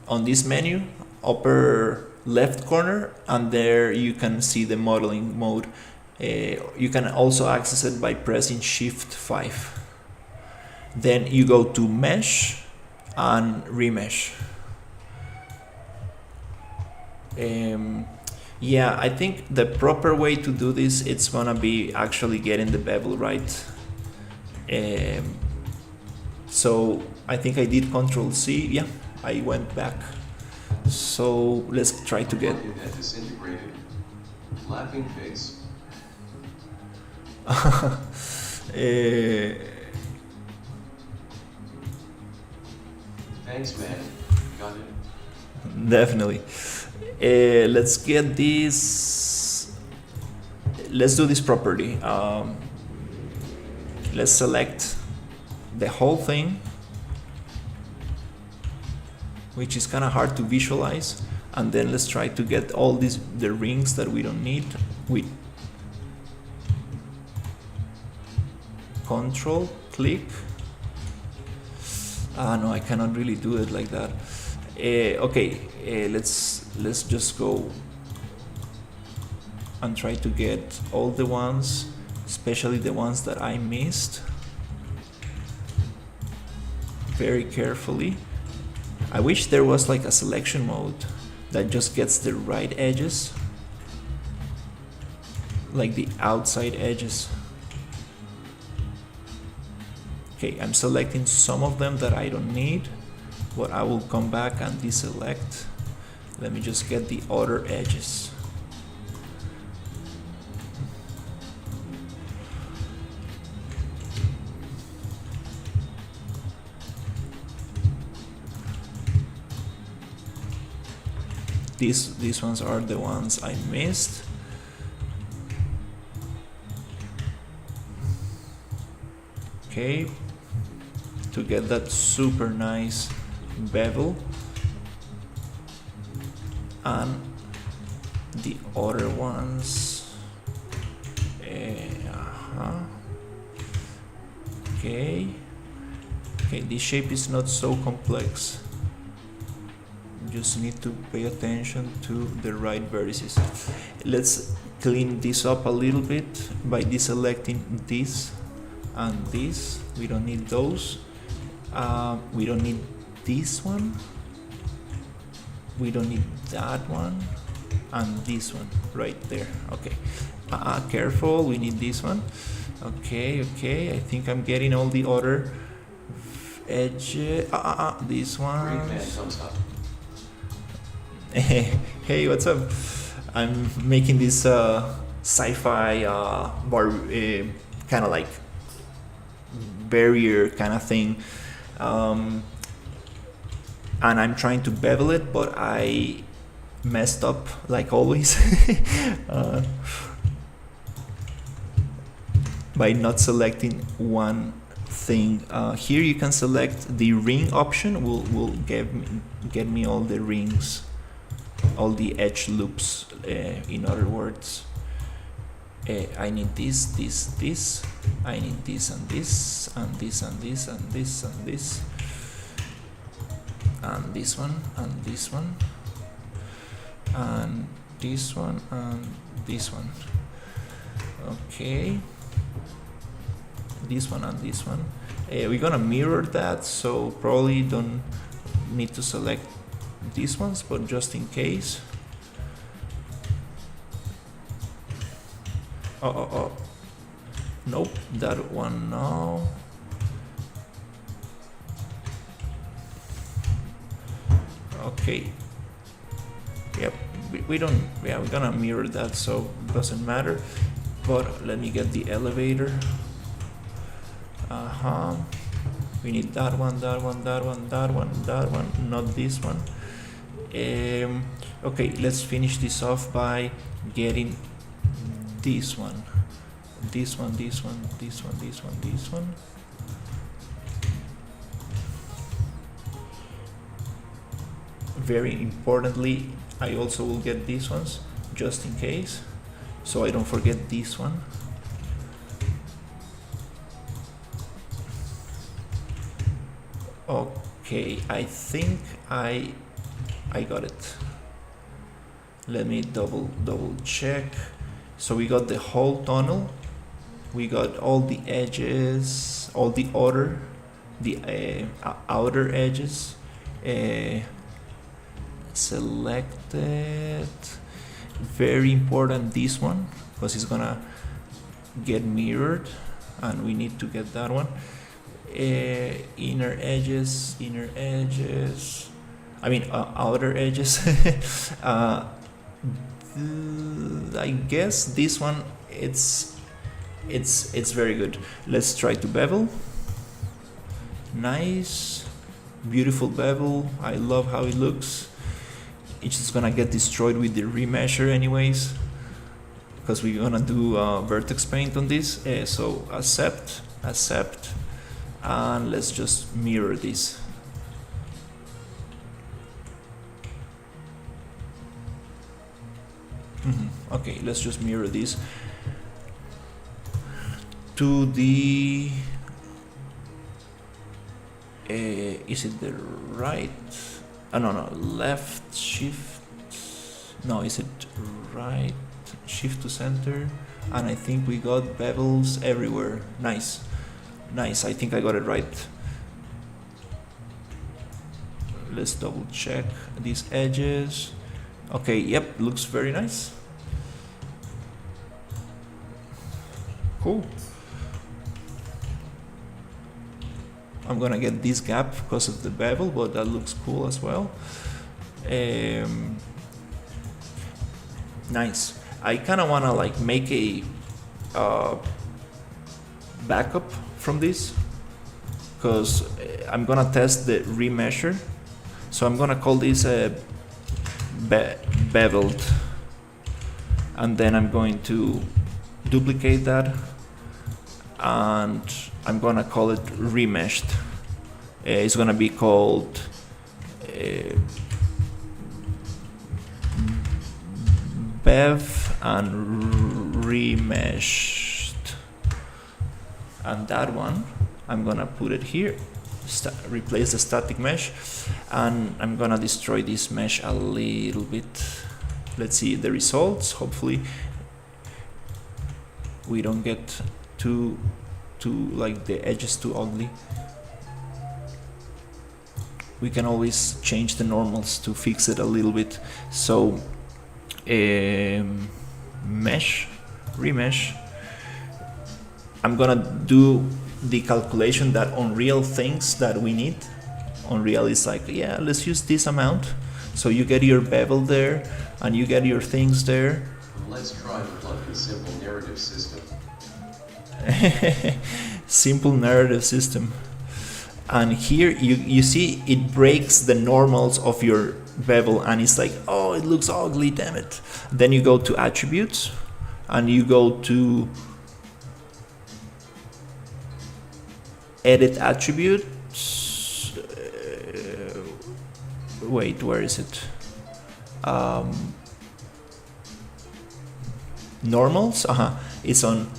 on this menu, upper left corner, and there you can see the modeling mode. You can also access it by pressing Shift 5. Then you go to mesh and remesh. Yeah, I think the proper way to do this, it's gonna be actually getting the bevel right. So I think I did Control C. Yeah, I went back. So let's try to get. That disintegrated. Laughing face. Thanks, man. Got it. Definitely. Let's get this. Let's do this properly. Let's select the whole thing, which is kind of hard to visualize, and then let's try to get all the rings that we don't need with Control click. No, I cannot really do it like that. Okay, let's just go and try to get all the ones, especially the ones that I missed, very carefully. I wish there was like a selection mode that just gets the right edges, like the outside edges. Okay, I'm selecting some of them that I don't need, but I will come back and deselect. Let me just get the other edges. These ones are the ones I missed. Okay, to get that super nice bevel, and the other ones. Okay, this shape is not so complex. Just need to pay attention to the right vertices. Let's clean this up a little bit by deselecting this and this. We don't need those. We don't need this one. We don't need that one. and this one right there. Okay, careful, we need this one. Okay, I think I'm getting all the other edges. This one. Great man comes up. Hey, what's up? I'm making this sci-fi kind of like barrier kind of thing, and I'm trying to bevel it, but I messed up like always by not selecting one thing. Here you can select the ring option. Will get me all the rings, all the edge loops. In other words, I need this. I need this and this and this and this and this and this and this one and this one and this one and this one. Okay, this one and this one. We're gonna mirror that, so probably don't need to select these ones, but just in case. Oh, nope, that one no. Okay, yep, we don't, yeah, we're gonna mirror that, so it doesn't matter. But let me get the elevator. We need that one, that one, that one, that one, that one, not this one. Okay, let's finish this off by getting this one, this one, this one, this one, this one, this one. Very importantly, I also will get these ones just in case, so I don't forget this one. Okay, I think I got it. Let me double check. So we got the whole tunnel, we got all the edges, all the outer edges selected. Very important, this one, because it's gonna get mirrored and we need to get that one. Inner edges, I mean outer edges. I guess this one, it's very good. Let's try to bevel. Nice, beautiful bevel. I love how it looks. It's just gonna get destroyed with the remeasure anyways, because we're gonna do vertex paint on this. So accept, and let's just mirror this. Okay, let's just mirror this to the is it the right? No, left shift. No, is it right? Shift to center, and I think we got bevels everywhere. Nice. I think I got it right. Let's double check these edges. Okay, yep, looks very nice. Cool. I'm gonna get this gap because of the bevel, but that looks cool as well. Nice. I kind of wanna like make a backup from this, because I'm gonna test the remeasure. So I'm gonna call this beveled, and then I'm going to duplicate that, and I'm gonna call it remeshed. It's gonna be called bev and remeshed, and that one I'm gonna put it here, replace the static mesh, and I'm gonna destroy this mesh a little bit. Let's see the results. Hopefully we don't get too like the edges too ugly. We can always change the normals to fix it a little bit. So mesh, remesh. I'm gonna do the calculation that Unreal thinks that we need. Unreal is like, yeah, let's use this amount. So you get your bevel there, and you get your things there. Let's try to plug in simple narrative system. Simple narrative system. And here you see it breaks the normals of your bevel, and it's like, oh, it looks ugly, damn it. Then you go to attributes, and you go to edit attributes. Wait, where is it? Normals. It's on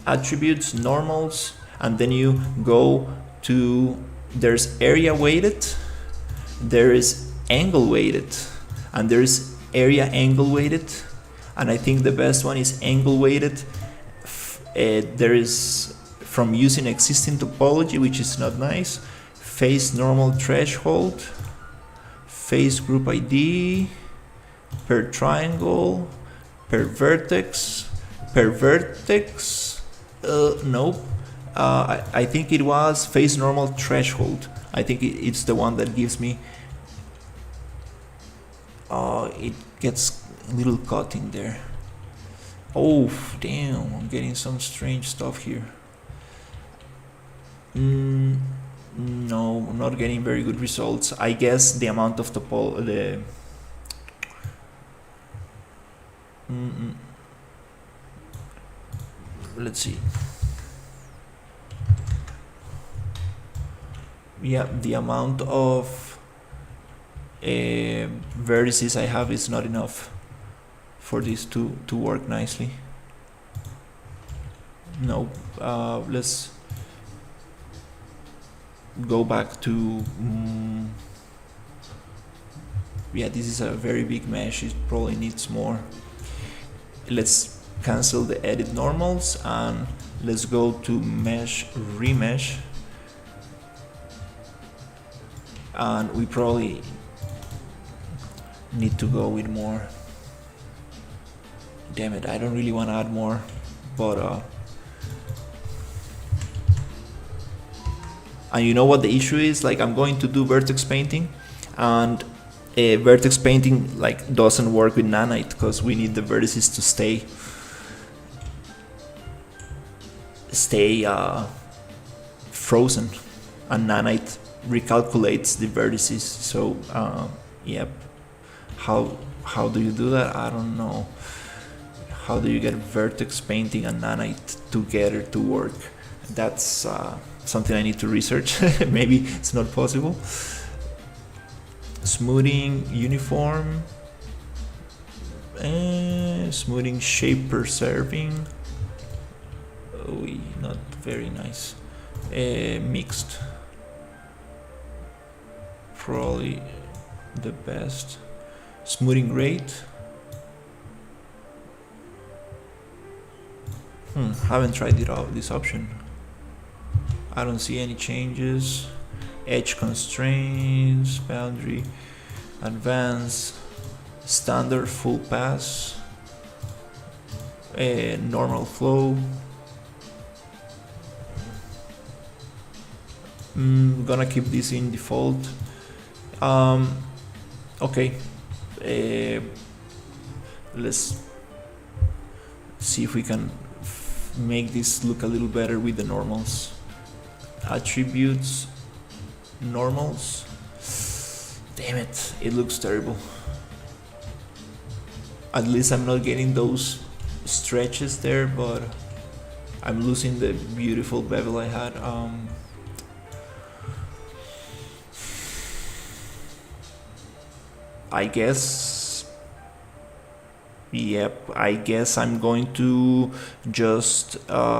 attributes, normals, and then you go to, there's area weighted, there is angle weighted, and there's area angle weighted, and I think the best one is angle weighted. There is from using existing topology, which is not nice. Face normal threshold, face group ID, per triangle, per vertex, nope. I think it was face normal threshold. I think it's the one that gives me, it gets a little cut in there. Oh damn, I'm getting some strange stuff here. No, I'm not getting very good results. I guess the amount of let's see. Yeah, the amount of vertices I have is not enough for this to work nicely. No, let's go back to yeah, this is a very big mesh, it probably needs more. Let's cancel the edit normals and let's go to mesh, remesh, and we probably need to go with more. Damn it, I don't really want to add more, but and you know what the issue is? Like, I'm going to do vertex painting, and vertex painting like doesn't work with nanite because we need the vertices to stay frozen, and nanite recalculates the vertices. So yep, how do you do that? I don't know. How do you get vertex painting and nanite together to work? That's something I need to research. Maybe it's not possible. Smoothing uniform, smoothing shape preserving. Oh, not very nice. Mixed, probably the best. Smoothing rate. Haven't tried it out, this option. I don't see any changes. Edge constraints, boundary, advanced, standard, full pass, normal flow. Gonna keep this in default. Okay, let's see if we can make this look a little better with the normals. Attributes, normals. Damn it, it looks terrible. At least I'm not getting those stretches there, but I'm losing the beautiful bevel I had. I guess, yep, I guess I'm going to just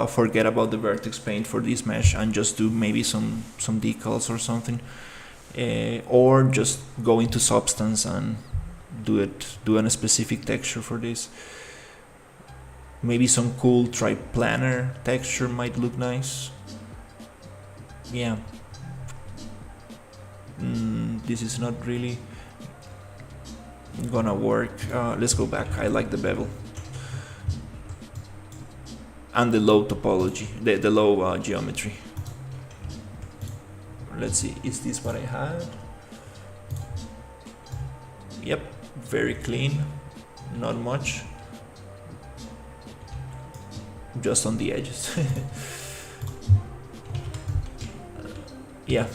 forget about the vertex paint for this mesh and just do maybe some decals or something, or just go into substance and do a specific texture for this. Maybe some cool triplanar texture might look nice. Yeah, this is not really gonna work. Let's go back. I like the bevel and the low topology, the low geometry. Let's see, is this what I had? Yep, very clean, not much, just on the edges. Yeah,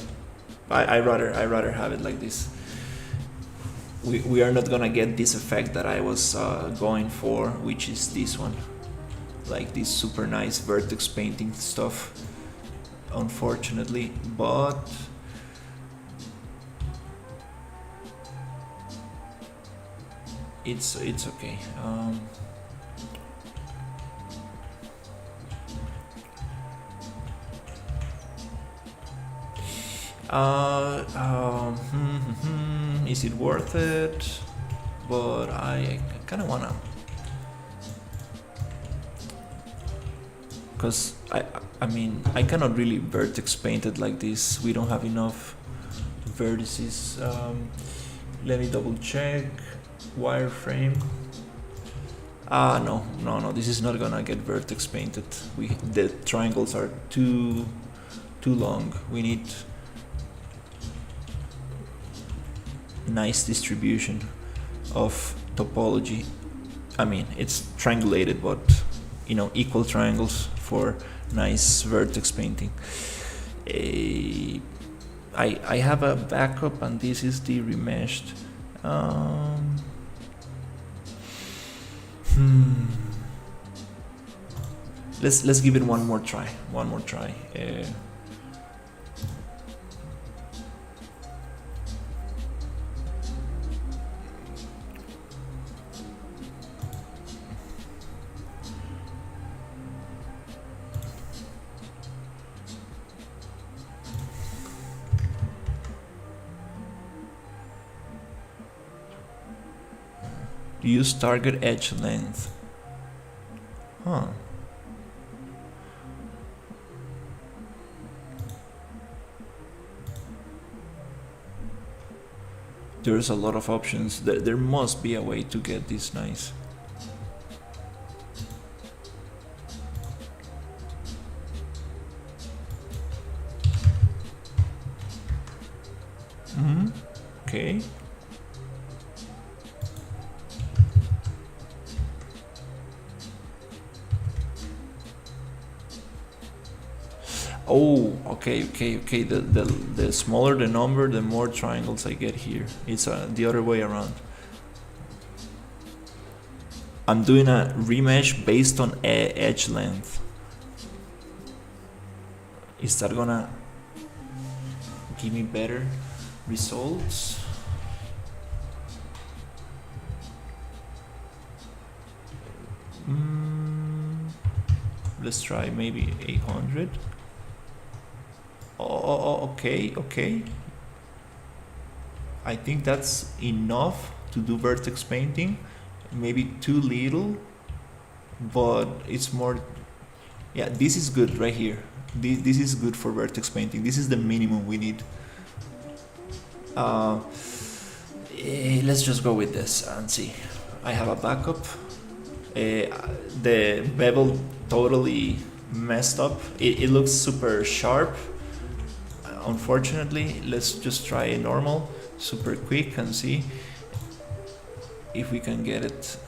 I rather have it like this. We are not gonna get this effect that I was going for, which is this one, like this super nice vertex painting stuff, unfortunately, but it's okay. Is it worth it? But I kind of wanna, because I mean I cannot really vertex paint it like this. We don't have enough vertices. Let me double check. Wireframe. No, this is not gonna get vertex painted. The triangles are too long. We need nice distribution of topology. I mean, it's triangulated, but equal triangles for nice vertex painting. I have a backup, and this is the remeshed. Let's give it one more try. Use target edge length. Huh. There's a lot of options. There must be a way to get this nice. Okay. Oh, okay. The smaller the number, the more triangles I get here. It's the other way around. I'm doing a remesh based on edge length. Is that gonna give me better results? Let's try maybe 800. Okay. I think that's enough to do vertex painting. Maybe too little, but it's more. Yeah, this is good right here. This is good for vertex painting. This is the minimum we need. Let's just go with this and see. I have a backup. The bevel totally messed up. It looks super sharp. Unfortunately, let's just try a normal, super quick, and see if we can get it.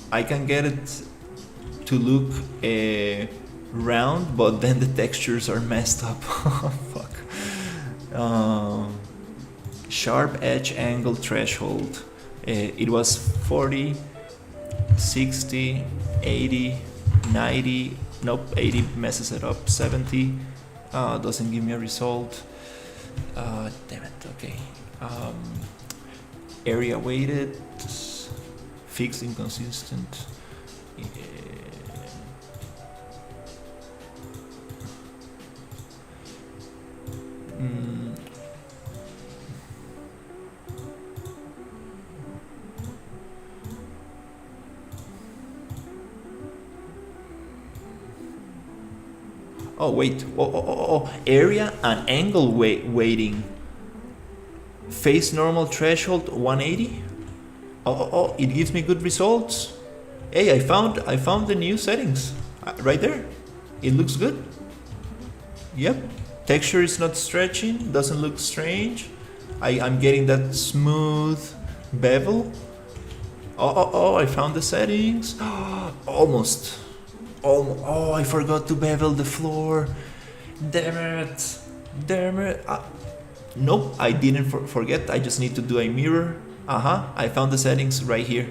I can get it to look round, but then the textures are messed up. Fuck. Sharp edge angle threshold. It was 40, 60, 80, 90, nope, 80 messes it up, 70, doesn't give me a result. Damn it, okay. Area weighted, fixed inconsistent. Oh wait, area and angle weighting. Face normal threshold 180. It gives me good results. Hey, I found the new settings right there. It looks good. Yep, texture is not stretching, doesn't look strange. I'm getting that smooth bevel. I found the settings. Almost. Oh, I forgot to bevel the floor. Damn it. Nope, I didn't forget. I just need to do a mirror. I found the settings right here.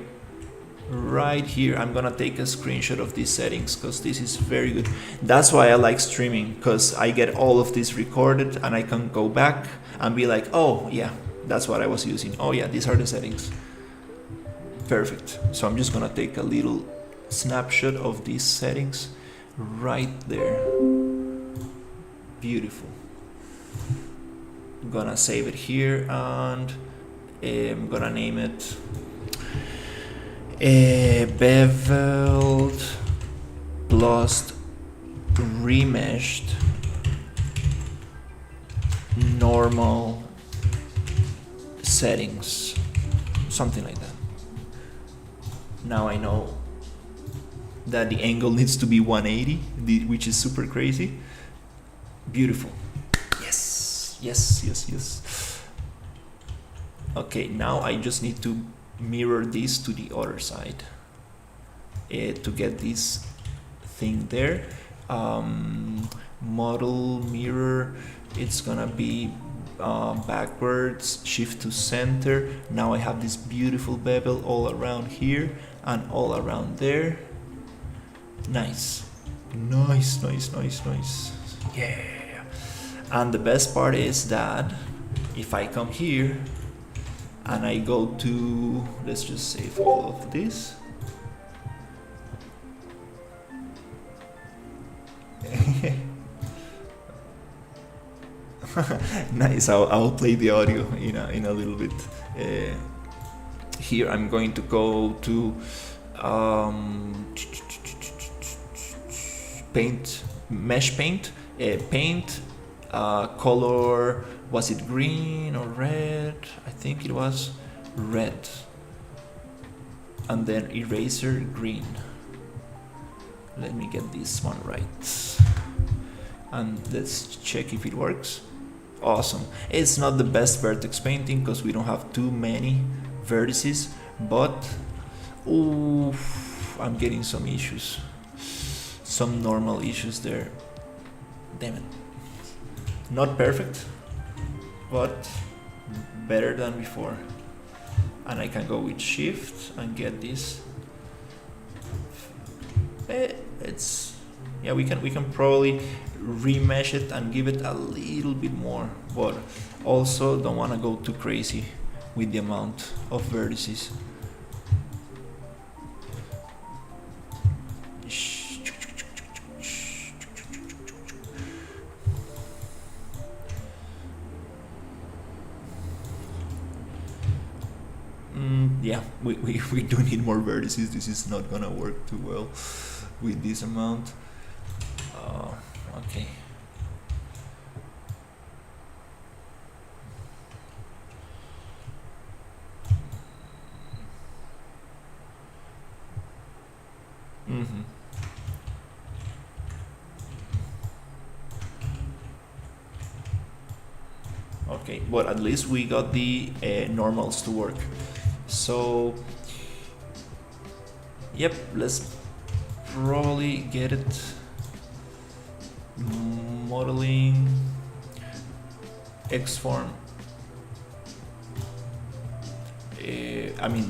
Right here. I'm gonna take a screenshot of these settings because this is very good. That's why I like streaming, because I get all of this recorded and I can go back and be like, oh yeah, that's what I was using. Oh yeah, these are the settings. Perfect. So I'm just gonna take a little snapshot of these settings right there. Beautiful. I'm gonna save it here and I'm gonna name it beveled plus remeshed normal settings, something like that. Now I know that the angle needs to be 180, which is super crazy. Beautiful. Yes. Okay, now I just need to mirror this to the other side to get this thing there. Model mirror, it's gonna be backwards, shift to center. Now I have this beautiful bevel all around here and all around there. Nice. Yeah. And the best part is that if I come here and I go to, let's just save all of this. Nice. I'll play the audio in a little bit. Here I'm going to go to paint, mesh paint, paint. Color, was it green or red? I think it was red. And then eraser green. Let me get this one right. And let's check if it works. Awesome. It's not the best vertex painting because we don't have too many vertices, but I'm getting some issues. Some normal issues there. Damn it. Not perfect, but better than before. And I can go with shift and get this. We can probably remesh it and give it a little bit more, but also don't want to go too crazy with the amount of vertices. Yeah, we do need more vertices. This is not gonna work too well with this amount. Okay. Okay, but at least we got the normals to work. So, yep, let's probably get it. Modeling, Xform,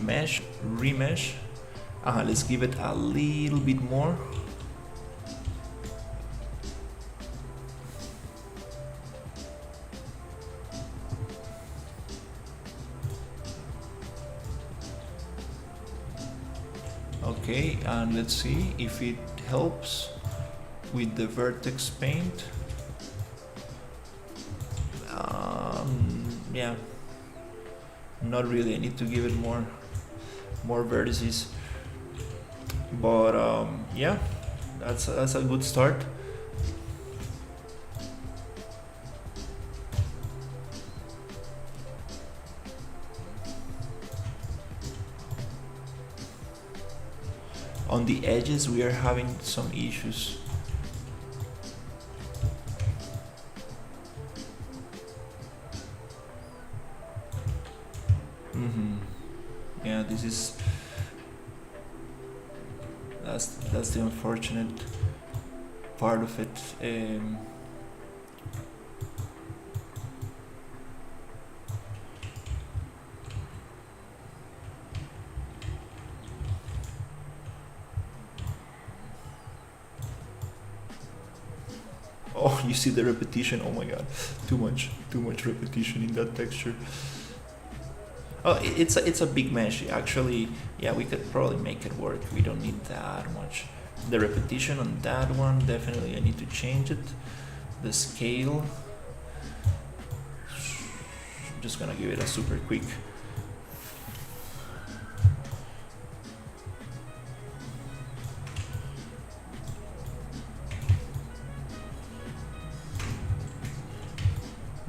mesh, remesh. Let's give it a little bit more. Okay, and let's see if it helps with the vertex paint. Yeah, not really. I need to give it more vertices, but yeah, that's a good start. on the edges we are having some issues. Yeah, this is that's the unfortunate part of it. Oh, you see the repetition? Oh my god, too much repetition in that texture. Oh, it's a big mesh. Actually, yeah, we could probably make it work. We don't need that much. The repetition on that one, definitely I need to change it. The scale, I'm just gonna give it a super quick.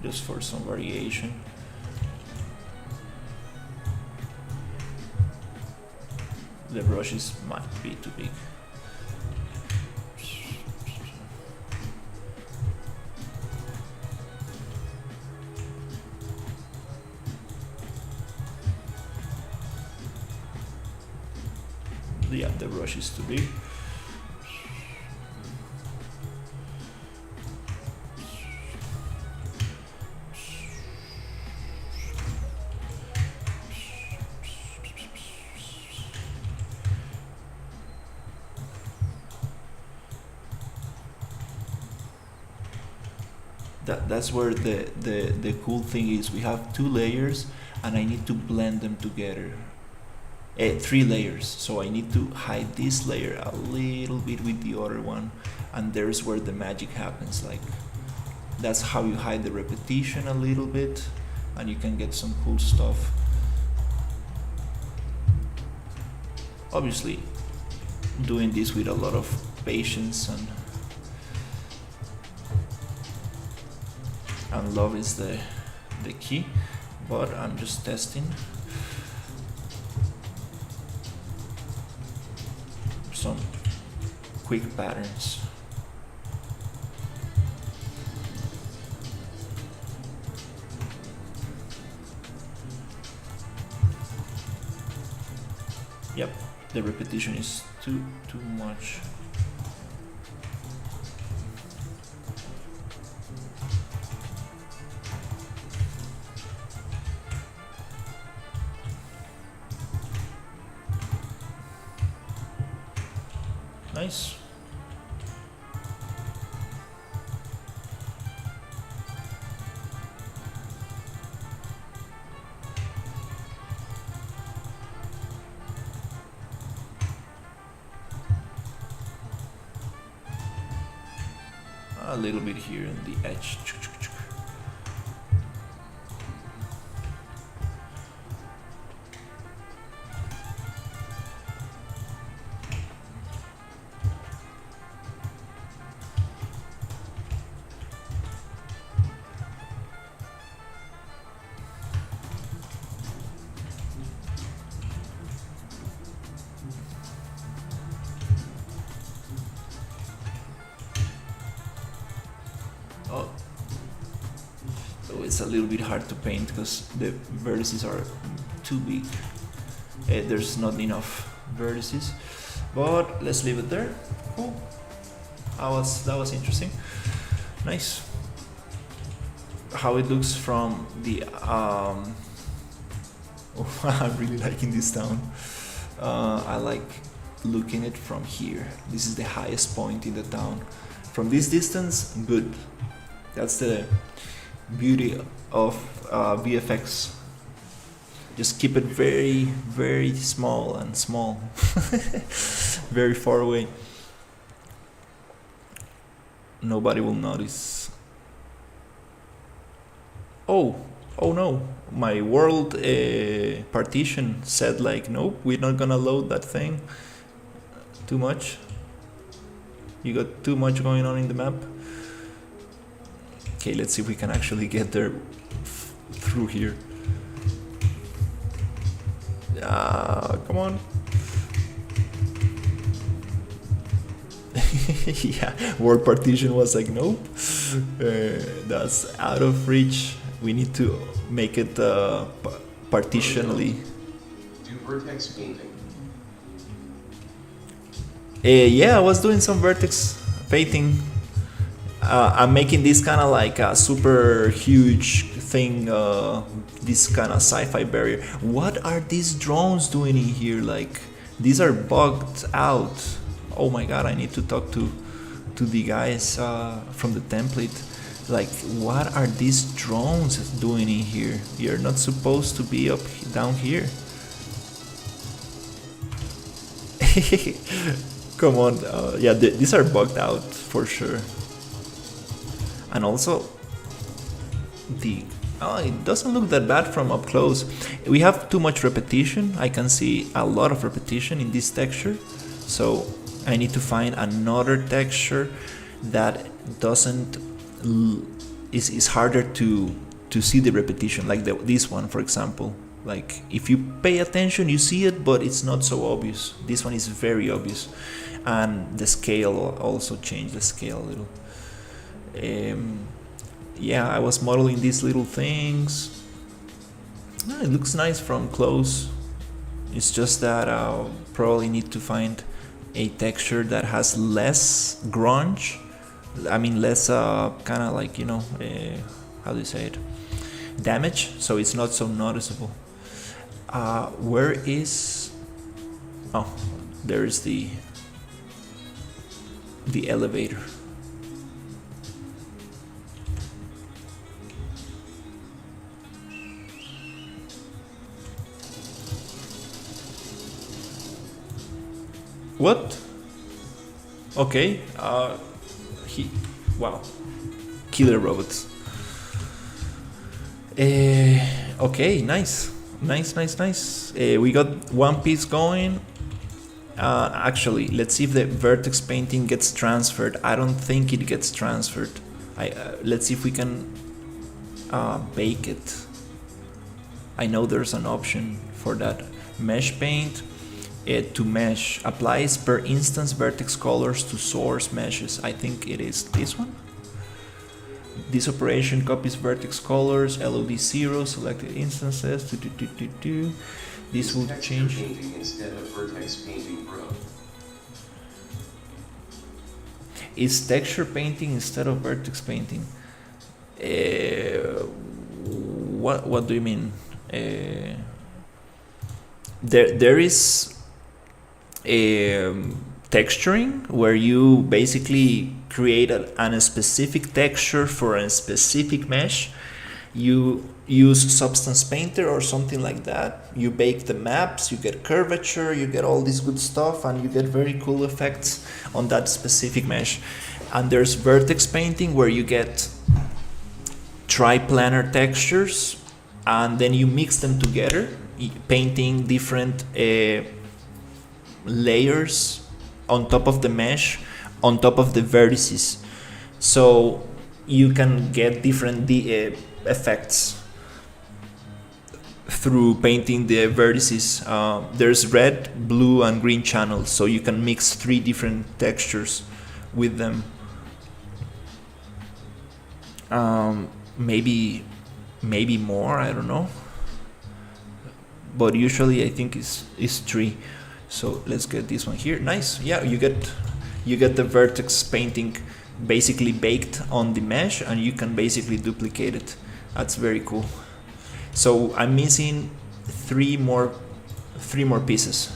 Just for some variation. The brushes might be too big. Yeah, the brush is too big. That's where the cool thing is. We have 2 layers and I need to blend them together. 3 layers, so I need to hide this layer a little bit with the other one, and there's where the magic happens. Like, that's how you hide the repetition a little bit, and you can get some cool stuff. Obviously, doing this with a lot of patience and love is the key, but I'm just testing some quick patterns. Yep, the repetition is too much. Nice. A little bit here in the edge. It's a little bit hard to paint because the vertices are too big. There's not enough vertices, but let's leave it there. Cool. That was interesting. Nice. How it looks from the I'm really liking this town. I like looking it from here. This is the highest point in the town. From this distance, good. That's the beauty of VFX. Just keep it very, very small and small. Very far away. Nobody will notice. Oh no, my world partition said like, nope, we're not gonna load that thing. Too much. You got too much going on in the map. Okay, let's see if we can actually get there through here. Come on. Yeah, world partition was like, nope, that's out of reach. We need to make it partitionally. Do vertex painting. Yeah, I was doing some vertex painting. I'm making this kind of like a super huge thing, this kind of sci-fi barrier. What are these drones doing in here? Like, these are bugged out. Oh my god, I need to talk to the guys from the template. Like, what are these drones doing in here? You're not supposed to be down here. Come on, yeah, these are bugged out for sure. And also, it doesn't look that bad from up close. We have too much repetition. I can see a lot of repetition in this texture, so I need to find another texture that doesn't is harder to see the repetition, like this one, for example. Like, if you pay attention, you see it, but it's not so obvious. This one is very obvious, and the scale also changed the scale a little. Yeah, I was modeling these little things. It looks nice from close. It's just that I'll probably need to find a texture that has less grunge. I mean, less kind of like, you know, how do you say it? Damage, so it's not so noticeable. Where is... Oh, there's the elevator. What? Okay. Wow. Killer robots. Okay, nice. Nice. We got one piece going. Actually, let's see if the vertex painting gets transferred. I don't think it gets transferred. Let's see if we can bake it. I know there's an option for that. Mesh paint. To mesh applies per instance vertex colors to source meshes. I think it is this one. This operation copies vertex colors, LOD 0, selected instances. This will change. Painting instead of vertex painting pro. Is texture painting instead of vertex painting? What do you mean? There is texturing where you basically create a specific texture for a specific mesh. You use Substance Painter or something like that. You bake the maps, you get curvature, you get all this good stuff, and you get very cool effects on that specific mesh. And there's vertex painting where you get triplanar textures and then you mix them together, painting different layers on top of the mesh, on top of the vertices, so you can get different effects through painting the vertices. There's red, blue, and green channels, so you can mix 3 different textures with them. Maybe more, I don't know, but usually I think it's 3. So let's get this one here. Nice. Yeah, you get the vertex painting basically baked on the mesh, and you can basically duplicate it. That's very cool. So I'm missing 3 more pieces.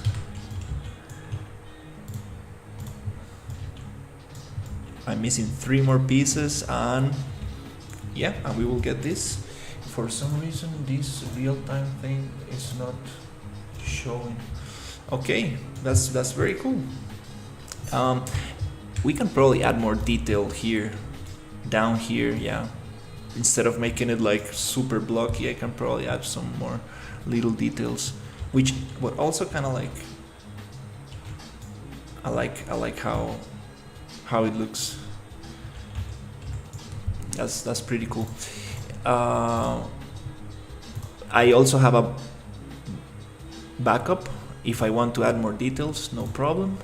I'm missing 3 more pieces, and yeah, and we will get this. For some reason, this real-time thing is not showing. Okay, that's very cool. We can probably add more detail here, down here, yeah. Instead of making it like super blocky, I can probably add some more little details, which would also kind of like. I like how it looks. That's pretty cool. I also have a backup if I want to add more details, no problem.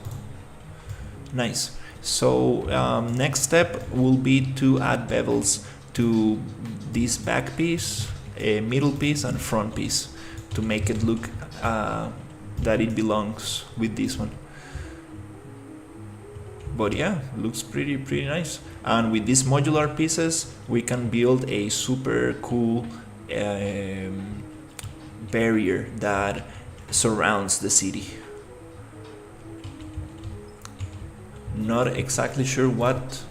Nice. So next step will be to add bevels to this back piece, middle piece, and front piece to make it look that it belongs with this one. But yeah, looks pretty nice. And with these modular pieces, we can build a super cool barrier that surrounds the city. Not exactly sure what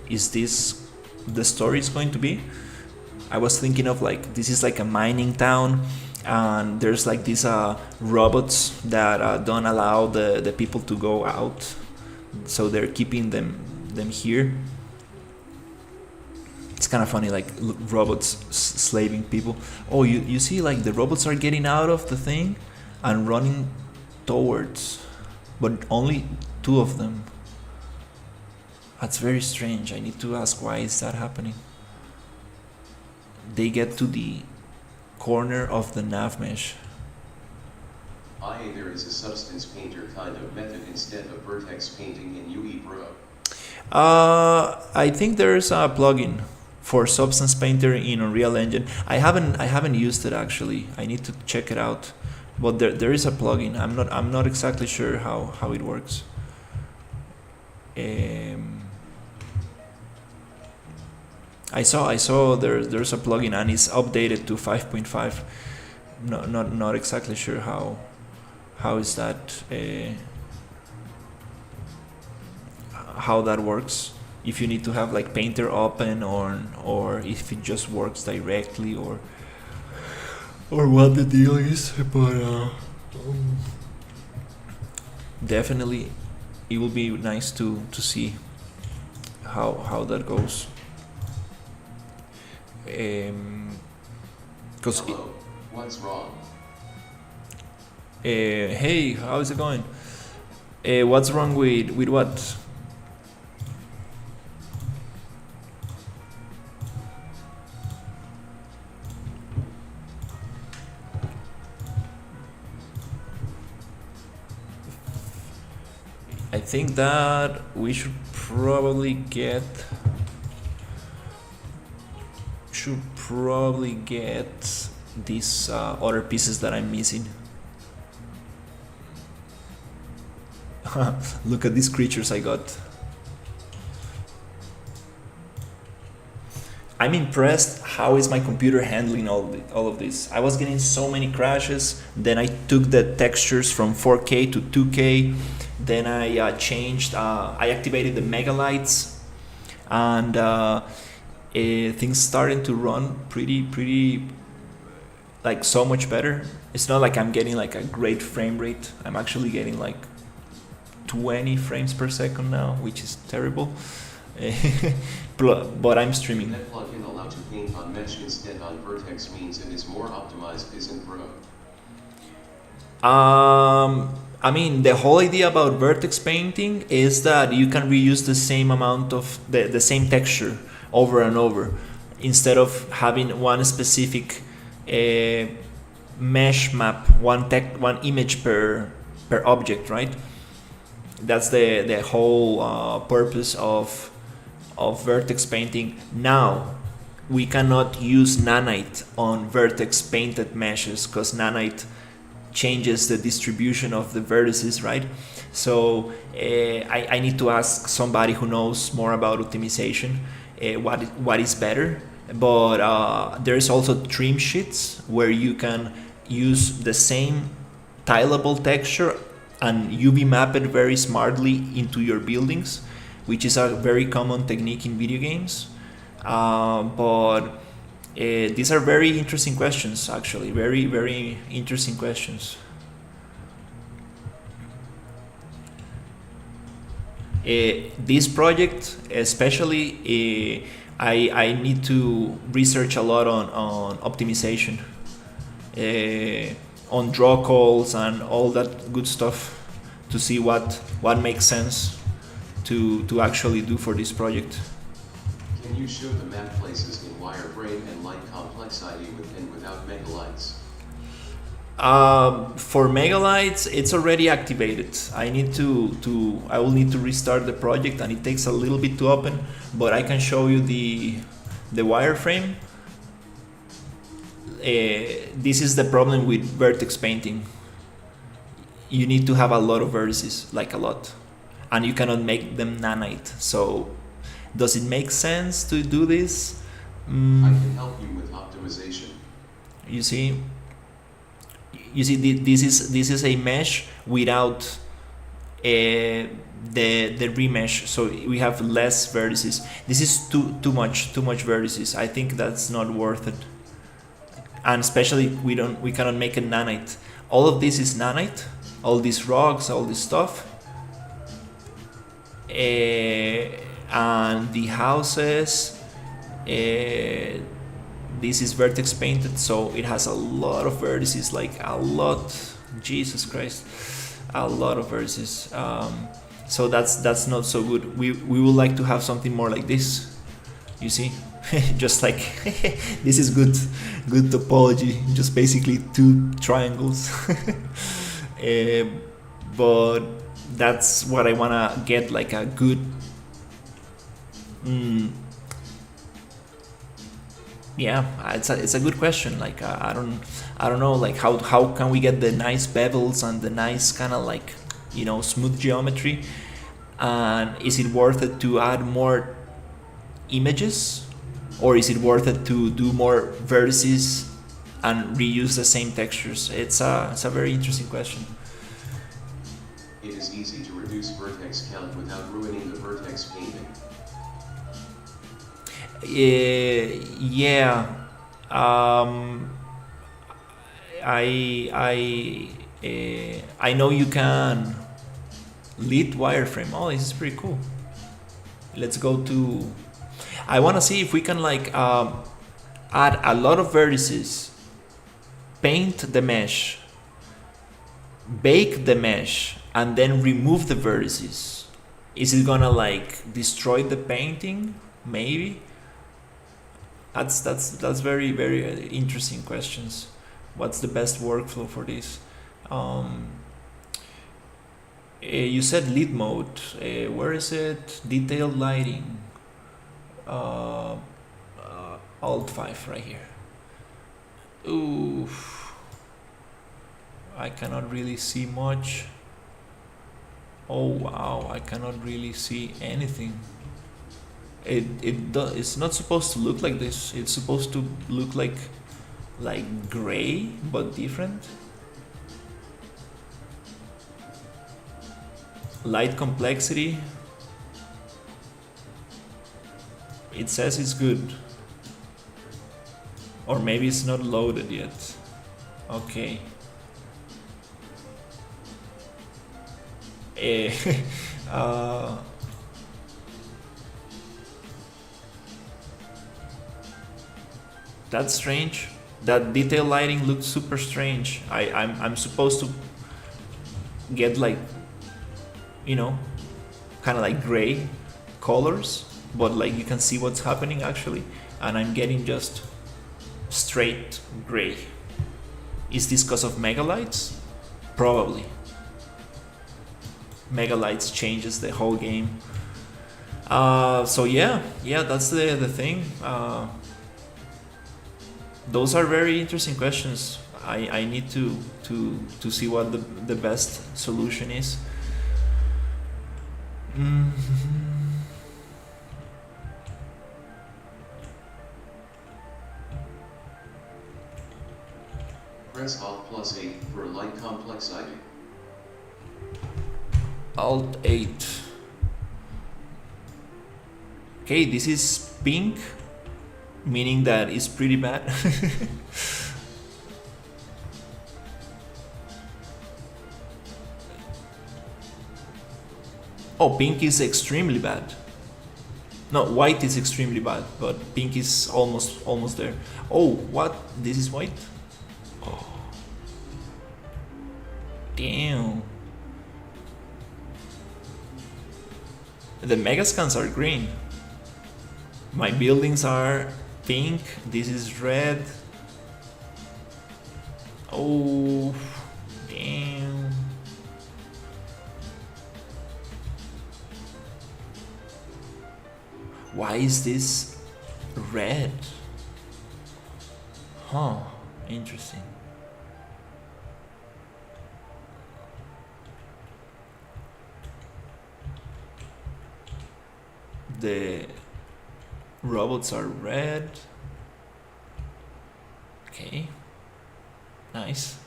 is this the story is going to be. I was thinking of like this is like a mining town, and there's like these robots that don't allow the people to go out, so they're keeping them here. It's kind of funny, like robots slaving people. Oh, you see, like the robots are getting out of the thing and running towards, but only two of them. That's very strange. I need to ask why is that happening. They get to the corner of the nav mesh. There is a substance painter kind of method instead of vertex painting in UE Pro. I think there's a plugin for Substance Painter in Unreal Engine. I haven't used it actually. I need to check it out. But there is a plugin. I'm not exactly sure how it works. I saw there's a plugin and it's updated to 5.5. Not exactly sure how is that how that works. If you need to have like Painter open or if it just works directly or what the deal is, but definitely it will be nice to see how that goes. Cause Hello, what's wrong? Hey, how's it going? What's wrong with what? I think that we should probably get these other pieces that I'm missing. Look at these creatures I got. I'm impressed how is my computer handling all of this. I was getting so many crashes, then I took the textures from 4K to 2K, then I changed, I activated the megalights, and things started to run pretty like so much better. It's not like I'm getting like a great frame rate. I'm actually getting like 20 frames per second now, which is terrible. But I'm streaming. That plugin allowed to paint on mesh instead on vertex means it is more optimized, isn't Pro? I mean, the whole idea about vertex painting is that you can reuse the same amount of the same texture over and over, instead of having one specific mesh map, one image per object, right? That's the whole purpose of vertex painting. Now we cannot use nanite on vertex painted meshes because nanite changes the distribution of the vertices, right? So I need to ask somebody who knows more about optimization what is better. But there's also trim sheets where you can use the same tileable texture and UV map it very smartly into your buildings, which is a very common technique in video games. But these are very interesting questions, actually. Very interesting questions. This project, especially, I need to research a lot on optimization, on draw calls and all that good stuff to see what makes sense to actually do for this project. Can you show the map places in wireframe and light complexity with and without megalights? For megalites, it's already activated. I will need to restart the project, and it takes a little bit to open. But I can show you the wireframe. This is the problem with vertex painting. You need to have a lot of vertices, like a lot, and you cannot make them nanite. So, does it make sense to do this? I can help you with optimization. You see, this is a mesh without the remesh, so we have less vertices. This is too much vertices. I think that's not worth it, and especially we cannot make a nanite. All of this is nanite, all these rocks, all this stuff, and the houses. This is vertex painted, so it has a lot of vertices, like a lot. Jesus Christ, a lot of vertices. So that's not so good. We would like to have something more like this. You see, just like this is good topology. Just basically two triangles. But that's what I wanna get, like a good. Yeah, it's a good question. Like I don't know, like how can we get the nice bevels and the nice kind of like, smooth geometry, and is it worth it to add more images, or is it worth it to do more vertices and reuse the same textures? It's a very interesting question. It is easy to reduce vertex count without ruining the vertex painting. Yeah. I know you can lit wireframe. Oh, this is pretty cool. Let's go to. I want to see if we can like add a lot of vertices, paint the mesh, bake the mesh, and then remove the vertices. Is it gonna like destroy the painting? Maybe. That's very very interesting questions. What's the best workflow for this? You said lead mode. Where is it? Detailed lighting. Alt 5 right here. Oof. I cannot really see much. Oh wow, I cannot really see anything. It's not supposed to look like this. It's supposed to look like gray but different. Light complexity. It says it's good, or maybe it's not loaded yet. Okay. That's strange. That detail lighting looks super strange. I'm supposed to get like, kind of like gray colors, but like you can see what's happening actually, and I'm getting just straight gray. Is this because of megalites? Probably. Megalites changes the whole game. So yeah, that's the thing. Those are very interesting questions. I need to see what the best solution is. Press Alt +8 for light complexity. Alt 8. Okay, this is pink, meaning that it's pretty bad. Oh, pink is extremely bad. No, white is extremely bad, but pink is almost there. Oh, what? This is white? Oh. Damn. The megascans are green. My buildings are pink. This is red. Oh, damn. Why is this red? Huh, interesting. The robots are red. Okay, nice.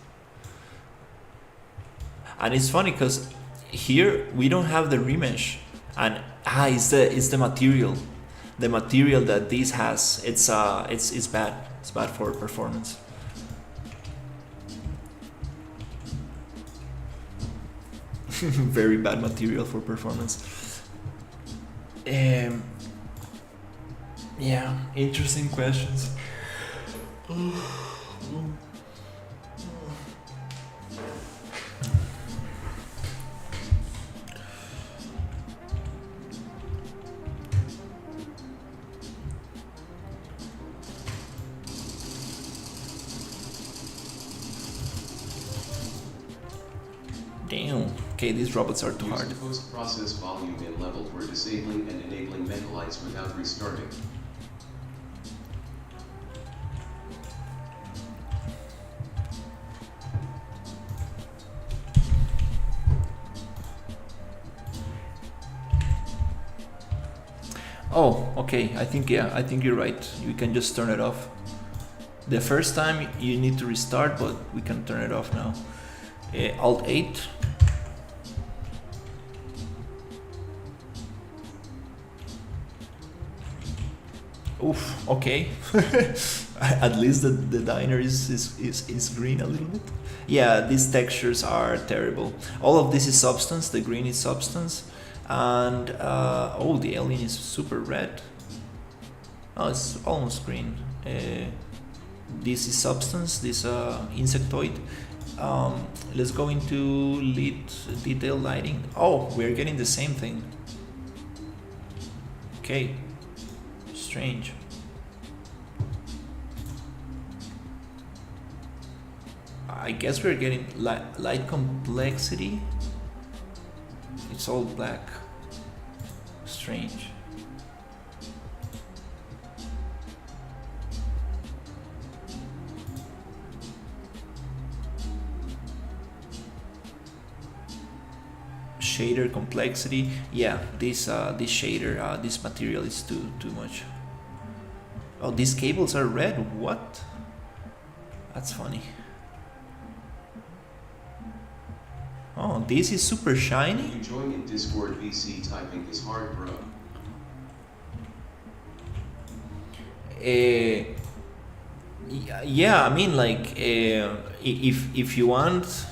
And it's funny because here we don't have the remesh, and it's the material, that this has. It's bad. It's bad for performance. Very bad material for performance. Yeah, interesting questions. Damn. Okay, these robots are too Use hard. the post-process volume in level for disabling and enabling metalites without restarting. Oh, okay. I think you're right. We can just turn it off. The first time you need to restart, but we can turn it off now. Alt 8. Oof. Okay. At least the diner is green a little bit. Yeah, these textures are terrible. All of this is substance. The green is substance, and oh, the alien is super red. Oh, it's almost green. This is substance. This insectoid. Let's go into detail lighting. Oh, we're getting the same thing. Okay. Strange. I guess we're getting light complexity. It's all black. Strange. Shader complexity. Yeah, this shader, this material is too much. Oh, these cables are red. What? That's funny. Oh, this is super shiny. You join in Discord VC typing is hard, bro. Yeah, I mean, like, if you want,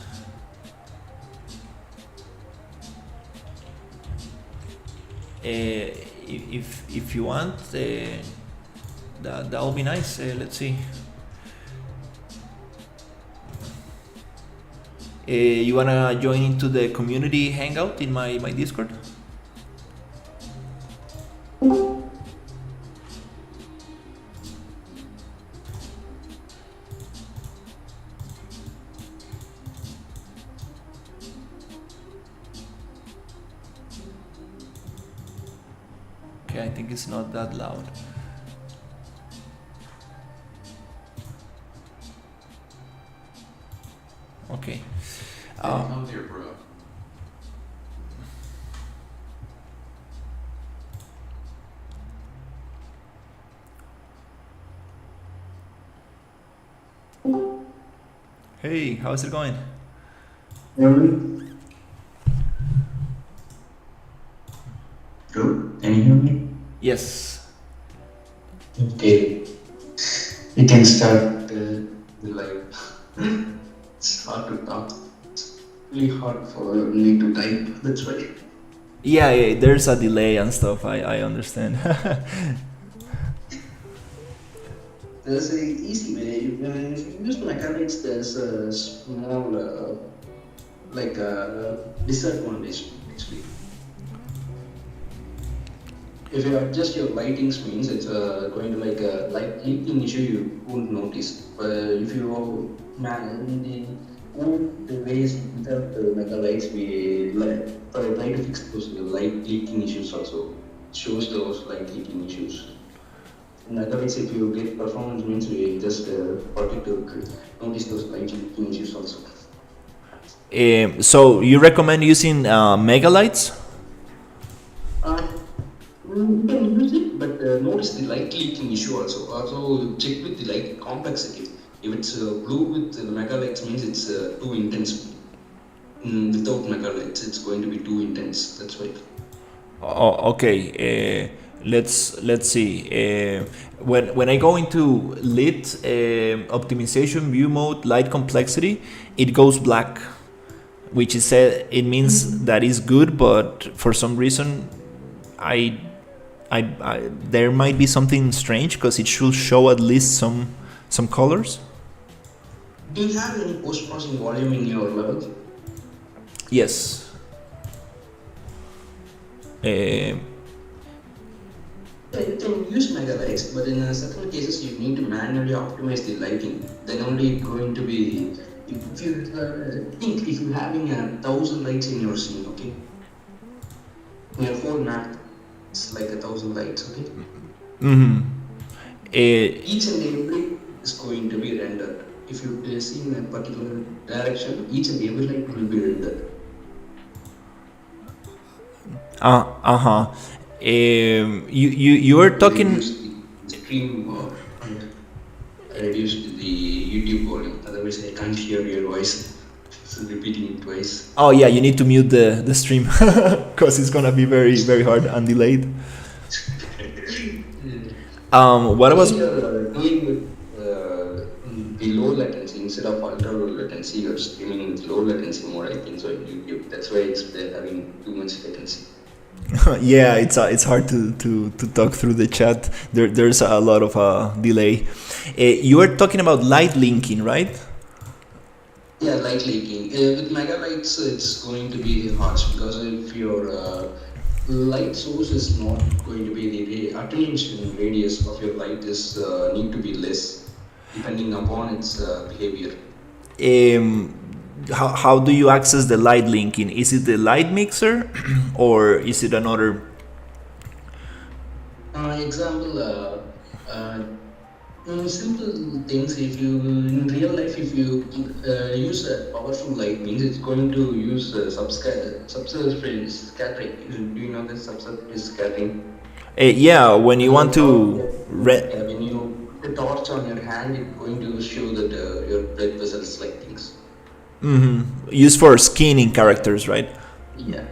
if you want, that'll be nice. Let's see. You wanna join into the community hangout in my Discord? Okay, I think it's not that loud. Okay. Come there, bro. Hey, how's it going? Good. Can you hear me? Yes. Okay. We can start the live. It's hard to talk. It's really hard for me to type. That's why. Yeah, there's a delay and stuff. I understand. There's an easy way. If you use mechanics, there's a small, like a disadvantage actually. if you adjust your lightings means it's going to like a light leaking issue you won't notice. But if you man in the old ways without the mega lights, we like try to fix those light leaking issues also. Shows those light leaking issues. In other ways, if you get performance means we just forget to notice those light leaking issues also. So you recommend using megalights? Uh, you can use it, but notice the light leaking issue also. Also check with the light complexity. If it's blue with the megalights means it's too intense. Without megalights, it's going to be too intense. That's why. Okay. Let's see. When I go into lit optimization view mode light complexity, it goes black, which is it means that is good, but for some reason there might be something strange because it should show at least some colors. Do you have any post processing volume in your level? Yes. Yeah, you can use megalights, but in certain cases you need to manually optimize the lighting. Then only going to be. If you think if you're having 1,000 lights in your scene, okay, in your whole map, it's like 1,000 lights, okay. Mm-hmm. Each and every is going to be rendered. If you see in a particular direction, each and every light will be rendered. You were talking. Reduce the stream or reduce the YouTube volume. Otherwise, I can't hear your voice. So repeating it twice. Oh yeah, you need to mute the stream because it's gonna be very hard and delayed. What was? You're doing with the low latency instead of ultra low latency. You're streaming with low latency mode. I think so in YouTube. That's why it's having too much latency. Yeah, it's hard to talk through the chat. There's a lot of delay. You were talking about light linking, right? Yeah, light leaking. With megalights, it's going to be harsh because if your light source is not going to be the attenuation radius of your light is need to be less depending upon its behavior. How do you access the light linking? Is it the light mixer or is it another? Example, simple things. If you in real life, if you use a powerful light, means it's going to use subsurface scattering. Do you know the subsurface scattering? Yeah, when you want to. When you put a torch on your hand, it's going to show that your blood vessels like things. Used for skinning characters, right? Yeah.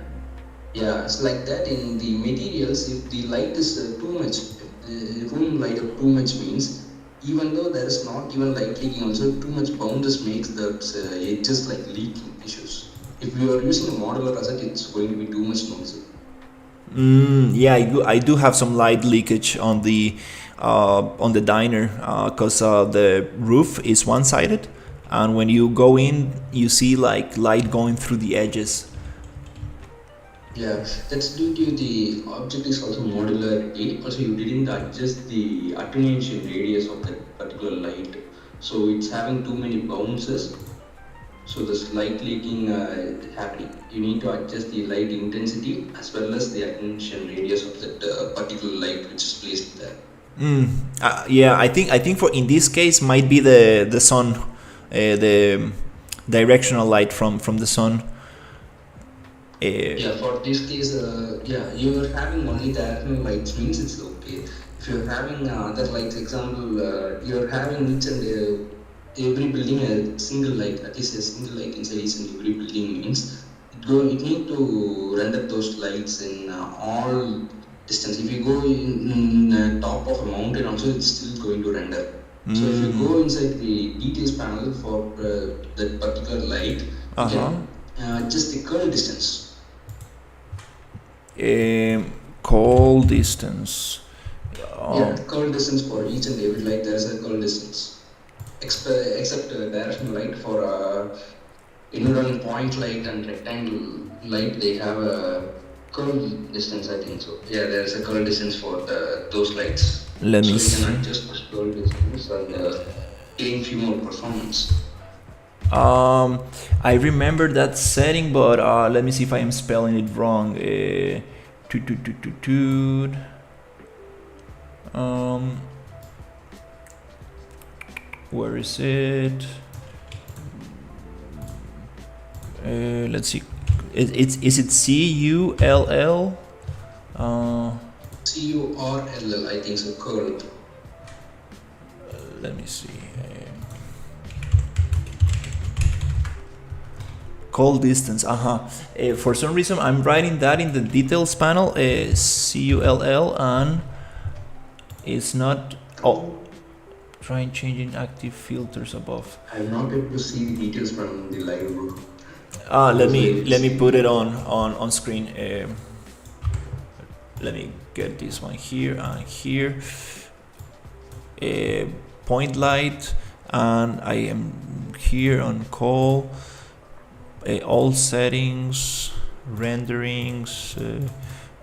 Yeah, it's like that in the materials. If the light is too much, if the room light up too much means, even though there is not even light leaking, also too much bounces makes that edges like leaking issues. If you are using a modular cassette, it's going to be too much noisy. Yeah, I do have some light leakage on the diner because the roof is one-sided, and when you go in, you see like light going through the edges. Yeah, that's due to the object is also modularity. Also, you didn't adjust the attenuation radius of that particular light, so it's having too many bounces. So this light leaking happening. You need to adjust the light intensity as well as the attenuation radius of that particular light which is placed there. Yeah, I think for in this case might be the sun, the directional light from the sun. Yeah, for this case, yeah, you are having only diagonal lights means it's okay. If you're having other lights, example, you're having each and every building a single light, at least a single light inside each and every building means it need to render those lights in all distance. If you go in the top of a mountain also, it's still going to render. So if you go inside the details panel for that particular light, you can adjust the curl distance. Call distance. Yeah, curl distance for each and every light there is a curl distance. Except directional light for inner point light and rectangle light, they have a curl distance, I think so. Yeah, there's a curl distance for those lights. Let me So you can see. adjust the curl distance and gain few more performance. Um, I remember that setting, but let me see if I am spelling it wrong. Toot, toot, toot, toot, toot. Um, where is it? Let's see. Is it CULL? CURLL, I think so, curl. Let me see. Call distance. For some reason, I'm writing that in the details panel. CULL, and it's not. Oh, trying changing active filters above. I'm not able to see the details from the live bro. Let me put it on screen. Let me get this one here and here. Point light, and I am here on call. All settings, renderings.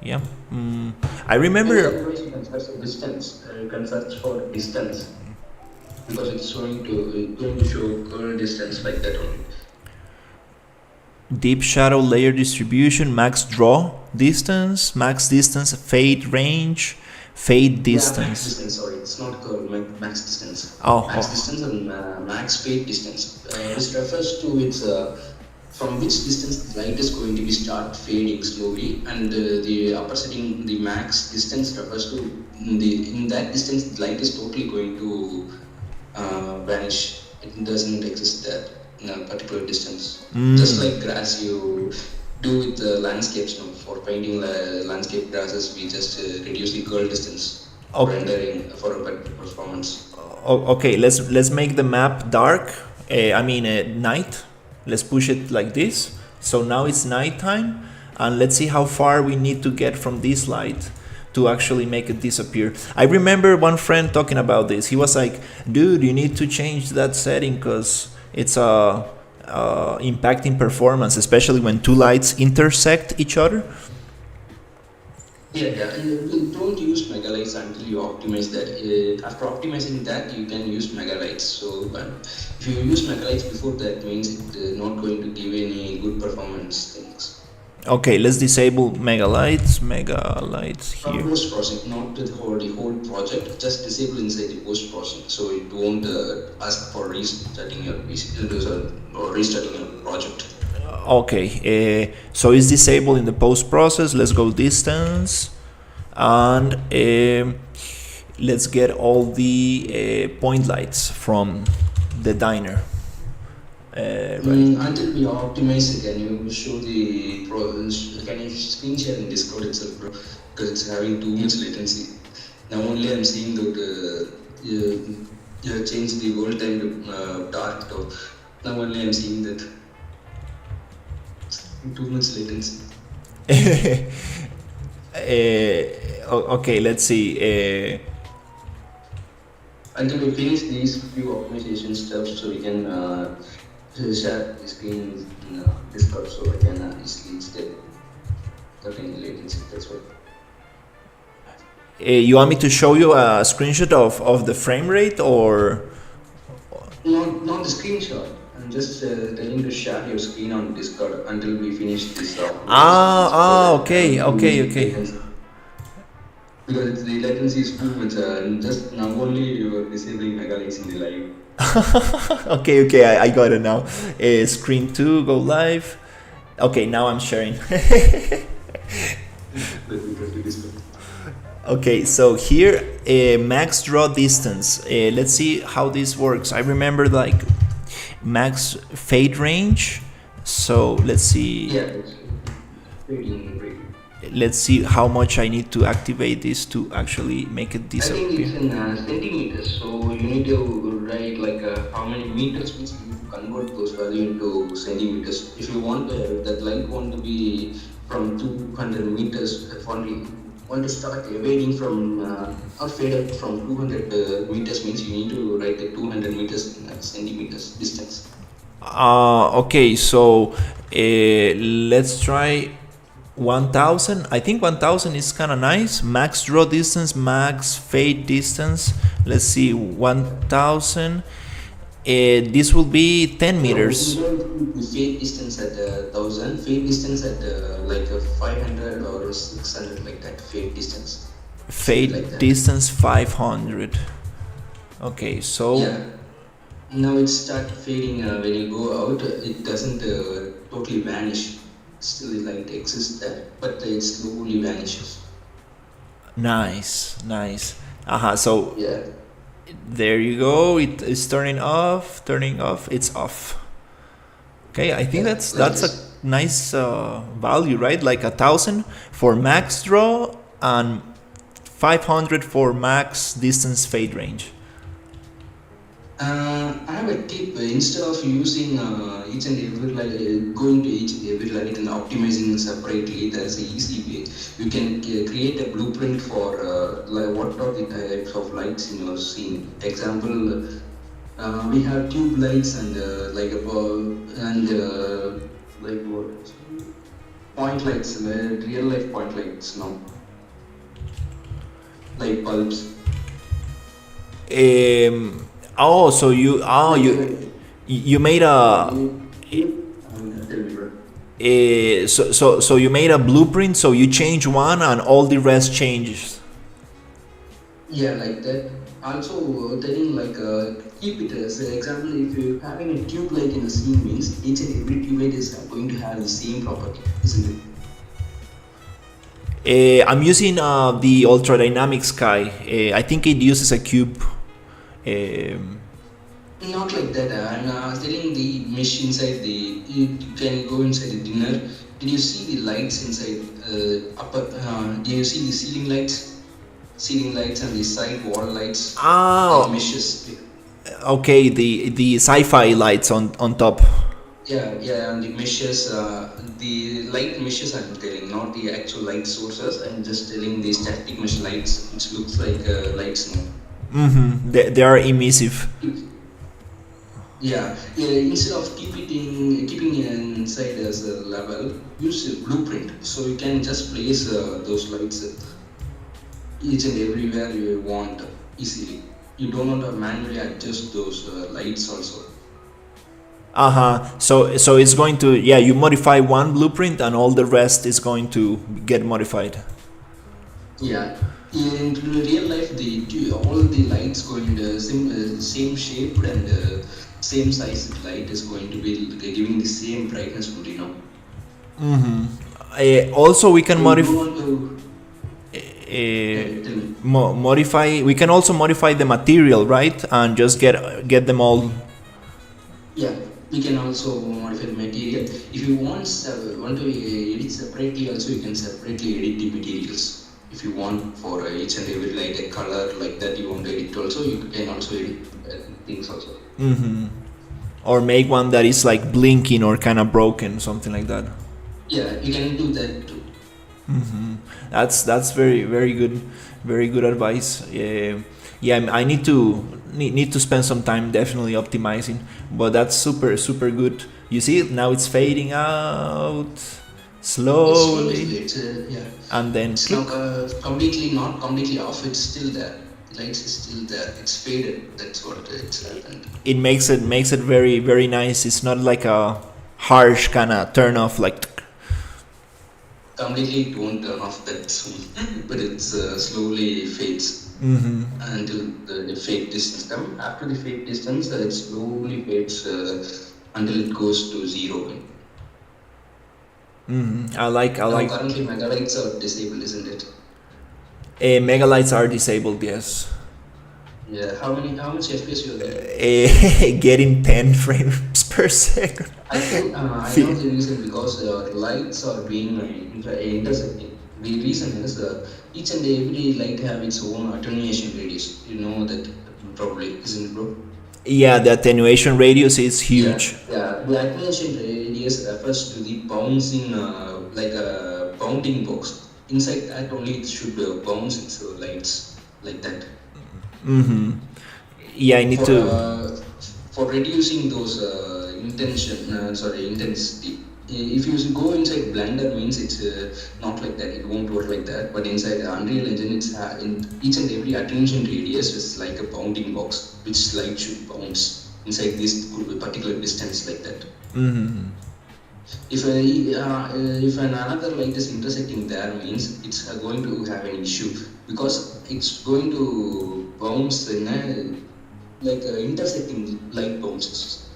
Yeah. I remember. Otherwise, you can search the distance. You can search for distance because it's going to show curl distance like that only. Deep shadow layer distribution, max draw distance, max distance, fade range, fade distance. Yeah, max distance. Sorry, it's not curl. Max distance. Oh, Max distance and max fade distance. This refers to its from which distance the light is going to be start fading slowly, and the upper setting, the max distance, refers to in that distance the light is totally going to vanish. It doesn't exist that in a particular distance. Just like grass, you do with the landscapes. No? For painting landscape grasses, we just reduce the curl distance for rendering for a better performance. Okay, let's make the map dark. Night. Let's push it like this. So now it's nighttime, and let's see how far we need to get from this light to actually make it disappear. I remember one friend talking about this. He was like, dude, you need to change that setting because it's impacting performance, especially when two lights intersect each other. Yeah, and don't use megalights until you optimize that. After optimizing that, you can use megalights. So if you use megalights before that, means it's not going to give any good performance things. Okay, let's disable megalights here. Post processing, not the whole project, just disable inside the post processing, so it won't ask for restarting your or restarting your project. Okay, so it's disabled in the post process. Let's go distance, and let's get all the point lights from the diner. Right. Until we optimize it, can you show the can you screen share in Discord itself, bro? Because it's having too much latency. Now only I'm seeing that you changed the world time to dark. So now only I'm seeing that too much latency. Okay, let's see. Until we finish these few optimization steps, so we can share the screen in Discord, so I can easily step cutting latency. That's what. You want me to show you a screenshot of the frame rate, or? Not the screenshot. I'm just telling to share your screen on Discord until we finish this. Okay. Because the latency is too much. Just now only you are disabling megalights in the live. Okay, I got it now. Screen 2, go live. Okay, now I'm sharing. Okay, so here, max draw distance. Let's see how this works. I remember like max fade range. So let's see. Yeah, it's fading. Let's see how much I need to activate this to actually make it disappear. I think it's in centimeters, so you need to write like how many meters, means you need to convert those values into centimeters. If you want that light want to be from 200 meters, if want to start evading from or fade out from 200 meters, means you need to write the 200 meters in centimeters distance. Okay, so let's try 1000. I think 1000 is kind of nice. Max draw distance, max fade distance. Let's see, 1000. This will be 10 No, we meters. don't do the fade distance at 1000, fade distance at like a 500 or 600, like that. Fade distance. See, like Fade that. distance 500. Okay, so Yeah. Now it start fading when you go out. It doesn't totally vanish. Still, the light exists there, but it slowly vanishes. nice, nice. So Yeah. there you go. It is turning off, turning off. It's off. Okay, I think Yeah, like that's a this. nice value, right? Like 1000 for max draw and 500 for max distance fade range. I have a tip. Instead of using each and every light, going to each and every light and optimizing separately, there's an easy way. You can create a blueprint for like what are the types of lights in your scene. Example, we have tube lights and like above and like what point lights, real life point lights now, like bulbs. So Like you made a tell me, bro. so you made a blueprint. So you change one and all the rest changes. Yeah, like that. Also, telling like keep it as an example. If you're having a tube light in a scene, means each and every tube light is going to have the same property, isn't it? I'm using the ultra dynamic sky. I think it uses a cube. Not like that. I'm telling the mesh inside the. You can go inside the dinner. Did you see the lights inside upper? Do you see the ceiling lights? Ceiling lights and the side wall lights, like Ah, meshes. okay. The sci-fi lights on top. Yeah, yeah, and the meshes, the light meshes I'm telling, not the actual light sources. I'm just telling the static mesh lights, which looks like lights now. They are emissive. Yeah, yeah. Instead of keeping it inside as a level, use a blueprint. So you can just place those lights each and everywhere you want easily. You don't want to manually adjust those lights also. So it's going to, yeah, you modify one blueprint and all the rest is going to get modified. Yeah, in real life, all the lights going the same shape and same size light is going to be giving the same brightness only, you know. Also, we can So you don't want to tell me. modify. We can also modify the material, right? And just get them all. Yeah, we can also modify the material. If you want to edit separately, also you can separately edit the materials. If you want for each and every light a color like that, you want to edit also, you can also edit things also. Or make one that is like blinking or kind of broken, something like that. Yeah, you can do that too. That's very good advice. Yeah, I need to spend some time definitely optimizing, but that's super good. You see it now, it's fading out slowly, It's yeah. and then It's click. not not completely off. It's still there. The lights is still there. It's faded. That's what it's happened. It makes it very nice. It's not like a harsh kind of turn off like. Completely it won't turn off that soon, but it's slowly fades until the fade distance come. After the fade distance, it slowly fades until it goes to zero. I like Now currently megalights are disabled, isn't it? megalights are disabled. Yes. Yeah. How much FPS you're getting? Getting 10 frames per second. I think I know the reason because lights are being intersecting. The reason is each and every light have its own attenuation radius. You know that probably, isn't it, bro? Yeah, the attenuation radius is Yeah, huge. yeah. The attenuation radius refers to the bouncing, like a bounding box. Inside that only it should bounce its lights like that. Yeah, I need For to. for reducing those intensity. if you go inside Blender means it's not like that. It won't work like that. But inside Unreal Engine, it's in each and every attention radius is like a bounding box, which light should bounce inside this particular distance like that. Mm-hmm. If another light is intersecting there means it's going to have an issue because it's going to bounce in a like intersecting light bounces.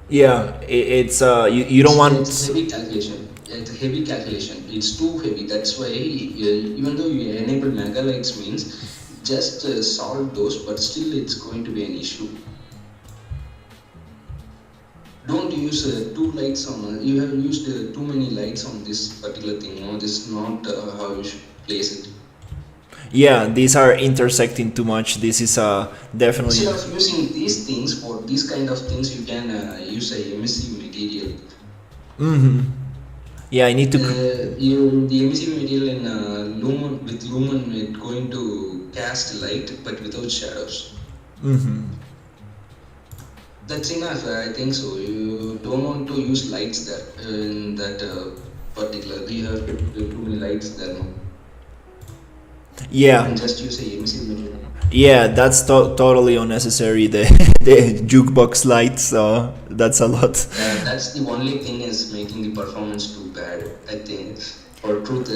Yeah, it's you don't It's want. heavy calculation. It's a heavy calculation. It's too heavy. That's why even though you enable megalights means just solve those, but still it's going to be an issue. Don't use two lights on. You have used too many lights on this particular thing. No, this is not how you should place it. Yeah, these are intersecting too much. This is definitely. Instead of using these things for these kind of things, you can use a emissive material. Mm-hmm. Yeah, I need to. The emissive material in lumen with lumen, it's going to cast light but without shadows. Mm-hmm. That's enough, I think so. You don't want to use lights there in that particular. You have too many lights there. No? You Yeah, can just use a emissive material. yeah, that's totally unnecessary. The the jukebox lights. That's a lot. That's the only thing is making the performance too bad. I think. For truth,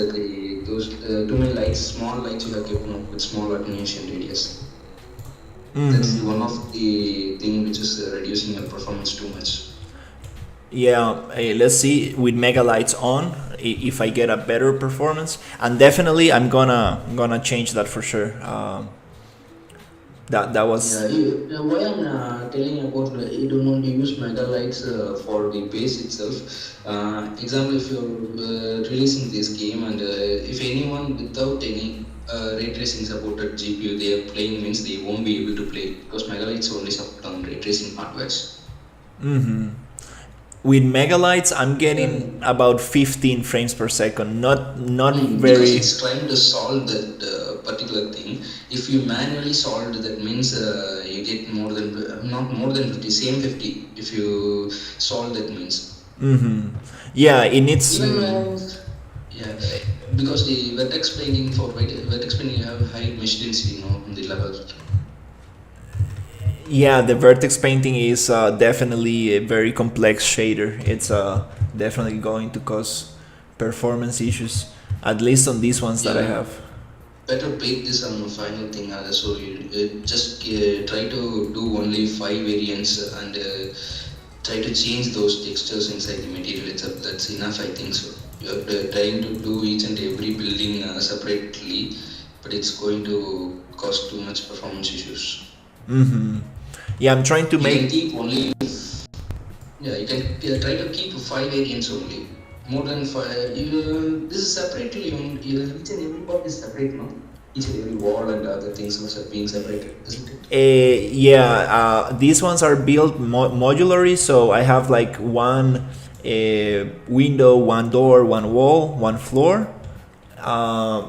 those too many lights, small lights you have given up with small attenuation radius. That's Mm-hmm. one of the thing which is reducing your performance too much. Yeah, let's see with mega lights on if I get a better performance, and definitely I'm gonna change that for sure. That Yeah, was. why I'm telling about you don't want to use mega lights for the base itself. Example, if you're releasing this game and if anyone without any ray tracing supported GPU they are playing means they won't be able to play because mega lights only support on ray tracing hardwares. Mm-hmm. With megalights, I'm Yeah. getting about 15 frames per second. Not Because very. it's trying to solve that particular thing. If you manually solved, that means you get more than not more than 50, same 50. If you solve that means Mm-hmm. Yeah, it needs. even yeah, because the vertex painting for vertex painting you have high mesh density, on the level. Yeah, the vertex painting is definitely a very complex shader. It's definitely going to cause performance issues, at least on these ones that I Yeah, have. better bake this on the final thing. So you just try to do only 5 variants and try to change those textures inside the material itself. That's enough, I think so. You're trying to do each and every building separately, but it's going to cause too much performance issues. Mm-hmm. Yeah, I'm trying to You can make. keep only, yeah, you can try to keep 5 variants only. More than five, this is separately, each and every part is separate, no? Each and every wall and other things are being separated, isn't it? Yeah, these ones are built modularly, so I have like one window, one door, one wall, one floor, uh,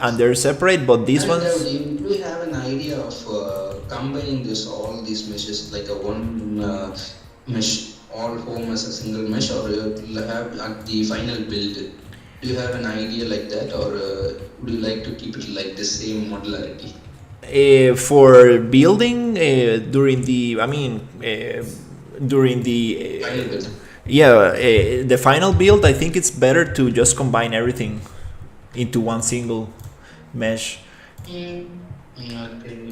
and they're separate. But these And ones. do you have an idea of combining all these meshes like a one mesh, all home as a single mesh, or you have at the final build? Do you have an idea like that, or would you like to keep it like the same modularity? For building during the, I mean, during the Final build. yeah, the final build, I think it's better to just combine everything into one single mesh. Okay.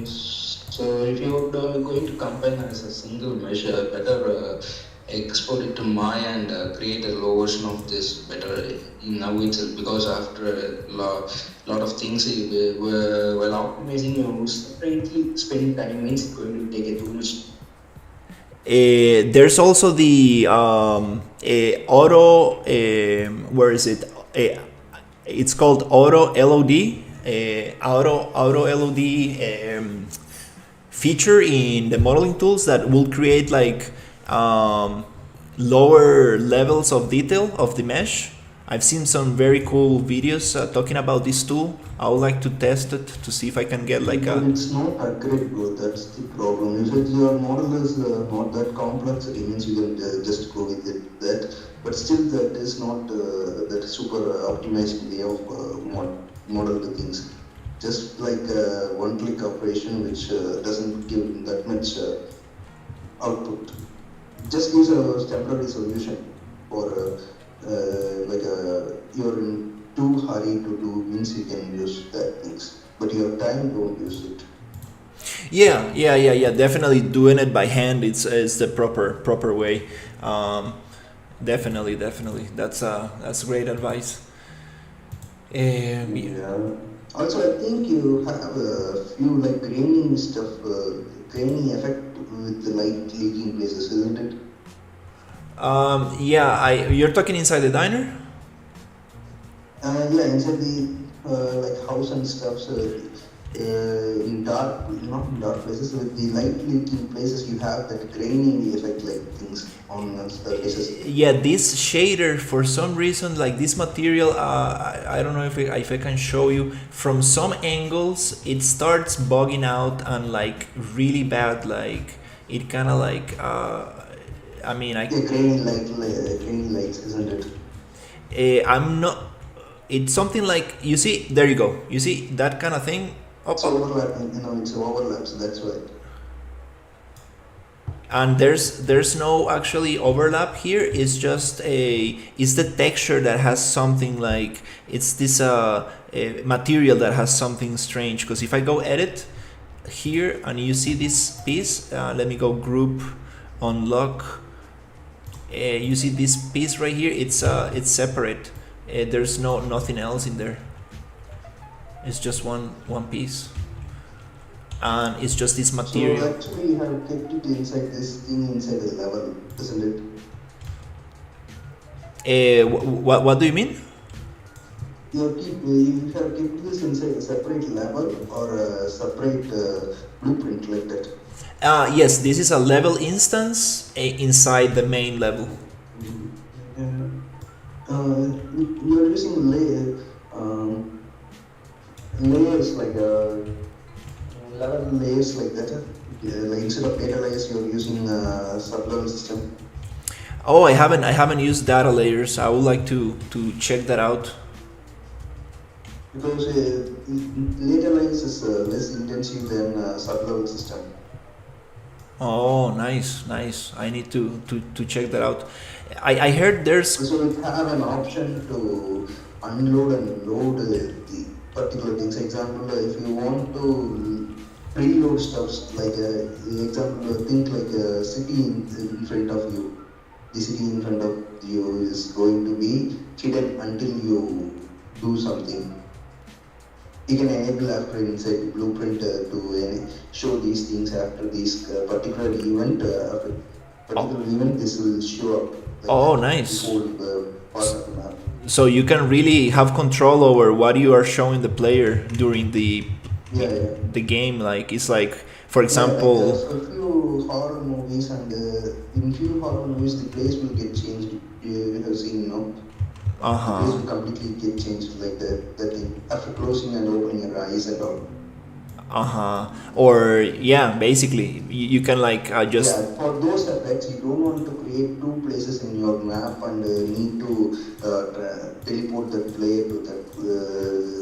So if you're going to combine as a single mesh, better export it to Maya and create a low version of this better now itself, because after a lot of things while optimizing, you separately spending time means it's going to take it too much. There's also the auto. Where is it? It's called auto LOD. Auto LOD feature in the modeling tools that will create like lower levels of detail of the mesh. I've seen some very cool videos talking about this tool. I would like to test it to see if I can get like But a. it's not accurate, bro. That's the problem. If your model is not that complex, it means you can just go with it. That, but but still that is not that super optimized way of model the things. Just like one-click operation, which doesn't give that much output. Just gives a temporary solution for you're in too hurry to do means you can use that things, but your time don't use it. Yeah. Definitely doing it by hand. It's the proper way. Um, definitely. That's great advice. Yeah. Yeah. Also, I think you have a few like graining stuff, graining effect with the light leaking places, isn't it? Yeah. You're talking inside the diner. Yeah, inside the like house and stuff. So in dark, not in dark places, with the light leaking places, you have that graining effect, like things on surfaces. Yeah, this shader for some reason, like this material, I don't know if I can show you. From some angles, it starts bugging out and like really bad. Like it kind of like I mean I Yeah, graining lights, isn't it? I'm not. It's something like you see. There you go. You see that kind of thing. Up, It's up. overlapping, it's overlaps. That's why. And there's no actually overlap here. It's just it's the texture that has something like it's this material that has something strange. Because if I go edit here and you see this piece, let me go group, unlock. You see this piece right here. It's separate. There's nothing else in there. It's just one piece, and it's just this So material. actually, you have kept it inside this thing inside the level, isn't it? What do you mean? You have kept this inside a separate level or a separate blueprint like that. Yes, this is a level instance inside the main level. You are using layers like level layers like that. Like instead of data layers, you are using a sublevel system. Oh, I haven't used data layers. I would like to check that out. Because data layers is less intensive than sublevel system. Oh, nice. I need to check that out. I heard there's. So we have an option to unload and load the particular things. Example, if you want to preload stuff, like example, think like a city in front of you. The city in front of you is going to be hidden until you do something. You can enable after inside the blueprint to show these things after this particular event. After particular event, this will show up. Like Oh, that nice. before the part of the map. So you can really have control over what you are showing the player during Yeah. the game. Like it's like, for Yeah, example. like a few horror movies, and in few horror movies, the place will get changed. You have seen, no? Uh The place huh. will completely get changed, like that thing. After closing and opening your eyes and all. Or yeah, basically you can like just. Yeah, for those effects, you don't want to create two places in your map and need to teleport the player to that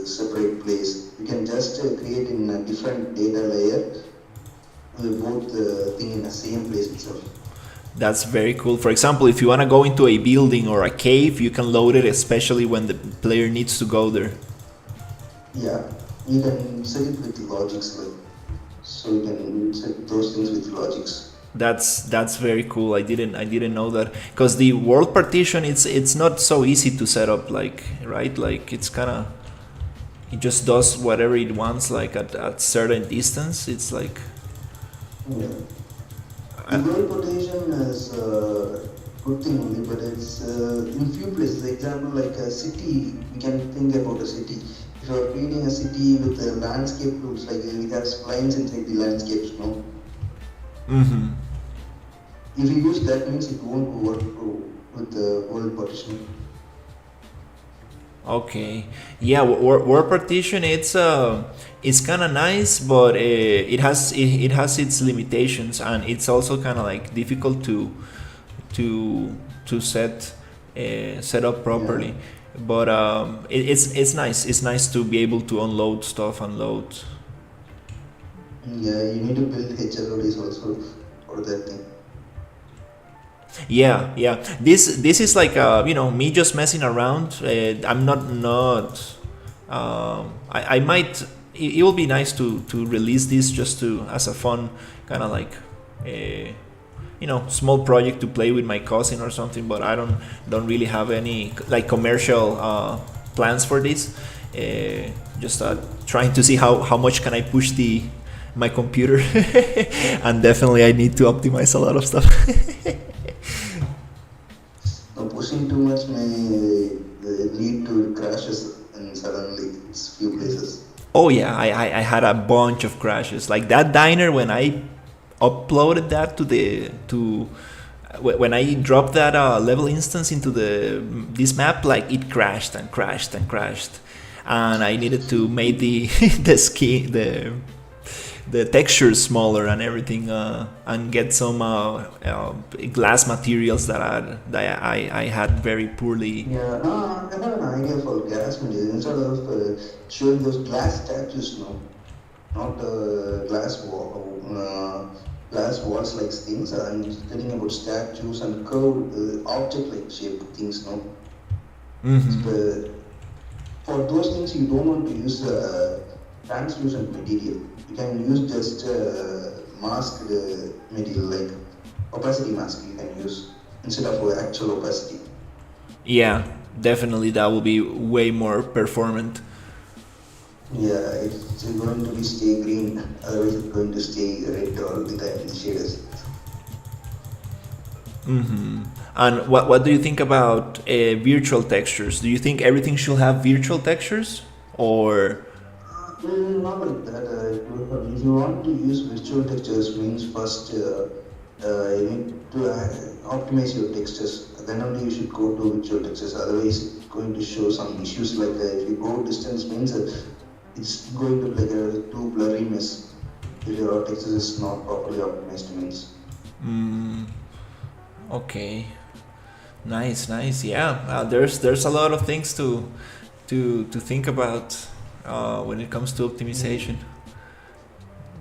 separate place. You can just create in a different data layer both the thing in the same place itself. That's very cool. For example, if you want to go into a building or a cave, you can load it, especially when the player needs to go there. Yeah, you can set it with logics, like, so you can set those things with logics. That's very cool. I didn't know that, because the world partition, it's not so easy to set up, like, right, like it's kind of, it just does whatever it wants, like at certain distance. It's like Yeah. The uh, world quotation is a good thing only, but it's in few places. Example, like a city, we can think about a city. If you are creating a city with landscape tools, like we have splines inside the landscapes, no? mhm. If you use that, means it won't work with the world partition. Okay, yeah, war partition. It's kind of nice, but it has its limitations, and it's also kind of like difficult to to set. set up Yeah. properly. But it's nice. It's nice to be able to unload stuff, unload. Yeah, you need to build HLODs also for that thing. Yeah, yeah. This is like me just messing around. I'm not. I might. It will be nice to release this just to as a fun kind of like a small project to play with my cousin or something. But I don't really have any like commercial plans for this. Just trying to see how much can I push the my computer, and definitely I need to optimize a lot of stuff. Now, pushing too much may lead to crashes and suddenly it's few places. Oh yeah, I had a bunch of crashes. Like that diner when I uploaded that to when I dropped that level instance into the this map, like it crashed and crashed and crashed, and I needed to make the the textures smaller and everything, and get some glass materials that I had very poorly. Yeah, no, I have an idea for gas material. Instead of showing those glass statues, no, not glass walls like things. I'm thinking about statues and curved object like shaped things, no. Hmm. So, for those things, you don't want to use translucent material. You can use just mask material like opacity mask. You can use instead of actual opacity. Yeah, definitely that will be way more performant. Yeah, it's going to be stay green, otherwise it's going to stay red all the time in shaders. Hmm. And what do you think about virtual textures? Do you think everything should have virtual textures, or? Not like that. If you want to use virtual textures, means first you need to optimize your textures. Then only you should go to virtual textures. Otherwise, it's going to show some issues. Like if you go distance, means it's going to be like a too blurry mess. If your textures is not properly optimized, means. Mm, okay, nice, nice. Yeah, there's a lot of things to think about when it comes to optimization.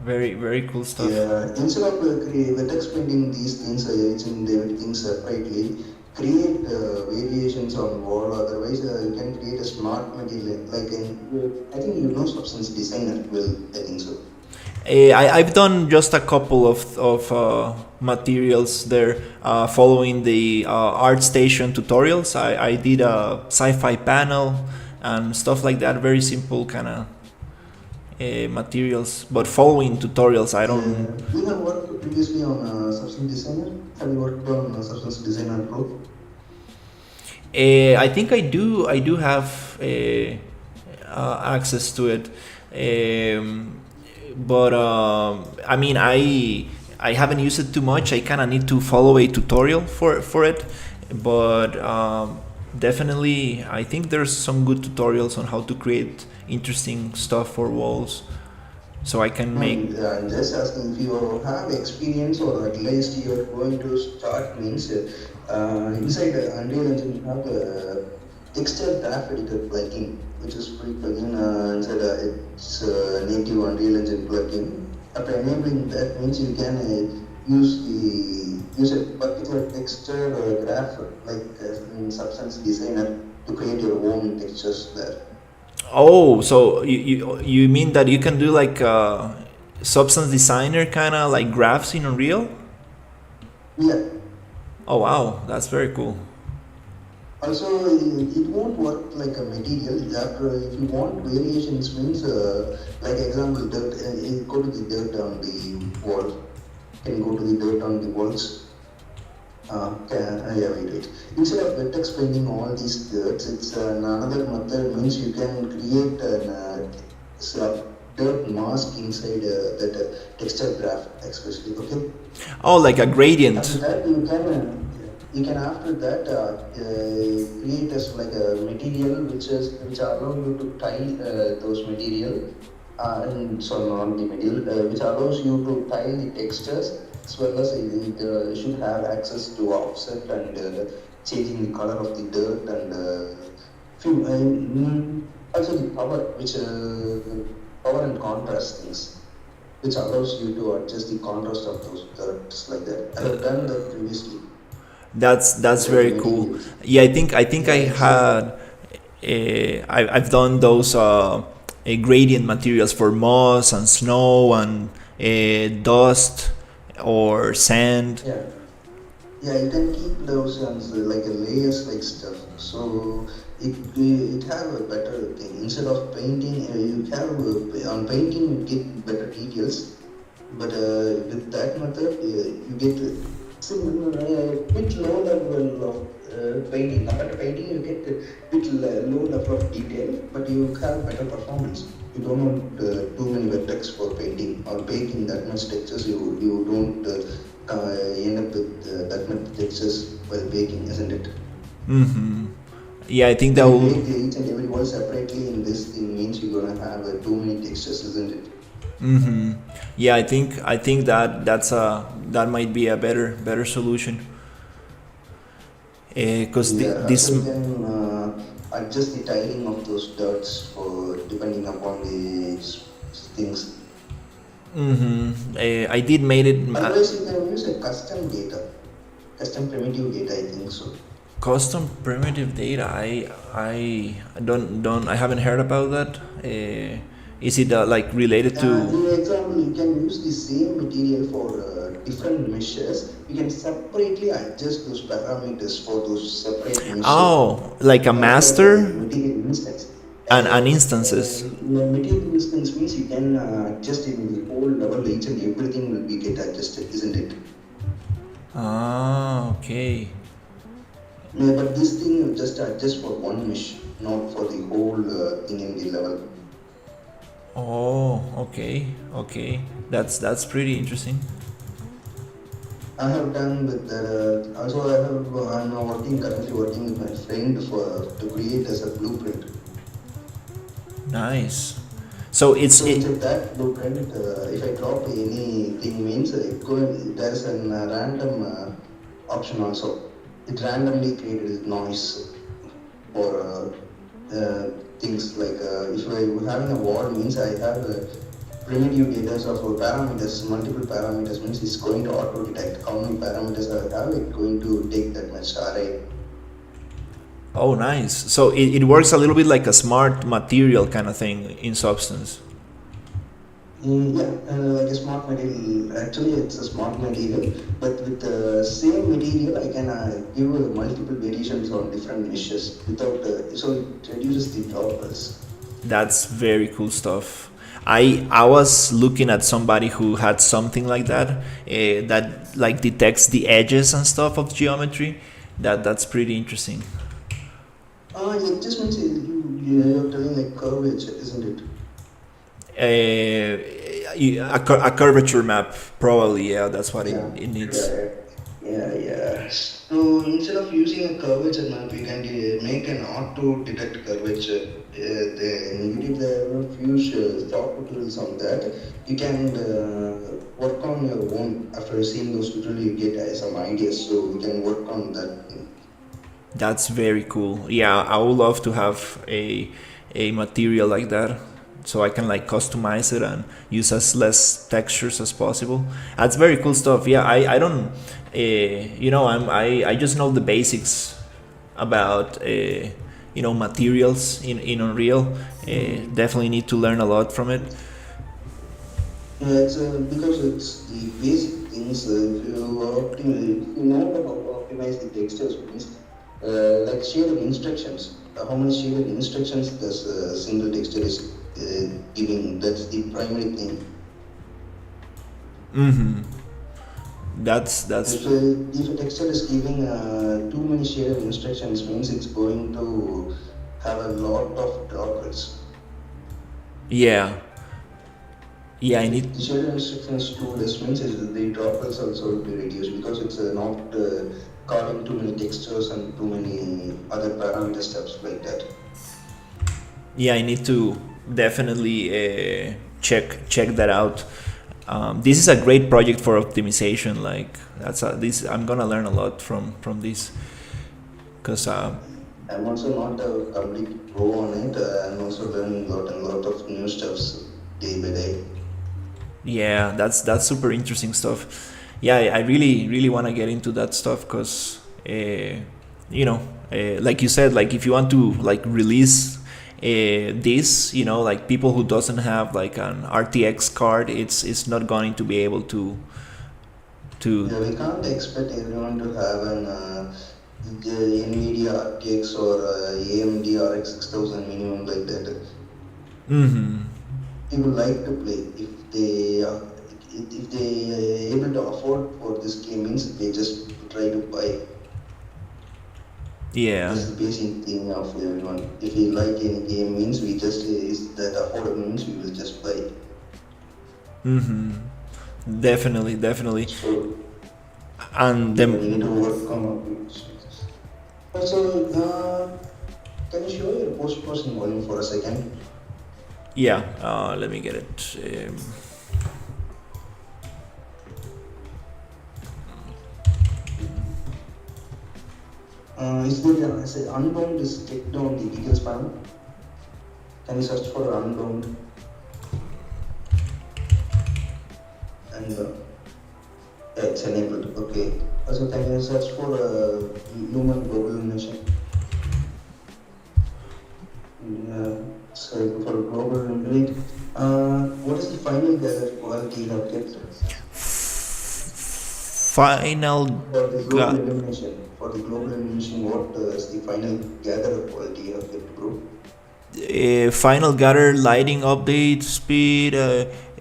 Very very cool stuff. Yeah, instead of vertex painting these things, using everything separately, create variations on wall. Otherwise, you can create a smart material. Like I think you know Substance Designer. Well, I think so. I've done just a couple of materials there, following the ArtStation tutorials. I did a sci-fi panel and stuff like that. Very simple kind of materials, but following tutorials. I Yeah. don't. You have worked previously on Substance Designer. Have you worked on Substance Designer Pro? I think I do. I do have access to it, but I mean, I haven't used it too much. I kind of need to follow a tutorial for it, but definitely, I think there's some good tutorials on how to create interesting stuff for walls, so I can No, make. I'm just asking if you have experience or at least you're going to start means inside Unreal Engine you have a texture graph editor plugin which is free plugin inside it's native Unreal Engine plugin. After enabling that means you can use a particular texture graph like in Substance Designer to create your own textures there. Oh, so you mean that you can do like Substance Designer kind of like graphs in Unreal? Yeah. Oh wow, that's very cool. Also, it won't work like a material. After, if you want variations, means like example, dirt. Go to the dirt on the wall. Can go to the dirt on the walls. Yeah, wait. Instead of vertex painting all these dirts, it's another method. Means you can create an dirt mask inside that texture graph, especially. Okay. Oh, like a After gradient. that, you can after that create as like a material which allow you to tile those material and so not the material which allows you to tile the textures as well as it should have access to offset and changing the color of the dirt and also the power, which power and contrast things, which allows you to adjust the contrast of those dirts like that. I have done that previously That's for the very cool. materials. Yeah, I think I Yeah, had I've done those gradient materials for moss and snow and dust or sand. yeah. Yeah, you can keep those as like a layers like stuff. So it have a better thing. Instead of painting, you have on painting you get better details. But with that method, you get bit low level of painting. Compared to painting, you get a bit low level of detail, but you have better performance. You don't want too many vertex for painting or baking that much textures. You don't end up with that much textures while baking, isn't it? Hmm. Yeah, I think If that you will. bake each and every one separately in this thing means you're gonna have too many textures, isn't it? Hmm. Yeah, I think that that might be a better solution. Because Yeah, this. also you can adjust the tiling of those dirts for depending upon the things. Hmm. I did made it. Otherwise, you can use a custom data, custom primitive data. I think so. Custom primitive data. I don't I haven't heard about that. Is it like related to? In example, you can use the same material for different meshes. You can separately adjust those parameters for those separate meshes. Oh, like a For the master material instance. and instances. Material instance means you can adjust it in the whole level, each and everything will be get adjusted, isn't it? Ah, okay. Yeah, but this thing you just adjust for one mesh, not for the whole thing in the level. Oh, okay. That's pretty interesting. I have done with also I'm currently working with my friend for to create as a blueprint. Nice. So it's So it. inside that blueprint, if I drop anything means there's a random option also. It randomly created noise for things like if I having a wall means I have primitive data of parameters, multiple parameters means it's going to auto detect how many parameters I have. It's going to take that much array. Oh, nice. So it works a little bit like a smart material kind of thing in substance. Yeah, like a smart material. Actually, it's a smart material, but with the same material, I can give multiple variations on different meshes without. So it reduces the droplets. That's very cool stuff. I was looking at somebody who had something like that, that like detects the edges and stuff of geometry. That's pretty interesting. It just means you're telling like curvature, isn't it? A curvature map, probably. Yeah, that's what Yeah, it needs. yeah, yeah. So instead of using a curvature map, you can make an auto detect curvature. There are a few short tutorials on that. You can work on your own. After seeing those tutorials, you get some ideas. So you can work on that. That's very cool. Yeah, I would love to have a material like that, so I can like customize it and use as less textures as possible. That's very cool stuff. Yeah, I don't, I just know the basics about materials in Unreal. Definitely need to learn a lot from it. Yeah, it's because it's the basic things. If you know how to optimize the textures, means like shaded instructions. How many shaded instructions does a single texture is giving? That's the primary thing. Mm-hmm. That's If a texture is giving too many shaded instructions, means it's going to have a lot of droplets. yeah, yeah. I need. If the shaded instructions too less means the droplets also will be reduced because it's not calling too many textures and too many other parameter steps like that. Yeah, I need to definitely check that out. This is a great project for optimization. Like this, I'm gonna learn a lot from this because I'm also not a complete pro on it. I'm also learning a lot and lot of new stuffs day by day. yeah, that's super interesting stuff. Yeah, I really want to get into that stuff because like you said, like if you want to like release this, like people who doesn't have like an RTX card, it's not going to be able to Yeah, we can't expect everyone to have an the NVIDIA RTX or AMD RX 6000 minimum like that. mm-hmm. People like to play. If they are able to afford for this game means they just try to buy. Yeah. That's the basic thing of everyone. If we like any game means we just is that affordable means we will just buy. Mm-hmm. Definitely. So And we then need to work on our. So can you show your post processing volume for a second? yeah, let me get it. Is there say unbound is checked on the details panel? Can you search for unbound and yeah, it's enabled. Okay. Also, can you search for Lumen global illumination? So for global illumination, what is the final gather quality you have kept Final for the global illumination? For the global illumination, what is the final gather quality you have kept, bro? final gather lighting update speed.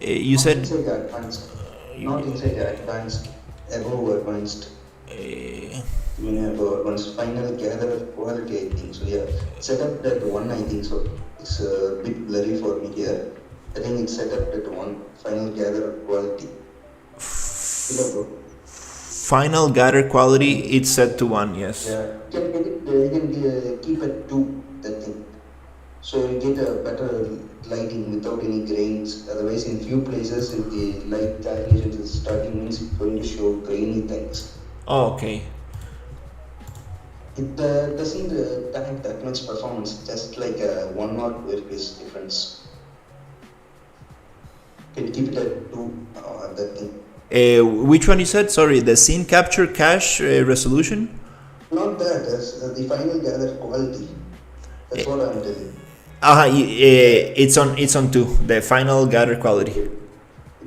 You Not said inside advanced. Not inside advanced. Above advanced. Above advanced. Final gather quality, I think. So yeah, set up at 1, I think so. It's a bit blurry for me here. I think it's set up at 1. Final gather quality. Yeah, bro. Final gather quality, it's set to 1. Yes. Yeah, you can get it. You can keep at 2. That thing. So you get a better lighting without any grains. Otherwise, in few places, if the light calculations is starting means it's going to show grainy things. Oh, okay. It doesn't affect that much performance, just like a 1 or 2 FPS difference. You can keep it at 2, that thing. Which one you said? Sorry, the scene capture cache resolution? Not that, as the final gather quality. That's what I'm telling. It's on 2. The final gather quality. It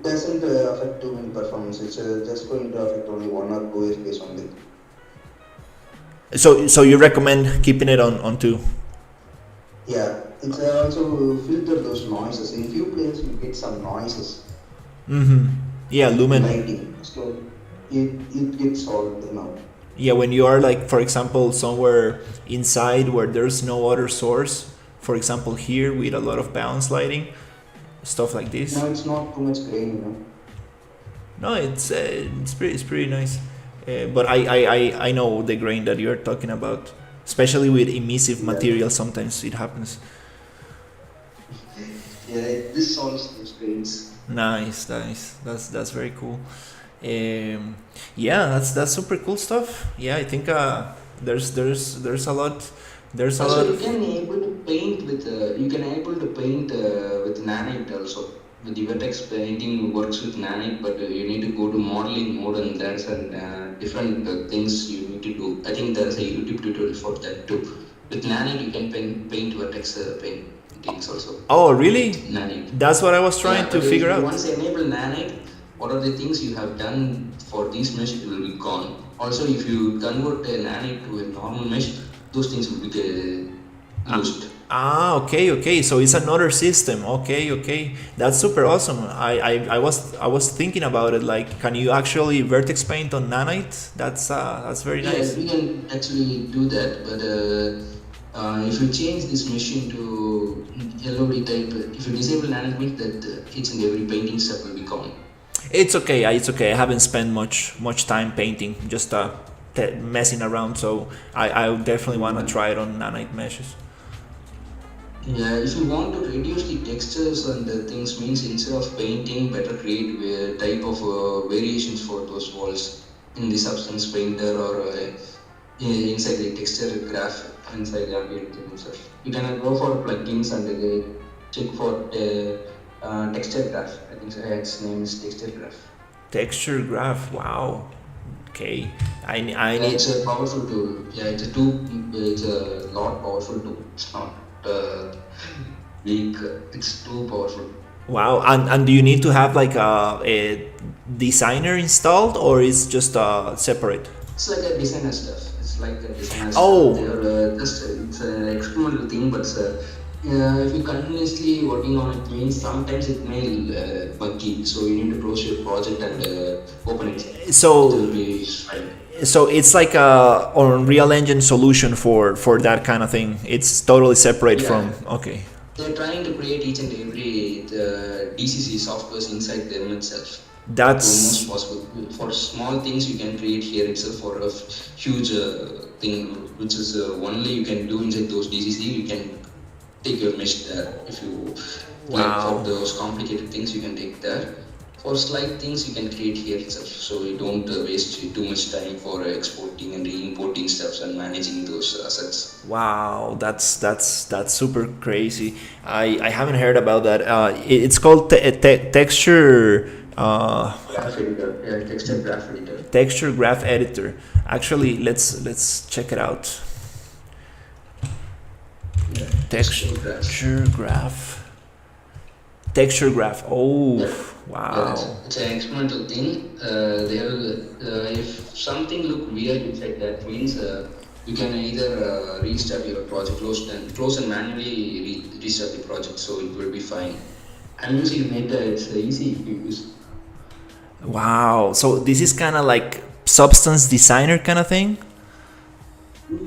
doesn't affect too many performance. It's just going to affect only 1 or 2 FPS only. So you recommend keeping it on 2? Yeah, it's also filter those noises. In few places you get some noises. Mm-hmm. Yeah, lumen. Lighting. So it gets solved now. Yeah, when you are like, for example, somewhere inside where there's no other source, for example here with a lot of bounce lighting, stuff like this. No, it's not too much grain, No, it's pretty nice. But I know the grain that you're talking about, especially with emissive material. Sometimes it happens. Yeah, this solves those grains. Nice. That's very cool. Yeah, that's super cool stuff. Yeah, I think there's a lot. There's a lot. You can able to paint with with nanite also. With the vertex painting works with nanite, but you need to go to modeling mode, and there's different things you need to do. I think there's a YouTube tutorial for that too. With nanite, you can paint vertex paintings also. Oh, really? Nanite. That's what I was trying to figure out. Once you enable nanite, what are the things you have done for these mesh will be gone. Also, if you convert a nanite to a normal mesh, those things will be used. Okay. So it's another system. Okay. That's super awesome. I was thinking about it. Like, can you actually vertex paint on nanite? That's very nice. Yes, we can actually do that, but if you change this machine to LOD type, if you disable nanite, means that each and every painting step will be gone. It's okay. I haven't spent much time painting, just messing around. So I definitely want to try it on nanite meshes. Yeah, if you want to reduce the textures and the things, means instead of painting, better create type of variations for those walls in the substance painter or inside the texture graph inside the ambient engine itself. You can go for plugins and check for texture graph. I think so, its name is texture graph. Texture graph. Wow. Okay. I Yeah, need. it's a powerful tool. Yeah, it's a lot powerful tool. It's not weak. It's too powerful. Wow. And do you need to have like a designer installed, or is just separate? It's like a designer stuff. It's like a designer stuff. They Oh, are just it's an experimental thing, but if you continuously working on it, means sometimes it may buggy. So you need to close your project and open it. It so will be fine. so it's like a Unreal Engine solution for that kind of thing. It's totally separate Yeah, from. Okay. they're trying to create each and every DCC softwares inside them itself to most That's possible. For small things, you can create here itself. For a huge thing, which is only you can do inside those DCC, you can take your mesh there. If you like for wow. those complicated things, you can take there. For slight things, you can create here itself, so you don't waste too much time for exporting and re-importing stuff and managing those assets. Wow, that's super crazy. I haven't heard about that. It's called texture Graph editor, yeah, texture graph editor. texture graph editor. Actually, let's check it out. Yeah, texture graph. Texture graph. Texture graph. Oh, Yeah, yeah, wow. it's an experimental thing. They will, if something look weird inside that, means you can either restart your project, close and manually restart the project, so it will be fine. I'm using Meta. It's easy to use. Wow. So this is kind of like substance designer kind of thing.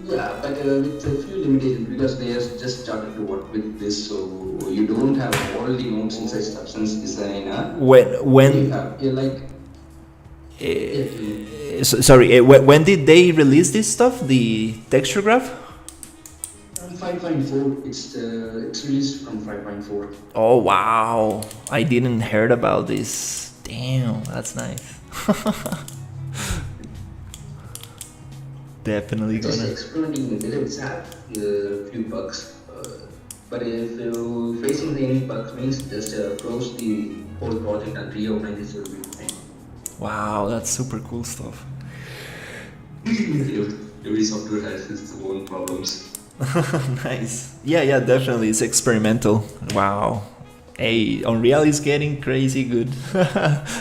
Yeah, but with a few limitations because they have just started to work with this, so you don't have all the nodes inside Substance Designer. When You when have, like, yeah, tell me. sorry, when did they release this stuff? The texture graph? From 5.4, it's released from 5.4. Oh wow. I didn't heard about this. Damn, that's nice. Definitely Just gonna. experimenting with it, it's had a few bugs. But if you're facing any bugs, means just close the whole project and reorganize it, will be fine. Wow, that's super cool stuff. Every software has its own problems. Nice. Yeah, yeah, definitely. It's experimental. Wow. Hey, Unreal is getting crazy good.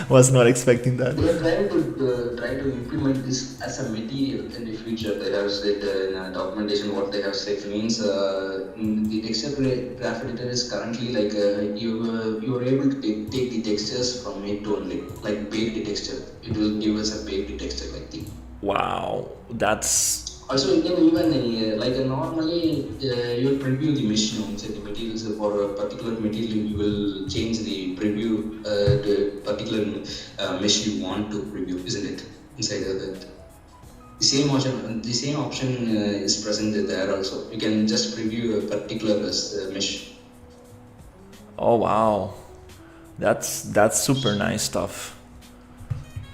Was not expecting that. They are trying to implement this as a material in the future. They have said in documentation what they have said means the texture graph editor is currently like you are able to take the textures from it only, like bake the texture. It will give us a baked texture like the. Wow, that's Also, you can even like normally you will preview the mesh nodes and the materials for a particular material. You will change the preview to particular mesh you want to preview, isn't it? Inside of that, the same option is present there also. You can just preview a particular mesh. oh wow. That's super nice stuff.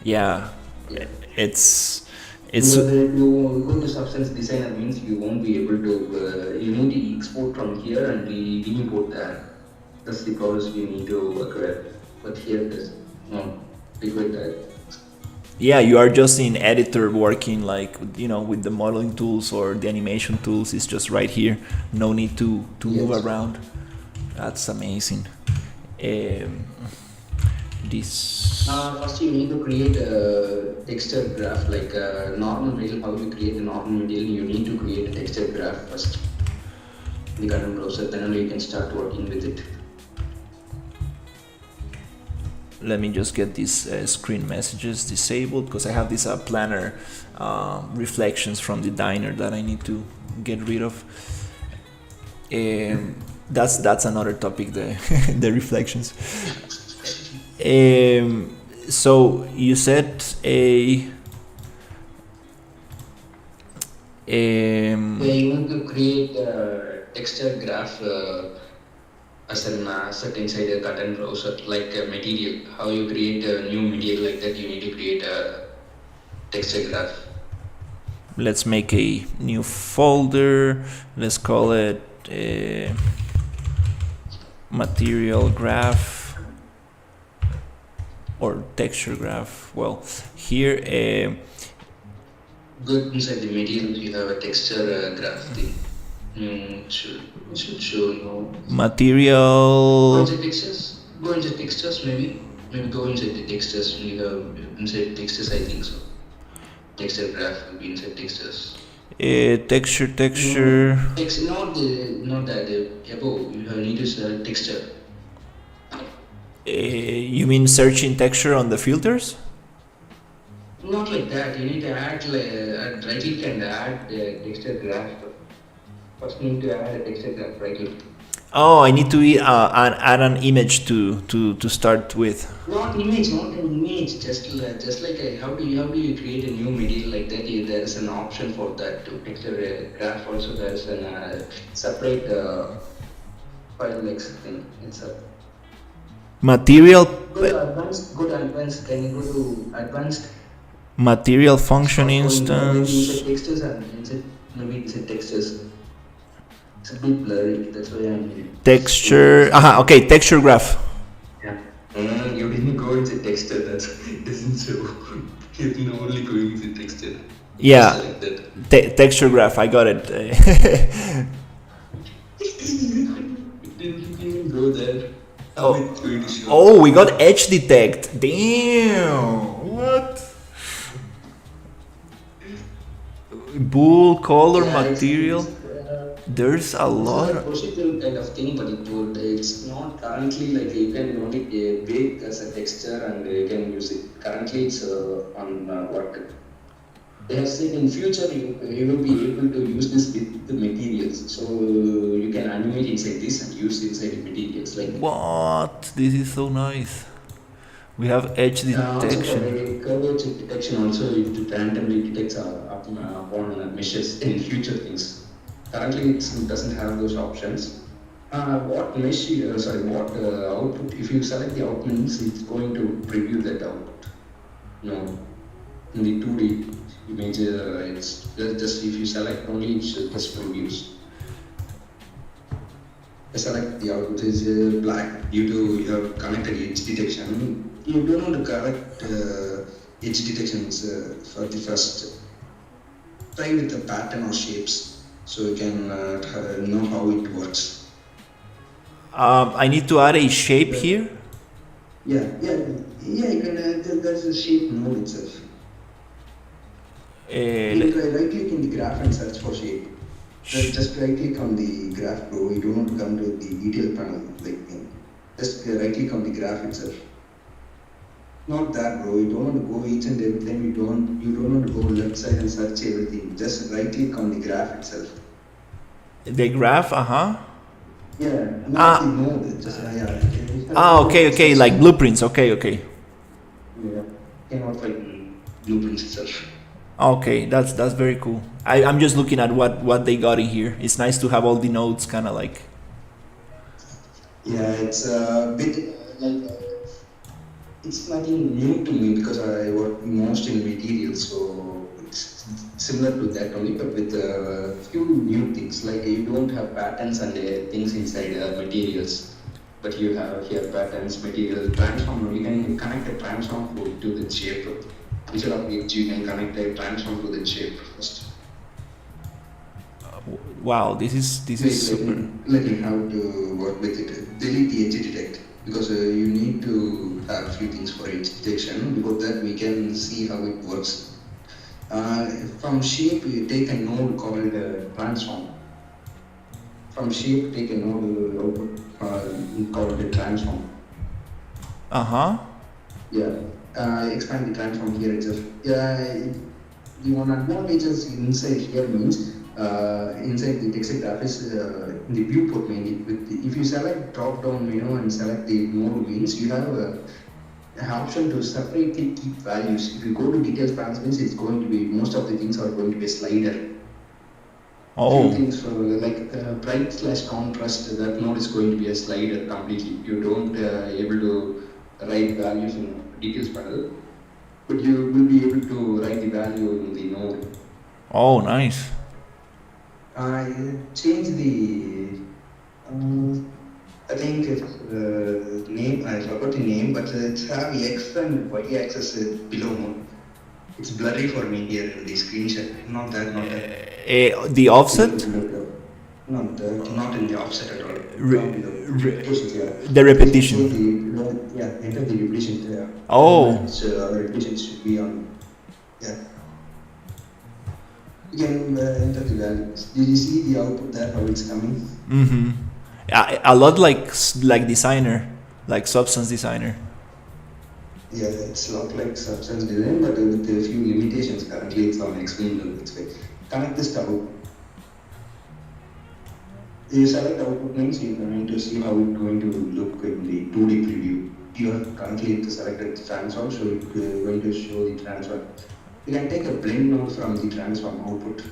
Yeah. Yeah. It's it's Because if you go to Substance Designer means you won't be able to. You need to export from here and re-import that. That's the process we need to work with. But here it is not required that. yeah, you are just in editor working like with the modeling tools or the animation tools. It's just right here. No need to move Yes. around. That's amazing. Um, this First, you need to create a texture graph like a normal material. How you create a normal material? You need to create a texture graph first in the current browser. Then only you can start working with it. Let me just get these screen messages disabled because I have this planner reflections from the diner that I need to get rid of. That's another topic, the the reflections. So you said Yeah, you need to create a texture graph as an asset inside a cut and browser, like a material. How you create a new material like that, you need to create a texture graph. Let's make a new folder. Let's call it material graph or texture graph. Well, here Good, inside the materials you have a texture graph thing. Should show no. Go material. inside textures. Go inside textures maybe. Maybe go inside the textures. You have inside textures, I think so. Texture graph will be inside textures. Texture. Text, not that above. You have need to select texture. You mean searching texture on the filters? Not like that. You need to add right click and add texture graph. First, you need to add a texture graph. Right click. Oh, I need to add an image to start with. Not image, not an image. Just like how do you create a new material like that? There is an option for that to texture graph. Also, there is a separate file like thing. It's a Material. go to advanced. Go to advanced. Can you go to advanced? Material function Maybe instance. inside textures and maybe inside textures. It's a bit blurry. That's why I'm. Texture. Okay, texture graph. Yeah. You didn't go into texture. That doesn't show. You can only go into texture. Yeah, Select that. texture graph. I got it. Didn't even go there. Oh. How it's going to show? Oh, we got edge detect. Damn. What? Bool color Yeah, material. There's a lot. It's a procedural kind of thing, but it's not currently like you can only bake as a texture and you can use it. Currently, it's on work. They have said in future you will be able to use this with the materials, so you can animate inside this and use inside the materials like. What? This is so nice. We have edge Also for detection. a curvature detection, also it randomly detects upon meshes in future things. Currently, it doesn't have those options. What mesh? What output? If you select the output, it's going to preview that output. No, in the 2D image, it's just if you select only, it should just previews. Select the output is black due to you have connected edge detection. You don't want to correct edge detections for the first. Try with the pattern or shapes so you can know how it works. I need to add a shape here. Yeah. You can. There's a shape node itself. You can right click in the graph and search for shape. Just right click on the graph, bro. You don't want to come to the detail panel like thing. Just right click on the graph itself. Not that, bro. You don't want to go each and every time. You don't want to go left side and search everything. Just right click on the graph itself. The graph. Yeah. Not the node. Just Okay. Like blueprints. Okay. Yeah. Cannot like blueprints itself. Okay, that's very cool. I'm just looking at what they got in here. It's nice to have all the nodes kind of like. Yeah, it's a bit like it's nothing new to me because I work most in materials, so it's similar to that only, but with a few new things. Like you don't have patterns and things inside materials, but you have here patterns, material, transform. You can connect a transform to the shape. Instead of edge, you can connect a transform to the shape first. Wow, this is super. Let me how to work with it. Delete the edge detect because you need to have a few things for edge detection. Before that, we can see how it works. From shape, you take a node called transform. From shape, take a node output called a transform. Yeah. Expand the transform here itself. The one advantages inside here means inside the texture graph is in the viewport mainly. If you select drop down menu and select the node means you have an option to separately keep values. If you go to details transparency, it's going to be most of the things are going to be a slider. Few Oh, things for like bright slash contrast. That node is going to be a slider completely. You don't able to write values in details panel, but you will be able to write the value in the node. oh, nice. I changed the I think it's name. I forgot the name, but it's have X and Y axis below more. It's blurry for me here in the screenshot. Not that, not that. The Below, offset, below, below. Not that, not in the offset at all. Down re, below. re, Repetitions, yeah. the You can show repetition. the, yeah, enter the repetition there. Oh, Where it's, repetitions should be on, yeah. You can enter the values. Did you see the output there, how it's coming? mm-hmm. A lot like designer, like substance designer. Yeah, it's not like substance design, but with a few limitations. Currently, it's on experimental. It's like connect this to output. You select output means you're going to see how it's going to look in the 2D preview. You have currently selected the transform, so it's going to show the transform. You can take a blend node from the transform output.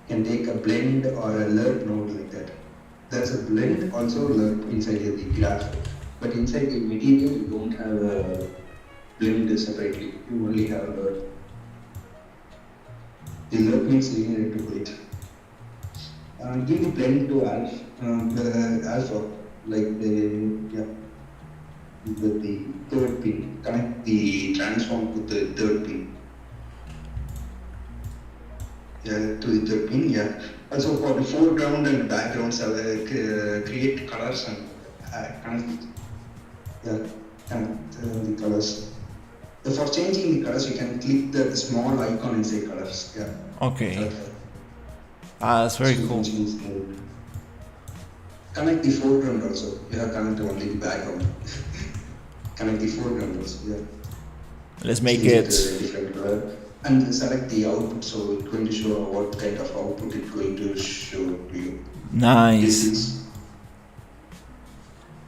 You can take a blend or a lerp node like that. There's a blend also lerp inside the graph, but inside the material you don't have a blend separately. You only have lerp. The lerp means linear to it. Give the blend to alpha, like yeah, with the third pin. Connect the transform to the third pin. Yeah, to the third pin. Yeah. Also for the foreground and backgrounds, create colors and connect. Yeah, connect the colors. For changing the colors, you can click the small icon and say colors. Yeah. Okay. Select. That's So very you can cool. change the connect the foreground also. You have connect only the background. Connect the foreground also. Yeah. Let's make Change it it to a different color and select the output. So it's going to show what kind of output it's going to show to you. This nice. is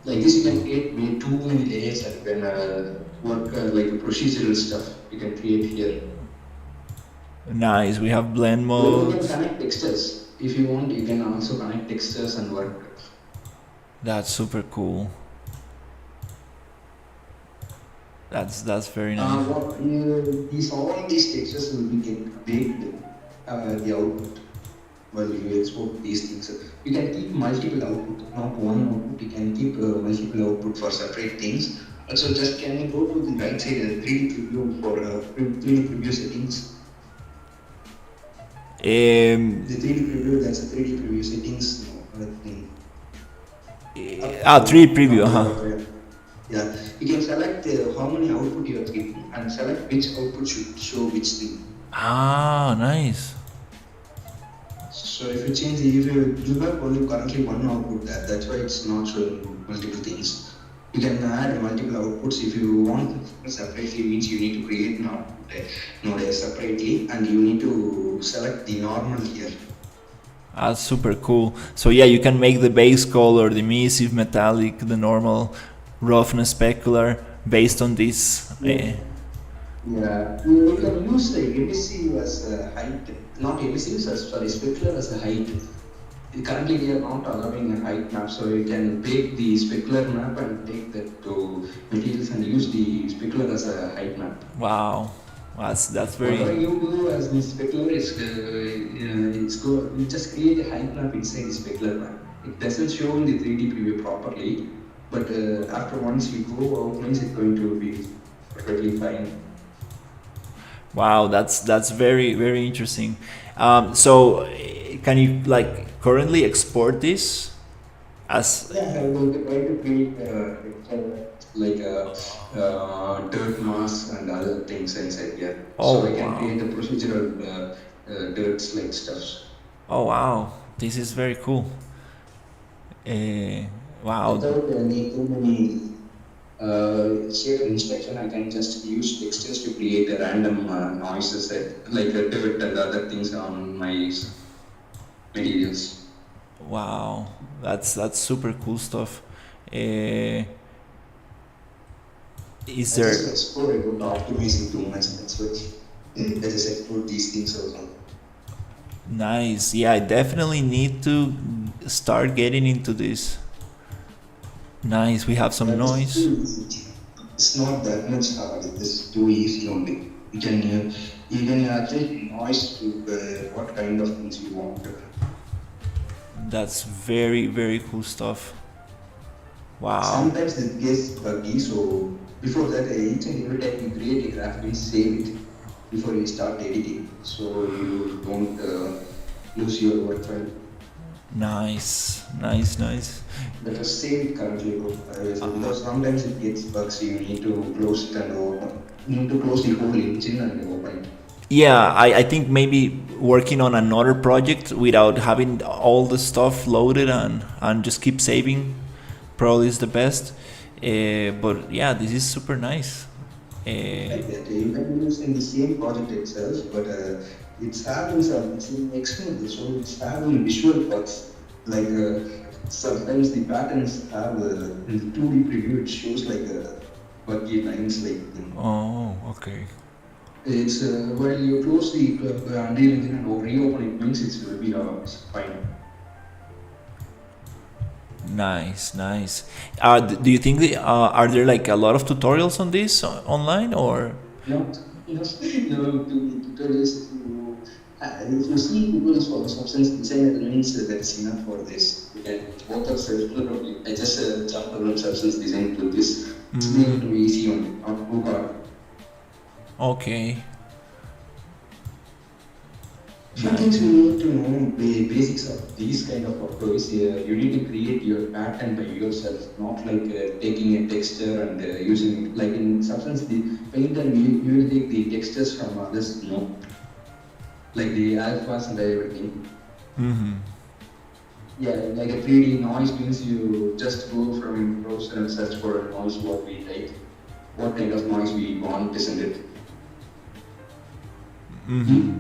like this. You can create too many layers and when work like procedural stuff you can create here. Nice. We have blend Then you can modes. connect textures. If you want, you can also connect textures and work. That's super cool. That's very nice. All these textures will be get baked the output while you export these things. You can keep multiple output, not one output. You can keep multiple output for separate things. Also, just can you go to the right side 3D preview for 3D preview settings? The 3D preview, that's a 3D preview settings thing. 3D preview, huh? Yeah, you can select how many output you are keeping and select which output should show which thing. Ah, nice. So if you change, if you have only currently one output there, that's why it's not showing multiple things. You can add multiple outputs if you want separately, means you need to create an output node separately and you need to select the normal here. That's super cool. So yeah, you can make the base color, the emissive metallic, the normal roughness specular based on this. Yeah, you can use the emissive as a height, not emissive, sorry, specular as a height. Currently, we are not allowing a height map, so you can take the specular map and take that to materials and use the specular as a height map. Wow, that's very. Whatever you do as the specular is, it's go. You just create a height map inside the specular map. It doesn't show in the 3D preview properly, but after once you go out, means it's going to be perfectly fine. Wow, that's very interesting. So, can you like currently export this as? Yeah, I will try to create like dirt mass and other things inside here. Oh So I can wow! create the procedural dirts like stuff. Oh wow! This is very cool. Wow. Without any too many shape inspection, I can just use textures to create a random noises like dirt and other things on my materials. Wow, that's super cool stuff. Uh, is I just there? explore about optimizing too much, and that's what I just explore these things also. Nice. Yeah, I definitely need to start getting into this. Nice. We have some That is noise. too easy. It's not that much hard. It's too easy only. You can adjust noise to what kind of things you want. That's very, very cool stuff. Wow. Sometimes it gets buggy, so before that, each and every time you create a graph, we save it before you start editing, so you don't lose your work file. Nice. Nice, nice. Better save it currently, bro. Because sometimes it gets bugs. You need to close it and open. You need to close the whole engine and open it. Yeah, I think maybe working on another project without having all the stuff loaded and just keep saving probably is the best. But yeah, this is super nice. Uh, Like that. You can use in the same project itself, but it's having some, it's in external, so it's having visual bugs. Like sometimes the patterns have in the 2D preview, it shows like buggy lines like oh, okay. it's while you close the Unreal Engine and reopen it means it will be fine. Nice, nice. Do you think are there like a lot of tutorials on this online or? Not, no, tutorials. If you see tutorials for substance design, it means that's enough for this. You can both are self-probably. I just jump around substance design to this. It's going to be easy on, not too hard. Okay. Few things you need to know the basics of these kind of workflows. You need to create your pattern by yourself, not like taking a texture and using it. Like in substance, the painter you will take the textures from others. No, like the alphas and everything. Mm-hmm. Yeah, like a 3D noise means you just go from browser and search for a noise what we like, what kind of noise we want, isn't it? Mm-hmm.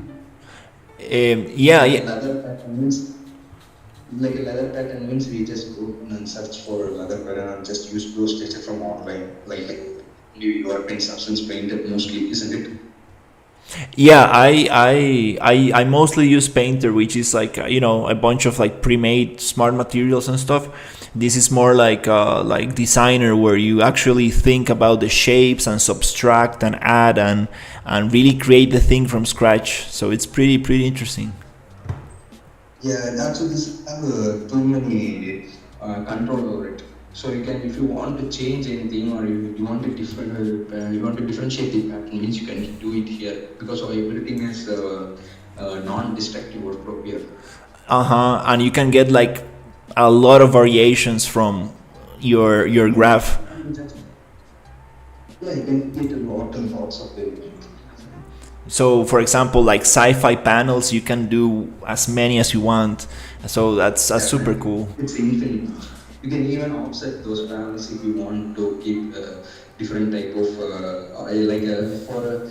Yeah, Like a yeah. leather pattern means, like a leather pattern means we just go and search for a leather pattern and just use those data from online. Like you are paint substance painted mostly, isn't it? Yeah, I mostly use Painter, which is like a bunch of like pre-made smart materials and stuff. This is more like Designer, where you actually think about the shapes and subtract and add and really create the thing from scratch. So it's pretty interesting. Yeah, and also this have too many control over it. So you can, if you want to change anything or you want to you want to differentiate the pattern, means you can do it here because everything is non-destructive or proper. And you can get like a lot of variations from your graph. Yeah, you can get a lot and lots of everything. So for example, like sci-fi panels, you can do as many as you want. So that's super cool. It's infinite. You can even offset those panels if you want to keep different type of for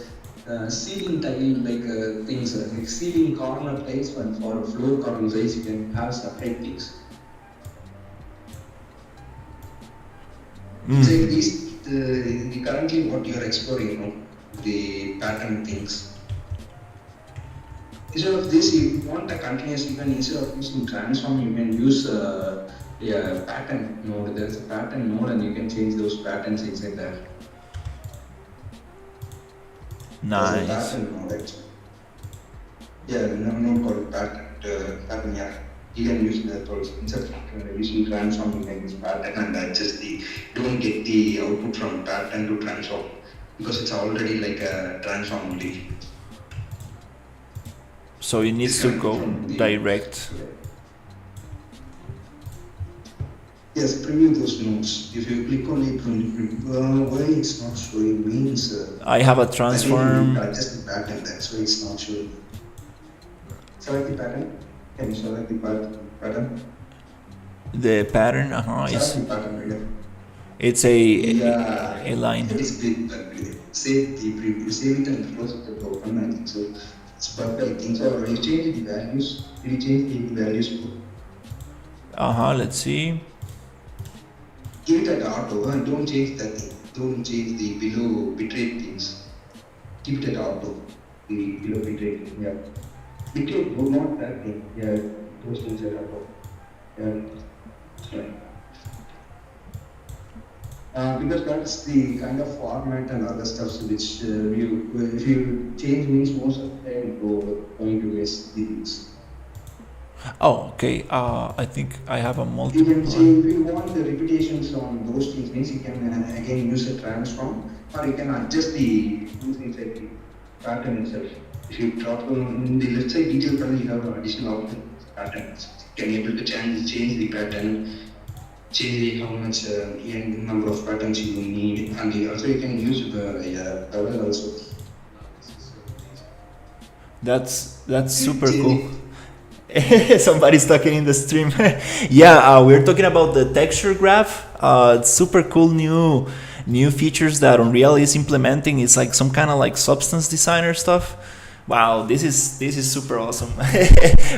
ceiling tile things like ceiling corner tiles and for floor corner tiles you can have separate things. So the currently what you are exploring, the pattern things. Instead of this, if you want a continuous, even instead of using transform, you can use pattern node. There's a pattern node, and you can change those patterns inside there. There's a Nice. pattern node actually. Yeah, no called pattern. Yeah, you can use that also. Instead of using transform, you can use pattern and adjust don't get the output from pattern to transform because it's already like a transform only. So it needs to go direct. Yes, preview those nodes. If you click on it, why it's not showing means I have a I think transform. you adjust the pattern. That's why it's not showing. Select the pattern. Can you select the pattern? The pattern, Select the pattern again. it's a line. It is big. Save the preview. Save it and close it to open. I think so. It's perfect. Things are already changed the values. We change the values. Let's see. Give it at auto and don't change that thing. Don't change the below bitrate things. Keep it at auto. The below bitrate. Yeah. Because not that thing. Yeah, those things are about. Yeah, yeah. Because that's the kind of format and other stuff which if you change means most of the time you're going to miss the things. Oh, okay. I think I have a You can say multiple. if you want the repetitions on those things means you can again use a transform or you can adjust the things inside the pattern itself. If you drop in the let's say detail panel, you have an additional option patterns. You can able to change the pattern, change the how much number of patterns you need, and also you can use the color also. That's super cool. Change Somebody's talking in the stream. Yeah, we're talking about the texture graph. It's super cool new features that Unreal is implementing. It's like some kind of like substance designer stuff. Wow, this is super awesome.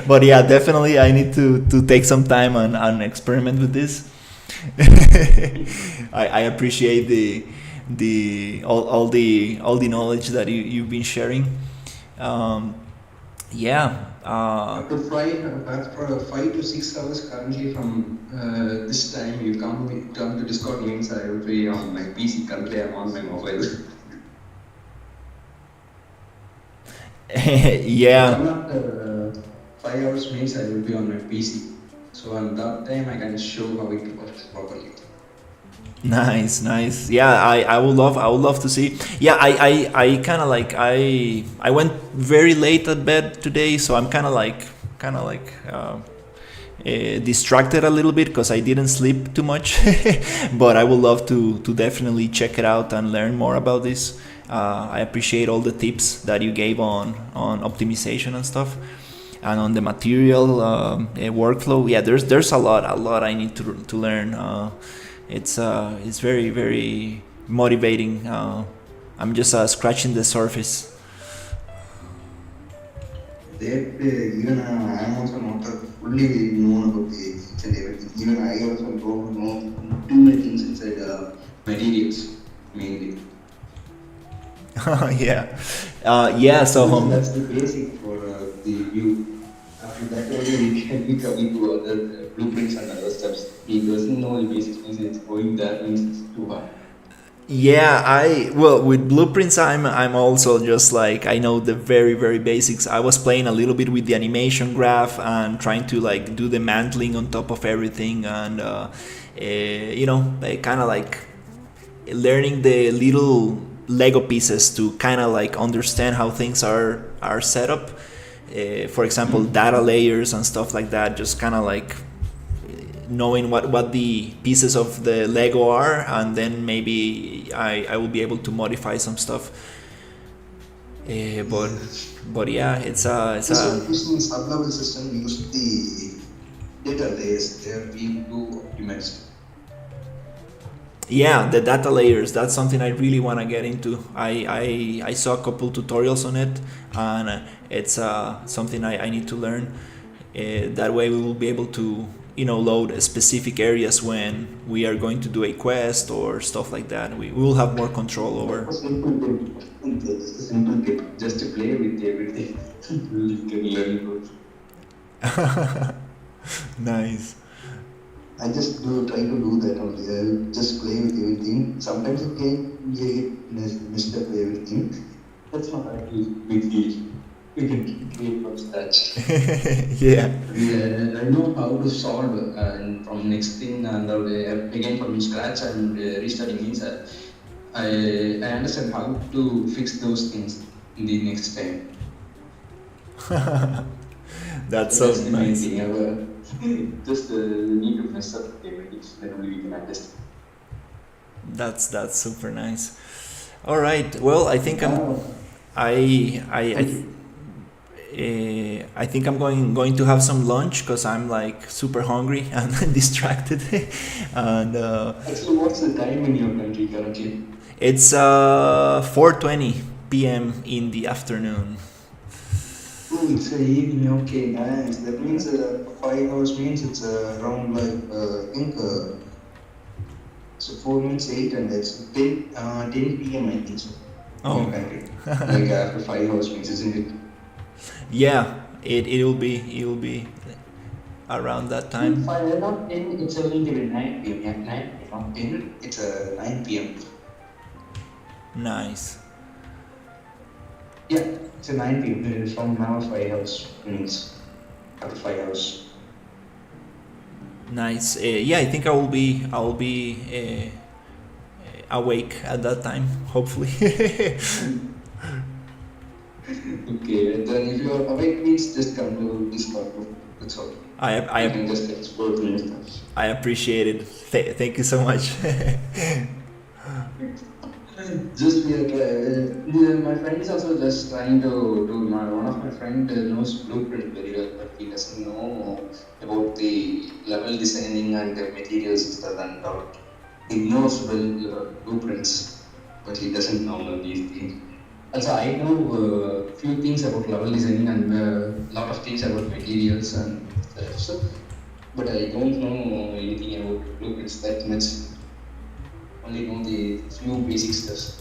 But yeah, definitely I need to take some time and experiment with this. I appreciate the all the knowledge that you've been sharing. Um, yeah. up to five, for 5 to 6 hours currently from this time you come to Discord means I will be on my PC. Currently I'm on my mobile. Yeah. Come after 5 hours means I will be on my PC. So on that time I can show how it works properly. Nice. Yeah, I would love to see. Yeah, I kind of like I went very late at bed today, so I'm distracted a little bit because I didn't sleep too much. But I would love to definitely check it out and learn more about this. I appreciate all the tips that you gave on optimization and stuff, and on the material workflow. Yeah, there's a lot I need to learn. It's very motivating. I'm just scratching the surface. That even I'm also not fully known about the each and everything. Even I also don't know too many things inside materials mainly. Yeah, yeah. So That's the basic for the view. After that only we can be coming to other blueprints and other steps. He doesn't know the basics means it's going that means it's too hard. yeah, well, with blueprints, I'm also just like I know the very basics. I was playing a little bit with the animation graph and trying to like do the mantling on top of everything, and kind of like learning the little Lego pieces to kind of like understand how things are set up. For example, data layers and stuff like that. Just kind of like knowing what the pieces of the Lego are, and then maybe I will be able to modify some stuff. But yeah, it's This a one using sub-level system use the data layers. They are being too optimized. yeah, the data layers. That's something I really want to get into. I saw a couple tutorials on it, and it's something I need to learn. That way we will be able to load specific areas when we are going to do a quest or stuff like that. We will have more control over. A simple tip. Just a simple tip. Just to play with everything. You can learn it. Nice. I just try to do that only. I just play with everything. Sometimes it can get messed up everything. That's not actually big deal. We can create from scratch. Yeah. Yeah, I know how to solve and from next thing and again from scratch and restarting means I understand how to fix those things in the next time. That's so That's the main nice. thing. Just need to mess up everything, then only we can adjust. That's super nice. All right. Well, I think Now, I think I'm going to have some lunch because I'm like super hungry and distracted, and actually, what's the time in your country currently? it's 4:20 p.m. in the afternoon. Oh, it's evening. Okay, nice. That means 5 hours means it's around like I think so 4 means 8 and it's 10 p.m. I think so. In Oh, your country. Like after 5 hours means isn't it? yeah. it'll be around that time. Not 10, it's going to be 9 p.m. Yeah, 9, not 10, it's 9 p.m. Nice. Yeah, it's a 9 p.m. It's from now 5 hours means after 5 hours. Nice. Yeah, I think I will be awake at that time. Hopefully. Okay, then if you are awake, please just come to Discord. That's all. I You can I just explore the new stuff. I appreciate it. Thank you so much. Just we are my friend is also just trying to do. One of my friend knows blueprint very well, but he doesn't know about the level designing and the materials and stuff and all. He knows well blueprints, but he doesn't know these things. Also, I know few things about level designing and lot of things about materials and stuff. So, but I don't know anything about blueprints that much. Only know the few basic stuff.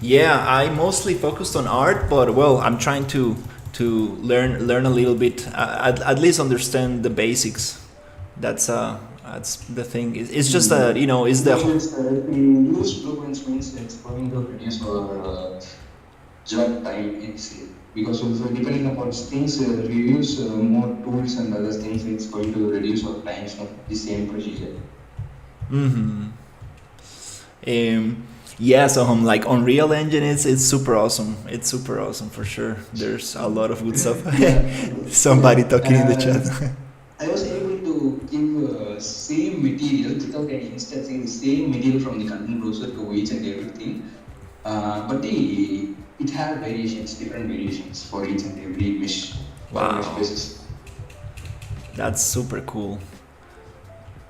Yeah, I mostly focused on art, but well, I'm trying to learn a little bit, at least understand the basics. That's the thing. It's just you know, is the Blueprints, if we use blueprints means it's going to reduce our job time easily. Because if depending upon things, we use more tools and other things, it's going to reduce our time, not the same procedure. Mm-hmm. Yeah, so like Unreal Engine, it's super awesome. It's super awesome for sure. There's a lot of good stuff. Somebody talking in the chat. I was able to give same material without any instancing the same material from the content browser to each and everything. But it had variations, different variations for each and every mesh. Wow. Mesh basis. That's super cool.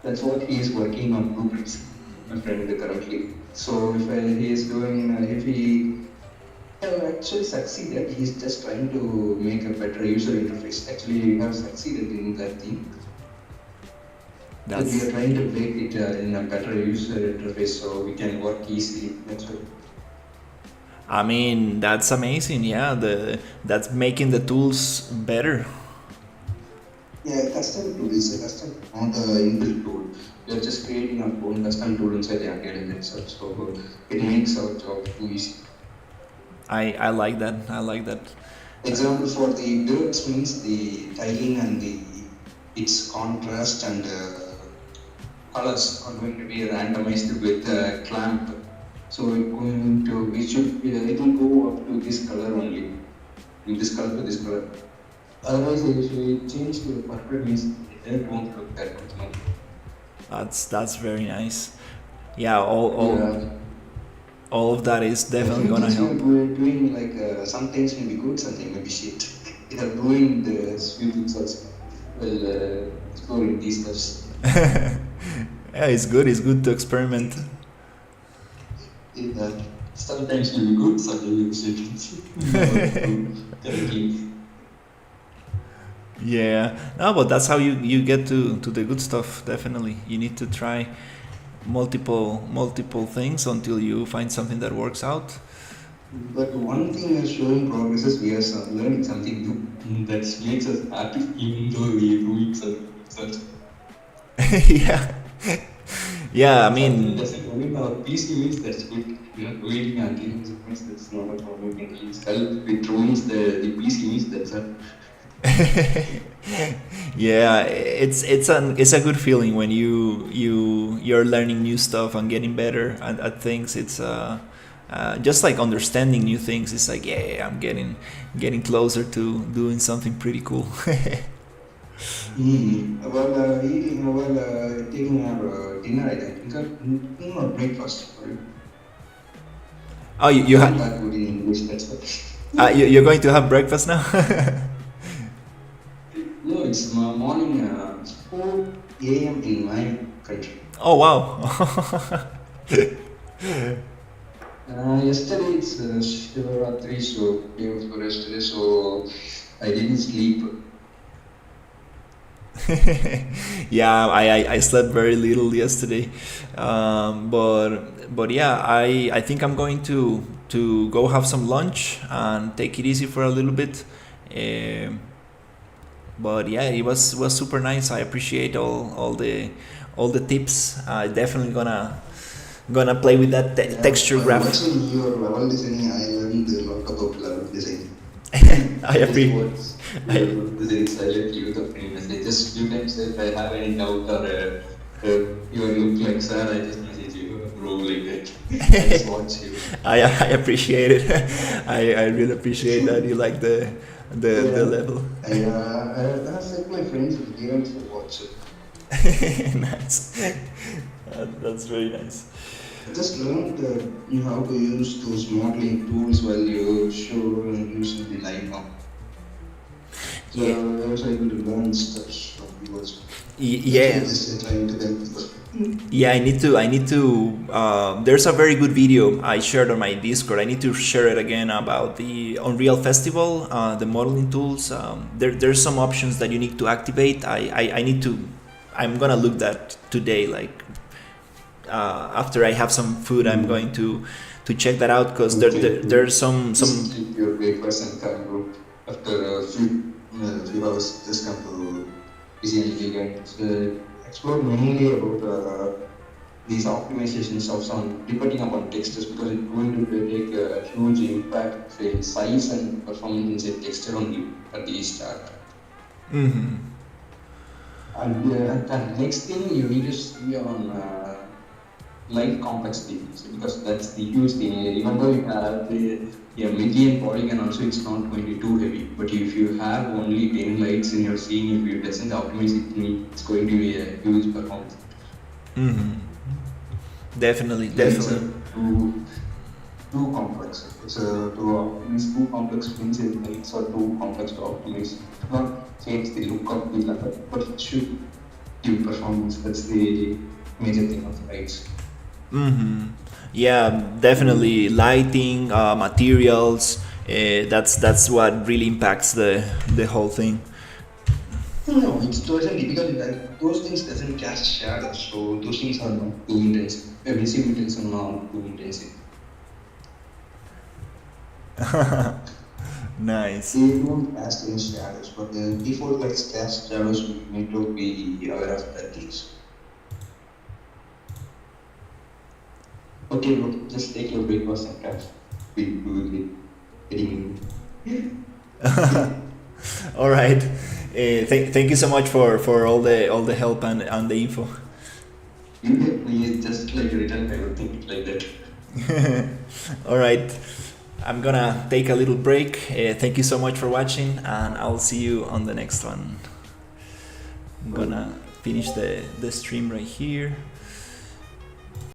That's what he is working on blueprints, my friend, currently. So if he is doing, if he actually succeeded, he's just trying to make a better user interface. Actually, we have succeeded in that thing. But we are trying to make it in a better user interface so we can work easily. That's right. I mean, that's amazing. Yeah, that's making the tools better. Yeah, custom tool is a custom, not an inbuilt tool. We are just creating our own custom tool inside the Unreal itself, so it makes our job too easy. I like that. I like that. Example for the birds means the tiling and its contrast and colors are going to be randomized with clamp. So it will go up to this color only, in this color to this color. Otherwise, if we change to purple, means it won't look that much. That's very nice. Yeah, all of that is definitely gonna help. We're doing like some things may be good, something may be shit. We are doing the few things also. Well, exploring these stuffs. Yeah, it's good. It's good to experiment. Sometimes will be good, sometimes will be shit. Yeah, no, but that's how you get to the good stuff. Definitely, you need to try multiple things until you find something that works out. But one thing is showing progress is we are learning something new that makes us happy even though we are doing such. Yeah, yeah. I mean, doing our PC means that's good. We are doing our games means that's not a problem. We can help with drawings. The PC means that's a. Yeah, it's a good feeling when you're learning new stuff and getting better at things. It's just like understanding new things. It's like, yeah, I'm getting closer to doing something pretty cool. While taking our dinner, I think, or breakfast. Oh, you had that good in English. That's what. you're going to have breakfast now. No, it's morning 4 a.m. in my country. Oh wow. Yesterday it's Shivaratri, so day was for yesterday, so I didn't sleep. Yeah, I slept very little yesterday, but yeah, I think I'm going to go have some lunch and take it easy for a little bit. Um, but yeah, it was super nice. I appreciate all the tips. I definitely gonna play with that Yeah, texture while graph. watching your level designing, I learned a lot about level design. I Just appreciate. watch your design silently with a free message. Just few times if I have any doubt or you look like sir, I just message you, bro, like that. I just watch you. I appreciate it. I really appreciate that you like the Yeah, level. I said my friends will give it to watch it. Nice. That's very nice. I just learned you how to use those modeling tools while you show and using the live now. So Yeah, I was able to learn stuff from viewers. yeah. Actually, just trying to help people. Yeah, I need to. There's a very good video I shared on my Discord. I need to share it again about the Unreal Festival, the modeling tools. There's some options that you need to activate. I need to. I'm gonna look that today. Like after I have some food, I'm going to check that out because there's some. Just keep your breakfast and come group after few hours. Just come to busy and weekend. Explore mainly about these optimizations of some depending upon textures because it's going to take a huge impact in size and performance in texture only at the start. Hmm. And the next thing you need to see on light complexity because that's the huge thing. Even though you have a million polygon also, it's not going to be too heavy. But if you have only 10 lights in your scene, if you doesn't optimize it, it's going to be a huge performance. Hmm. Definitely, It's definitely. too complex. It's too optimize. Too complex means it lights are too complex to optimize. It not change the look of the level, but it should give performance. That's the major thing of lights. Hmm. Yeah, definitely lighting, materials. That's what really impacts the whole thing. No, it doesn't because like, those things doesn't cast shadows, so those things are not too intense. Visible things are not too intense. Nice. They don't cast any shadows, but before like cast shadows, we need to be aware of that things. Okay, bro, just take your breakfast and come. We will be getting. All right. Thank you so much for all the help and the info. You get me just like written. I would think it like that. All right. I'm gonna take a little break. Thank you so much for watching, and I'll see you on the next one. I'm gonna finish the stream right here.